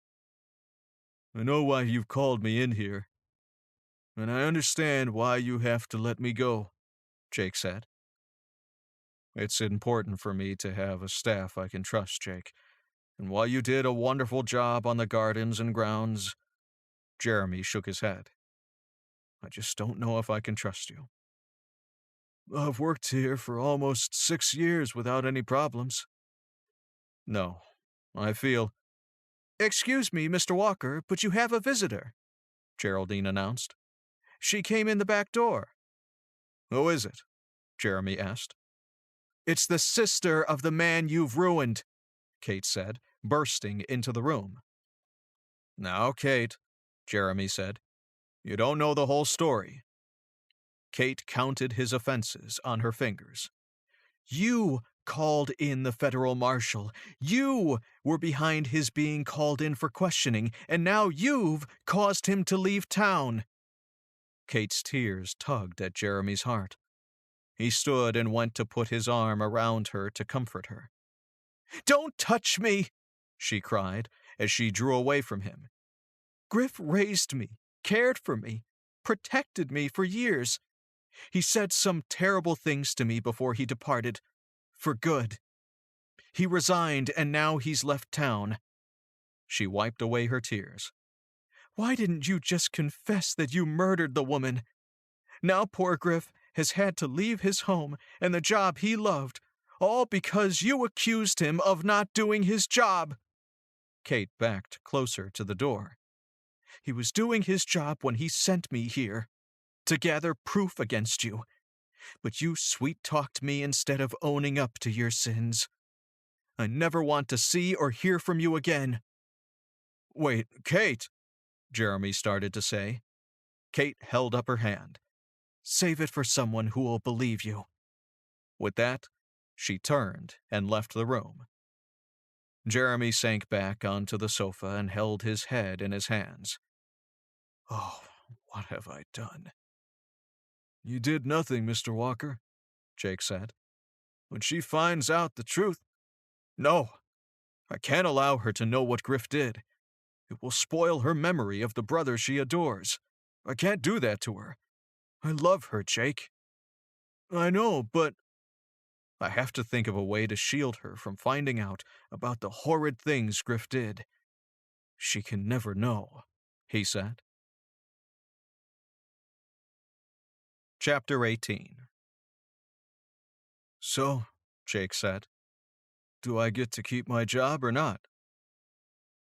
I know why you've called me in here, and I understand why you have to let me go, Jake said. It's important for me to have a staff I can trust, Jake, and while you did a wonderful job on the gardens and grounds, Jeremy shook his head. I just don't know if I can trust you. I've worked here for almost 6 years without any problems. No, I feel... Excuse me, Mr. Walker, but you have a visitor, Geraldine announced. She came in the back door. Who is it? Jeremy asked. It's the sister of the man you've ruined, Kate said, bursting into the room. Now, Kate, Jeremy said, you don't know the whole story. Kate counted his offenses on her fingers. You called in the federal marshal. You were behind his being called in for questioning, and now you've caused him to leave town. Kate's tears tugged at Jeremy's heart. He stood and went to put his arm around her to comfort her. Don't touch me, she cried as she drew away from him. Griff raised me, cared for me, protected me for years. He said some terrible things to me before he departed, for good. He resigned, and now he's left town. She wiped away her tears. Why didn't you just confess that you murdered the woman? Now poor Griff has had to leave his home and the job he loved, all because you accused him of not doing his job. Kate backed closer to the door. He was doing his job when he sent me here, to gather proof against you. But you sweet-talked me instead of owning up to your sins. I never want to see or hear from you again. Wait, Kate, Jeremy started to say. Kate held up her hand. Save it for someone who will believe you. With that, she turned and left the room. Jeremy sank back onto the sofa and held his head in his hands. Oh, what have I done? You did nothing, Mr. Walker, Jake said. When she finds out the truth... No, I can't allow her to know what Griff did. It will spoil her memory of the brother she adores. I can't do that to her. I love her, Jake. I know, but... I have to think of a way to shield her from finding out about the horrid things Griff did. She can never know, he said. Chapter 18. So, Jake said, do I get to keep my job or not?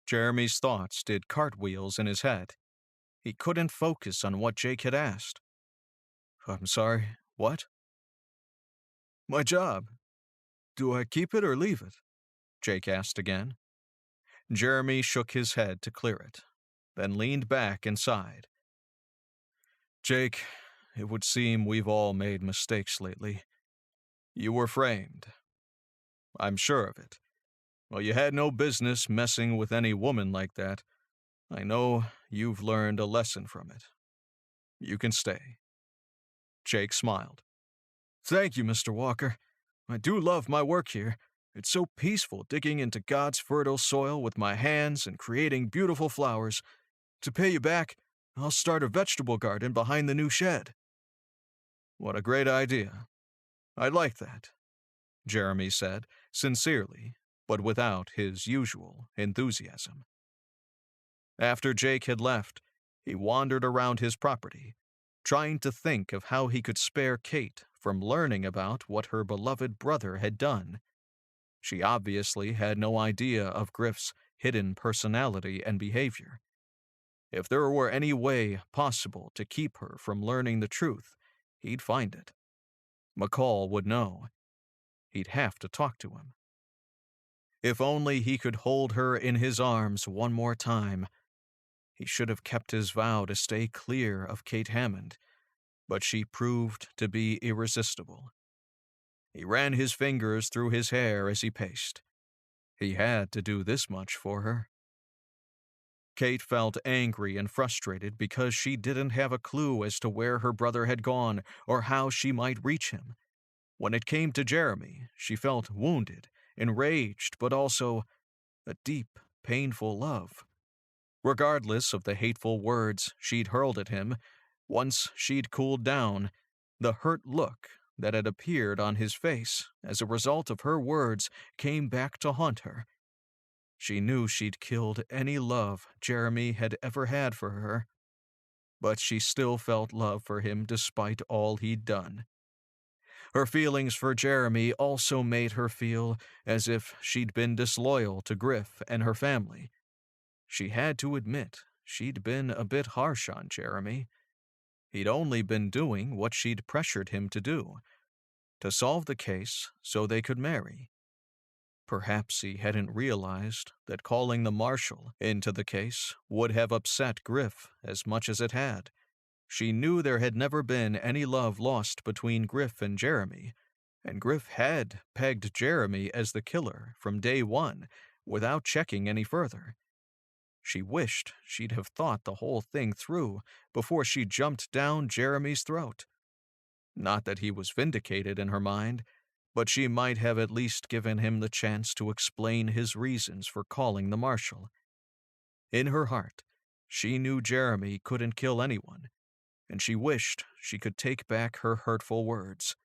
Jeremy's thoughts did cartwheels in his head. He couldn't focus on what Jake had asked. I'm sorry, what? My job. Do I keep it or leave it? Jake asked again. Jeremy shook his head to clear it, then leaned back and sighed. Jake, it would seem we've all made mistakes lately. You were framed. I'm sure of it. Well, you had no business messing with any woman like that. I know you've learned a lesson from it. You can stay. Jake smiled. Thank you, Mr. Walker. I do love my work here. It's so peaceful digging into God's fertile soil with my hands and creating beautiful flowers. To pay you back, I'll start a vegetable garden behind the new shed." "What a great idea. I like that," Jeremy said, sincerely, but without his usual enthusiasm. After Jake had left, he wandered around his property, trying to think of how he could spare Kate from learning about what her beloved brother had done. She obviously had no idea of Griff's hidden personality and behavior. If there were any way possible to keep her from learning the truth, he'd find it. McCall would know. He'd have to talk to him. If only he could hold her in his arms one more time. He should have kept his vow to stay clear of Kate Hammond, but she proved to be irresistible. He ran his fingers through his hair as he paced. He had to do this much for her. Kate felt angry and frustrated because she didn't have a clue as to where her brother had gone or how she might reach him. When it came to Jeremy, she felt wounded, enraged, but also a deep, painful love. Regardless of the hateful words she'd hurled at him, once she'd cooled down, the hurt look that had appeared on his face as a result of her words came back to haunt her. She knew she'd killed any love Jeremy had ever had for her, but she still felt love for him despite all he'd done. Her feelings for Jeremy also made her feel as if she'd been disloyal to Griff and her family. She had to admit she'd been a bit harsh on Jeremy. He'd only been doing what she'd pressured him to do, to solve the case so they could marry. Perhaps he hadn't realized that calling the marshal into the case would have upset Griff as much as it had. She knew there had never been any love lost between Griff and Jeremy, and Griff had pegged Jeremy as the killer from day one without checking any further. She wished she'd have thought the whole thing through before she jumped down Jeremy's throat. Not that he was vindicated in her mind, but she might have at least given him the chance to explain his reasons for calling the marshal. In her heart, she knew Jeremy couldn't kill anyone, and she wished she could take back her hurtful words.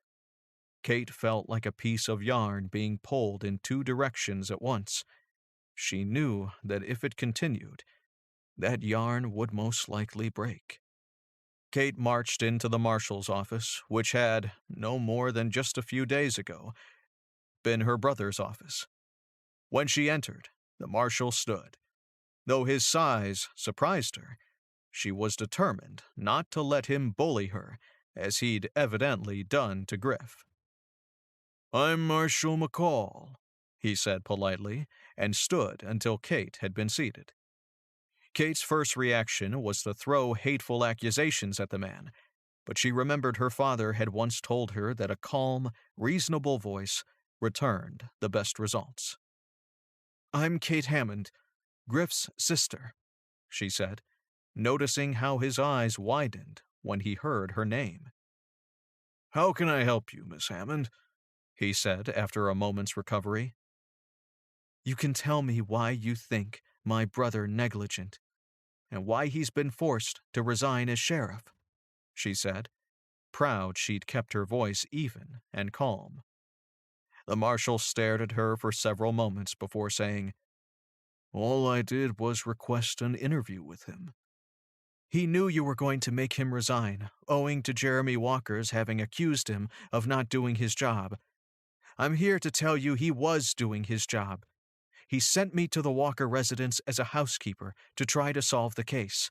Kate felt like a piece of yarn being pulled in two directions at once. She knew that if it continued, that yarn would most likely break. Kate marched into the marshal's office, which had, no more than just a few days ago, been her brother's office. When she entered, the marshal stood. Though his size surprised her, she was determined not to let him bully her, as he'd evidently done to Griff. "I'm Marshal McCall," he said politely, and stood until Kate had been seated. Kate's first reaction was to throw hateful accusations at the man, but she remembered her father had once told her that a calm, reasonable voice returned the best results. "I'm Kate Hammond, Griff's sister," she said, noticing how his eyes widened when he heard her name. "How can I help you, Miss Hammond?" he said after a moment's recovery. "You can tell me why you think my brother negligent, and why he's been forced to resign as sheriff," she said, proud she'd kept her voice even and calm. The marshal stared at her for several moments before saying, "All I did was request an interview with him." "He knew you were going to make him resign, owing to Jeremy Walker's having accused him of not doing his job. I'm here to tell you he was doing his job. He sent me to the Walker residence as a housekeeper to try to solve the case.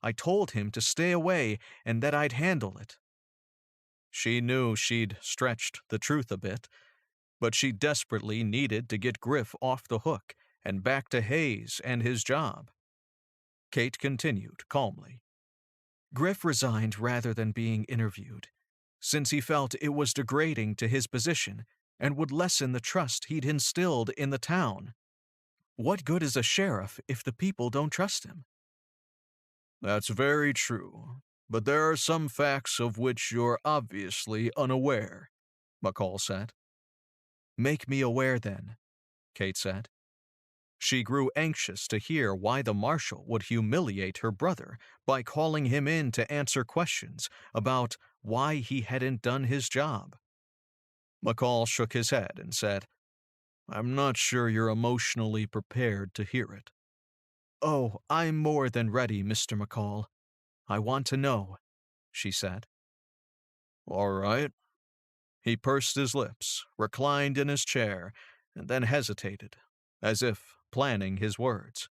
I told him to stay away and that I'd handle it." She knew she'd stretched the truth a bit, but she desperately needed to get Griff off the hook and back to Hayes and his job. Kate continued calmly. "Griff resigned rather than being interviewed, since he felt it was degrading to his position and would lessen the trust he'd instilled in the town. What good is a sheriff if the people don't trust him?" "That's very true, but there are some facts of which you're obviously unaware," McCall said. "Make me aware then," Kate said. She grew anxious to hear why the marshal would humiliate her brother by calling him in to answer questions about why he hadn't done his job. McCall shook his head and said, "I'm not sure you're emotionally prepared to hear it." "Oh, I'm more than ready, Mr. McCall. I want to know," she said. "All right." He pursed his lips, reclined in his chair, and then hesitated, as if planning his words.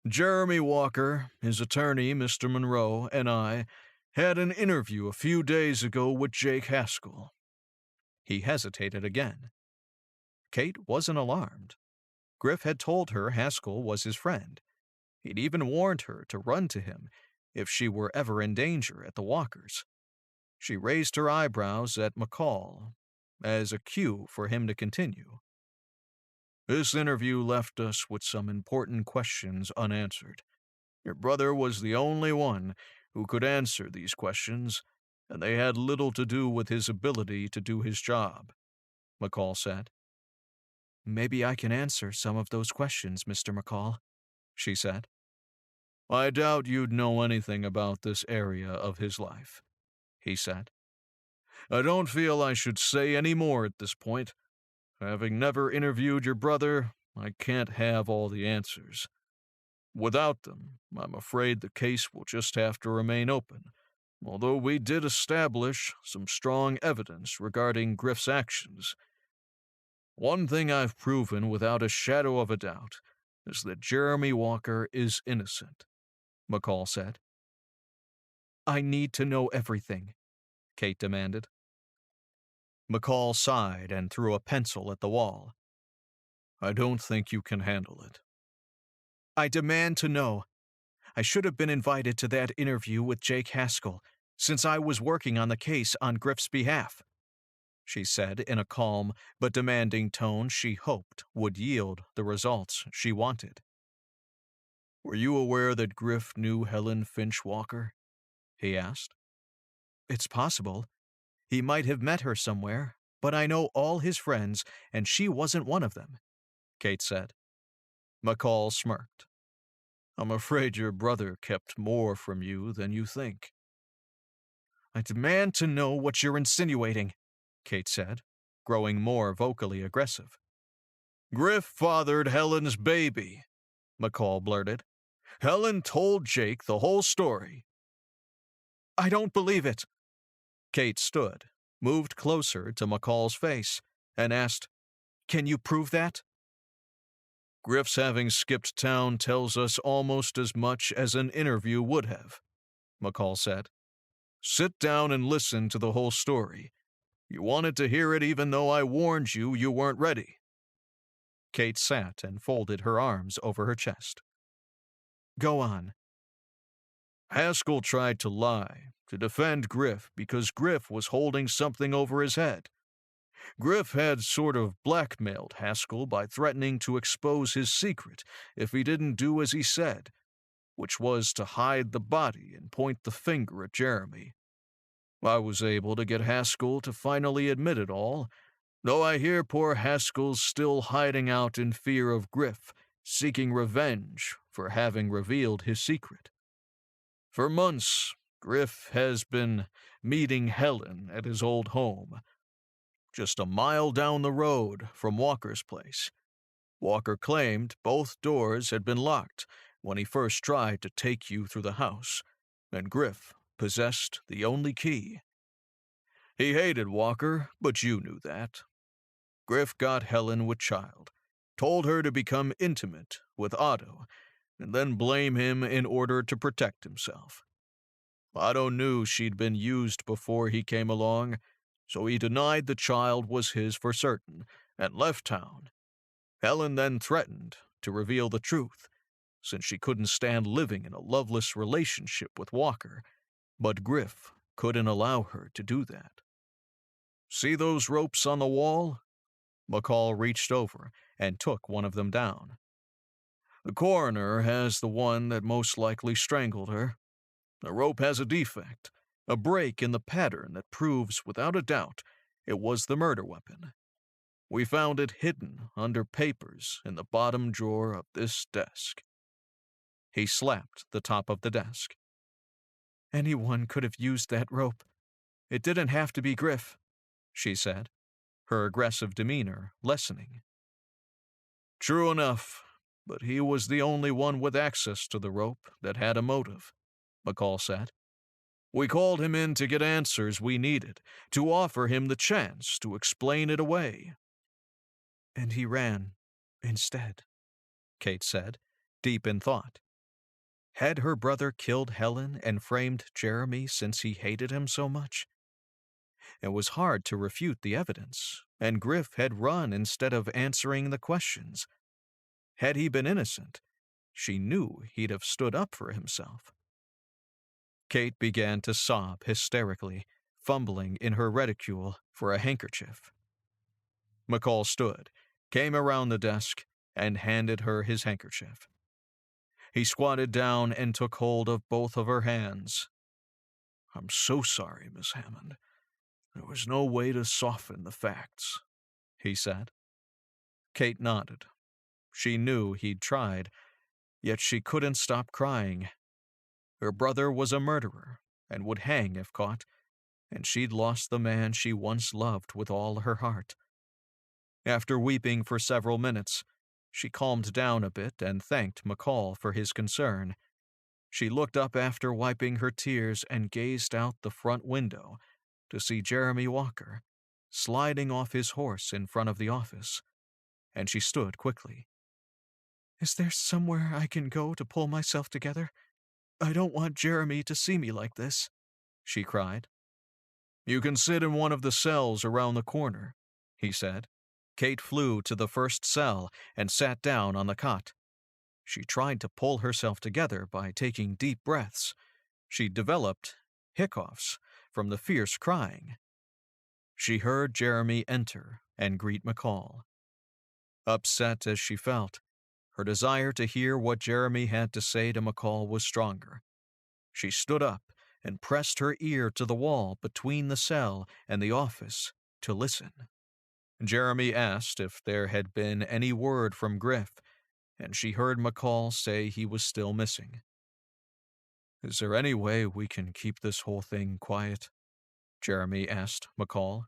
"Jeremy Walker, his attorney, Mr. Monroe, and I had an interview a few days ago with Jake Haskell." He hesitated again. Kate wasn't alarmed. Griff had told her Haskell was his friend. He'd even warned her to run to him if she were ever in danger at the Walkers. She raised her eyebrows at McCall as a cue for him to continue. "This interview left us with some important questions unanswered. Your brother was the only one who could answer these questions, and they had little to do with his ability to do his job," McCall said. "Maybe I can answer some of those questions, Mr. McCall," she said. "I doubt you'd know anything about this area of his life," he said. "I don't feel I should say any more at this point. Having never interviewed your brother, I can't have all the answers. Without them, I'm afraid the case will just have to remain open, although we did establish some strong evidence regarding Griff's actions. One thing I've proven without a shadow of a doubt is that Jeremy Walker is innocent," McCall said. "I need to know everything," Kate demanded. McCall sighed and threw a pencil at the wall. "I don't think you can handle it." "I demand to know. I should have been invited to that interview with Jake Haskell, since I was working on the case on Griff's behalf," she said in a calm but demanding tone she hoped would yield the results she wanted. "Were you aware that Griff knew Helen Finch Walker?" he asked. "It's possible. He might have met her somewhere, but I know all his friends, and she wasn't one of them," Kate said. McCall smirked. "I'm afraid your brother kept more from you than you think." "I demand to know what you're insinuating," Kate said, growing more vocally aggressive. "Griff fathered Helen's baby," McCall blurted. "Helen told Jake the whole story." "I don't believe it." Kate stood, moved closer to McCall's face, and asked, "Can you prove that?" "Griff's having skipped town tells us almost as much as an interview would have," McCall said. "Sit down and listen to the whole story. You wanted to hear it even though I warned you weren't ready." Kate sat and folded her arms over her chest. "Go on." "Haskell tried to lie, to defend Griff because Griff was holding something over his head. Griff had sort of blackmailed Haskell by threatening to expose his secret if he didn't do as he said, which was to hide the body and point the finger at Jeremy. I was able to get Haskell to finally admit it all, though I hear poor Haskell's still hiding out in fear of Griff, seeking revenge for having revealed his secret. For months, Griff has been meeting Helen at his old home, just a mile down the road from Walker's place. Walker claimed both doors had been locked when he first tried to take you through the house, and Griff possessed the only key. He hated Walker, but you knew that. Griff got Helen with child, told her to become intimate with Otto, and then blame him in order to protect himself. Otto knew she'd been used before he came along, so he denied the child was his for certain, and left town. Helen then threatened to reveal the truth, since she couldn't stand living in a loveless relationship with Walker, but Griff couldn't allow her to do that. See those ropes on the wall? McCall reached over and took one of them down. The coroner has the one that most likely strangled her. The rope has a defect, a break in the pattern that proves without a doubt it was the murder weapon. We found it hidden under papers in the bottom drawer of this desk." He slapped the top of the desk. "Anyone could have used that rope. It didn't have to be Griff," she said, her aggressive demeanor lessening. "True enough, but he was the only one with access to the rope that had a motive," McCall said. "We called him in to get answers we needed, to offer him the chance to explain it away." "And he ran instead," Kate said, deep in thought. Had her brother killed Helen and framed Jeremy since he hated him so much? It was hard to refute the evidence, and Griff had run instead of answering the questions. Had he been innocent, she knew he'd have stood up for himself. Kate began to sob hysterically, fumbling in her reticule for a handkerchief. McCall stood, came around the desk, and handed her his handkerchief. He squatted down and took hold of both of her hands. "I'm so sorry, Miss Hammond. There was no way to soften the facts," he said. Kate nodded. She knew he'd tried, yet she couldn't stop crying. Her brother was a murderer and would hang if caught, and she'd lost the man she once loved with all her heart. After weeping for several minutes, she calmed down a bit and thanked McCall for his concern. She looked up after wiping her tears and gazed out the front window to see Jeremy Walker sliding off his horse in front of the office, and she stood quickly. "Is there somewhere I can go to pull myself together? I don't want Jeremy to see me like this," she cried. "You can sit in one of the cells around the corner," he said. Kate flew to the first cell and sat down on the cot. She tried to pull herself together by taking deep breaths. She developed hiccoughs from the fierce crying. She heard Jeremy enter and greet McCall. Upset as she felt, her desire to hear what Jeremy had to say to McCall was stronger. She stood up and pressed her ear to the wall between the cell and the office to listen. Jeremy asked if there had been any word from Griff, and she heard McCall say he was still missing. "Is there any way we can keep this whole thing quiet?" Jeremy asked McCall.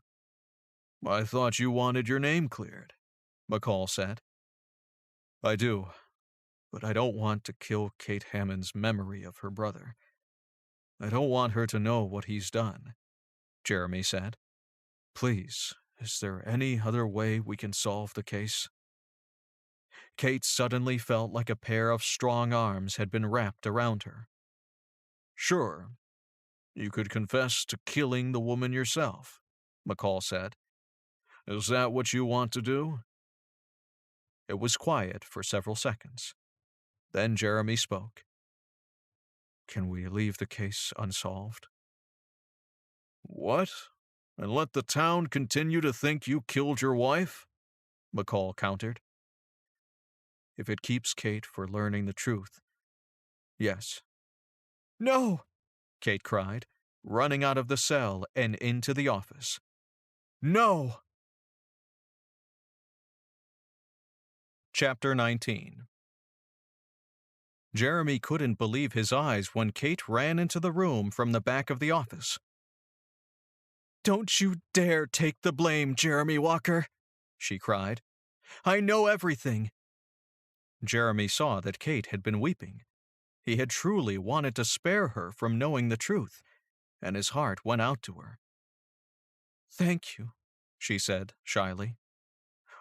"I thought you wanted your name cleared," McCall said. "I do, but I don't want to kill Kate Hammond's memory of her brother. I don't want her to know what he's done," Jeremy said. "Please, is there any other way we can solve the case?" Kate suddenly felt like a pair of strong arms had been wrapped around her. "Sure. You could confess to killing the woman yourself," McCall said. "Is that what you want to do?" It was quiet for several seconds. Then Jeremy spoke. "Can we leave the case unsolved?" "What? And let the town continue to think you killed your wife?" McCall countered. "If it keeps Kate from learning the truth, yes." "No!" Kate cried, running out of the cell and into the office. "No!" Chapter 19. Jeremy couldn't believe his eyes when Kate ran into the room from the back of the office. "Don't you dare take the blame, Jeremy Walker," she cried. "I know everything." Jeremy saw that Kate had been weeping. He had truly wanted to spare her from knowing the truth, and his heart went out to her. "Thank you," she said shyly.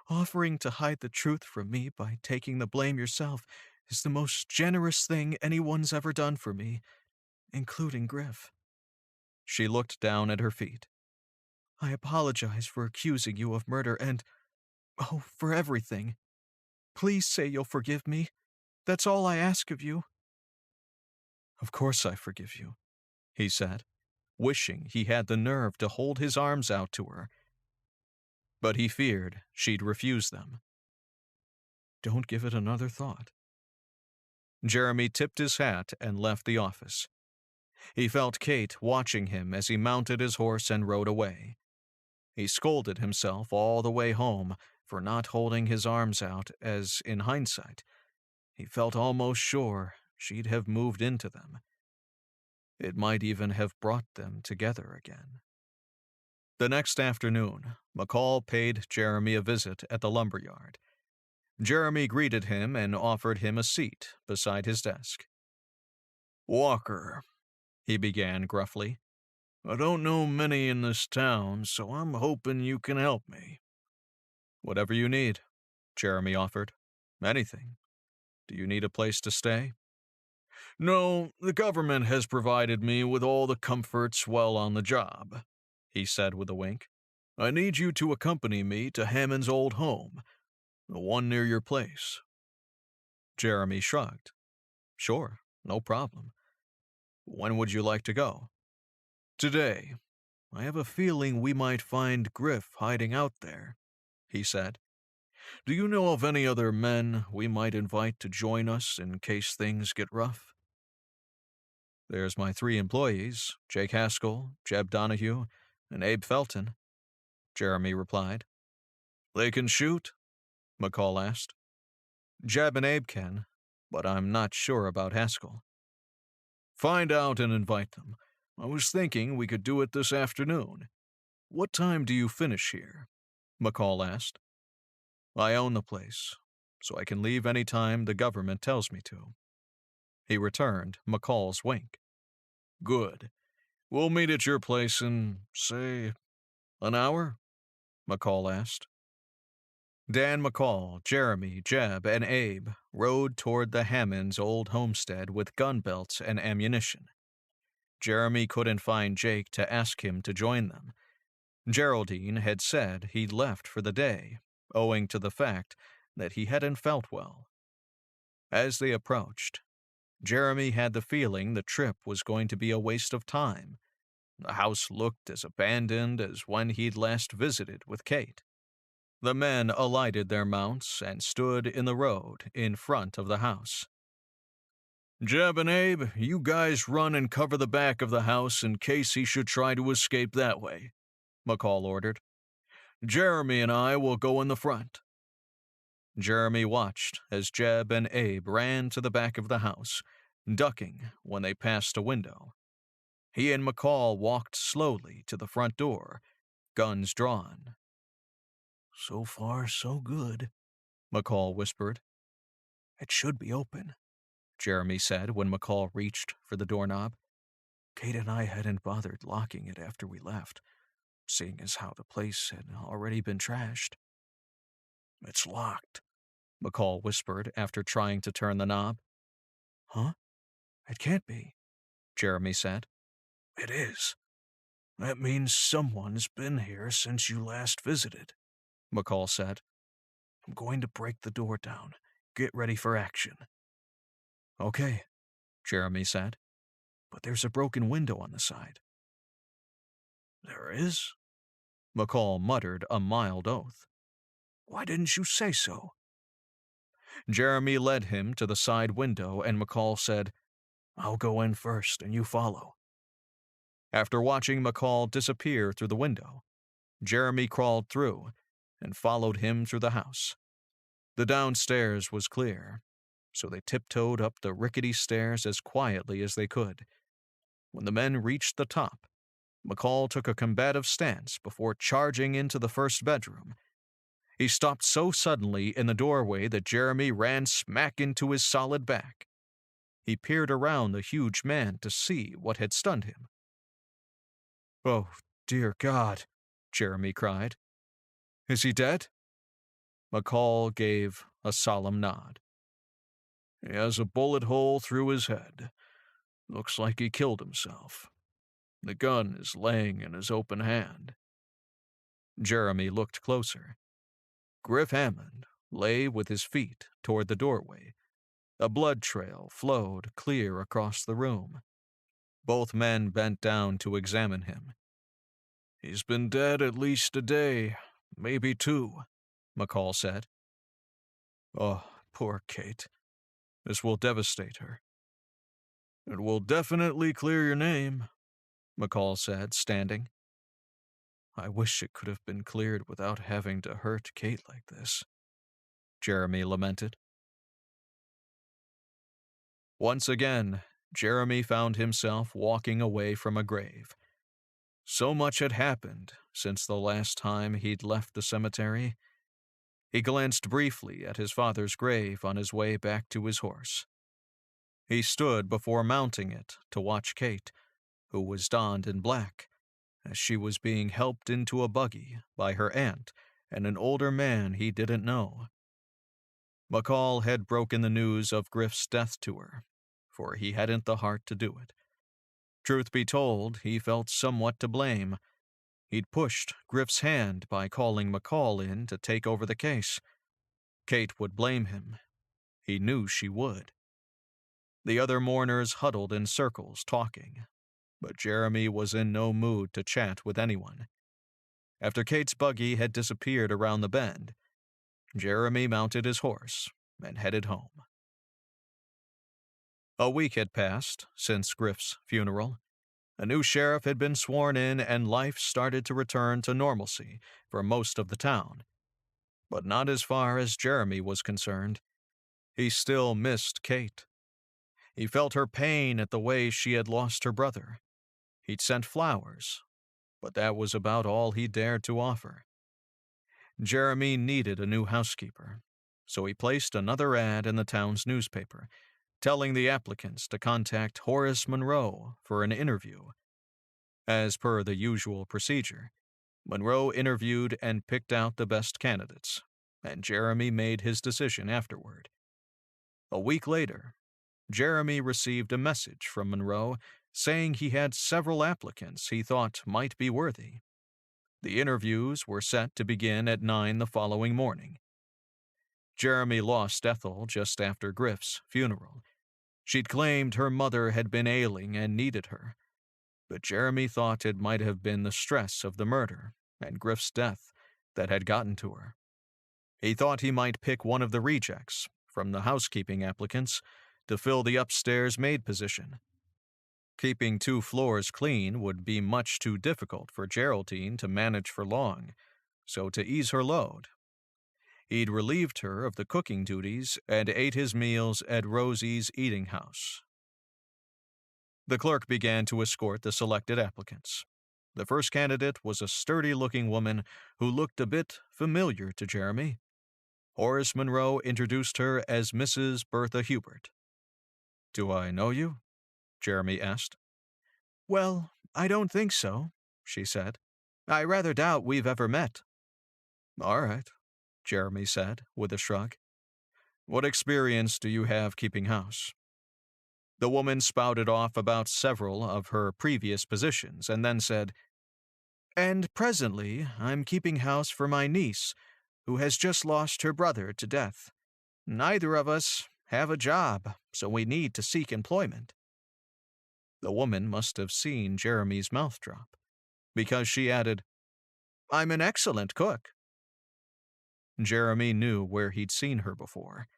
"Offering to hide the truth from me by taking the blame yourself is the most generous thing anyone's ever done for me, including Griff." She looked down at her feet. "I apologize for accusing you of murder and, for everything. Please say you'll forgive me. That's all I ask of you." "Of course I forgive you," he said, wishing he had the nerve to hold his arms out to her. But he feared she'd refuse them. "Don't give it another thought." Jeremy tipped his hat and left the office. He felt Kate watching him as he mounted his horse and rode away. He scolded himself all the way home for not holding his arms out, as, in hindsight, he felt almost sure she'd have moved into them. It might even have brought them together again. The next afternoon, McCall paid Jeremy a visit at the lumberyard. Jeremy greeted him and offered him a seat beside his desk. "Walker," he began gruffly, "I don't know many in this town, so I'm hoping you can help me." "Whatever you need," Jeremy offered. "Anything. Do you need a place to stay?" "No, the government has provided me with all the comforts while on the job," he said with a wink. "I need you to accompany me to Hammond's old home, the one near your place." Jeremy shrugged. "Sure, no problem. When would you like to go?" "Today. I have a feeling we might find Griff hiding out there," he said. "Do you know of any other men we might invite to join us in case things get rough?" "There's my 3 employees, Jake Haskell, Jeb Donahue, and Abe Felton," Jeremy replied. "They can shoot?" McCall asked. "Jeb and Abe can, but I'm not sure about Haskell." "Find out and invite them. I was thinking we could do it this afternoon. What time do you finish here?" McCall asked. "I own the place, so I can leave any time the government tells me to." He returned McCall's wink. "Good. We'll meet at your place in, say, an hour?" McCall asked. Dan McCall, Jeremy, Jeb, and Abe rode toward the Hammonds' old homestead with gun belts and ammunition. Jeremy couldn't find Jake to ask him to join them. Geraldine had said he'd left for the day, owing to the fact that he hadn't felt well. As they approached, Jeremy had the feeling the trip was going to be a waste of time. The house looked as abandoned as when he'd last visited with Kate. The men alighted their mounts and stood in the road in front of the house. "Jeb and Abe, you guys run and cover the back of the house in case he should try to escape that way," McCall ordered. "Jeremy and I will go in the front." Jeremy watched as Jeb and Abe ran to the back of the house, ducking when they passed a window. He and McCall walked slowly to the front door, guns drawn. "So far, so good," McCall whispered. "It should be open," Jeremy said when McCall reached for the doorknob. "Kate and I hadn't bothered locking it after we left, seeing as how the place had already been trashed." "It's locked," McCall whispered after trying to turn the knob. "Huh? It can't be," Jeremy said. "It is. That means someone's been here since you last visited," McCall said. "I'm going to break the door down. Get ready for action." "Okay," Jeremy said. "But there's a broken window on the side." "There is?" McCall muttered a mild oath. "Why didn't you say so?" Jeremy led him to the side window, and McCall said, "I'll go in first, and you follow." After watching McCall disappear through the window, Jeremy crawled through and followed him through the house. The downstairs was clear, so they tiptoed up the rickety stairs as quietly as they could. When the men reached the top, McCall took a combative stance before charging into the first bedroom. He stopped so suddenly in the doorway that Jeremy ran smack into his solid back. He peered around the huge man to see what had stunned him. "Oh, dear God," Jeremy cried. "Is he dead?" McCall gave a solemn nod. "He has a bullet hole through his head. Looks like he killed himself. The gun is laying in his open hand." Jeremy looked closer. Griff Hammond lay with his feet toward the doorway. A blood trail flowed clear across the room. Both men bent down to examine him. "He's been dead at least a day, maybe 2, McCall said. "Oh, poor Kate. This will devastate her." "It will definitely clear your name," McCall said, standing. I wish it could have been cleared without having to hurt Kate like this, Jeremy lamented. Once again, Jeremy found himself walking away from a grave. So much had happened since the last time he'd left the cemetery. He glanced briefly at his father's grave on his way back to his horse. He stood before mounting it to watch Kate, who was donned in black, as she was being helped into a buggy by her aunt and an older man he didn't know. McCall had broken the news of Griff's death to her, for he hadn't the heart to do it. Truth be told, he felt somewhat to blame. He'd pushed Griff's hand by calling McCall in to take over the case. Kate would blame him. He knew she would. The other mourners huddled in circles, talking, but Jeremy was in no mood to chat with anyone. After Kate's buggy had disappeared around the bend, Jeremy mounted his horse and headed home. A week had passed since Griff's funeral. A new sheriff had been sworn in and life started to return to normalcy for most of the town. But not as far as Jeremy was concerned. He still missed Kate. He felt her pain at the way she had lost her brother. He'd sent flowers, but that was about all he dared to offer. Jeremy needed a new housekeeper, so he placed another ad in the town's newspaper, telling the applicants to contact Horace Monroe for an interview. As per the usual procedure, Monroe interviewed and picked out the best candidates, and Jeremy made his decision afterward. A week later, Jeremy received a message from Monroe saying he had several applicants he thought might be worthy. The interviews were set to begin at 9 the following morning. Jeremy lost Ethel just after Griff's funeral. She'd claimed her mother had been ailing and needed her, but Jeremy thought it might have been the stress of the murder and Griff's death that had gotten to her. He thought he might pick one of the rejects from the housekeeping applicants to fill the upstairs maid position. Keeping 2 floors clean would be much too difficult for Geraldine to manage for long, so to ease her load, he'd relieved her of the cooking duties and ate his meals at Rosie's eating house. The clerk began to escort the selected applicants. The first candidate was a sturdy-looking woman who looked a bit familiar to Jeremy. Horace Monroe introduced her as Mrs. Bertha Hubert. "Do I know you?" Jeremy asked. "Well, I don't think so," she said. "I rather doubt we've ever met." "All right," Jeremy said, with a shrug. "What experience do you have keeping house?" The woman spouted off about several of her previous positions and then said, "And presently I'm keeping house for my niece, who has just lost her brother to death. Neither of us have a job, so we need to seek employment." The woman must have seen Jeremy's mouth drop, because she added, "I'm an excellent cook." Jeremy knew where he'd seen her before.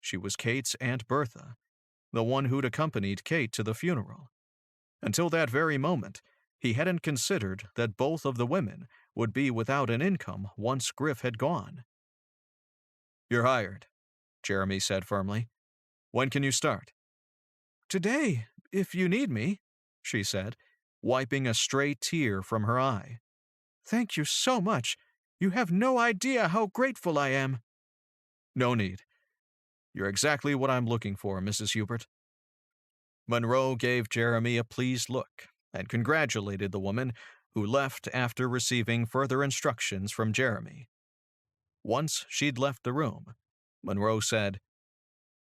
She was Kate's Aunt Bertha, the one who'd accompanied Kate to the funeral. Until that very moment, he hadn't considered that both of the women would be without an income once Griff had gone. "You're hired," Jeremy said firmly. "When can you start?" "Today, if you need me," she said, wiping a stray tear from her eye. "Thank you so much. You have no idea how grateful I am." "No need. You're exactly what I'm looking for, Mrs. Hubert." Monroe gave Jeremy a pleased look and congratulated the woman, who left after receiving further instructions from Jeremy. Once she'd left the room, Monroe said,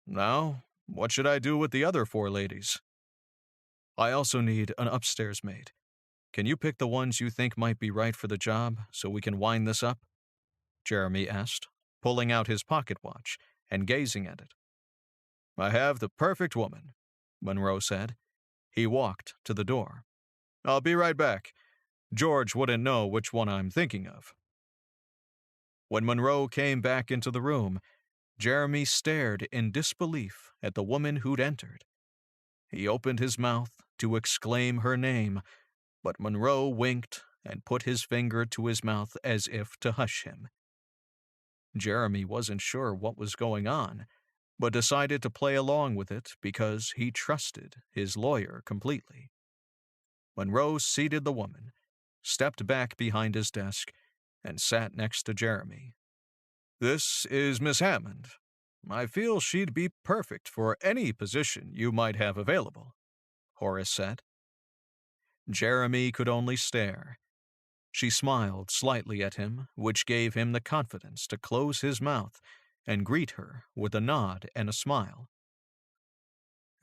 "Now, what should I do with the other 4 ladies?" "I also need an upstairs maid. Can you pick the ones you think might be right for the job so we can wind this up?" Jeremy asked, pulling out his pocket watch and gazing at it. "I have the perfect woman," Monroe said. He walked to the door. "I'll be right back. George wouldn't know which one I'm thinking of." When Monroe came back into the room, Jeremy stared in disbelief at the woman who'd entered. He opened his mouth to exclaim her name, but Monroe winked and put his finger to his mouth as if to hush him. Jeremy wasn't sure what was going on, but decided to play along with it because he trusted his lawyer completely. Monroe seated the woman, stepped back behind his desk, and sat next to Jeremy. "This is Miss Hammond. I feel she'd be perfect for any position you might have available," Horace said. Jeremy could only stare. She smiled slightly at him, which gave him the confidence to close his mouth and greet her with a nod and a smile.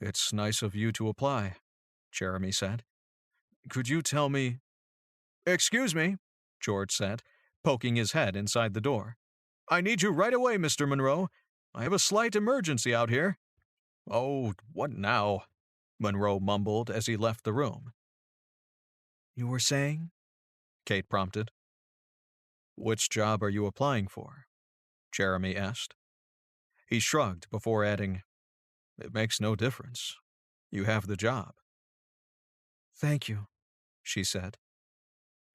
"It's nice of you to apply," Jeremy said. "Could you tell me—" "Excuse me," George said, poking his head inside the door. "I need you right away, Mr. Monroe. I have a slight emergency out here." "Oh, what now?" Monroe mumbled as he left the room. "You were saying?" Kate prompted. "Which job are you applying for?" Jeremy asked. He shrugged before adding, "It makes no difference. You have the job." "Thank you," she said.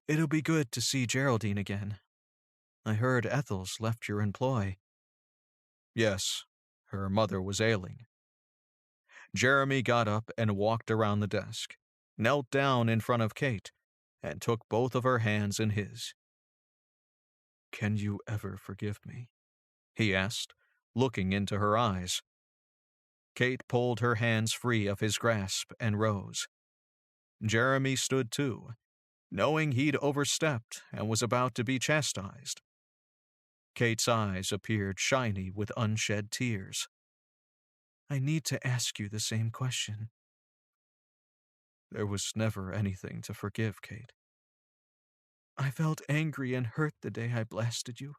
"It'll be good to see Geraldine again. I heard Ethel's left your employ." "Yes, her mother was ailing." Jeremy got up and walked around the desk, knelt down in front of Kate, and took both of her hands in his. "Can you ever forgive me?" he asked, looking into her eyes. Kate pulled her hands free of his grasp and rose. Jeremy stood too, knowing he'd overstepped and was about to be chastised. Kate's eyes appeared shiny with unshed tears. "I need to ask you the same question." "There was never anything to forgive, Kate." "I felt angry and hurt the day I blasted you.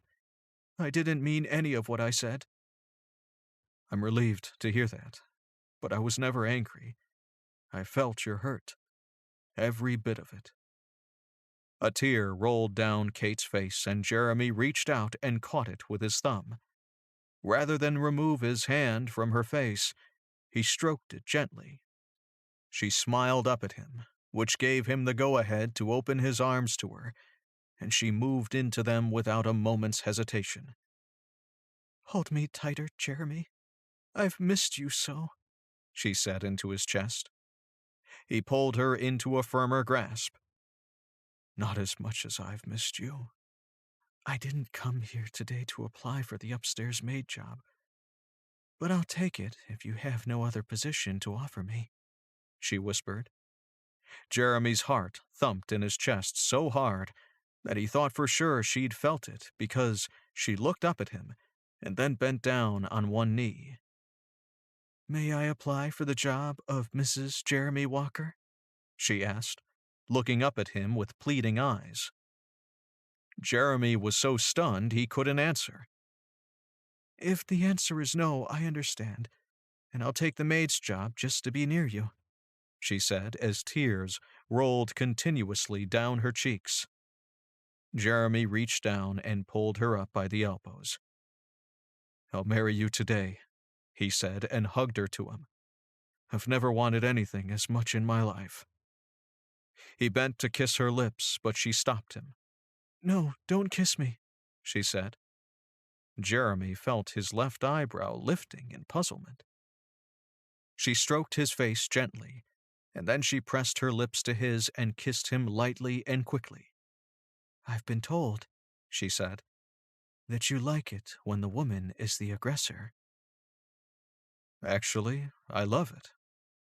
I didn't mean any of what I said." "I'm relieved to hear that, but I was never angry. I felt your hurt. Every bit of it." A tear rolled down Kate's face, and Jeremy reached out and caught it with his thumb. Rather than remove his hand from her face, he stroked it gently. She smiled up at him, which gave him the go-ahead to open his arms to her, and she moved into them without a moment's hesitation. "Hold me tighter, Jeremy. I've missed you so," she said into his chest. He pulled her into a firmer grasp. "Not as much as I've missed you." "I didn't come here today to apply for the upstairs maid job, but I'll take it if you have no other position to offer me," she whispered. Jeremy's heart thumped in his chest so hard that he thought for sure she'd felt it because she looked up at him and then bent down on one knee. "May I apply for the job of Mrs. Jeremy Walker?" she asked, looking up at him with pleading eyes. Jeremy was so stunned he couldn't answer. "If the answer is no, I understand, and I'll take the maid's job just to be near you," she said as tears rolled continuously down her cheeks. Jeremy reached down and pulled her up by the elbows. "I'll marry you today," he said and hugged her to him. "I've never wanted anything as much in my life." He bent to kiss her lips, but she stopped him. "No, don't kiss me," she said. Jeremy felt his left eyebrow lifting in puzzlement. She stroked his face gently, and then she pressed her lips to his and kissed him lightly and quickly. "I've been told," she said, "that you like it when the woman is the aggressor." "Actually, I love it,"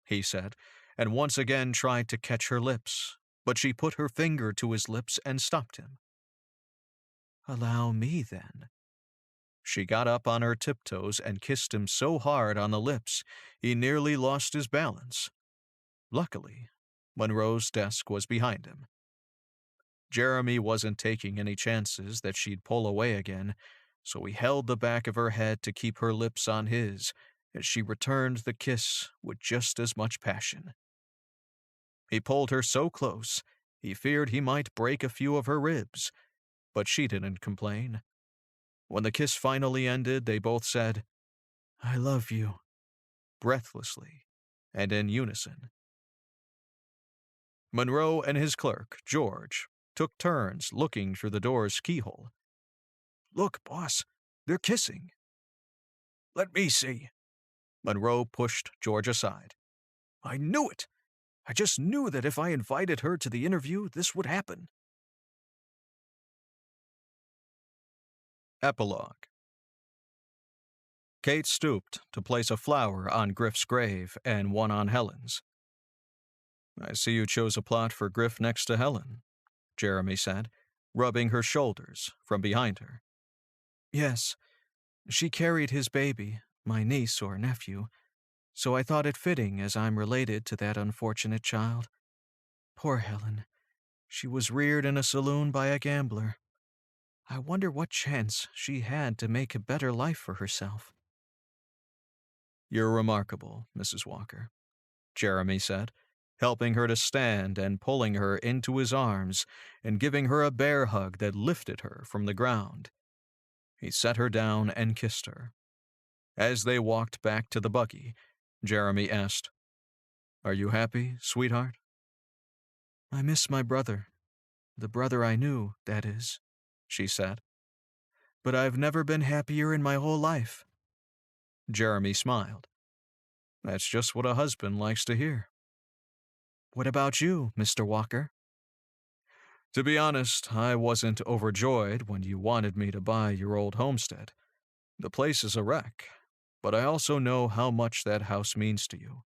he said, and once again tried to catch her lips, but she put her finger to his lips and stopped him. "Allow me, then." She got up on her tiptoes and kissed him so hard on the lips he nearly lost his balance. Luckily, Monroe's desk was behind him. Jeremy wasn't taking any chances that she'd pull away again, so he held the back of her head to keep her lips on his as she returned the kiss with just as much passion. He pulled her so close he feared he might break a few of her ribs, but she didn't complain. When the kiss finally ended, they both said, "I love you," breathlessly and in unison. Monroe and his clerk, George, took turns looking through the door's keyhole. "Look, boss, they're kissing." "Let me see." Monroe pushed George aside. "I knew it. I just knew that if I invited her to the interview, this would happen." Epilogue. Kate stooped to place a flower on Griff's grave and one on Helen's. "I see you chose a plot for Griff next to Helen," Jeremy said, rubbing her shoulders from behind her. "Yes, she carried his baby, my niece or nephew, so I thought it fitting as I'm related to that unfortunate child. Poor Helen. She was reared in a saloon by a gambler. I wonder what chance she had to make a better life for herself." "You're remarkable, Mrs. Walker," Jeremy said, helping her to stand and pulling her into his arms and giving her a bear hug that lifted her from the ground. He set her down and kissed her. As they walked back to the buggy, Jeremy asked, "Are you happy, sweetheart?" "I miss my brother. The brother I knew, that is," she said. "But I've never been happier in my whole life." Jeremy smiled. "That's just what a husband likes to hear." "What about you, Mr. Walker?" "To be honest, I wasn't overjoyed when you wanted me to buy your old homestead. The place is a wreck, but I also know how much that house means to you."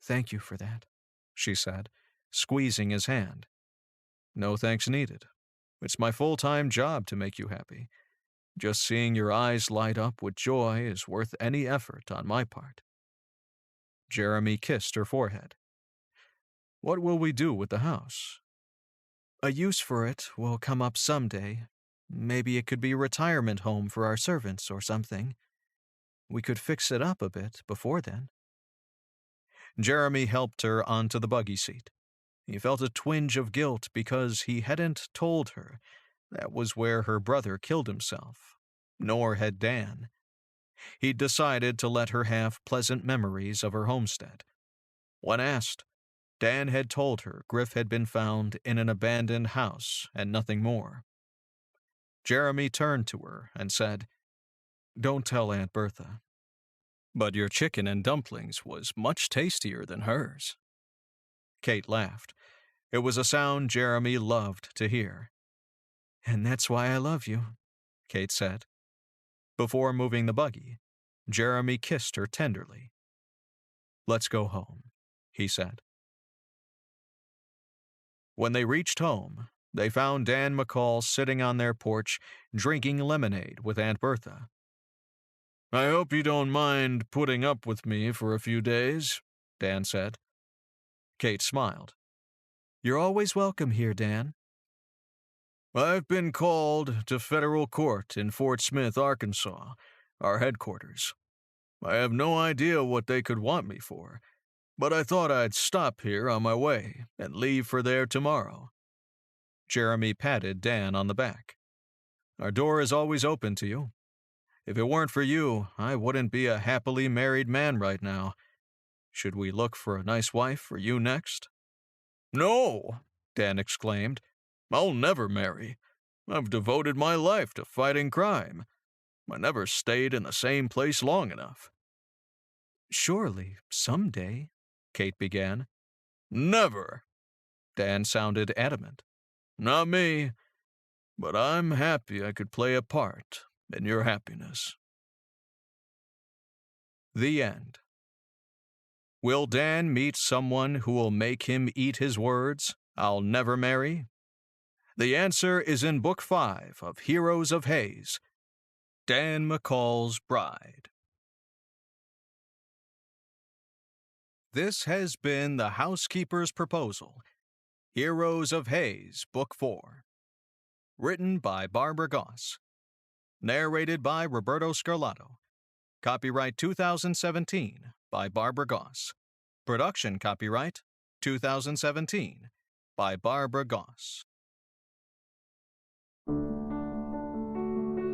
"Thank you for that," she said, squeezing his hand. "No thanks needed. It's my full-time job to make you happy. Just seeing your eyes light up with joy is worth any effort on my part." Jeremy kissed her forehead. "What will we do with the house?" "A use for it will come up someday. Maybe it could be a retirement home for our servants or something. We could fix it up a bit before then." Jeremy helped her onto the buggy seat. He felt a twinge of guilt because he hadn't told her that was where her brother killed himself, nor had Dan. He'd decided to let her have pleasant memories of her homestead. When asked, Dan had told her Griff had been found in an abandoned house and nothing more. Jeremy turned to her and said, "Don't tell Aunt Bertha. But your chicken and dumplings was much tastier than hers." Kate laughed. It was a sound Jeremy loved to hear. "And that's why I love you," Kate said. Before moving the buggy, Jeremy kissed her tenderly. "Let's go home," he said. When they reached home, they found Dan McCall sitting on their porch drinking lemonade with Aunt Bertha. "I hope you don't mind putting up with me for a few days," Dan said. Kate smiled. "You're always welcome here, Dan." "I've been called to federal court in Fort Smith, Arkansas, our headquarters. I have no idea what they could want me for, but I thought I'd stop here on my way and leave for there tomorrow." Jeremy patted Dan on the back. "Our door is always open to you. If it weren't for you, I wouldn't be a happily married man right now. Should we look for a nice wife for you next?" "No," Dan exclaimed. "I'll never marry. I've devoted my life to fighting crime. I never stayed in the same place long enough." "Surely, someday," Kate began. "Never!" Dan sounded adamant. "Not me. But I'm happy I could play a part in your happiness." The end. Will Dan meet someone who will make him eat his words, "I'll never marry"? The answer is in Book 5 of Heroes of Hayes, Dan McCall's Bride. This has been The Housekeeper's Proposal, Heroes of Hayes, Book 4. Written by Barbara Goss. Narrated by Roberto Scarlato. Copyright 2017 by Barbara Goss. Production copyright 2017 by Barbara Goss.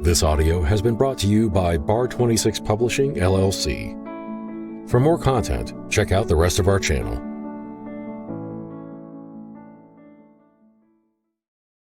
This audio has been brought to you by Bar 26 Publishing, LLC. For more content, check out the rest of our channel.